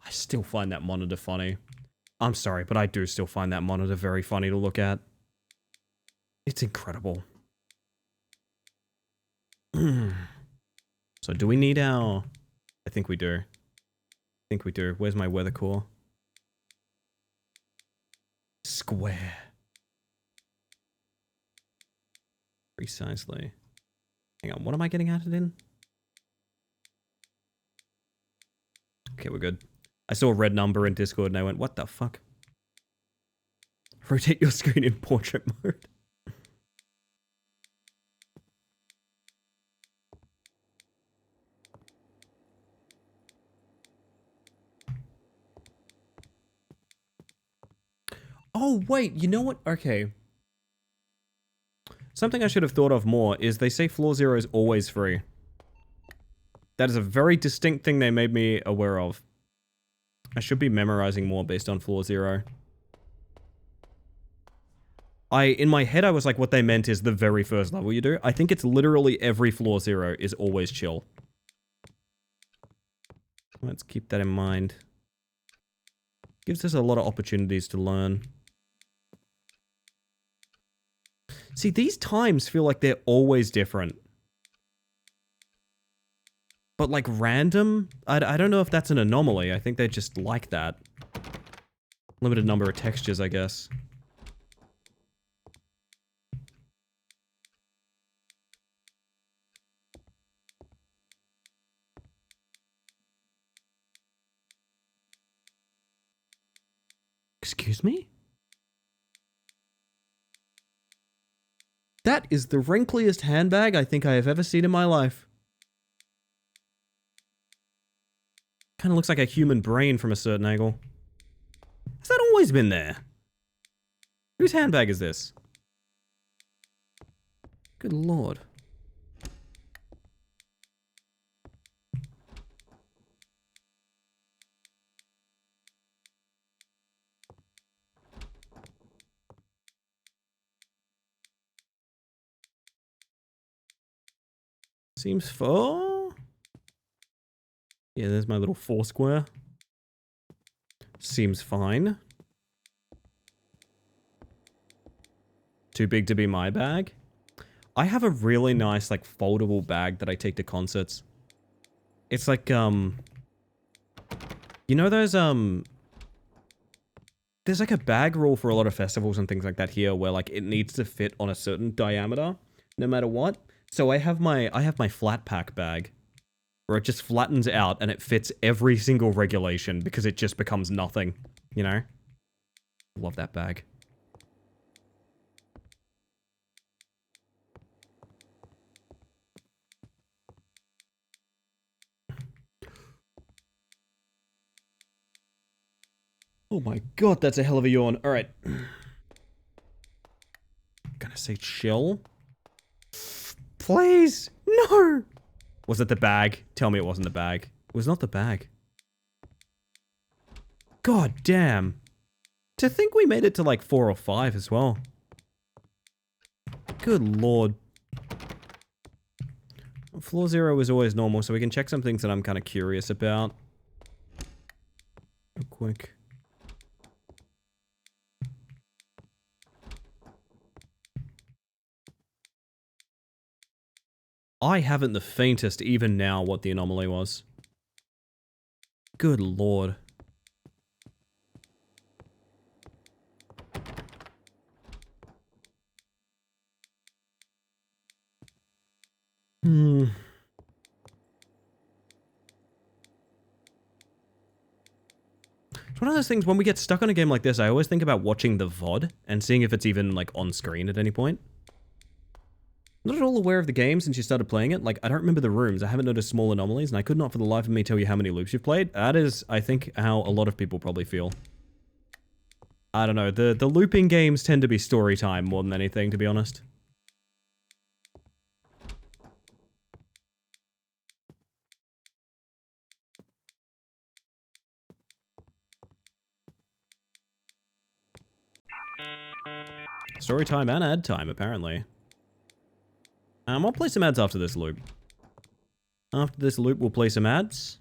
I still find that monitor funny. I'm sorry, but I do still find that monitor very funny to look at. It's incredible. So do we need our... I think we do. I think we do. Where's my weather core? Square. Precisely. Hang on, what am I getting at it in? Okay, we're good. I saw a red number in Discord and I went, what the fuck? Rotate your screen in portrait mode. Oh, wait, you know what? Okay. Something I should have thought of more is they say floor 0 is always free. That is a very distinct thing they made me aware of. I should be memorizing more based on floor 0. In my head, I was like, what they meant is the very first level you do. I think it's literally every floor 0 is always chill. Let's keep that in mind. Gives us a lot of opportunities to learn. See, these times feel like they're always different. But like random, I don't know if that's an anomaly. I think they're just like that. Limited number of textures, I guess. Excuse me? That is the wrinkliest handbag I think I have ever seen in my life. Kind of looks like a human brain from a certain angle. Has that always been there? Whose handbag is this? Good lord. Seems full. Yeah, there's my little 4 square. Seems fine. Too big to be my bag. I have a really nice, like, foldable bag that I take to concerts. It's like, you know those, there's like a bag rule for a lot of festivals and things like that here where, like, it needs to fit on a certain diameter, no matter what. So I have my flat pack bag, where it just flattens out and it fits every single regulation because it just becomes nothing, you know? Love that bag. Oh my god, that's a hell of a yawn. Alright. Gonna say chill. Please! No! Was it the bag? Tell me it wasn't the bag. It was not the bag. God damn. To think we made it to like 4 or 5 as well. Good lord. Floor 0 is always normal, so we can check some things that I'm kind of curious about. Real quick. I haven't the faintest, even now, what the anomaly was. Good lord. It's one of those things, when we get stuck on a game like this, I always think about watching the VOD and seeing if it's even, like, on screen at any point. I'm not at all aware of the game since you started playing it. Like, I don't remember the rooms. I haven't noticed small anomalies, and I could not for the life of me tell you how many loops you've played. That is, I think, how a lot of people probably feel. I don't know. The looping games tend to be story time more than anything, to be honest. Story time and ad time, apparently. I'll play some ads after this loop. After this loop, we'll play some ads.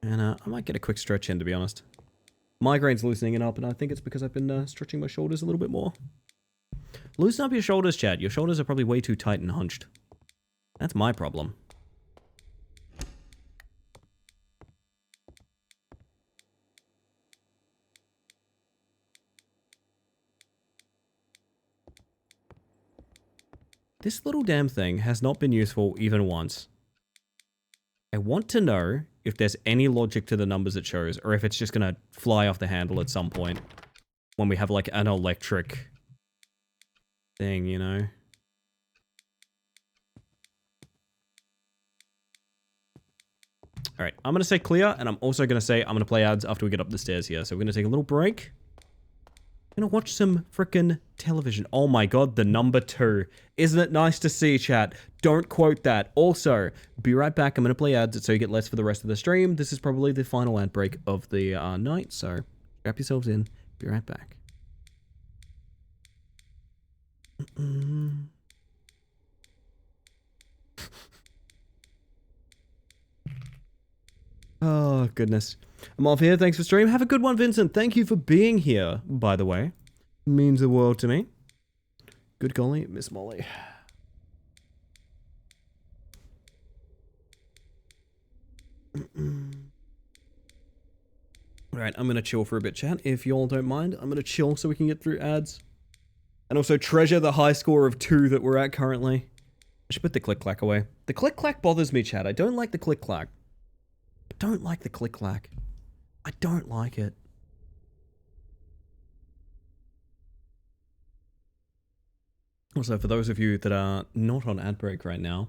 And I might get a quick stretch in, to be honest. Migraine's loosening it up, and I think it's because I've been stretching my shoulders a little bit more. Loosen up your shoulders, Chad. Your shoulders are probably way too tight and hunched. That's my problem. This little damn thing has not been useful even once. I want to know if there's any logic to the numbers it shows, or if it's just gonna fly off the handle at some point. When we have, like, an electric thing, you know? Alright, I'm gonna say clear, and I'm also gonna say I'm gonna play ads after we get up the stairs here. So we're gonna take a little break. Gonna watch some frickin' television. Oh my god, the number 2. Isn't it nice to see, chat? Don't quote that. Also, be right back. I'm gonna play ads so you get less for the rest of the stream. This is probably the final ad break of the night, so strap yourselves in. Be right back. Oh, goodness. I'm off here. Thanks for stream. Have a good one, Vincent. Thank you for being here, by the way. Means the world to me. Good golly, Miss Molly. Alright, I'm gonna chill for a bit, chat. If y'all don't mind, I'm gonna chill so we can get through ads. And also treasure the high score of 2 that we're at currently. I should put the click-clack away. The click-clack bothers me, chat. I don't like the click-clack. I don't like the click-clack. I don't like it. Also, for those of you that are not on ad break right now,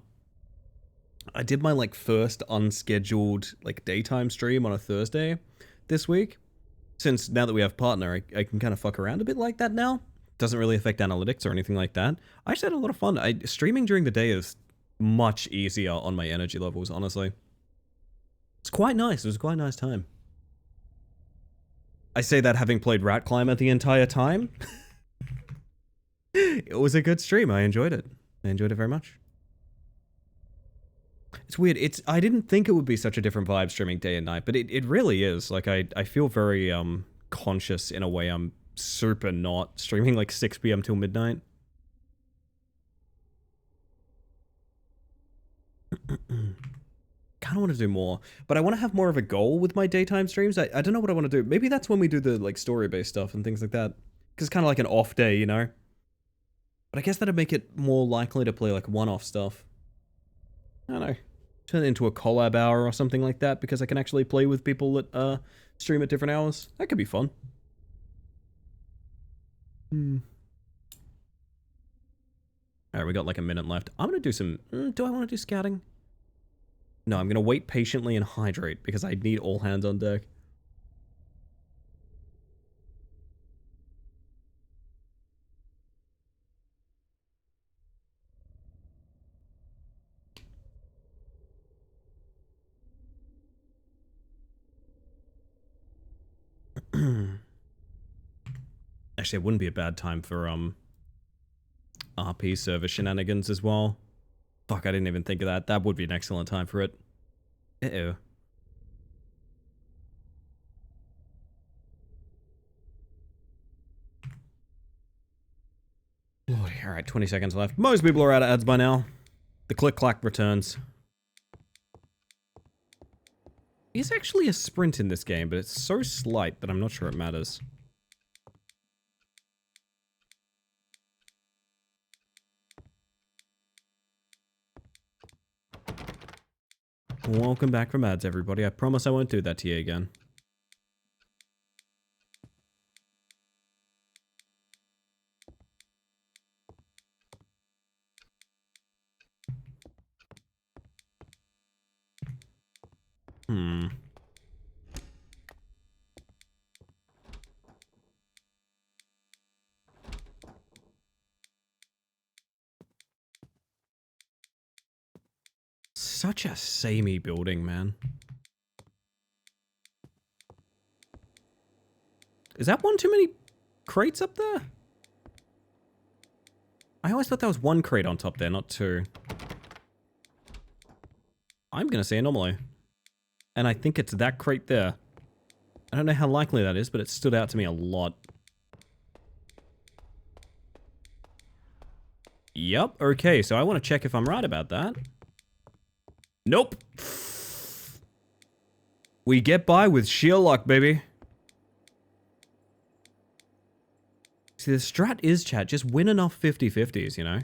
I did my, like, first unscheduled, like, daytime stream on a Thursday this week. Since now that we have partner, I can kind of fuck around a bit like that now. Doesn't really affect analytics or anything like that. I just had a lot of fun. Streaming during the day is much easier on my energy levels, honestly. It's quite nice. It was quite a nice time. I say that having played Rat Climber the entire time. It was a good stream. I enjoyed it. I enjoyed it very much. It's weird. I didn't think it would be such a different vibe streaming day and night, but it really is. Like, I feel very conscious in a way I'm super not streaming like 6 p.m. till midnight. Kind of want to do more, but I want to have more of a goal with my daytime streams. I don't know what I want to do. Maybe that's when we do the, like, story-based stuff and things like that. Because it's kind of like an off day, you know? But I guess that'd make it more likely to play, like, one-off stuff. I don't know. Turn it into a collab hour or something like that, because I can actually play with people that stream at different hours. That could be fun. Alright, we got like a minute left. I'm gonna do some... do I want to do scouting? No, I'm gonna wait patiently and hydrate, because I need all hands on deck. Actually, it wouldn't be a bad time for RP server shenanigans as well. Fuck, I didn't even think of that. That would be an excellent time for it. Uh-oh. Alright, 20 seconds left. Most people are out of ads by now. The click-clack returns. There's actually a sprint in this game, but it's so slight that I'm not sure it matters. Welcome back from ads, everybody. I promise I won't do that to you again. Hmm. Such a samey building, man. Is that one too many crates up there? I always thought there was one crate on top there, not two. I'm gonna say anomaly. And I think it's that crate there. I don't know how likely that is, but it stood out to me a lot. Yep, okay, so I want to check if I'm right about that. Nope. We get by with sheer luck, baby. See, the strat is, chat, just win enough 50-50s, you know?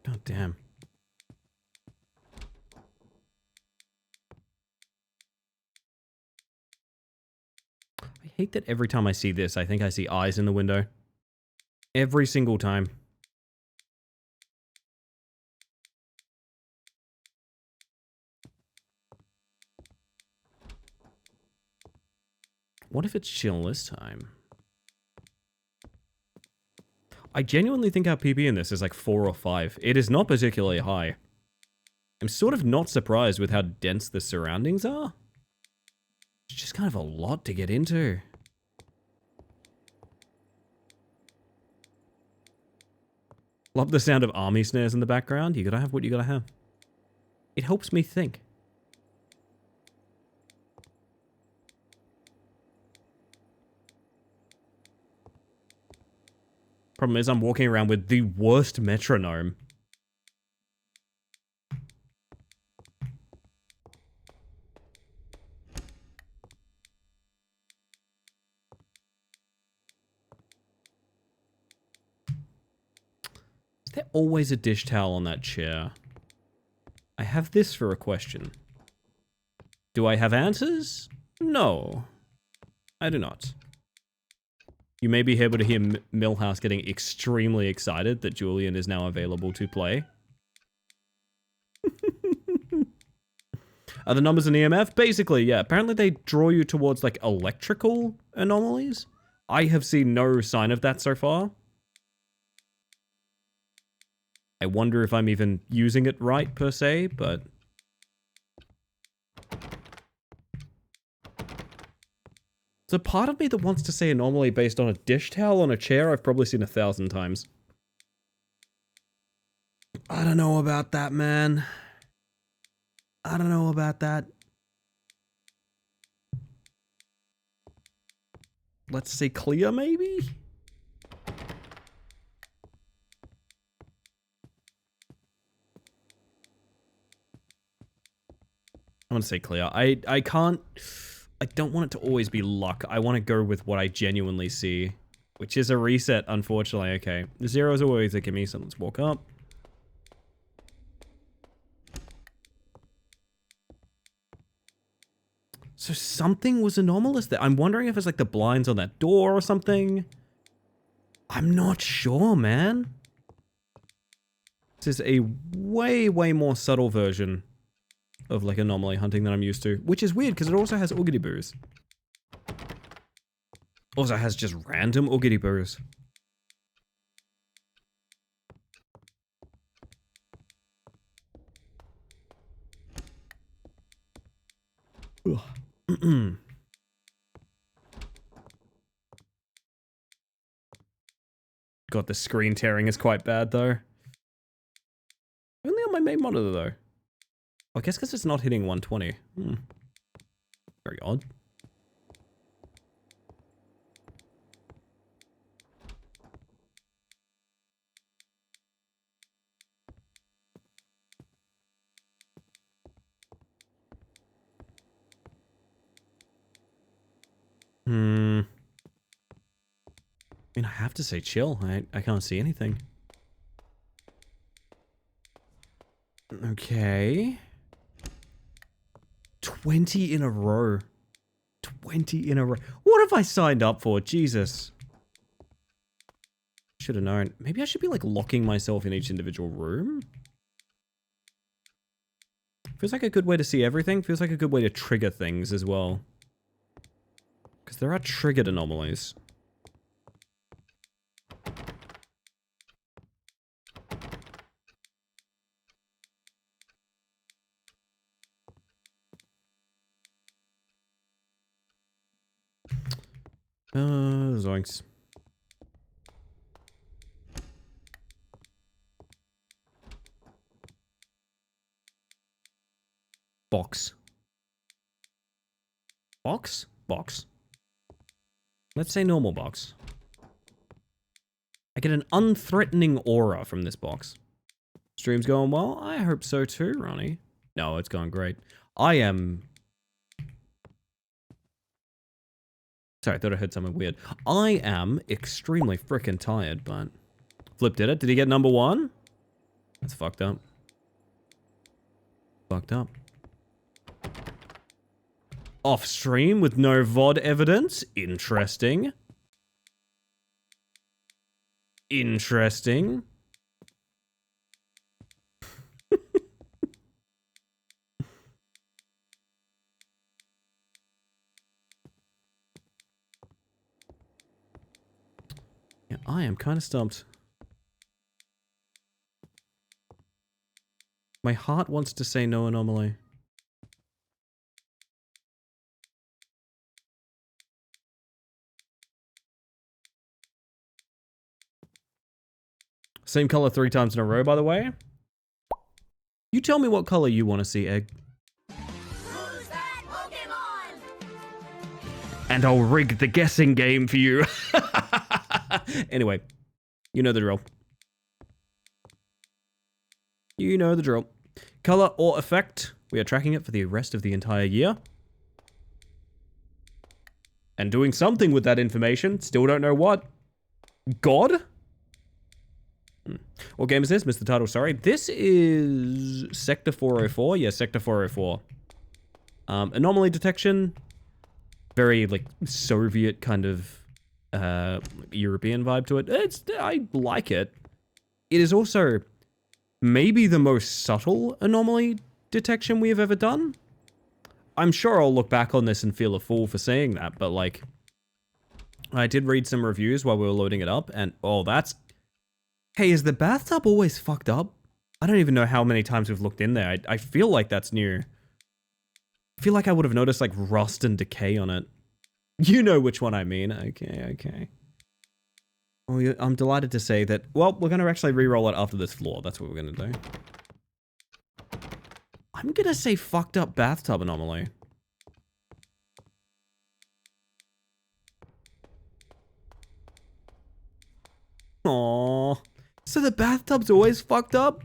God damn. I hate that every time I see this, I think I see eyes in the window. Every single time. What if it's chill this time? I genuinely think our PP in this is like 4 or 5. It is not particularly high. I'm sort of not surprised with how dense the surroundings are. It's just kind of a lot to get into. Love the sound of army snares in the background. You gotta have what you gotta have. It helps me think. Problem is, I'm walking around with the worst metronome. Is there always a dish towel on that chair? I have this for a question. Do I have answers? No. I do not. You may be able to hear Millhouse getting extremely excited that Julian is now available to play. Are the numbers in EMF? Basically, yeah. Apparently they draw you towards, like, electrical anomalies. I have seen no sign of that so far. I wonder if I'm even using it right, per se, but... There's a part of me that wants to say anomaly based on a dish towel on a chair I've probably seen 1,000 times. I don't know about that, man. I don't know about that. Let's say clear, maybe? I'm gonna say clear. I can't... I don't want it to always be luck. I want to go with what I genuinely see. Which is a reset, unfortunately. Okay. The zeros are always a gimme, so let's walk up. So something was anomalous there. I'm wondering if it's like the blinds on that door or something. I'm not sure, man. This is a way, way more subtle version of like anomaly hunting than I'm used to. Which is weird because it also has oogity boos. Also has just random oogity boos. God, the screen tearing is quite bad though. Only on my main monitor though. I guess because it's not hitting 120. Very odd. I mean, I have to say chill. I can't see anything. Okay. 20 in a row. 20 in a row. What have I signed up for? Jesus. Should have known. Maybe I should be like locking myself in each individual room. Feels like a good way to see everything. Feels like a good way to trigger things as well. Because there are triggered anomalies. Zoinks. Box. Box? Box. Let's say normal box. I get an unthreatening aura from this box. Stream's going well? I hope so too, Ronnie. No, it's going great. I am... Sorry, I thought I heard something weird. I am extremely freaking tired, but... Flip did it. Did he get number 1? That's fucked up. Fucked up. Off stream with no VOD evidence? Interesting. Interesting. Yeah, I am kind of stumped. My heart wants to say no anomaly. Same color 3 times in a row, by the way. You tell me what color you want to see, Egg. Who's that Pokemon? And I'll rig the guessing game for you. Anyway, you know the drill. You know the drill. Color or effect. We are tracking it for the rest of the entire year. And doing something with that information. Still don't know what. God? What game is this? Missed the title, sorry. This is Sector 404. Yeah, Sector 404. Anomaly detection. Very, like, Soviet kind of European vibe to it. I like it. It is also maybe the most subtle anomaly detection we have ever done. I'm sure I'll look back on this and feel a fool for saying that, but, like, I did read some reviews while we were loading it up, and, oh, that's... Hey, is the bathtub always fucked up? I don't even know how many times we've looked in there. I feel like that's new. I feel like I would have noticed, like, rust and decay on it. You know which one I mean. Okay, okay. Oh, yeah, I'm delighted to say that... Well, we're going to actually re-roll it after this floor. That's what we're going to do. I'm going to say fucked up bathtub anomaly. Aww. So the bathtub's always fucked up?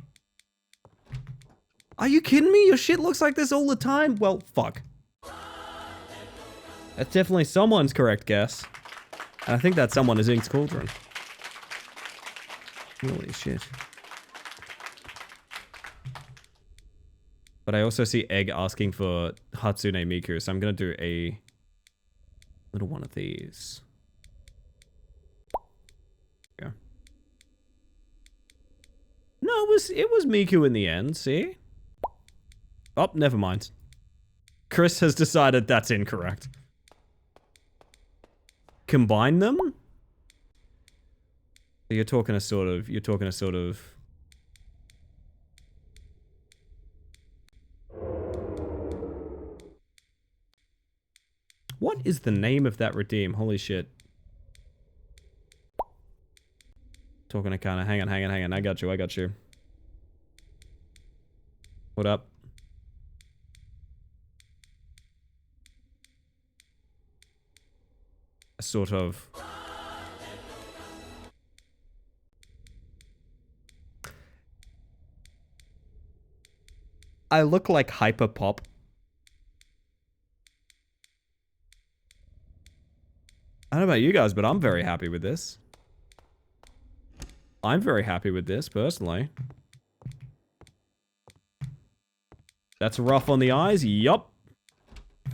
Are you kidding me? Your shit looks like this all the time? Well, fuck. That's definitely someone's correct guess. And I think that someone is Ink's Cauldron. Holy shit. But I also see Egg asking for Hatsune Miku, so I'm gonna do a little one of these. Yeah. No, it was Miku in the end, see? Oh, never mind. Chris has decided that's incorrect. Combine them? You're talking a sort of... What is the name of that redeem? Holy shit. Talking a kinda, hang on, I got you. What up? A sort of... I look like Hyper Pop. I don't know about you guys, but I'm very happy with this. I'm very happy with this, personally. That's rough on the eyes? Yup.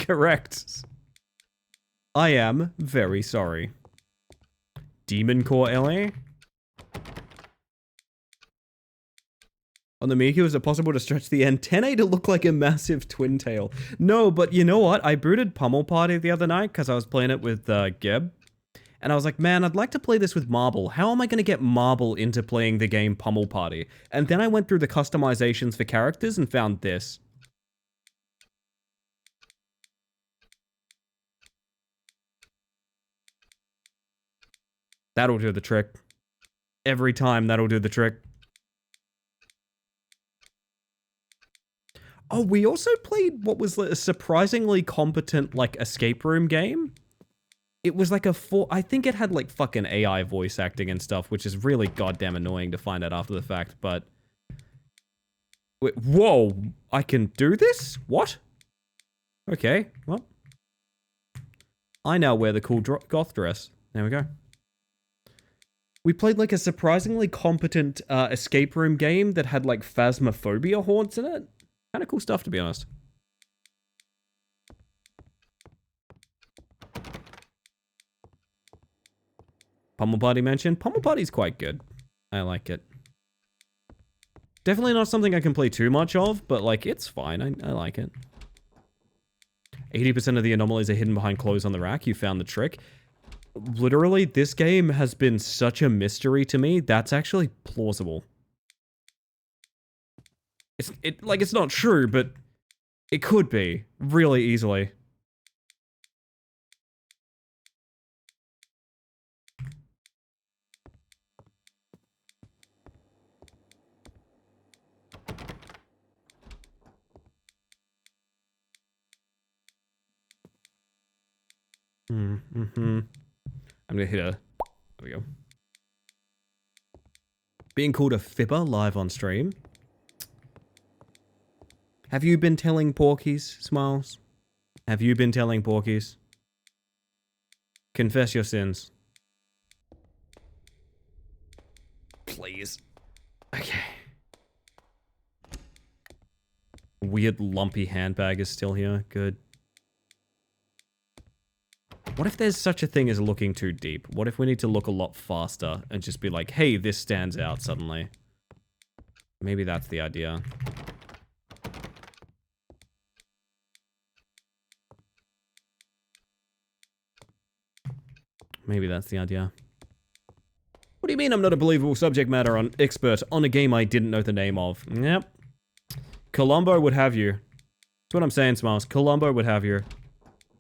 Correct. I am very sorry. Demon Core LA? On the Miku, is it possible to stretch the antennae to look like a massive twin tail? No, but you know what? I booted Pummel Party the other night because I was playing it with Geb. And I was like, man, I'd like to play this with Marble. How am I going to get Marble into playing the game Pummel Party? And then I went through the customizations for characters and found this. That'll do the trick. Every time, that'll do the trick. Oh, we also played what was a surprisingly competent, like, escape room game. It was like I think it had, like, fucking AI voice acting and stuff, which is really goddamn annoying to find out after the fact, but... Wait, whoa! I can do this? What? Okay, well... I now wear the cool goth dress. There we go. We played, like, a surprisingly competent escape room game that had, like, phasmophobia haunts in it. Kind of cool stuff, to be honest. Pummel Party mentioned. Pummel Party's quite good. I like it. Definitely not something I can play too much of, but, like, it's fine. I like it. 80% of the anomalies are hidden behind clothes on the rack. You found the trick. Literally, this game has been such a mystery to me. That's actually plausible. It's not true, but it could be really easily. I'm gonna hit a... There we go. Being called a fibber live on stream. Have you been telling porkies, Smiles? Have you been telling porkies? Confess your sins. Please. Okay. Weird lumpy handbag is still here. Good. What if there's such a thing as looking too deep? What if we need to look a lot faster and just be like, hey, this stands out suddenly? Maybe that's the idea. Maybe that's the idea. What do you mean I'm not a believable subject matter expert on a game I didn't know the name of? Yep. Columbo would have you. That's what I'm saying, Smiles. Columbo would have you.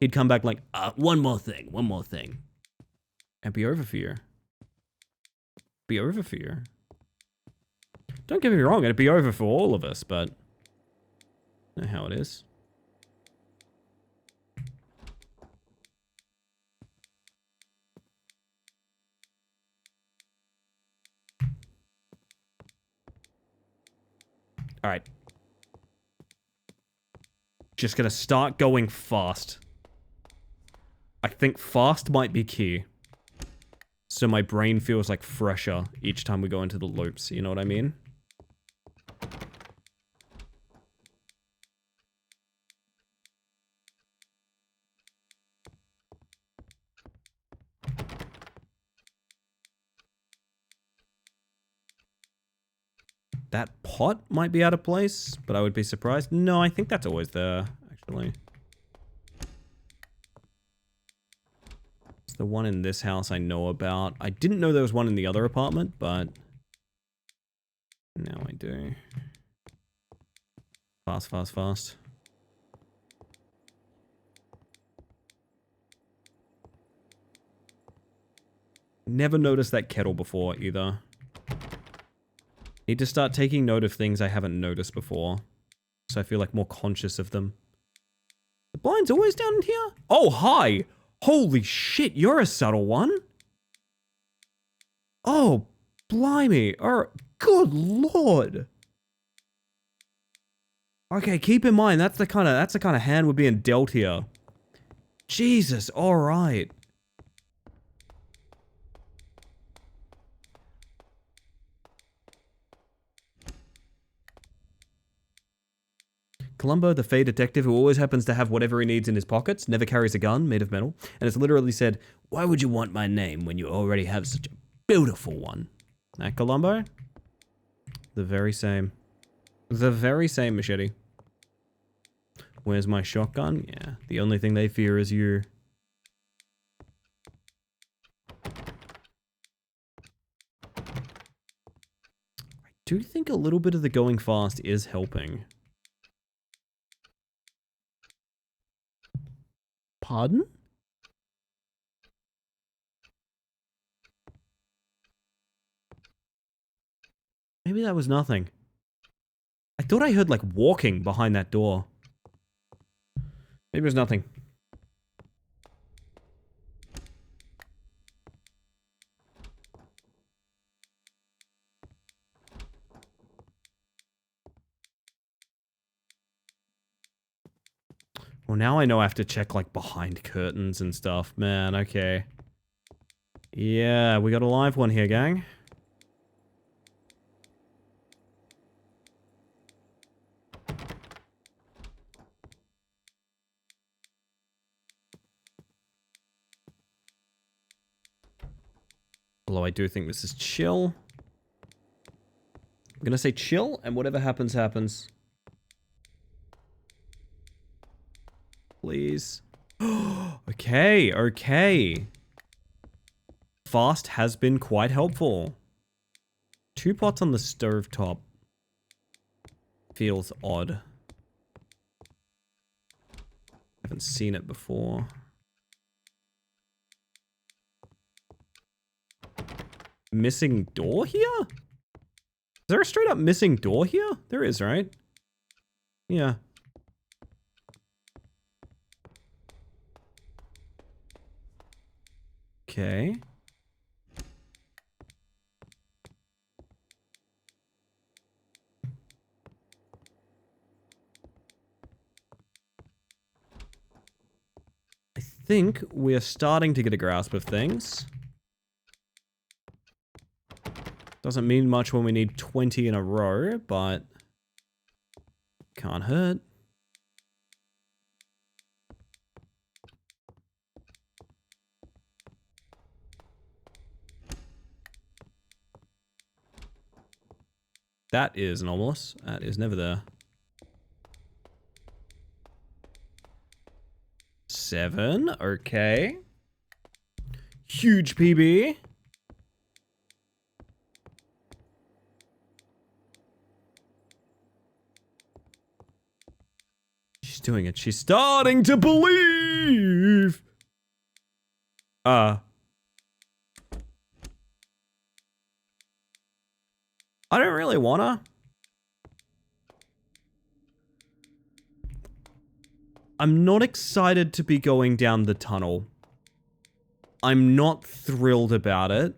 He'd come back like, one more thing. And be over for you. Be over for you. Don't get me wrong, it'd be over for all of us, but... You know how it is. Alright. Just gonna start going fast. I think fast might be key. So my brain feels like fresher each time we go into the loops, you know what I mean? That pot might be out of place, but I would be surprised. No, I think that's always there, actually. It's the one in this house I know about. I didn't know there was one in the other apartment, but now I do. Fast, fast, fast. Never noticed that kettle before, either. Need to start taking note of things I haven't noticed before. So I feel like more conscious of them. The blind's always down in here? Oh, hi! Holy shit, you're a subtle one! Oh, blimey. Good lord! Okay, keep in mind, that's the kind of hand we're being dealt here. Jesus, alright. Columbo, the Fey detective who always happens to have whatever he needs in his pockets, never carries a gun made of metal, and it's literally said, "Why would you want my name when you already have such a beautiful one?" That Columbo? The very same. The very same machete. Where's my shotgun? Yeah, the only thing they fear is you. I do think a little bit of the going fast is helping. Pardon? Maybe that was nothing. I thought I heard like walking behind that door. Maybe it was nothing. Well, now I know I have to check like behind curtains and stuff. Man, okay. Yeah, we got a live one here, gang. Although I do think this is chill. I'm gonna say chill, and whatever happens, happens. Please. Okay, okay. Fast has been quite helpful. 2 pots on the stovetop. Feels odd. Haven't seen it before. Missing door here? Is there a straight up missing door here? There is, right? Yeah. Okay. I think we're starting to get a grasp of things. Doesn't mean much when we need 20 in a row, but can't hurt. That is anomalous. That is never there. 7, okay. Huge PB. She's doing it. She's starting to believe. I don't really wanna. I'm not excited to be going down the tunnel. I'm not thrilled about it.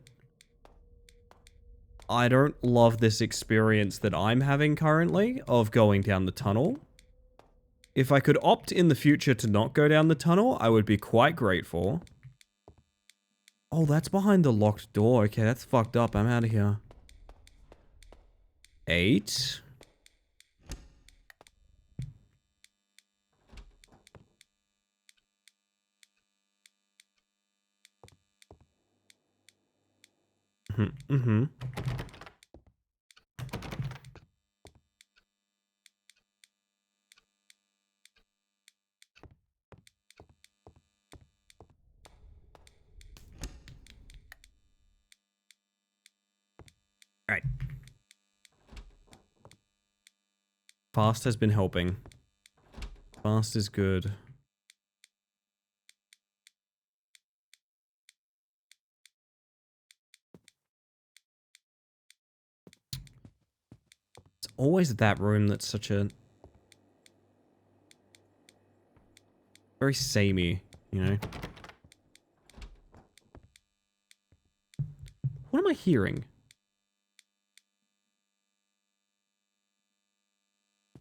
I don't love this experience that I'm having currently of going down the tunnel. If I could opt in the future to not go down the tunnel, I would be quite grateful. Oh, that's behind the locked door. Okay, that's fucked up. I'm out of here. 8. Mm-hmm. Alright. Fast has been helping. Fast is good. It's always that room that's such a... very samey, you know? What am I hearing?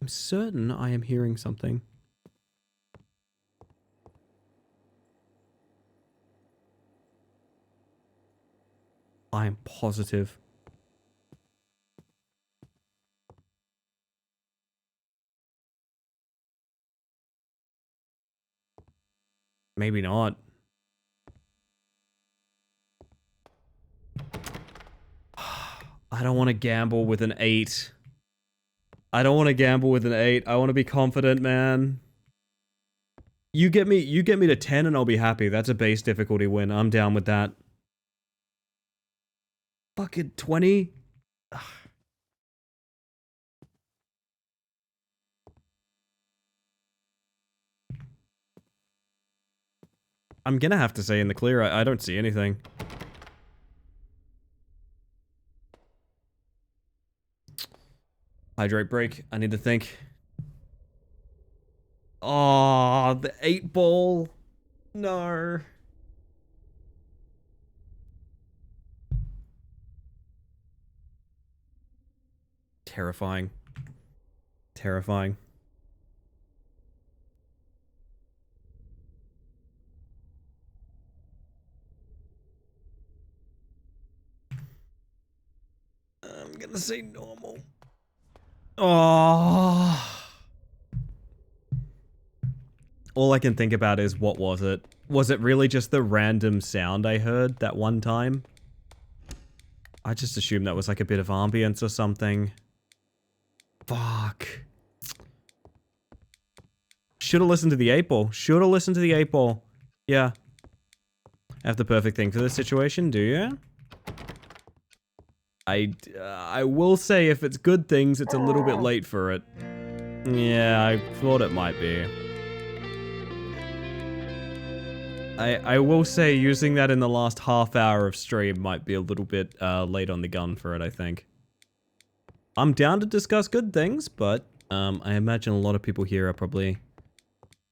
I'm certain I am hearing something. I am positive. Maybe not. I don't want to gamble with an 8. I don't want to gamble with an 8. I want to be confident, man. You get me to 10 and I'll be happy. That's a base difficulty win. I'm down with that. Fucking 20? I'm gonna have to say in the clear, I don't see anything. Hydrate break. I need to think. Oh, the 8 ball. No. Terrifying. Terrifying. I'm gonna say normal. Oh. All I can think about is, what was it? Was it really just the random sound I heard that one time? I just assumed that was like a bit of ambience or something. Fuck. Should've listened to the 8 ball. Should've listened to the 8 ball. Yeah. Have the perfect thing for this situation, do you? I will say if it's good things, it's a little bit late for it. Yeah, I thought it might be. I will say using that in the last half hour of stream might be a little bit late on the gun for it, I think. I'm down to discuss good things, but I imagine a lot of people here are probably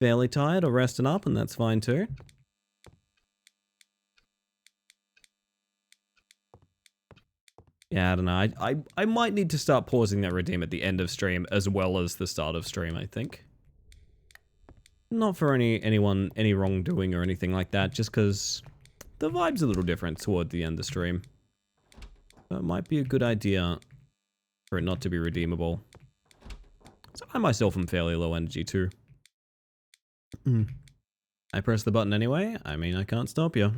fairly tired or resting up, and that's fine too. Yeah, I don't know. I might need to start pausing that redeem at the end of stream as well as the start of stream, I think. Not for any wrongdoing or anything like that, just because the vibe's a little different toward the end of stream. So it might be a good idea for it not to be redeemable. So I myself am fairly low energy too. I press the button anyway. I mean, I can't stop you.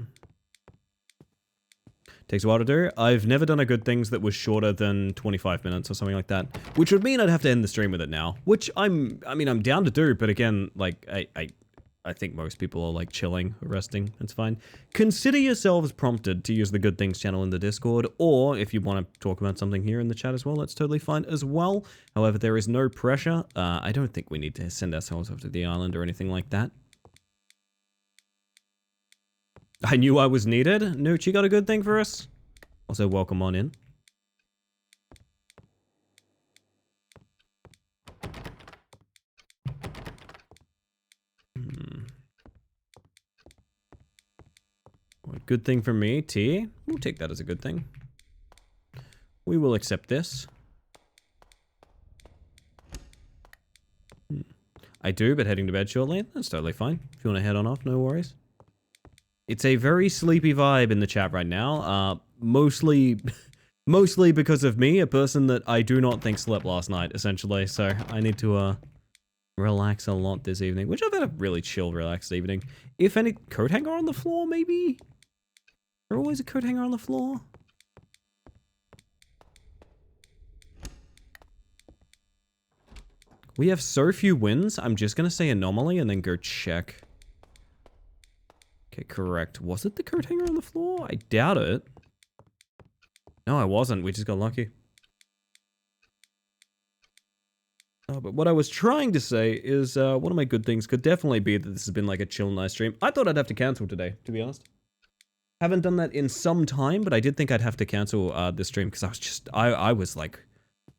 Takes a while to do. I've never done a good things that was shorter than 25 minutes or something like that, which would mean I'd have to end the stream with it now, which I mean, I'm down to do, but again, like, I think most people are like chilling, resting, it's fine. Consider yourselves prompted to use the Good Things channel in the Discord, or if you want to talk about something here in the chat as well, that's totally fine as well. However, there is no pressure. I don't think we need to send ourselves off to the island or anything like that. I knew I was needed. Nooch, you got a good thing for us? Also, welcome on in. Well, good thing for me, T. We'll take that as a good thing. We will accept this. I do, but heading to bed shortly. That's totally fine. If you want to head on off, no worries. It's a very sleepy vibe in the chat right now. Mostly because of me, a person that I do not think slept last night, essentially. So I need to relax a lot this evening, which I've had a really chill, relaxed evening. If any, coat hanger on the floor, maybe? There always a coat hanger on the floor? We have so few wins. I'm just gonna say anomaly and then go check. Okay, correct. Was it the coat hanger on the floor? I doubt it. No, I wasn't. We just got lucky. Oh, but what I was trying to say is one of my good things could definitely be that this has been like a chill, nice stream. I thought I'd have to cancel today, to be honest. Haven't done that in some time, but I did think I'd have to cancel this stream because I was just, I was like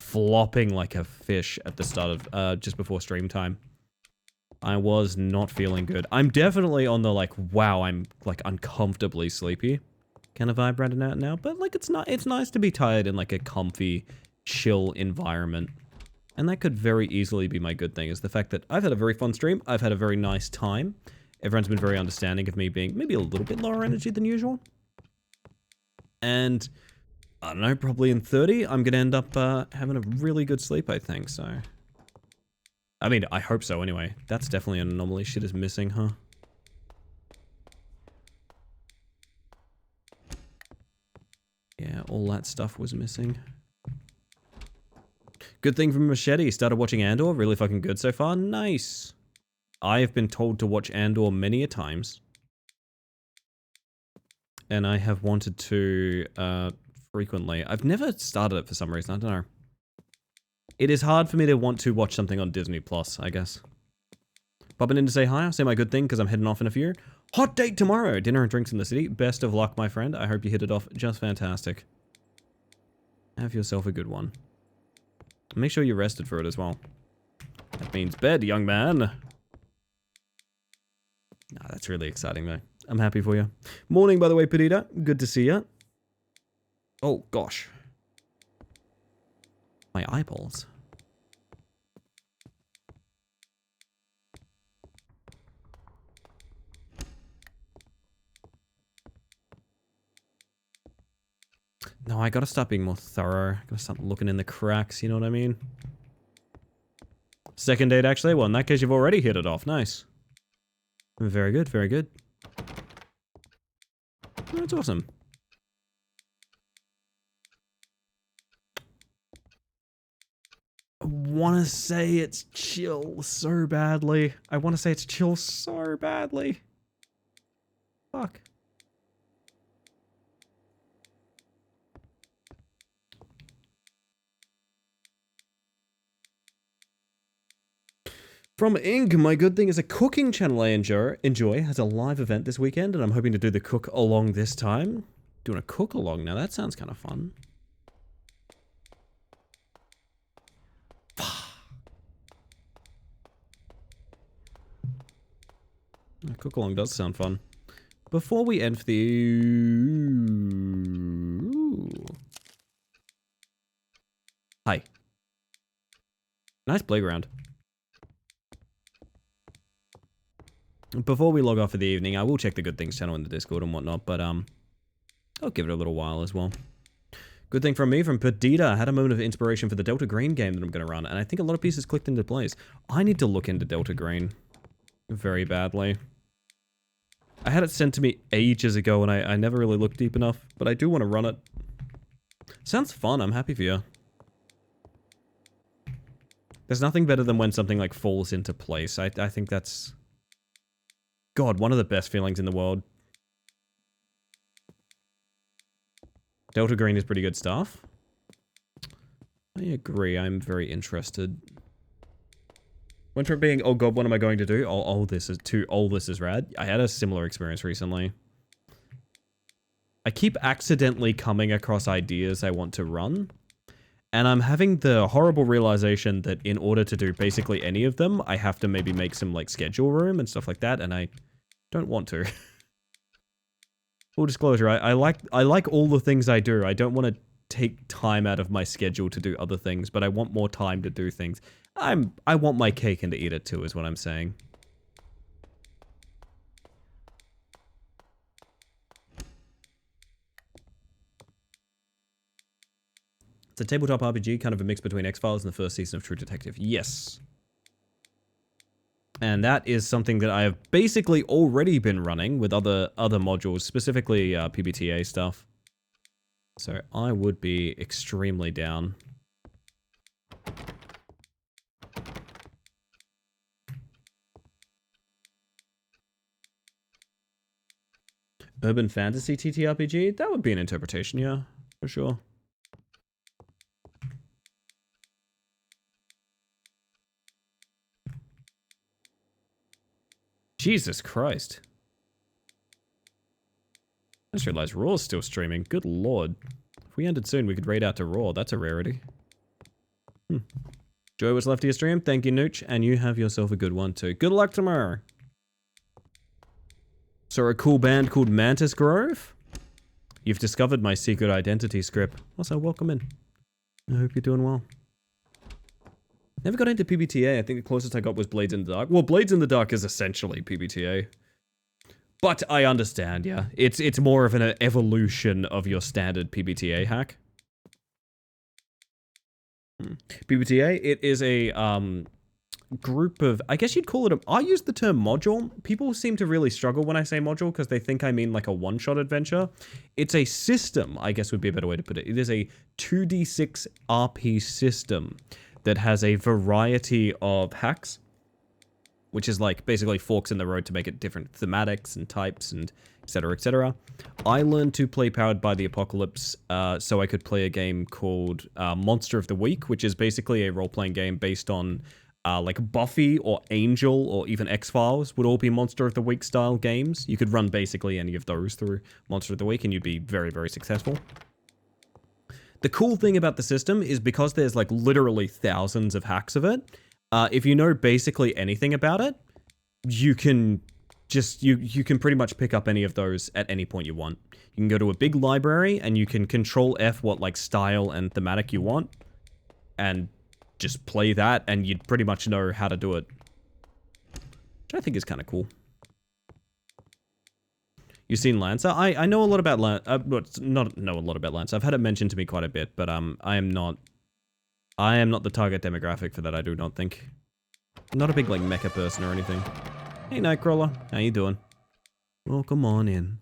flopping like a fish at the start of, just before stream time. I was not feeling good. I'm definitely on the like, wow, I'm like uncomfortably sleepy kind of vibe right now, but like it's nice to be tired in like a comfy, chill environment. And that could very easily be my good thing, is the fact that I've had a very fun stream, I've had a very nice time. Everyone's been very understanding of me being maybe a little bit lower energy than usual. And I don't know, probably in 30, I'm gonna end up having a really good sleep, I think, so. I mean, I hope so anyway. That's definitely an anomaly. Shit is missing, huh? Yeah, all that stuff was missing. Good thing from Machete. Started watching Andor. Really fucking good so far. Nice. I have been told to watch Andor many a times. And I have wanted to frequently. I've never started it for some reason. I don't know. It is hard for me to want to watch something on Disney Plus, I guess. Popping in to say hi. I'll say my good thing because I'm heading off in a few. Hot date tomorrow. Dinner and drinks in the city. Best of luck, my friend. I hope you hit it off just fantastic. Have yourself a good one. Make sure you're rested for it as well. That means bed, young man. Nah, that's really exciting though. I'm happy for you. Morning, by the way, Perdita. Good to see you. Oh, gosh. My eyeballs. No, I gotta stop being more thorough. I gotta stop looking in the cracks, you know what I mean? Second date, actually? Well, in that case, you've already hit it off. Nice. Very good, very good. That's awesome. I want to say it's chill so badly. I want to say it's chill so badly. Fuck. From Ink, my good thing is a cooking channel I enjoy. Has a live event this weekend, and I'm hoping to do the cook along this time. Doing a cook along now, that sounds kind of fun. Cook along does sound fun. Before we end for the... Hi. Nice playground. Before we log off for the evening, I will check the Good Things channel in the Discord and whatnot, but I'll give it a little while as well. Good thing from me, from Perdita. I had a moment of inspiration for the Delta Green game that I'm going to run, and I think a lot of pieces clicked into place. I need to look into Delta Green very badly. I had it sent to me ages ago, and I never really looked deep enough, but I do want to run it. Sounds fun. I'm happy for you. There's nothing better than when something like falls into place. I think that's... God, one of the best feelings in the world. Delta Green is pretty good stuff. I agree, I'm very interested. Went from being, oh god, what am I going to do? Oh, this is rad. I had a similar experience recently. I keep accidentally coming across ideas I want to run. And I'm having the horrible realization that in order to do basically any of them, I have to maybe make some like schedule room and stuff like that, and I don't want to. Full disclosure, I like all the things I do. I don't want to take time out of my schedule to do other things, but I want more time to do things. I want my cake and to eat it too, is what I'm saying. It's a tabletop RPG, kind of a mix between X-Files and the first season of True Detective. Yes. And that is something that I have basically already been running with other modules, specifically PBTA stuff. So I would be extremely down. Urban Fantasy TTRPG? That would be an interpretation, yeah, for sure. Jesus Christ. I just realized Raw's still streaming. Good lord. If we ended soon, we could raid out to Raw. That's a rarity. Enjoy what's left of your stream. Thank you, Nooch. And you have yourself a good one, too. Good luck tomorrow. So a cool band called Mantis Grove? You've discovered my secret identity script. Also, welcome in. I hope you're doing well. Never got into PBTA. I think the closest I got was Blades in the Dark. Well, Blades in the Dark is essentially PBTA. But I understand, yeah. It's more of an evolution of your standard PBTA hack. PBTA, it is a group of, I guess you'd call it I use the term module. People seem to really struggle when I say module because they think I mean like a one-shot adventure. It's a system, I guess would be a better way to put it. It is a 2d6 RP system that has a variety of hacks, which is like basically forks in the road to make it different thematics and types and etc. etc. I learned to play Powered by the Apocalypse so I could play a game called Monster of the Week, which is basically a role-playing game based on like Buffy or Angel or even X-Files would all be Monster of the Week style games. You could run basically any of those through Monster of the Week and you'd be very, very successful. The cool thing about the system is because there's like literally thousands of hacks of it, if you know basically anything about it, you can just, you can pretty much pick up any of those at any point you want. You can go to a big library and you can control F what like style and thematic you want and just play that and you'd pretty much know how to do it. Which I think is kind of cool. You've seen Lancer? I know a lot about Lancer. Not know a lot about Lancer. I've had it mentioned to me quite a bit, but I am not the target demographic for that, I do not think. I'm not a big like mecha person or anything. Hey Nightcrawler, how you doing? Well, come on in.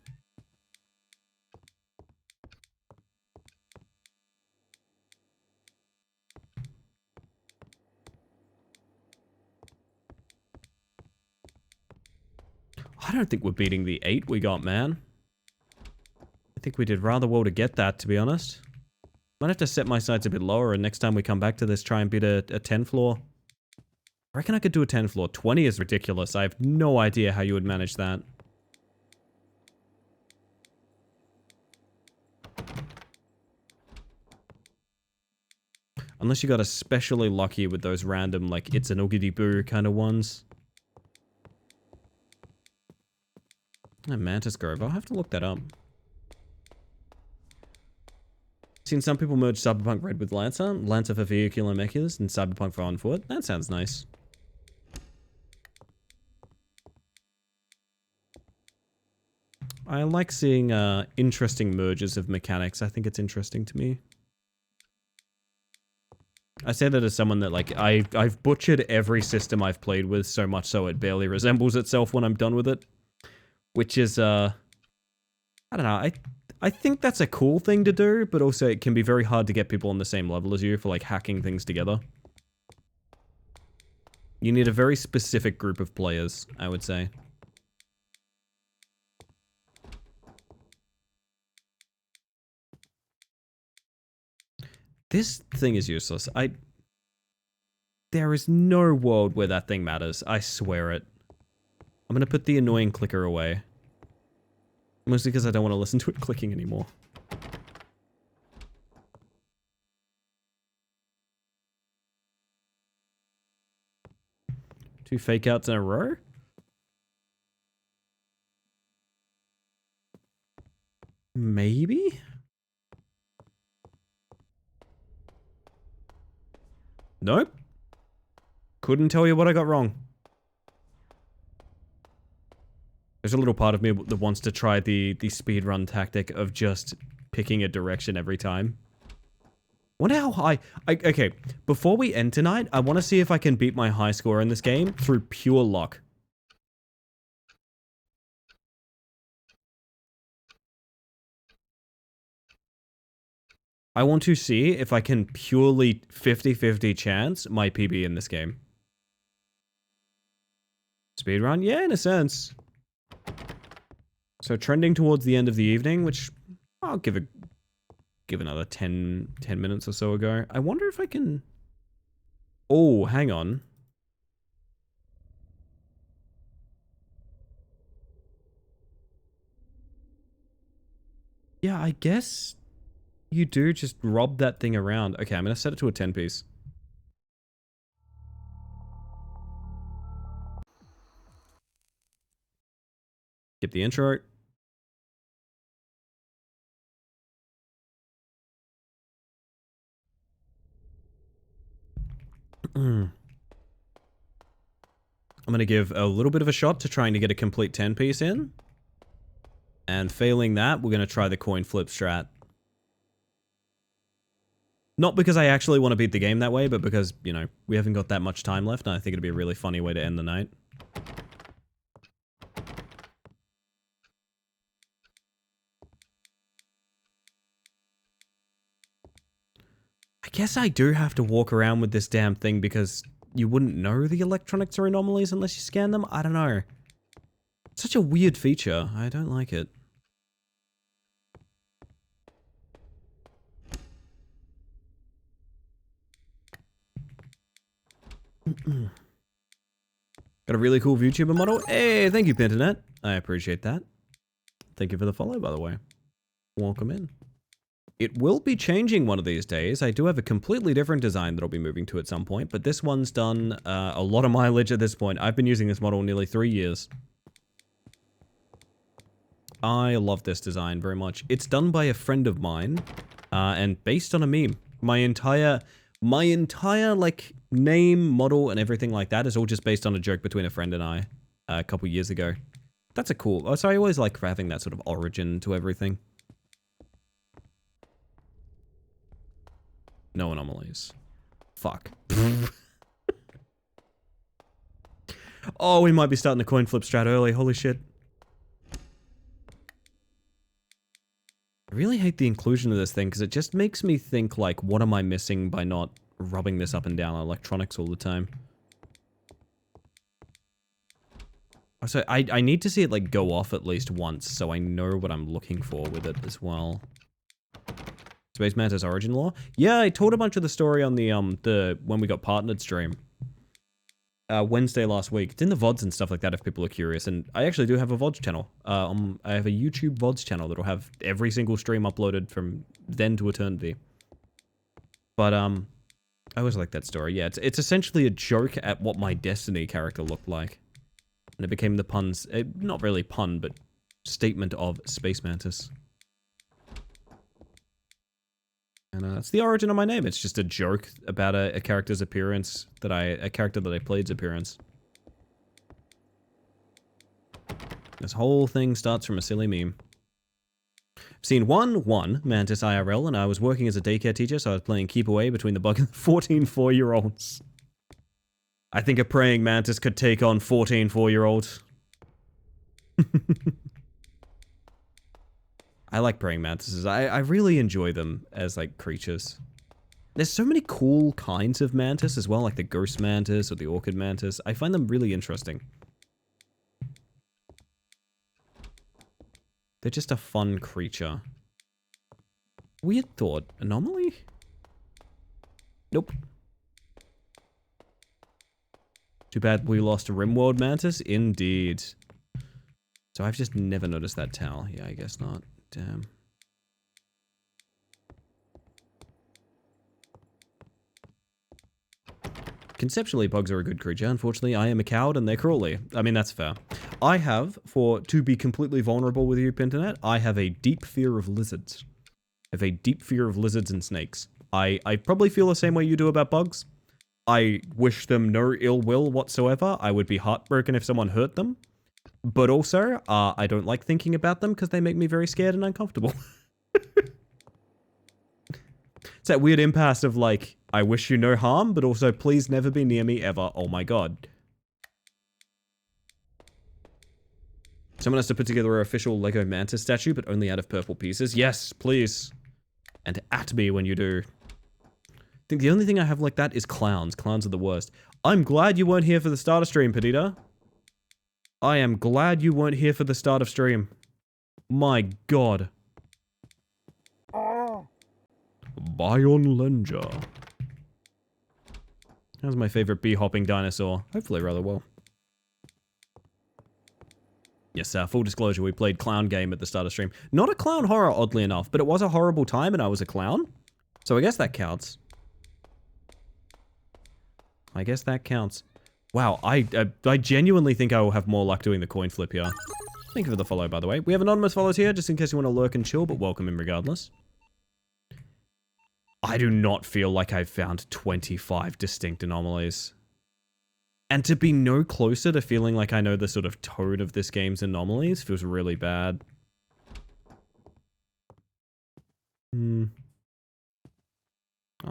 I don't think we're beating the 8 we got, man. I think we did rather well to get that, to be honest. Might have to set my sights a bit lower, and next time we come back to this, try and beat a 10 floor. I reckon I could do a 10 floor. 20 is ridiculous. I have no idea how you would manage that. Unless you got especially lucky with those random, like, it's an oogity boo kind of ones. Mantis Grove. I'll have to look that up. Seen some people merge Cyberpunk Red with Lancer. Lancer for vehicular mechas and Cyberpunk for on foot. That sounds nice. I like seeing interesting mergers of mechanics. I think it's interesting to me. I say that as someone that, like, I've butchered every system I've played with so much so it barely resembles itself when I'm done with it. Which is, I don't know, I think that's a cool thing to do, but also it can be very hard to get people on the same level as you for, like, hacking things together. You need a very specific group of players, I would say. This thing is useless. There is no world where that thing matters. I swear it. I'm gonna put the annoying clicker away. Mostly because I don't want to listen to it clicking anymore. Two fake outs in a row? Maybe? Nope. Couldn't tell you what I got wrong. There's a little part of me that wants to try the speedrun tactic of just picking a direction every time. Wonder how high... okay, before we end tonight, I want to see if I can beat my high score in this game through pure luck. I want to see if I can purely 50-50 chance my PB in this game. Speedrun? Yeah, in a sense. So trending towards the end of the evening, which I'll give another 10 minutes or so ago. I wonder if I can... Oh, hang on. Yeah, I guess you do just rob that thing around. Okay, I'm going to set it to a 10 piece. Skip the intro. I'm going to give a little bit of a shot to trying to get a complete 10 piece in. And failing that, we're going to try the coin flip strat. Not because I actually want to beat the game that way, but because, you know, we haven't got that much time left, and I think it'd be a really funny way to end the night. I guess I do have to walk around with this damn thing because you wouldn't know the electronics are anomalies unless you scan them? I don't know. Such a weird feature. I don't like it. Got a really cool VTuber model. Hey, thank you, Pinternet. I appreciate that. Thank you for the follow, by the way. Welcome in. It will be changing one of these days. I do have a completely different design that I'll be moving to at some point, but this one's done a lot of mileage at this point. I've been using this model nearly 3 years. I love this design very much. It's done by a friend of mine, and based on a meme. My entire like name, model, and everything like that is all just based on a joke between a friend and I a couple years ago. That's a cool. Oh, so I always like having that sort of origin to everything. No anomalies. Fuck. Oh, we might be starting the coin flip strat early. Holy shit. I really hate the inclusion of this thing because it just makes me think like, what am I missing by not rubbing this up and down on electronics all the time? So I need to see it like go off at least once so I know what I'm looking for with it as well. Space Mantis origin lore? Yeah, I told a bunch of the story on the when we got partnered stream. Wednesday last week. It's in the VODs and stuff like that if people are curious. And I actually do have a VODs channel. I have a YouTube VODs channel that'll have every single stream uploaded from then to eternity. But I always like that story. Yeah, it's essentially a joke at what my Destiny character looked like. And it became the puns, not really pun, but statement of Space Mantis. And that's the origin of my name. It's just a joke about a character's appearance, a character that I played's appearance. This whole thing starts from a silly meme. Scene 1, Mantis IRL, and I was working as a daycare teacher, so I was playing keep away between the bug and 14 4-year-olds. I think a praying mantis could take on 14 4-year-olds. I like praying mantises. I really enjoy them as, like, creatures. There's so many cool kinds of mantis as well, like the ghost mantis or the orchid mantis. I find them really interesting. They're just a fun creature. Weird thought. Anomaly? Nope. Too bad we lost a Rimworld mantis? Indeed. So I've just never noticed that towel. Yeah, I guess not. Damn. Conceptually, bugs are a good creature. Unfortunately, I am a coward and they're crawly. I mean, that's fair. I have, to be completely vulnerable with you, Pinternet, I have a deep fear of lizards. I have a deep fear of lizards and snakes. I probably feel the same way you do about bugs. I wish them no ill will whatsoever. I would be heartbroken if someone hurt them. But also, I don't like thinking about them because they make me very scared and uncomfortable. It's that weird impasse of like, I wish you no harm, but also please never be near me ever. Oh my god. Someone has to put together an official Lego Mantis statue, but only out of purple pieces. Yes, please. And at me when you do. I think the only thing I have like that is clowns. Clowns are the worst. I'm glad you weren't here for the start of stream, Perdita. I am glad you weren't here for the start of stream. My god. Bion Lenger. How's my favorite bee-hopping dinosaur? Hopefully rather well. Yes, full disclosure, we played Clown Game at the start of stream. Not a clown horror, oddly enough, but it was a horrible time and I was a clown. So I guess that counts. I guess that counts. Wow, I genuinely think I will have more luck doing the coin flip here. Thank you for the follow, by the way. We have anonymous follows here, just in case you want to lurk and chill, but welcome in regardless. I do not feel like I've found 25 distinct anomalies. And to be no closer to feeling like I know the sort of tone of this game's anomalies feels really bad. Oh,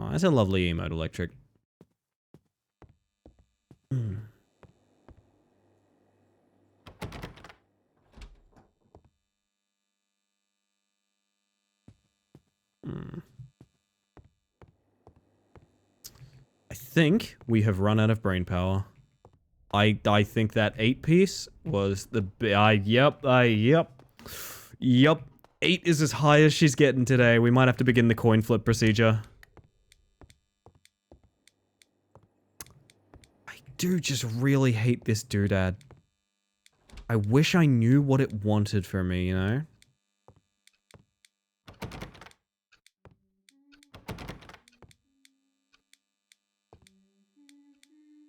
that's a lovely emote, Electric. think we have run out of brain power. I think that 8 piece was the... Yep. 8 is as high as she's getting today. We might have to begin the coin flip procedure. I do just really hate this doodad. I wish I knew what it wanted from me, you know?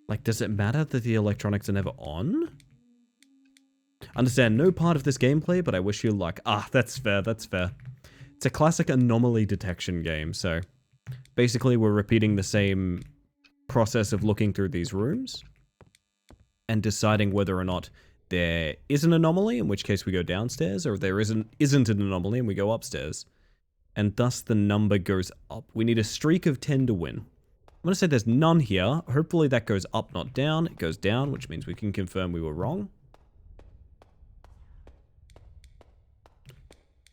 Like, does it matter that the electronics are never on? Understand no part of this gameplay, but I wish you luck. Ah, that's fair, that's fair. It's a classic anomaly detection game, so... Basically, we're repeating the same process of looking through these rooms and deciding whether or not there is an anomaly, in which case we go downstairs, or there isn't an anomaly and we go upstairs. And thus the number goes up. We need a streak of 10 to win. I'm going to say there's none here. Hopefully that goes up, not down. It goes down, which means we can confirm we were wrong.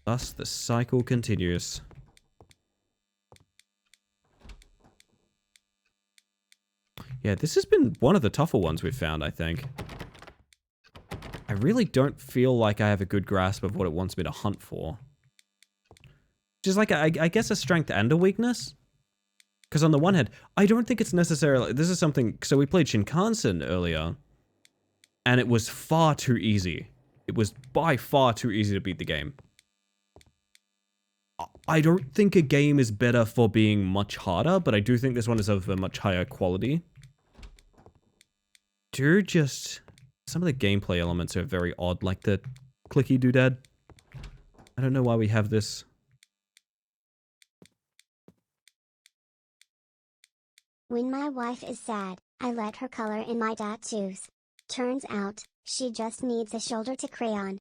Thus, the cycle continues. Yeah, this has been one of the tougher ones we've found, I think. I really don't feel like I have a good grasp of what it wants me to hunt for. Just like, I guess a strength and a weakness? Because on the one hand, I don't think it's necessarily... This is something... So we played Shinkansen earlier, and it was far too easy. It was by far too easy to beat the game. I don't think a game is better for being much harder, but I do think this one is of a much higher quality. Dude, just... Some of the gameplay elements are very odd, like the clicky doodad. I don't know why we have this. When my wife is sad, I let her color in my tattoos. Turns out, she just needs a shoulder to crayon.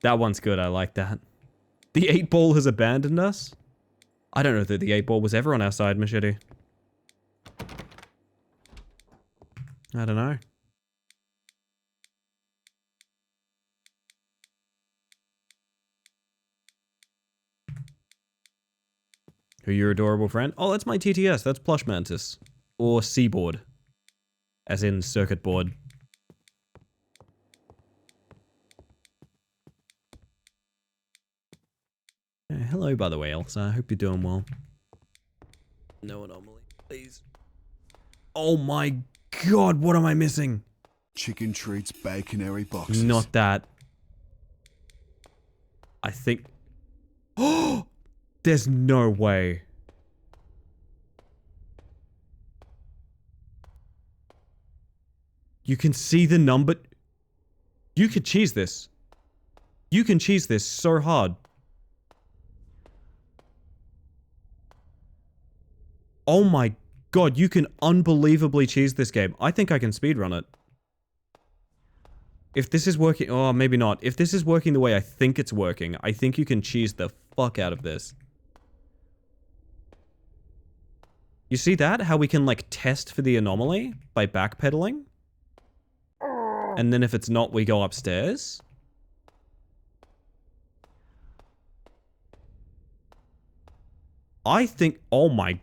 That one's good, I like that. The 8-ball has abandoned us? I don't know that the 8-ball was ever on our side, Machete. I don't know. Who your adorable friend? Oh, that's my TTS. That's Plush Mantis. Or Seaboard. As in circuit board. Hello, by the way, Elsa. I hope you're doing well. No anomaly, please. Oh my god, what am I missing? Chicken treats, baconary boxes. Not that. I think... Oh! There's no way. You can see the number... You could cheese this. You can cheese this so hard. Oh my god, you can unbelievably cheese this game. I think I can speedrun it. If this is working... Oh, maybe not. If this is working the way I think it's working, I think you can cheese the fuck out of this. You see that? How we can, like, test for the anomaly by backpedaling? And then if it's not, we go upstairs? I think... Oh my...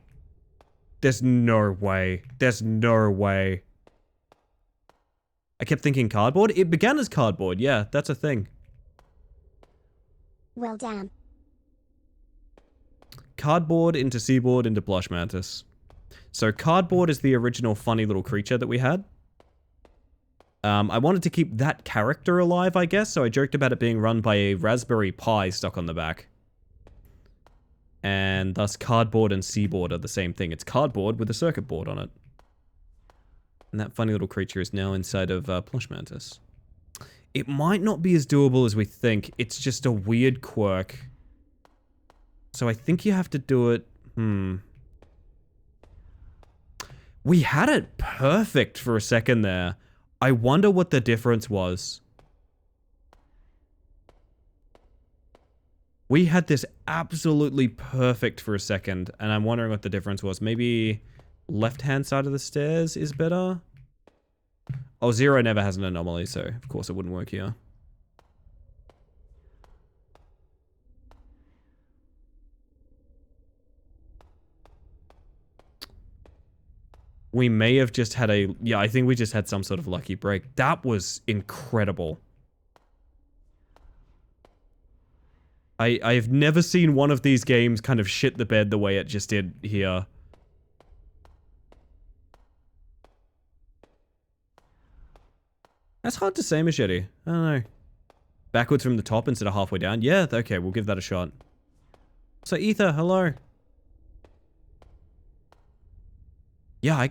There's no way. There's no way. I kept thinking cardboard. It began as cardboard. Yeah, that's a thing. Well, damn. Cardboard into Seaboard into Plush Mantis. So cardboard is the original funny little creature that we had. I wanted to keep that character alive, I guess, so I joked about it being run by a Raspberry Pi stuck on the back. And thus cardboard and Seaboard are the same thing. It's cardboard with a circuit board on it. And that funny little creature is now inside of Plush Mantis. It might not be as doable as we think. It's just a weird quirk. So I think you have to do it... We had it perfect for a second there. I wonder what the difference was. We had this absolutely perfect for a second, and I'm wondering what the difference was. Maybe left-hand side of the stairs is better? Oh, 0 never has an anomaly, so of course it wouldn't work here. We may have just had a... Yeah, I think we just had some sort of lucky break. That was incredible. I've never seen one of these games kind of shit the bed the way it just did here. That's hard to say, Machete. I don't know. Backwards from the top instead of halfway down? Yeah, okay, we'll give that a shot. So, Ether, hello. Yeah,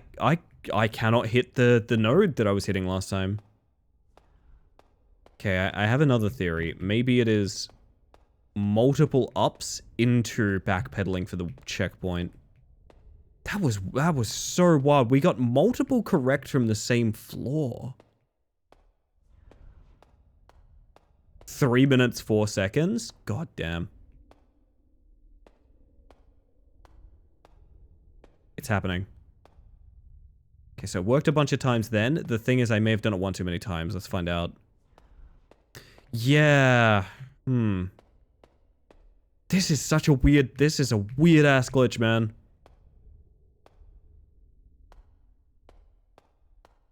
I cannot hit the node that I was hitting last time. Okay, I have another theory. Maybe it is multiple ups into backpedaling for the checkpoint. That was so wild. We got multiple correct from the same floor. 3 minutes, 4 seconds? God damn. It's happening. Okay, so it worked a bunch of times then. The thing is, I may have done it one too many times. Let's find out. Yeah. This is such a weird... This is a weird-ass glitch, man.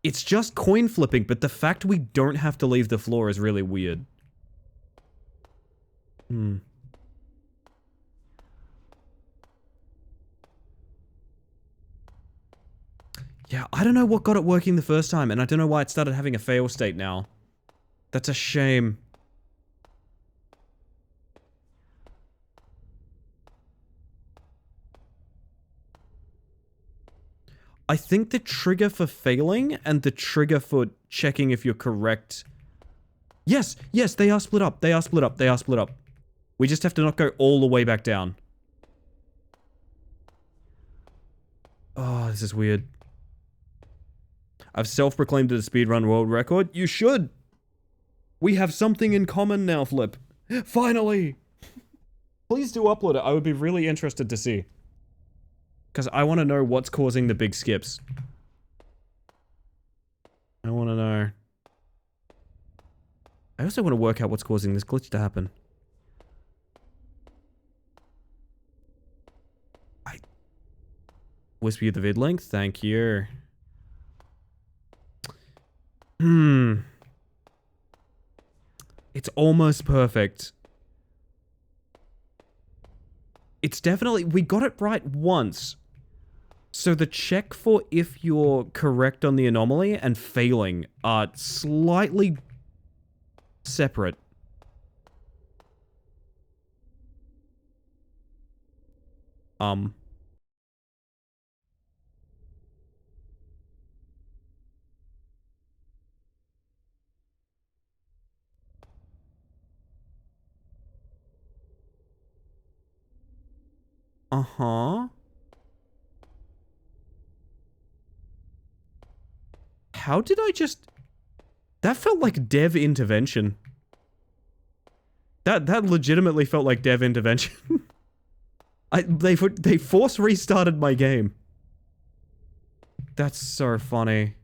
It's just coin flipping, but the fact we don't have to leave the floor is really weird. Yeah, I don't know what got it working the first time, and I don't know why it started having a fail state now. That's a shame. I think the trigger for failing and the trigger for checking if you're correct... Yes, yes, they are split up. They are split up. They are split up. We just have to not go all the way back down. Oh, this is weird. I've self-proclaimed it a speedrun world record. You should! We have something in common now, Flip. Finally! Please do upload it. I would be really interested to see. Because I want to know what's causing the big skips. I want to know. I also want to work out what's causing this glitch to happen. Whisper you the vid link? Thank you. It's almost perfect. It's definitely... We got it right once. So the check for if you're correct on the anomaly and failing are slightly separate. Uh-huh. How did I just... That felt like dev intervention. That legitimately felt like dev intervention. They force restarted my game. That's so funny.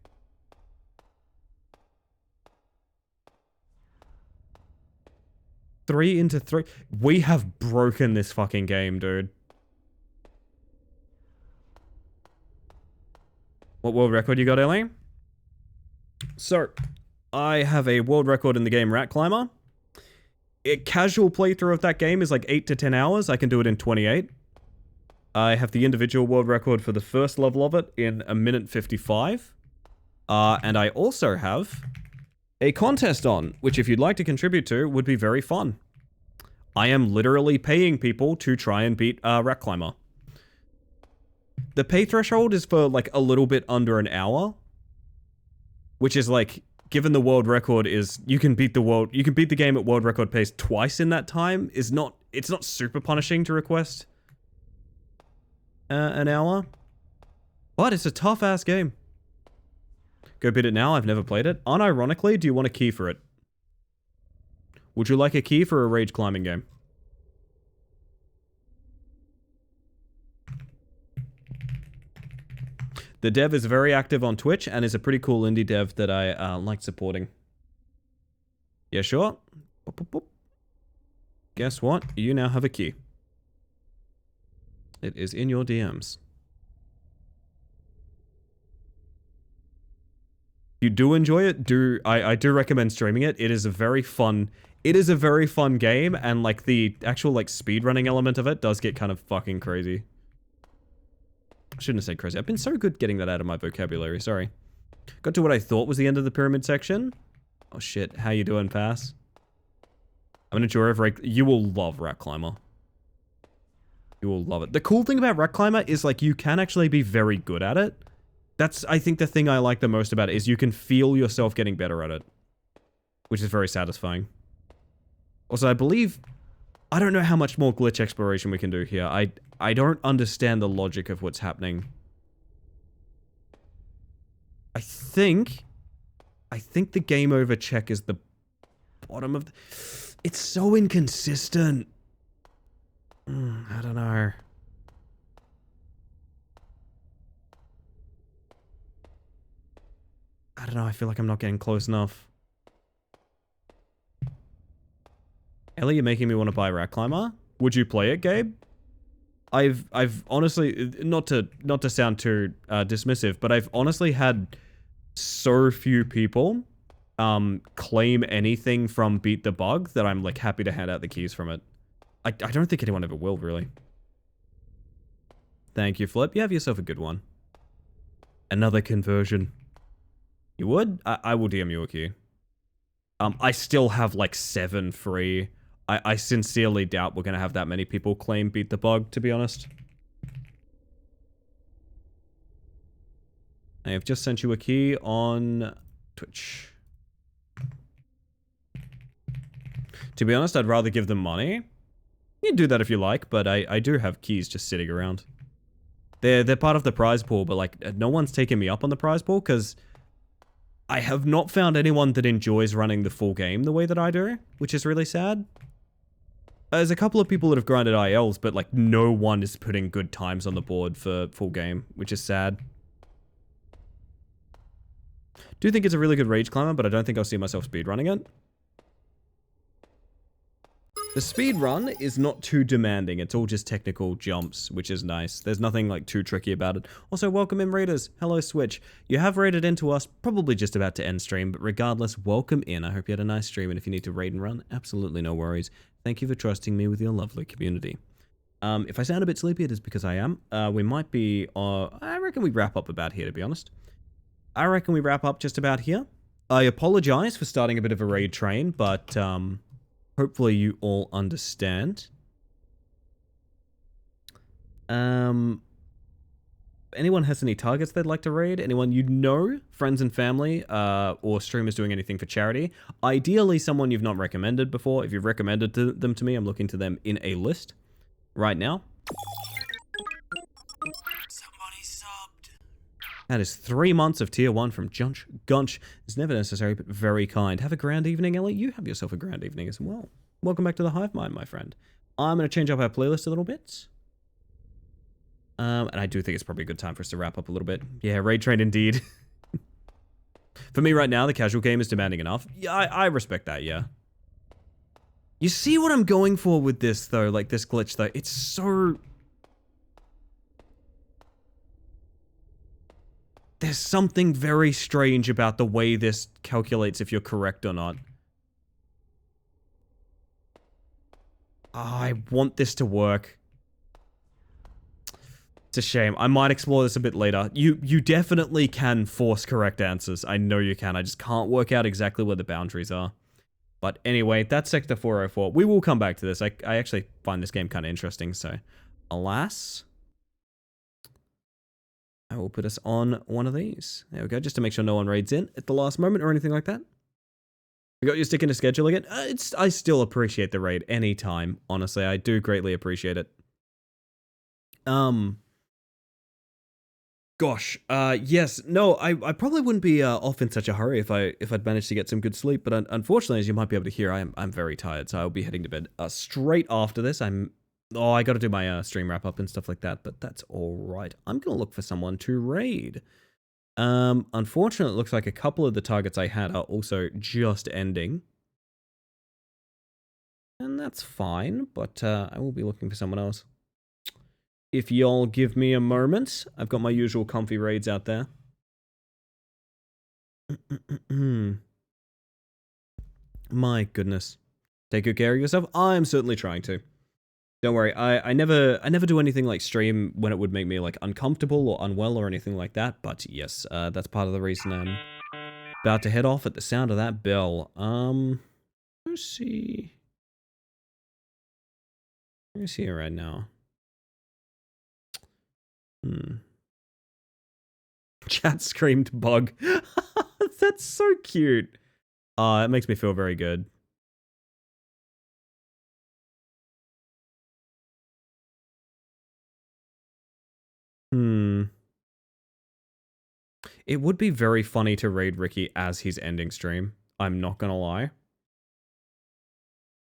Three into three. We have broken this fucking game, dude. What world record you got, Ellie? So, I have a world record in the game Rat Climber. A casual playthrough of that game is like 8 to 10 hours. I can do it in 28. I have the individual world record for the first level of it in 1 minute 55. And I also have a contest on, which if you'd like to contribute to, would be very fun. I am literally paying people to try and beat Rat Climber. The pay threshold is for like a little bit under an hour. Which is like, given the world record is, you can beat the game at world record pace twice in that time, it's not super punishing to request an hour. But it's a tough ass game. Go beat it now, I've never played it. Unironically, do you want a key for it? Would you like a key for a rage climbing game? The dev is very active on Twitch and is a pretty cool indie dev that I like supporting. Yeah, sure. Boop, boop, boop. Guess what? You now have a key. It is in your DMs. you do enjoy it, I do recommend streaming it. It is a very fun game, and like the actual like speedrunning element of it does get kind of fucking crazy. I shouldn't have said crazy. I've been so good getting that out of my vocabulary, sorry. Got to what I thought was the end of the pyramid section. Oh shit, how you doing, Pass? I'm an enjoyer of you will love Rat Climber. You will love it. The cool thing about Rat Climber is like you can actually be very good at it. That's, I think, the thing I like the most about it is you can feel yourself getting better at it. Which is very satisfying. Also, I believe... I don't know how much more glitch exploration we can do here. I don't understand the logic of what's happening. I think the game over check is the bottom of the... It's so inconsistent. I don't know. I don't know, I feel like I'm not getting close enough. Ellie, you're making me want to buy Rat Climber. Would you play it, Gabe? I've honestly, not to sound too dismissive, but I've honestly had so few people claim anything from Beat the Bug that I'm like happy to hand out the keys from it. I don't think anyone ever will, really. Thank you, Flip. You have yourself a good one. Another conversion. You would? I will DM you a key. I still have like 7 free. I sincerely doubt we're going to have that many people claim Beat the Bug, to be honest. I have just sent you a key on Twitch. To be honest, I'd rather give them money. You can do that if you like, but I do have keys just sitting around. They're part of the prize pool, but like no one's taken me up on the prize pool because I have not found anyone that enjoys running the full game the way that I do, which is really sad. There's a couple of people that have grinded ILs, but like no one is putting good times on the board for full game, which is sad. Do think it's a really good rage climber, but I don't think I'll see myself speedrunning it. The speed run is not too demanding. It's all just technical jumps, which is nice. There's nothing like too tricky about it. Also, welcome in raiders. Hello, Switch. You have raided into us, probably just about to end stream, but regardless, welcome in. I hope you had a nice stream, and if you need to raid and run, absolutely no worries. Thank you for trusting me with your lovely community. If I sound a bit sleepy, it is because I am. We might be, I reckon we wrap up about here, to be honest. I reckon we wrap up just about here. I apologize for starting a bit of a raid train, but, hopefully you all understand. Anyone has any targets they'd like to raid? Anyone you know, friends and family, or streamers doing anything for charity? Ideally, someone you've not recommended before. If you've recommended them to me, I'm looking to them in a list right now. Somebody subbed. That is 3 months of tier 1 from Gunch. It's never necessary, but very kind. Have a grand evening, Ellie. You have yourself a grand evening as well. Welcome back to the Hive Mind, my friend. I'm going to change up our playlist a little bit. And I do think it's probably a good time for us to wrap up a little bit. Yeah, raid train indeed. For me right now, the casual game is demanding enough. Yeah, I respect that, yeah. You see what I'm going for with this, though? Like, this glitch, though. It's so... There's something very strange about the way this calculates if you're correct or not. I want this to work. It's a shame. I might explore this a bit later. You definitely can force correct answers. I know you can. I just can't work out exactly where the boundaries are. But anyway, that's Sector 404. We will come back to this. I actually find this game kind of interesting, so... Alas... I will put us on one of these. There we go, just to make sure no one raids in at the last moment or anything like that. We got you sticking to schedule again? I still appreciate the raid anytime, honestly. I do greatly appreciate it. Gosh, yes, no, I probably wouldn't be off in such a hurry if I'd managed to get some good sleep, but unfortunately, as you might be able to hear, I'm very tired, so I'll be heading to bed straight after this. I got to do my stream wrap up and stuff like that, but that's all right. I'm going to look for someone to raid. Unfortunately, it looks like a couple of the targets I had are also just ending. And that's fine, but I will be looking for someone else. If y'all give me a moment, I've got my usual comfy raids out there. My goodness. Take good care of yourself. I'm certainly trying to. Don't worry. I never do anything like stream when it would make me like uncomfortable or unwell or anything like that. But yes, that's part of the reason I'm about to head off at the sound of that bell. Let's see. Who's here right now? Chat screamed bug. That's so cute. It makes me feel very good. It would be very funny to raid Ricky as he's ending stream. I'm not gonna lie.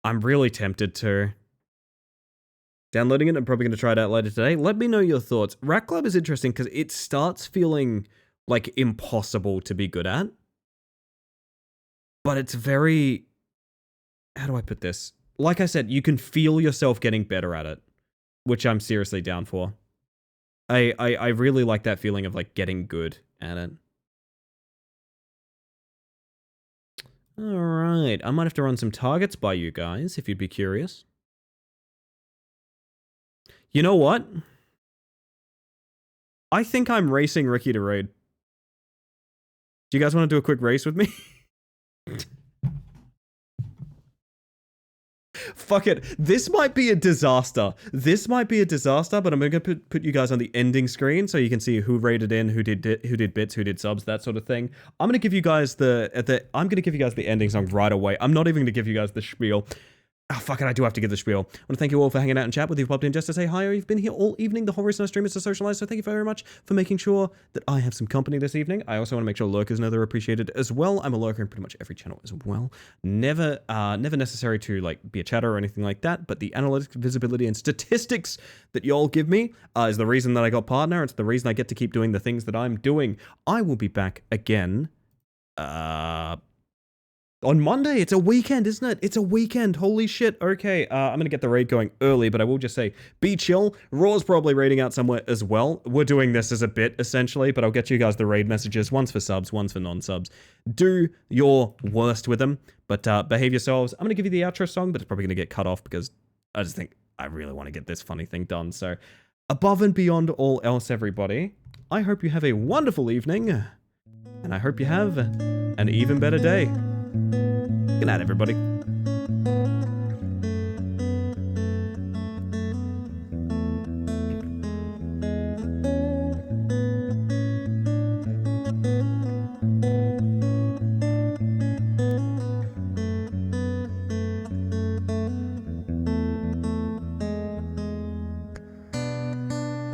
I'm really tempted to. Downloading it, I'm probably gonna try it out later today. Let me know your thoughts. Rat Club is interesting because it starts feeling like impossible to be good at. But it's very... How do I put this? Like I said, you can feel yourself getting better at it, which I'm seriously down for. I really like that feeling of like getting good at it. Alright, I might have to run some targets by you guys, if you'd be curious. You know what? I think I'm racing Ricky to raid. Do you guys want to do a quick race with me? Fuck it. This might be a disaster. This might be a disaster, but I'm going to put you guys on the ending screen so you can see who rated in, who did bits, who did subs, that sort of thing. I'm going to give you guys the ending song right away. I'm not even going to give you guys the spiel. Oh, fuck it, I do have to give the spiel. I want to thank you all for hanging out and chat, whether you've popped in just to say hi or you've been here all evening. The whole reason I stream is to socialize, so thank you very much for making sure that I have some company this evening. I also want to make sure lurkers know they're appreciated as well. I'm a lurker in pretty much every channel as well. Never necessary to like be a chatter or anything like that, but the analytics, visibility, and statistics that y'all give me is the reason that I got partner. It's the reason I get to keep doing the things that I'm doing. I will be back again. On Monday. It's a weekend, isn't it? It's a weekend. Holy shit. Okay, I'm going to get the raid going early, but I will just say, be chill. Raw's probably raiding out somewhere as well. We're doing this as a bit, essentially, but I'll get you guys the raid messages. One's for subs, one's for non-subs. Do your worst with them, but behave yourselves. I'm going to give you the outro song, but it's probably going to get cut off because I just think I really want to get this funny thing done. So, above and beyond all else, everybody, I hope you have a wonderful evening, and I hope you have an even better day. Good night, everybody.